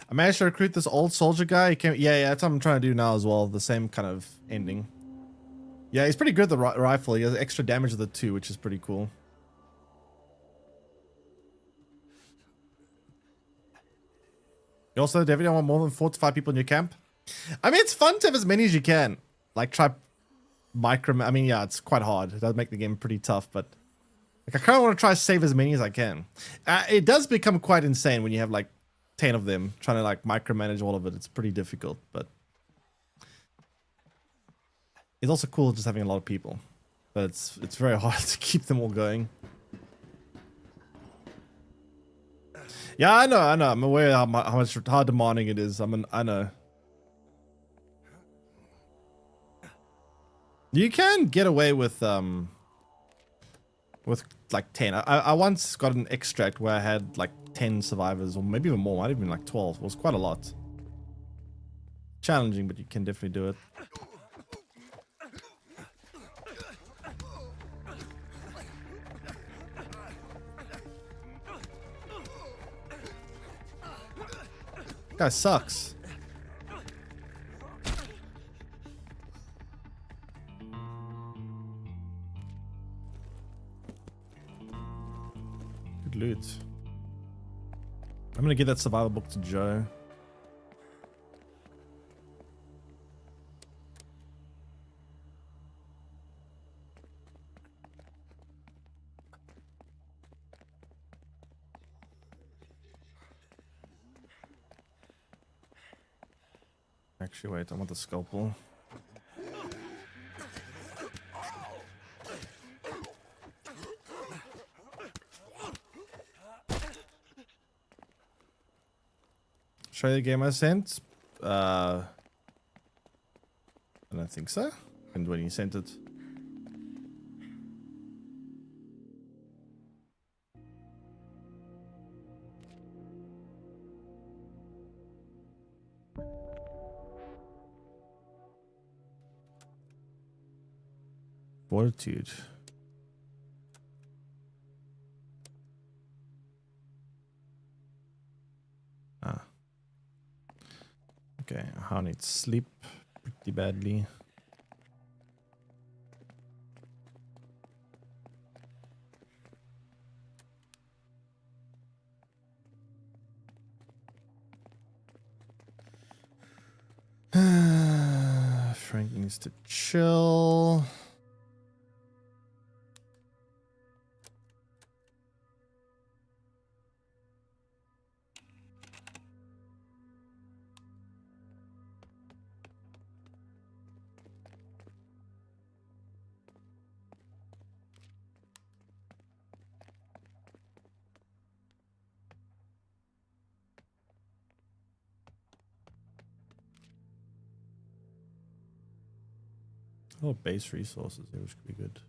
I managed to recruit this old soldier guy. He came, yeah, that's what I'm trying to do now as well. The same kind of ending. Yeah, he's pretty good, the rifle. He has extra damage with the 2, which is pretty cool. You also definitely want more than 4 to 5 people in your camp. I mean, it's fun to have as many as you can. Like, try I mean, yeah, it's quite hard. It does make the game pretty tough, but like, I kind of want to try to save as many as I can. It does become quite insane when you have like 10 of them trying to like micromanage all of it. It's pretty difficult, but it's also cool just having a lot of people. But it's very hard to keep them all going. Yeah, I know. I'm aware how demanding it is. I know. You can get away with like 10. I once got an extract where I had like 10 survivors, or maybe even more. Might have been like 12. It was quite a lot. Challenging, but you can definitely do it. Guy sucks. Good loot. I'm gonna give that survival book to Joe. Actually, wait, I want the scalpel. Show you the game I sent? I don't think so. And when you sent it. Fortitude. Ah. Okay, I need sleep pretty badly. Frank needs to chill. Oh, base resources there, which could be good.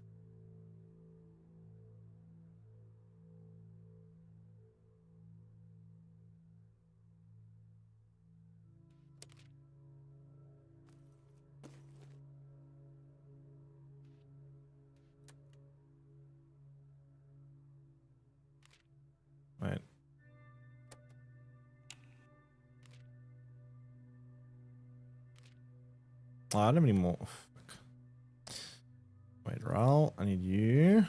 Right. Oh, I don't have any more. Fuck. Wait, Raul, I need you.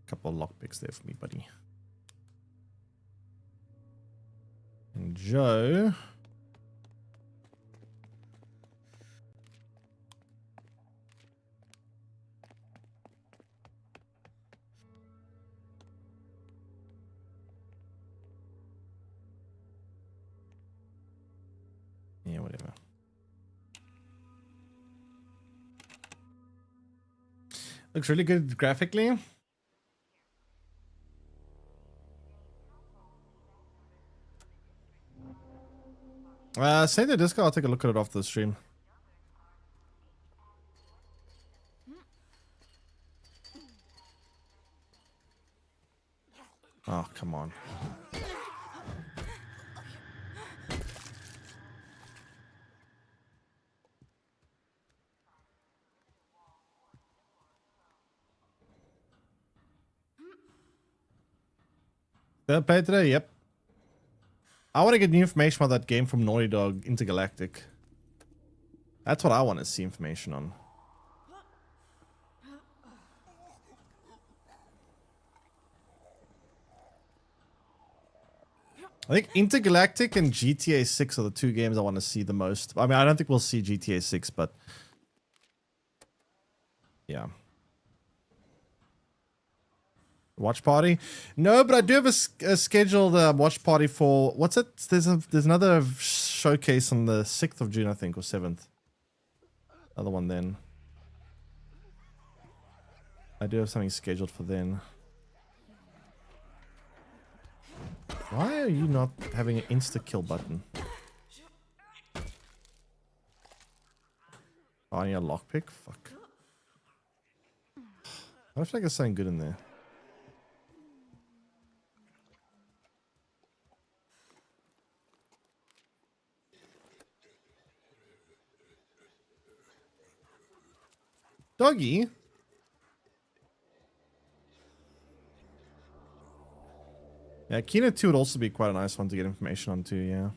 Couple of lockpicks there for me, buddy. And Joe. Yeah, whatever. Looks really good graphically. Send the Discord, I'll take a look at it after the stream. Oh, come on. Did I play today? Yep. I want to get new information about that game from Naughty Dog, Intergalactic. That's what I want to see information on. I think Intergalactic and GTA 6 are the two games I want to see the most. I mean, I don't think we'll see GTA 6, but yeah. Watch party? No, but I do have a scheduled watch party for what's it? There's another showcase on the 6th of June, I think, or 7th. Other one then. I do have something scheduled for then. Why are you not having an insta kill button? Oh, I need a lockpick? Fuck. I feel like there's something good in there. Doggy? Yeah, Kino 2 would also be quite a nice one to get information on too, yeah.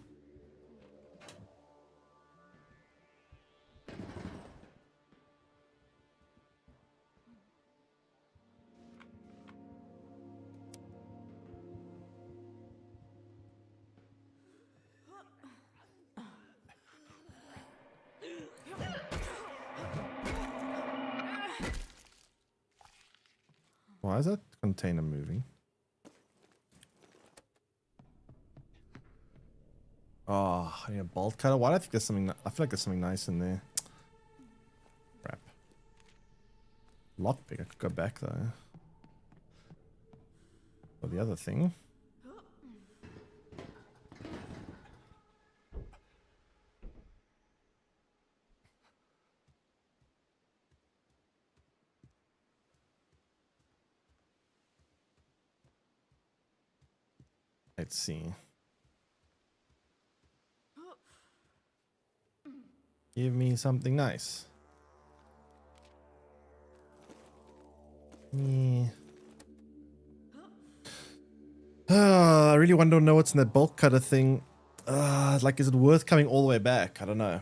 Why is that container moving? Oh, yeah, bolt cutter. Why do I think there's something? I feel like there's something nice in there. Crap. Lockpick. I could go back though. Or the other thing. Let's see. Give me something nice. Yeah. I really want to know what's in that bolt cutter thing. Like, is it worth coming all the way back? I don't know.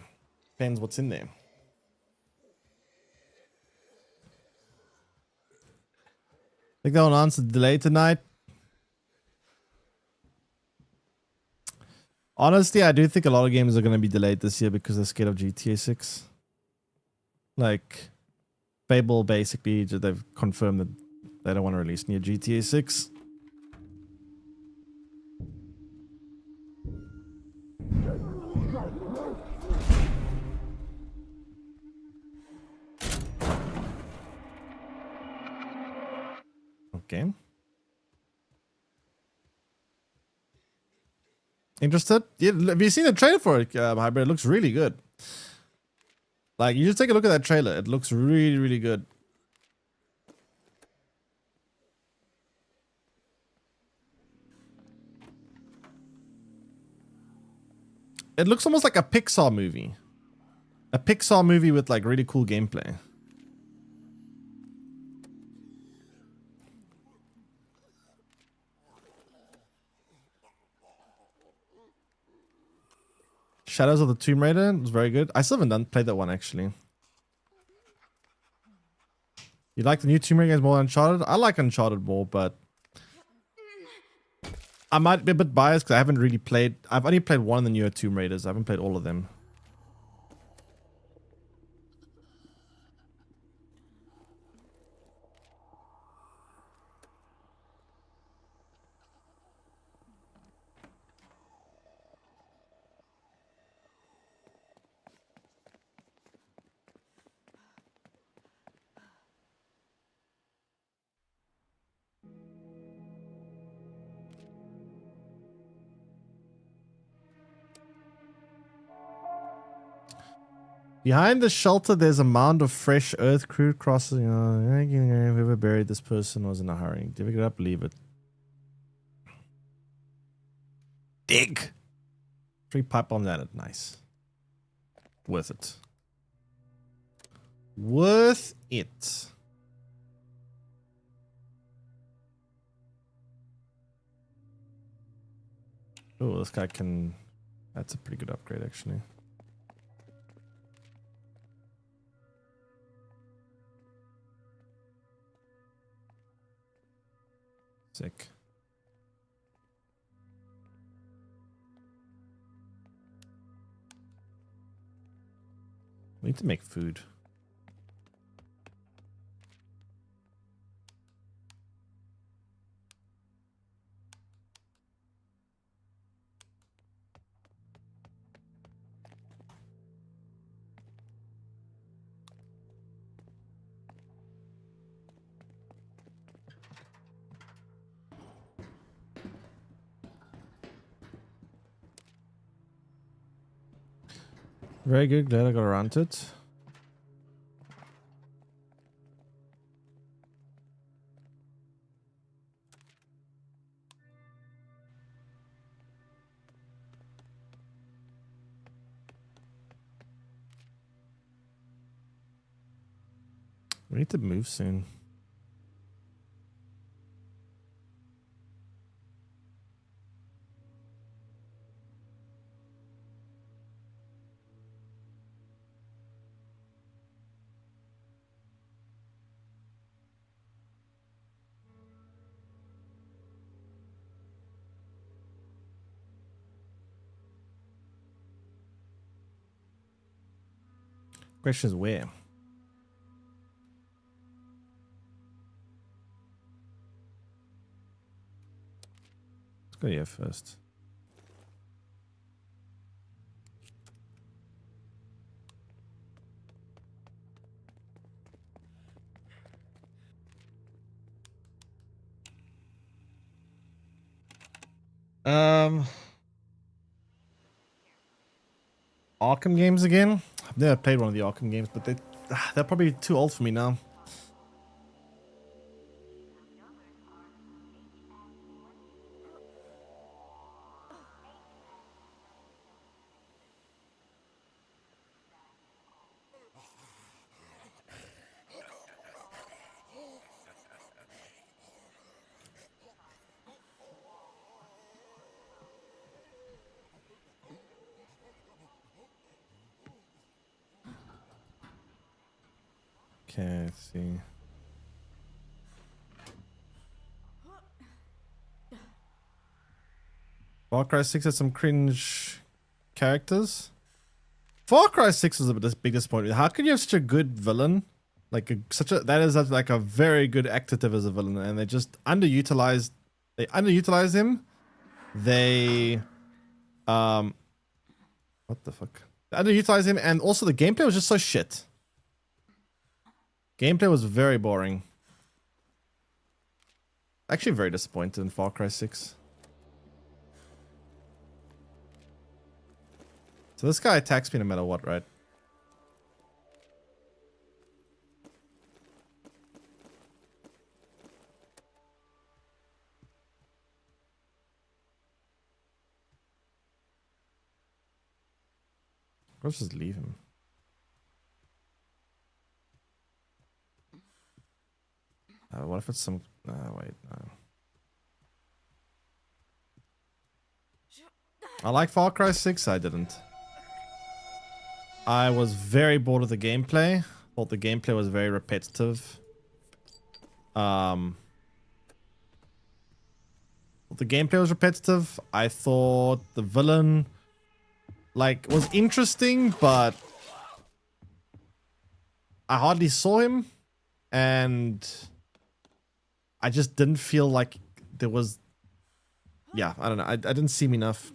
Depends what's in there. Think that will answer the delay tonight. Honestly, I do think a lot of games are going to be delayed this year because they're scared of GTA 6. Like, Fable basically, they've confirmed that they don't want to release near GTA 6. Okay. Interested? Yeah, have you seen the trailer for it, Hybrid? It looks really good. Like, you just take a look at that trailer. It looks really, really good. It looks almost like a Pixar movie. A Pixar movie with like really cool gameplay. Shadows of the Tomb Raider was very good. I still haven't played that one actually. You like the new Tomb Raider games more than Uncharted? I like Uncharted more, but I might be a bit biased because I haven't really played. I've only played one of the newer Tomb Raiders. I haven't played all of them. Behind the shelter, there's a mound of fresh earth crude crossing. Whoever buried this person was in a hurry. Dig it up, leave it. Dig! 3 pipe bombs at it. Nice. Worth it. Worth it. Oh, this guy can... That's a pretty good upgrade, actually. Sick. We need to make food. Very good. Glad I got around to it. We need to move soon. Question is where? Let's go here first. Arkham games again? I've never played one of the Arkham games, but they're probably too old for me now. Okay, let's see. Far Cry 6 had some cringe characters. Far Cry 6 was a big disappointment. How could you have such a good villain? Like that is like a very good actor as a villain, and they just underutilized. They underutilized him. They what the fuck? They underutilized him, and also the gameplay was just so shit. Gameplay was very boring. Actually, very disappointed in Far Cry 6. So this guy attacks me no matter what, right? Let's just leave him. What if it's some... wait, no. I like Far Cry 6, I didn't. I was very bored of the gameplay. Thought the gameplay was very repetitive. The gameplay was repetitive. I thought the villain, like, was interesting, but I hardly saw him, and I just didn't feel like there was... Yeah, I don't know. I didn't see him enough.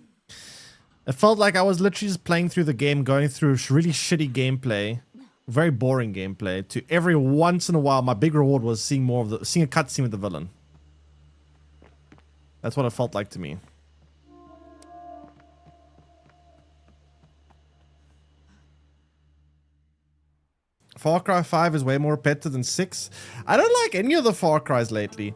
It felt like I was literally just playing through the game, going through really shitty gameplay, very boring gameplay, to every once in a while, my big reward was seeing a cutscene with the villain. That's what it felt like to me. Far Cry 5 is way more repetitive than 6. I don't like any of the Far Cries lately.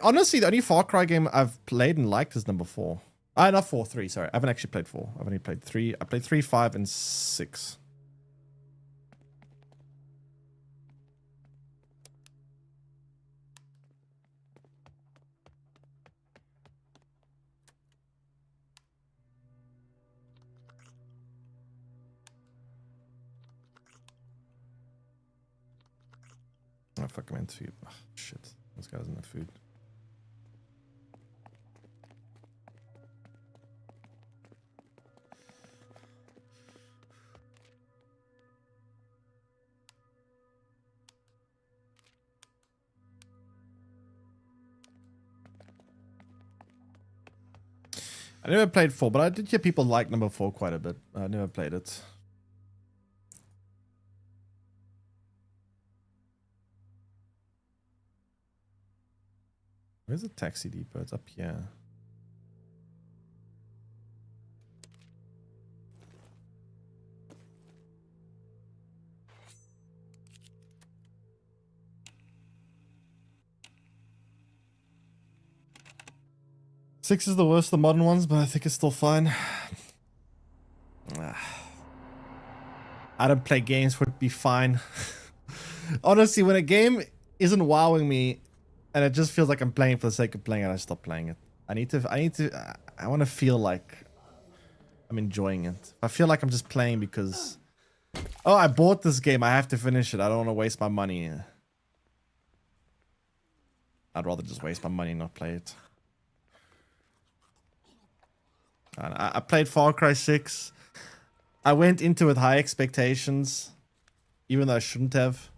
Honestly, the only Far Cry game I've played and liked is number 4. Not 4, 3, sorry. I haven't actually played 4. I've only played 3. I played 3, 5, and 6. Oh, fuck, I'm into food. Oh, shit. This guy doesn't have food. I never played 4, but I did hear people like number 4 quite a bit. I never played it. Where's the taxi depot? It's up here. Six is the worst of the modern ones, but I think it's still fine. I don't play games for it to be fine. Honestly, when a game isn't wowing me and it just feels like I'm playing for the sake of playing it, I stop playing it. I want to feel like I'm enjoying it. If I feel like I'm just playing because, oh, I bought this game, I have to finish it. I don't want to waste my money. I'd rather just waste my money and not play it. I played Far Cry 6. I went into it with high expectations. even though I shouldn't have.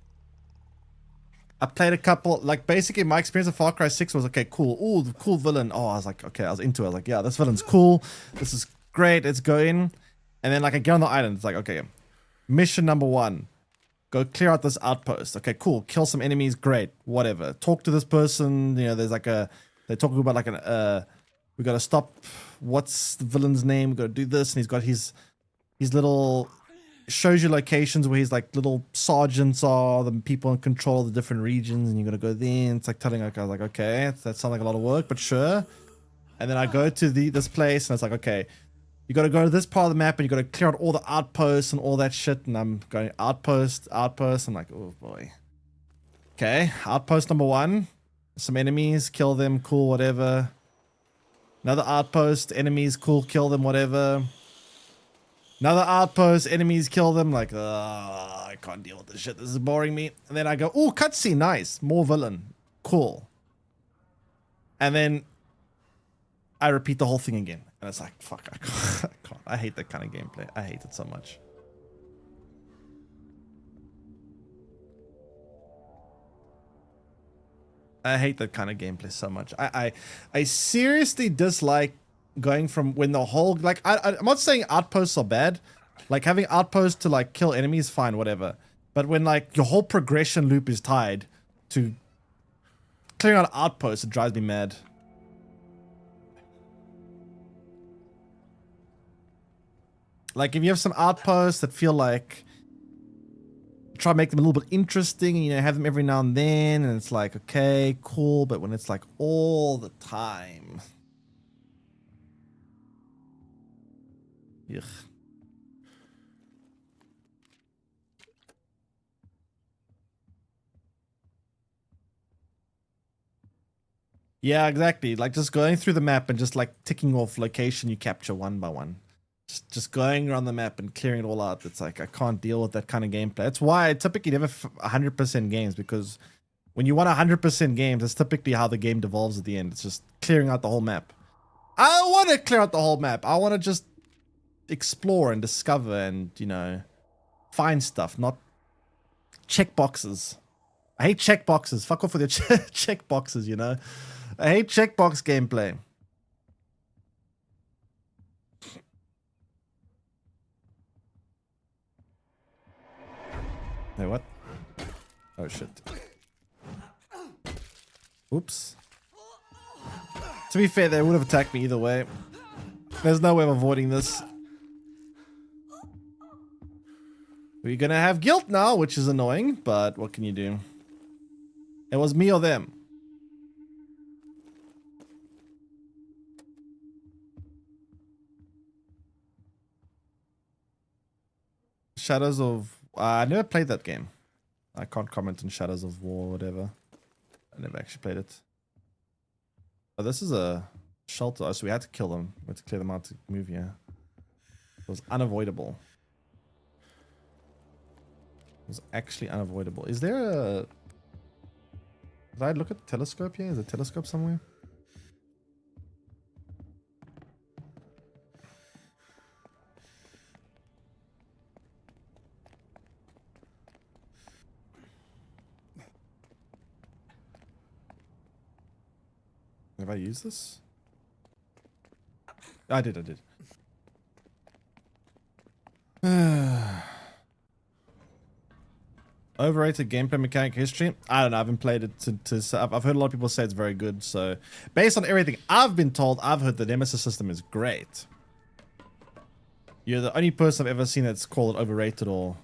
I played a couple, like basically my experience of Far Cry 6 was okay, cool. Ooh, the cool villain. Oh, I was like, okay, I was into it. I was like, yeah, this villain's cool. This is great. Let's go in. And then like I get on the island. It's like, okay, mission number 1. Go clear out this outpost. Okay, cool. Kill some enemies. Great. Whatever. Talk to this person. You know, there's like a, they're talking about like we got to stop. What's the villain's name? We got to do this. And he's got his little, shows you locations where his like little sergeants are, the people in control of the different regions, and you got to go there. And it's like telling, like, I was like, okay, that sounds like a lot of work, but sure. And then I go to this place, and it's like, okay, you got to go to this part of the map, and you got to clear out all the outposts and all that shit. And I'm going outpost. I'm like, oh boy. Okay, outpost number 1. Some enemies, kill them, cool, whatever. Another outpost, enemies, cool, kill them, whatever. Another outpost, enemies, kill them. Like, I can't deal with this shit. This is boring me. And then I go, oh, cutscene, nice. More villain. Cool. And then I repeat the whole thing again. And it's like, fuck, I can't. I hate that kind of gameplay. I hate it so much. I hate that kind of gameplay so much. I seriously dislike going from when the whole, like, I'm not saying outposts are bad. Like, having outposts to, like, kill enemies, fine, whatever. But when, like, your whole progression loop is tied to clearing out outposts, it drives me mad. Like, if you have some outposts that feel like, try to make them a little bit interesting, and, you know, have them every now and then, and it's like, okay, cool, but when it's like all the time. Ugh. Yeah, exactly. Like, just going through the map and just like ticking off location you capture one by one. Just going around the map and clearing it all out. It's like, I can't deal with that kind of gameplay. That's why I typically never 100% games, because when you want 100% games, that's typically how the game devolves at the end. It's just clearing out the whole map. I don't want to clear out the whole map. I want to just explore and discover and, you know, find stuff, not check boxes. I hate check boxes. Fuck off with your check boxes, you know. I hate checkbox gameplay. Hey, what? Oh, shit. Oops. To be fair, they would have attacked me either way. There's no way of avoiding this. We're gonna have guilt now, which is annoying, but what can you do? It was me or them. Shadows of... I never played that game. I can't comment on Shadows of War or whatever. I never actually played it. Oh, this is a shelter. Oh, so we had to kill them. We had to clear them out to move here. It was unavoidable. It was actually unavoidable. Is there a... Did I look at the telescope here? Is there a telescope somewhere? Have I used this? I did. Overrated gameplay mechanic history? I don't know. I haven't played it I've heard a lot of people say it's very good. So based on everything I've been told, I've heard the Nemesis system is great. You're the only person I've ever seen that's called it overrated or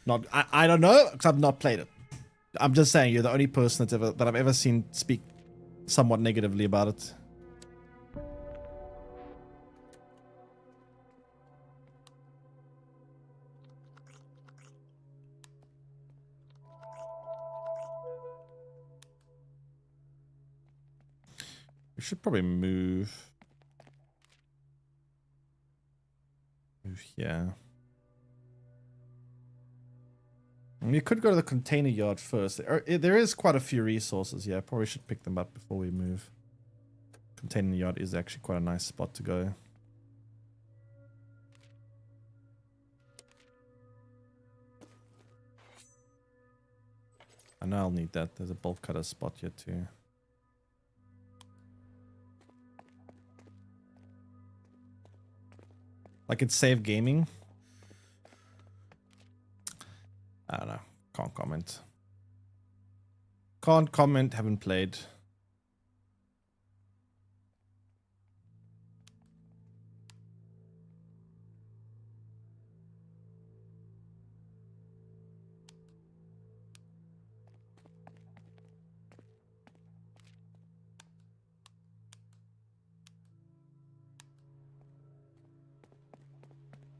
not. I don't know because I've not played it. I'm just saying you're the only person that I've ever seen speak somewhat negatively about it. We should probably move here. We could go to the container yard first. There is quite a few resources. Yeah, probably should pick them up before we move. Container yard is actually quite a nice spot to go. I know I'll need that. There's a bolt cutter spot here too. Like it's save gaming. I don't know. Can't comment. Can't comment. Haven't played.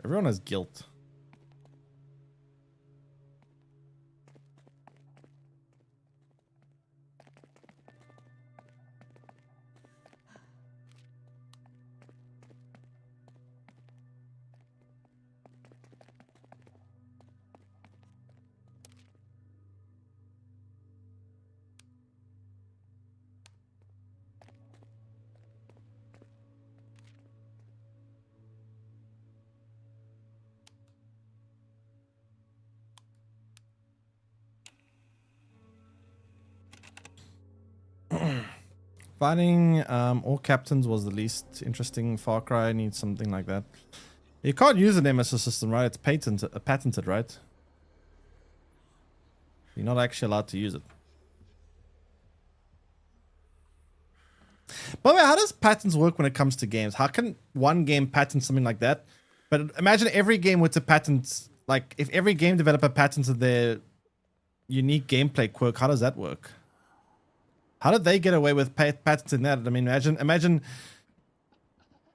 Everyone has guilt. Finding all captains was the least interesting. Far Cry needs something like that. You can't use an MSS system, right? It's patented, right? You're not actually allowed to use it. By the way, how does patents work when it comes to games? How can one game patent something like that? But imagine every game with a patent, like if every game developer patented their unique gameplay quirk, how does that work? How did they get away with patenting that? I mean, imagine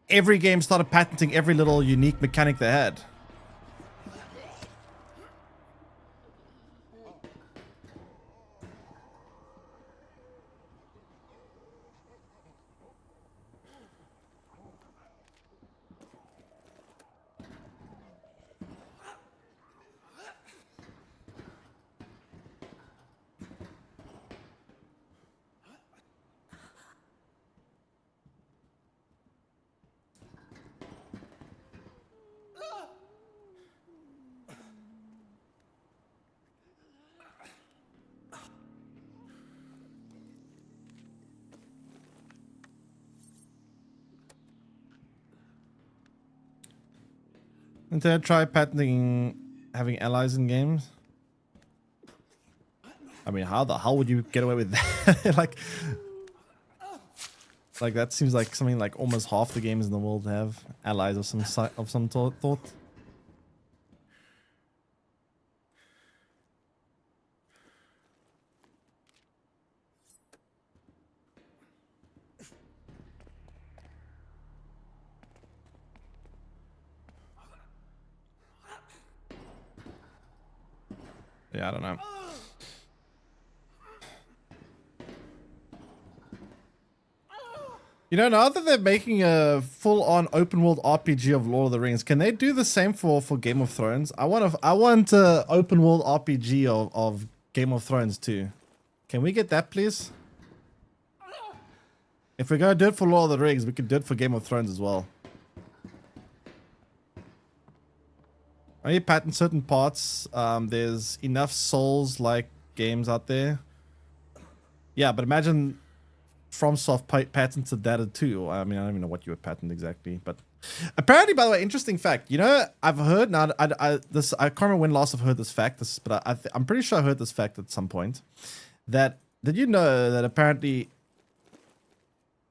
every game started patenting every little unique mechanic they had. And then try patenting having allies in games. I mean, how the hell would you get away with that? like that seems like something like almost half the games in the world have allies of some thought. Yeah, I don't know. You know, now that they're making a full-on open-world RPG of Lord of the Rings, can they do the same for Game of Thrones? I want a open-world RPG of Game of Thrones too. Can we get that, please? If we're gonna do it for Lord of the Rings, we can do it for Game of Thrones as well. Only patent certain parts. There's enough Souls-like games out there. Yeah, but imagine FromSoft patented that too. I mean, I don't even know what you would patent exactly, but apparently, by the way, interesting fact. You know, I've heard now. I can't remember when last I've heard this fact. But I'm pretty sure I heard this fact at some point. That did you know that apparently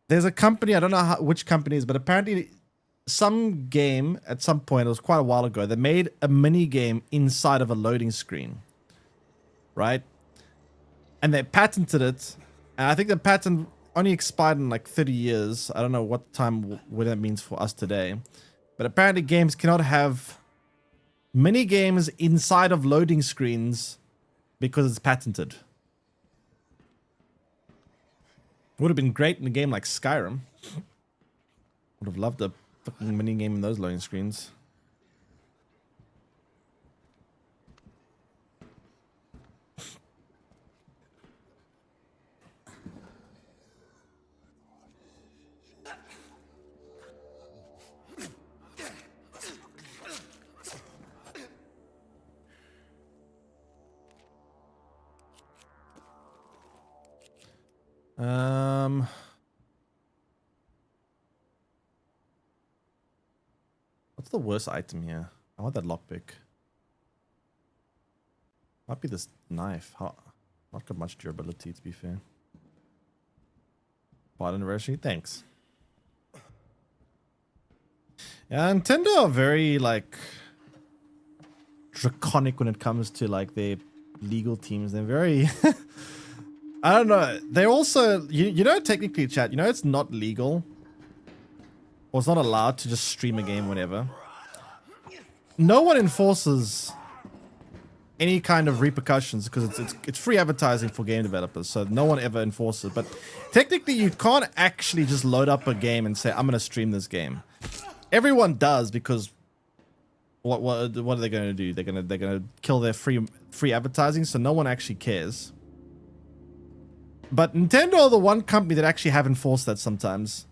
there's a company. I don't know which company it is, but apparently some game at some point. It was quite a while ago. They made a mini game inside of a loading screen, right? And they patented it. And I think the patent only expired in like 30 years. I don't know what time what that means for us today. But apparently games cannot have mini games inside of loading screens because it's patented. Would have been great in a game like Skyrim. Would have loved a fucking mini game in those loading screens. Um, what's the worst item here? I want that lockpick. Might be this knife. Not got much durability, to be fair. Part anniversary, thanks. Yeah, Nintendo are very like draconic when it comes to like their legal teams. They're very I don't know. They're also you know, technically, chat, you know, it's not legal or it's not allowed to just stream a game whenever. No one enforces any kind of repercussions because it's free advertising for game developers, so no one ever enforces it. But technically, you can't actually just load up a game and say, I'm gonna stream this game. Everyone does, because what are they going to do? They're gonna kill their free advertising, so no one actually cares. But Nintendo are the one company that actually have enforced that sometimes.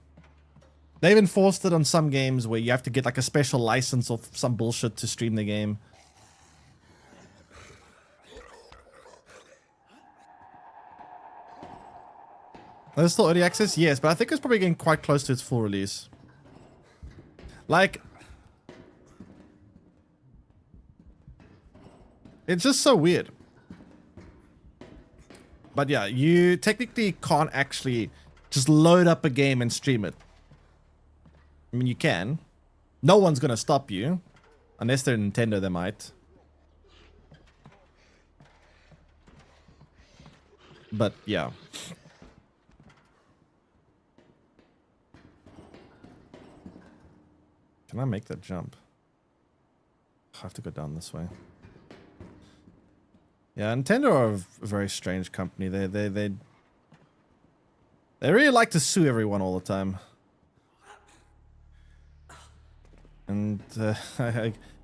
They've enforced it on some games where you have to get like a special license or some bullshit to stream the game. There's still early access? Yes, but I think it's probably getting quite close to its full release. Like, it's just so weird. But yeah, you technically can't actually just load up a game and stream it. I mean, you can. No one's gonna stop you. Unless they're Nintendo, they might. But yeah. Can I make that jump? I have to go down this way. Yeah, Nintendo are a very strange company. They really like to sue everyone all the time. And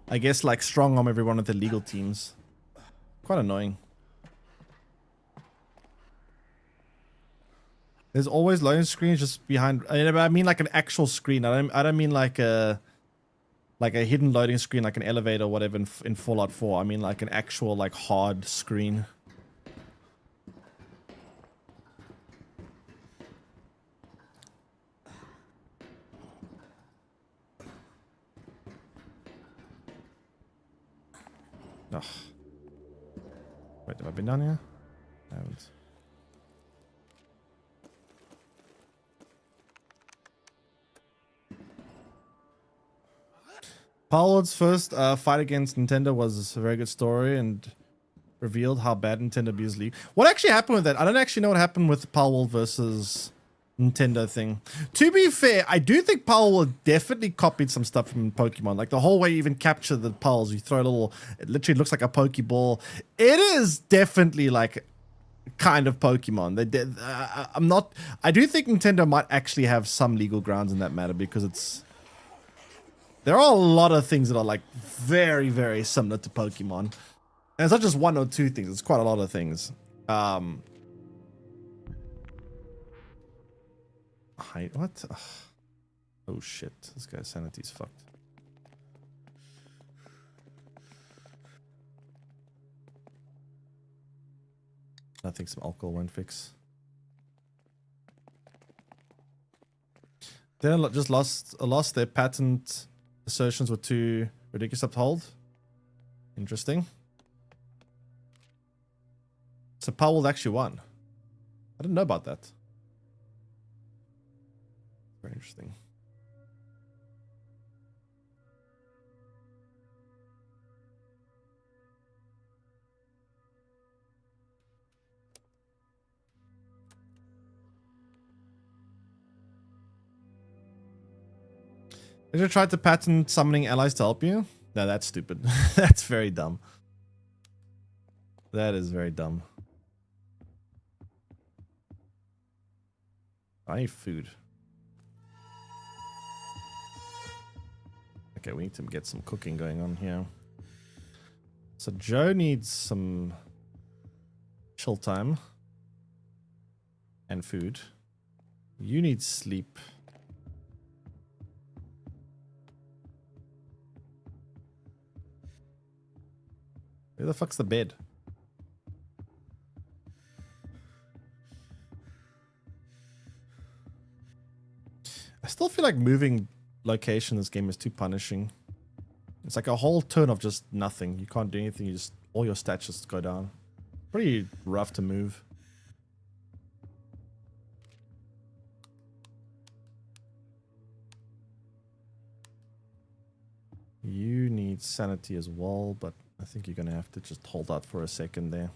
I guess like strong arm everyone with their legal teams. Quite annoying. There's always loading screens just behind. I mean like an actual screen. I don't mean like a hidden loading screen, like an elevator or whatever in Fallout 4. I mean like an actual like hard screen. Ugh. Wait, have I been down here? I haven't. Palworld's first fight against Nintendo was a very good story and revealed how bad Nintendo abused League. What actually happened with that? I don't actually know what happened with the Palworld versus Nintendo thing. To be fair, I do think Palworld definitely copied some stuff from Pokemon. Like the whole way you even capture the Pals, you throw a little, it literally looks like a Pokeball. It is definitely like kind of Pokemon. They did. I do think Nintendo might actually have some legal grounds in that matter, because there are a lot of things that are like very, very similar to Pokemon. And it's not just one or two things, it's quite a lot of things. What? Ugh. Oh shit, this guy's sanity's fucked. I think some alcohol won't fix. They just lost their patent assertions were too ridiculous to uphold. Interesting. So Powell actually won. I didn't know about that. Very interesting. Did you try to patent summoning allies to help you? No, that's stupid. That's very dumb. That is very dumb. I need food. Okay, we need to get some cooking going on here. So Joe needs some chill time and food. You need sleep. Where the fuck's the bed? I still feel like moving location in this game is too punishing. It's like a whole turn of just nothing. You can't do anything. You just all your stats just go down. Pretty rough to move. You need sanity as well, but I think you're gonna have to just hold out for a second there.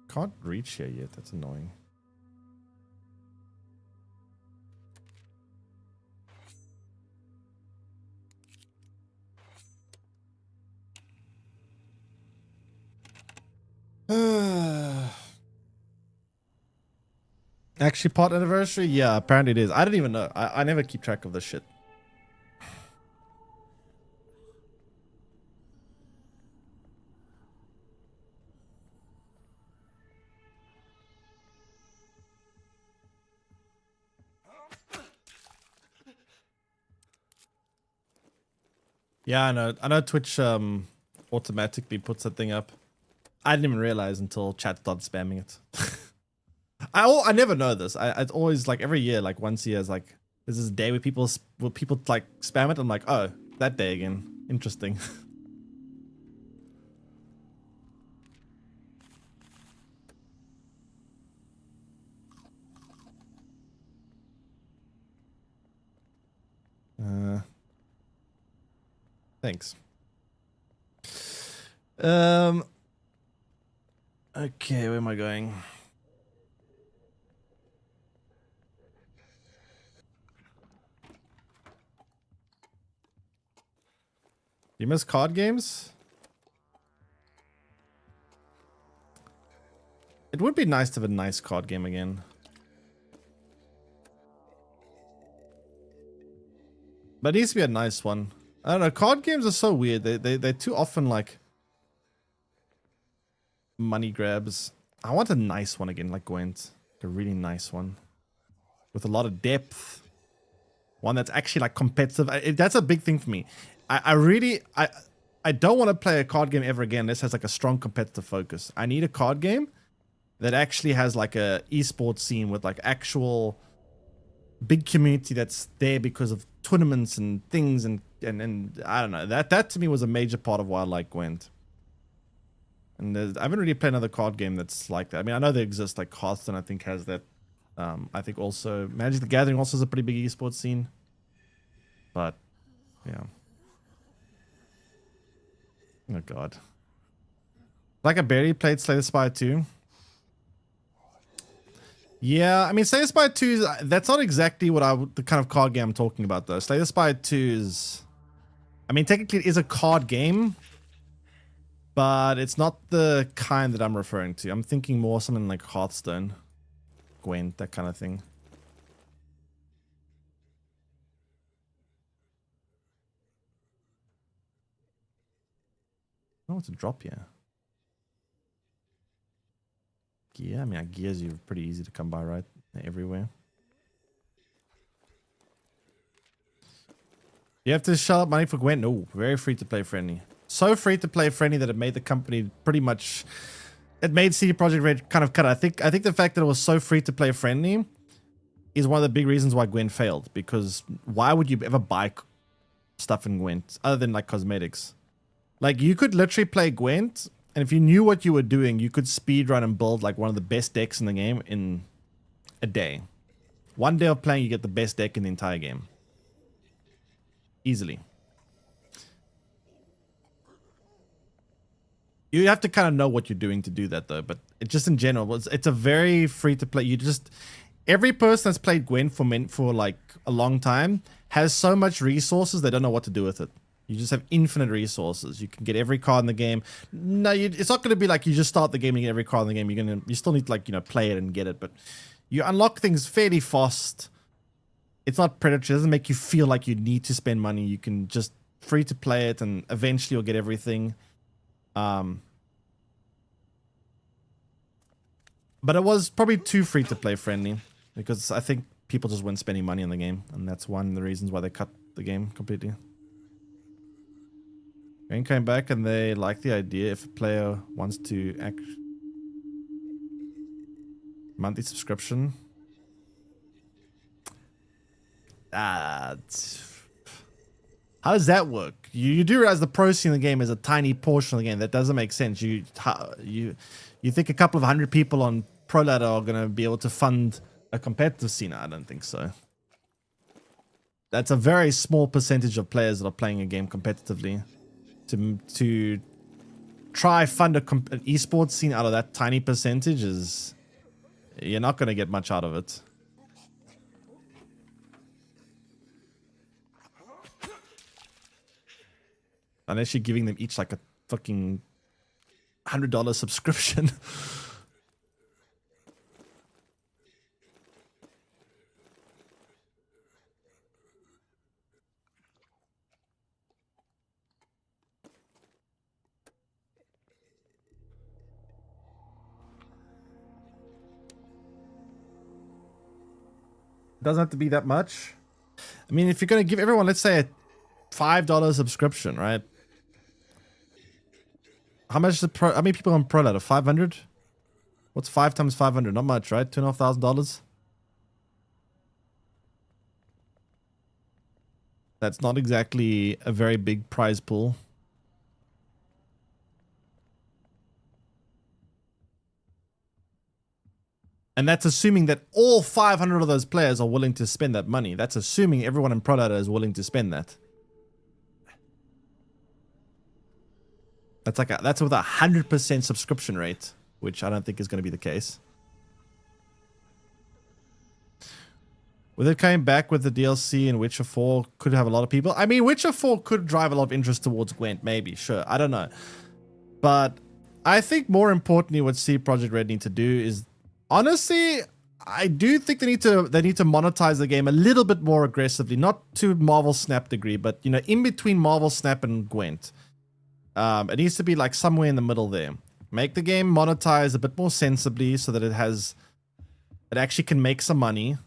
Can't reach here yet, that's annoying. Actually, pot anniversary? Yeah, apparently it is. I don't even know. I never keep track of this shit. Yeah, I know. I know Twitch automatically puts that thing up. I didn't even realize until chat started spamming it. I never know this. It's always like every year, like once a year, is like there's this day where people like spam it. I'm like, oh, that day again. Interesting. Thanks. Okay, where am I going? You miss card games? It would be nice to have a nice card game again. But it needs to be a nice one. I don't know, card games are so weird. They're too often like money grabs. I want a nice one again, like Gwent. A really nice one. With a lot of depth. One that's actually like competitive. That's a big thing for me. I don't want to play a card game ever again unless it has like a strong competitive focus. I need a card game that actually has like a esports scene with like actual big community that's there because of tournaments and things and I don't know. That to me was a major part of why I like Gwent. And I haven't really played another card game that's like that. I mean, I know they exist, like Hearthstone I think has that. I think also Magic the Gathering also has a pretty big esports scene. But yeah. Oh god. Like I barely played Slay the Spire 2. Yeah, I mean Slay the Spire 2 is, that's not exactly what the kind of card game I'm talking about though. Slay the Spire 2 is, I mean technically it is a card game, but it's not the kind that I'm referring to. I'm thinking more something like Hearthstone, Gwent, that kind of thing. I don't know what to drop here. Gear? I mean, gears are pretty easy to come by, right? They're everywhere. You have to shell out money for Gwent? No, very free to play friendly. So free to play friendly that it made the company pretty much... It made CD Projekt Red kind of cut. I think the fact that it was so free to play friendly is one of the big reasons why Gwent failed. Because why would you ever buy stuff in Gwent other than like cosmetics? Like you could literally play Gwent, and if you knew what you were doing, you could speedrun and build like one of the best decks in the game in a day. One day of playing, you get the best deck in the entire game. Easily. You have to kind of know what you're doing to do that though, but it just in general, it's a very free to play. You just, every person that's played Gwent for like a long time has so much resources, they don't know what to do with it. You just have infinite resources. You can get every card in the game. No, it's not going to be like you just start the game and get every card in the game. You still need to like, you know, play it and get it, but you unlock things fairly fast. It's not predatory. It doesn't make you feel like you need to spend money. You can just free to play it and eventually you'll get everything. But it was probably too free to play friendly because I think people just weren't spending money on the game. And that's one of the reasons why they cut the game completely. Game came back and they like the idea if a player wants to act monthly subscription. How does that work? You do realize the proceeds in the game is a tiny portion of the game. That doesn't make sense. You think a couple of 100 people on Pro Ladder are going to be able to fund a competitive scene? I don't think so. That's a very small percentage of players that are playing a game competitively. To try fund an esports scene out of that tiny percentage is, you're not going to get much out of it. Unless you're giving them each like a fucking $100 subscription. It doesn't have to be that much. I mean, if you're going to give everyone, let's say, a $5 subscription, right? How much is how many people on Pro Ladder? 500? What's 5 times 500? Not much, right? $2,500? That's not exactly a very big prize pool. And that's assuming that all 500 of those players are willing to spend that money. That's assuming everyone in Pro Ladder is willing to spend that. That's with a 100% subscription rate, which I don't think is going to be the case. With it coming back with the DLC in Witcher 4, could have a lot of people. I mean, Witcher 4 could drive a lot of interest towards Gwent, maybe, sure. I don't know. But I think more importantly, what CD Projekt Red need to do is, honestly, I do think they need to monetize the game a little bit more aggressively, not to Marvel Snap degree, but you know, in between Marvel Snap and Gwent. It needs to be like somewhere in the middle there. Make the game monetize a bit more sensibly so that it actually can make some money,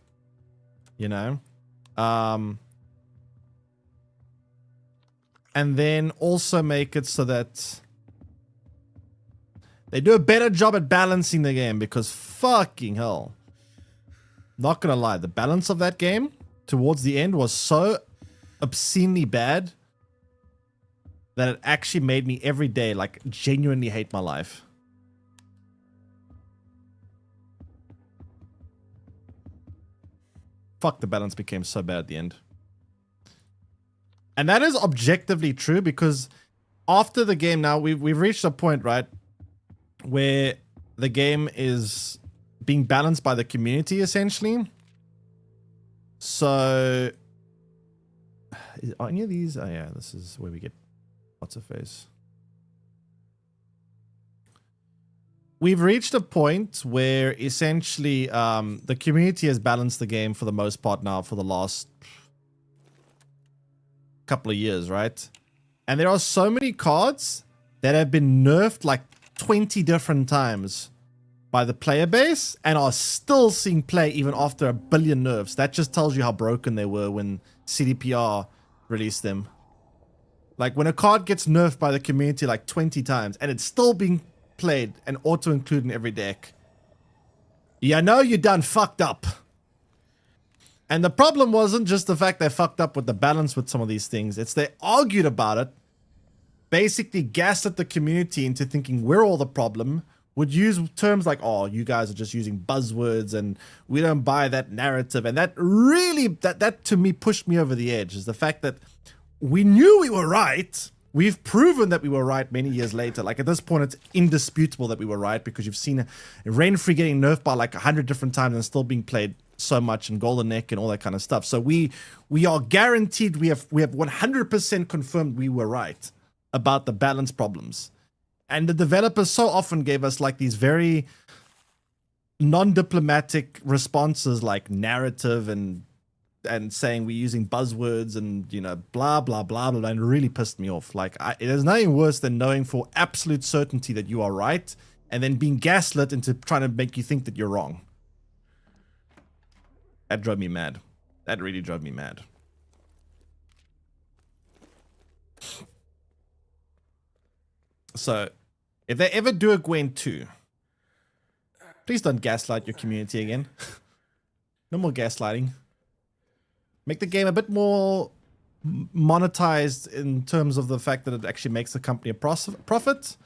you know. And then also make it so that they do a better job at balancing the game, because fucking hell, not gonna lie, the balance of that game towards the end was so obscenely bad that it actually made me every day like genuinely hate my life. Fuck, the balance became so bad at the end. And that is objectively true, because after the game now, we've reached a point, right, where the game is being balanced by the community, essentially. So, are any of these? Oh yeah, this is where we get what's a face. We've reached a point where essentially the community has balanced the game for the most part now for the last couple of years, right? And there are so many cards that have been nerfed like 20 different times by the player base and are still seeing play even after a billion nerfs. That just tells you how broken they were when CDPR released them. Like when a card gets nerfed by the community like 20 times and it's still being played and auto-include in every deck, you know you done fucked up. And the problem wasn't just the fact they fucked up with the balance with some of these things. It's they argued about it, basically gaslit the community into thinking we're all the problem, would use terms like, oh, you guys are just using buzzwords and we don't buy that narrative. And that really, that to me pushed me over the edge, is the fact that we knew we were right. We've proven that we were right many years later. Like at this point, it's indisputable that we were right, because you've seen Rainfree getting nerfed by like 100 different times and still being played so much, in Golden Neck and all that kind of stuff. So we are guaranteed, we have 100% confirmed we were right about the balance problems. And the developers so often gave us like these very non-diplomatic responses, like narrative and saying we're using buzzwords and, you know, blah, blah, blah, blah, and it really pissed me off. Like, there's nothing worse than knowing for absolute certainty that you are right and then being gaslit into trying to make you think that you're wrong. That drove me mad. That really drove me mad. So, if they ever do a Gwent 2, please don't gaslight your community again. No more gaslighting. Make the game a bit more monetized in terms of the fact that it actually makes the company a profit.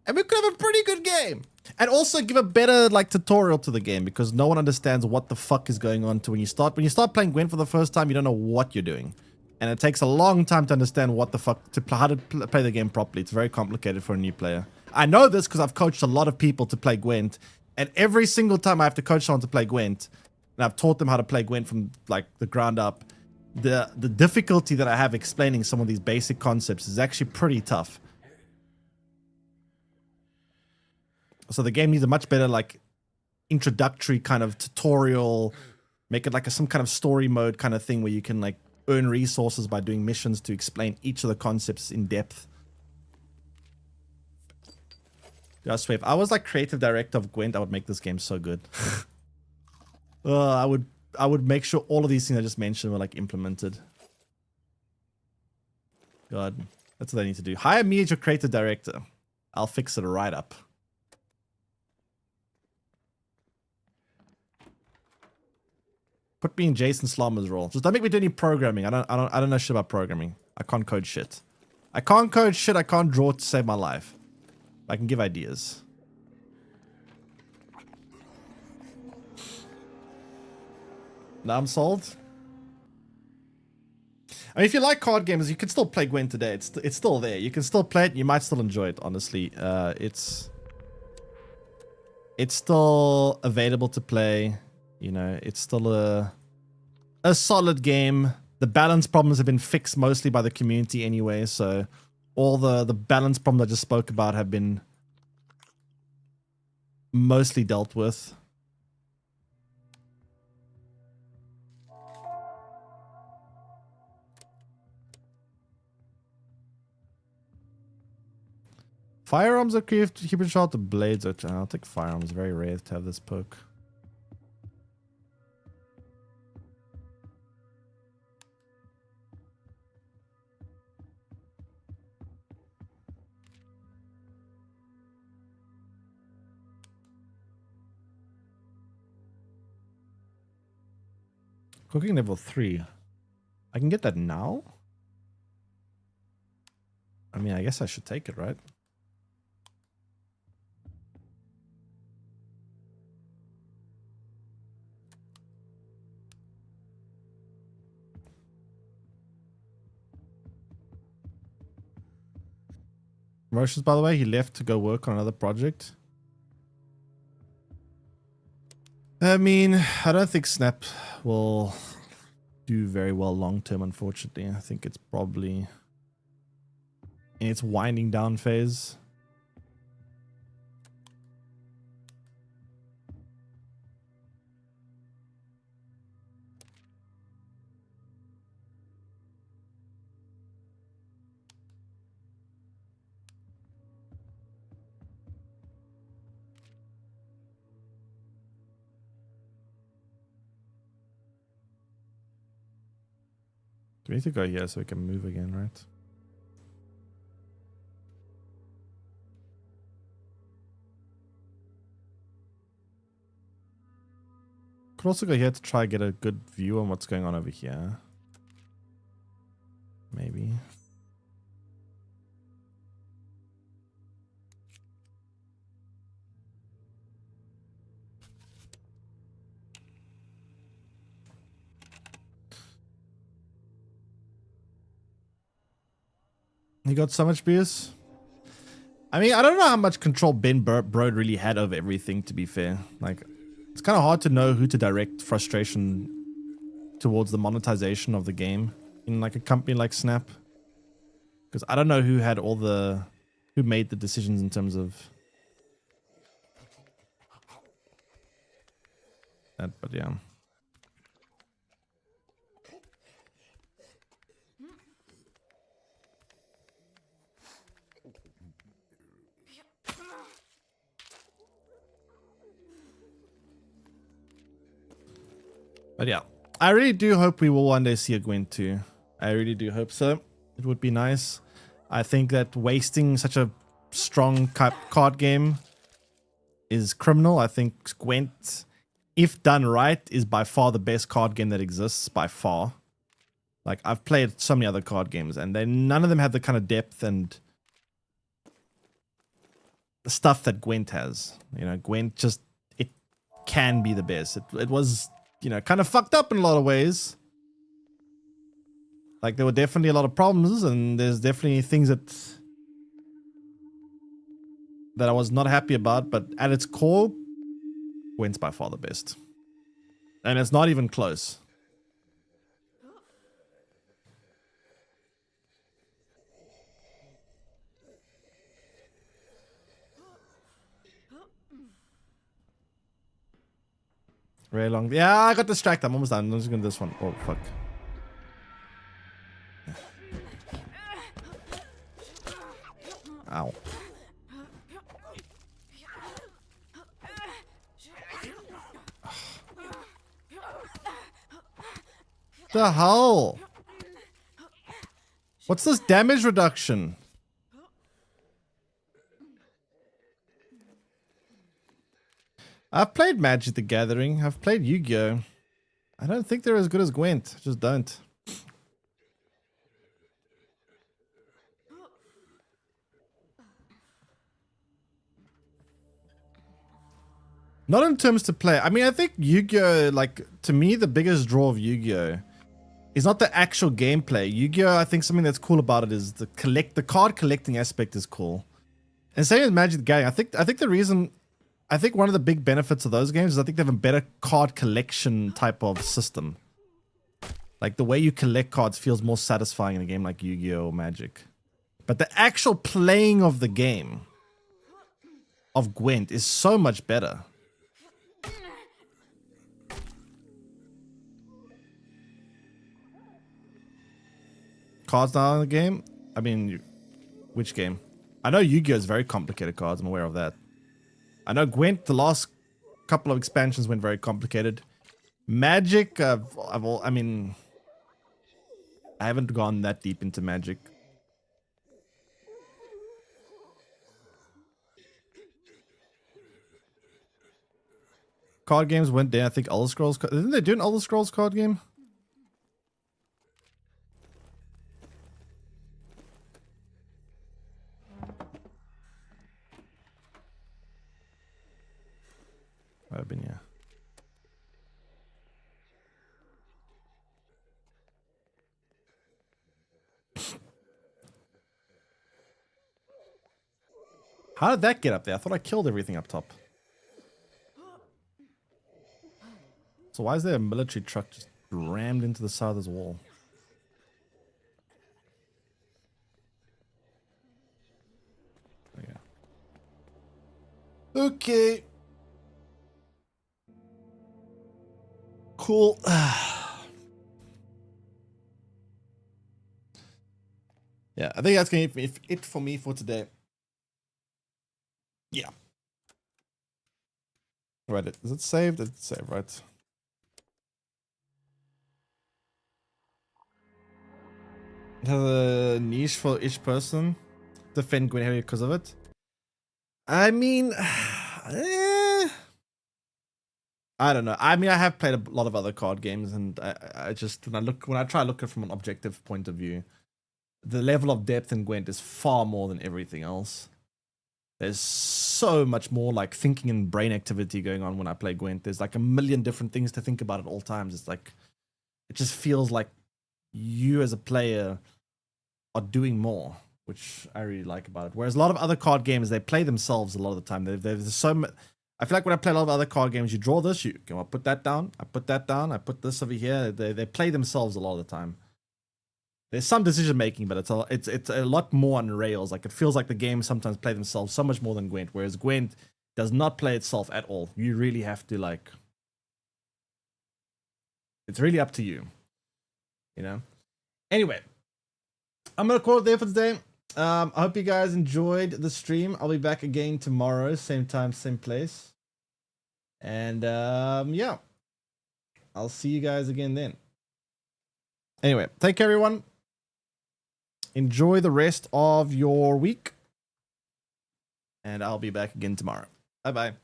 And we could have a pretty good game. And also give a better like tutorial to the game, because no one understands what the fuck is going on to when you start playing Gwent for the first time, you don't know what you're doing. And it takes a long time to understand what the fuck how to play the game properly. It's very complicated for a new player. I know this because I've coached a lot of people to play Gwent, and every single time I have to coach someone to play Gwent, and I've taught them how to play Gwent from like the ground up, the difficulty that I have explaining some of these basic concepts is actually pretty tough. So the game needs a much better like introductory kind of tutorial, make it like some kind of story mode kind of thing where you can like earn resources by doing missions to explain each of the concepts in depth. I swear, if I was like creative director of Gwent, I would make this game so good. I would make sure all of these things I just mentioned were like implemented. God, that's what I need to do. Hire me as your creative director. I'll fix it right up. Put me in Jason Slaughter's role. Just don't make me do any programming. I don't know shit about programming. I can't code shit. I can't code shit. I can't draw to save my life. I can give ideas. Now I'm sold. I mean, if you like card games, you can still play Gwent today. It's still there. You can still play it. You might still enjoy it. Honestly, it's still available to play. You know, it's still a solid game. The balance problems have been fixed mostly by the community anyway, so all the balance problems I just spoke about have been mostly dealt with. Firearms are keep it short, the blades are... I'll take firearms. Very rare to have this perk. Cooking level 3. I can get that now? I mean, I guess I should take it, right? Promotions, by the way, he left to go work on another project. I mean, I don't think Snap will do very well long term, unfortunately. I think it's probably in its winding down phase. Do we need to go here so we can move again, right? Could also go here to try and get a good view on what's going on over here. Maybe. He got so much beers. I mean, I don't know how much control Ben Brode really had over everything, to be fair. Like, it's kind of hard to know who to direct frustration towards the monetization of the game in like a company like Snap. Because I don't know who had all the... who made the decisions in terms of... that, but yeah. But yeah, I really do hope we will one day see a Gwent 2. I really do hope so. It would be nice. I think that wasting such a strong card game is Criminal. I think Gwent, if done right, is by far the best card game that exists, by far. Like, I've played so many other card games, and none of them have the kind of depth and the stuff that Gwent has. You know, Gwent just, it can be the best. It was, you know, kind of fucked up in a lot of ways. Like, there were definitely a lot of problems, and there's definitely things that I was not happy about, but at its core, Gwent's by far the best. And it's not even close. Very long. Yeah, I got distracted. I'm almost done. I'm just gonna do this one. Oh, fuck. Ow. The hell? What's this damage reduction? I've played Magic the Gathering. I've played Yu-Gi-Oh! I don't think they're as good as Gwent. I just don't. Not in terms to play. I mean, I think Yu-Gi-Oh! Like, to me, the biggest draw of Yu-Gi-Oh! Is not the actual gameplay. Yu-Gi-Oh! I think something that's cool about it is the card collecting aspect is cool. And same with Magic the Gathering. I think one of the big benefits of those games is I think they have a better card collection type of system. Like, the way you collect cards feels more satisfying in a game like Yu-Gi-Oh! Or Magic. But the actual playing of the game of Gwent is so much better. Cards now in the game? I mean, which game? I know Yu-Gi-Oh! Is very complicated cards. I'm aware of that. I know Gwent, the last couple of expansions went very complicated. Magic, I haven't gone that deep into Magic. Card games went down. I think Elder Scrolls. Didn't they do an Elder Scrolls card game? Might have been, yeah. How did that get up there? I thought I killed everything up top. So why is there a military truck just rammed into the side of this wall? Yeah. Okay. Cool. Yeah, I think that's going to be it for me for today. Yeah. Right, is it saved? It's saved, right? It has a niche for each person. Defend Gwyn Harry because of it. I mean, I don't know. I mean, I have played a lot of other card games, and I just when I try to look at it from an objective point of view, the level of depth in Gwent is far more than everything else. There's so much more like thinking and brain activity going on when I play Gwent. There's like a million different things to think about at all times. It's like, it just feels like you as a player are doing more, which I really like about it. Whereas a lot of other card games, they play themselves a lot of the time. There's so much. I feel like when I play a lot of other card games, you draw this, you go, I put that down, I put that down, I put this over here. They play themselves a lot of the time. There's some decision making, but it's a lot more on rails. Like, it feels like the games sometimes play themselves so much more than Gwent, whereas Gwent does not play itself at all. You really have to, like, it's really up to you, you know? Anyway, I'm gonna call it there for today. I hope you guys enjoyed the stream. I'll be back again tomorrow, same time, same place. And yeah, I'll see you guys again then. Anyway, take care, everyone. Enjoy the rest of your week. and I'll be back again tomorrow. Bye bye.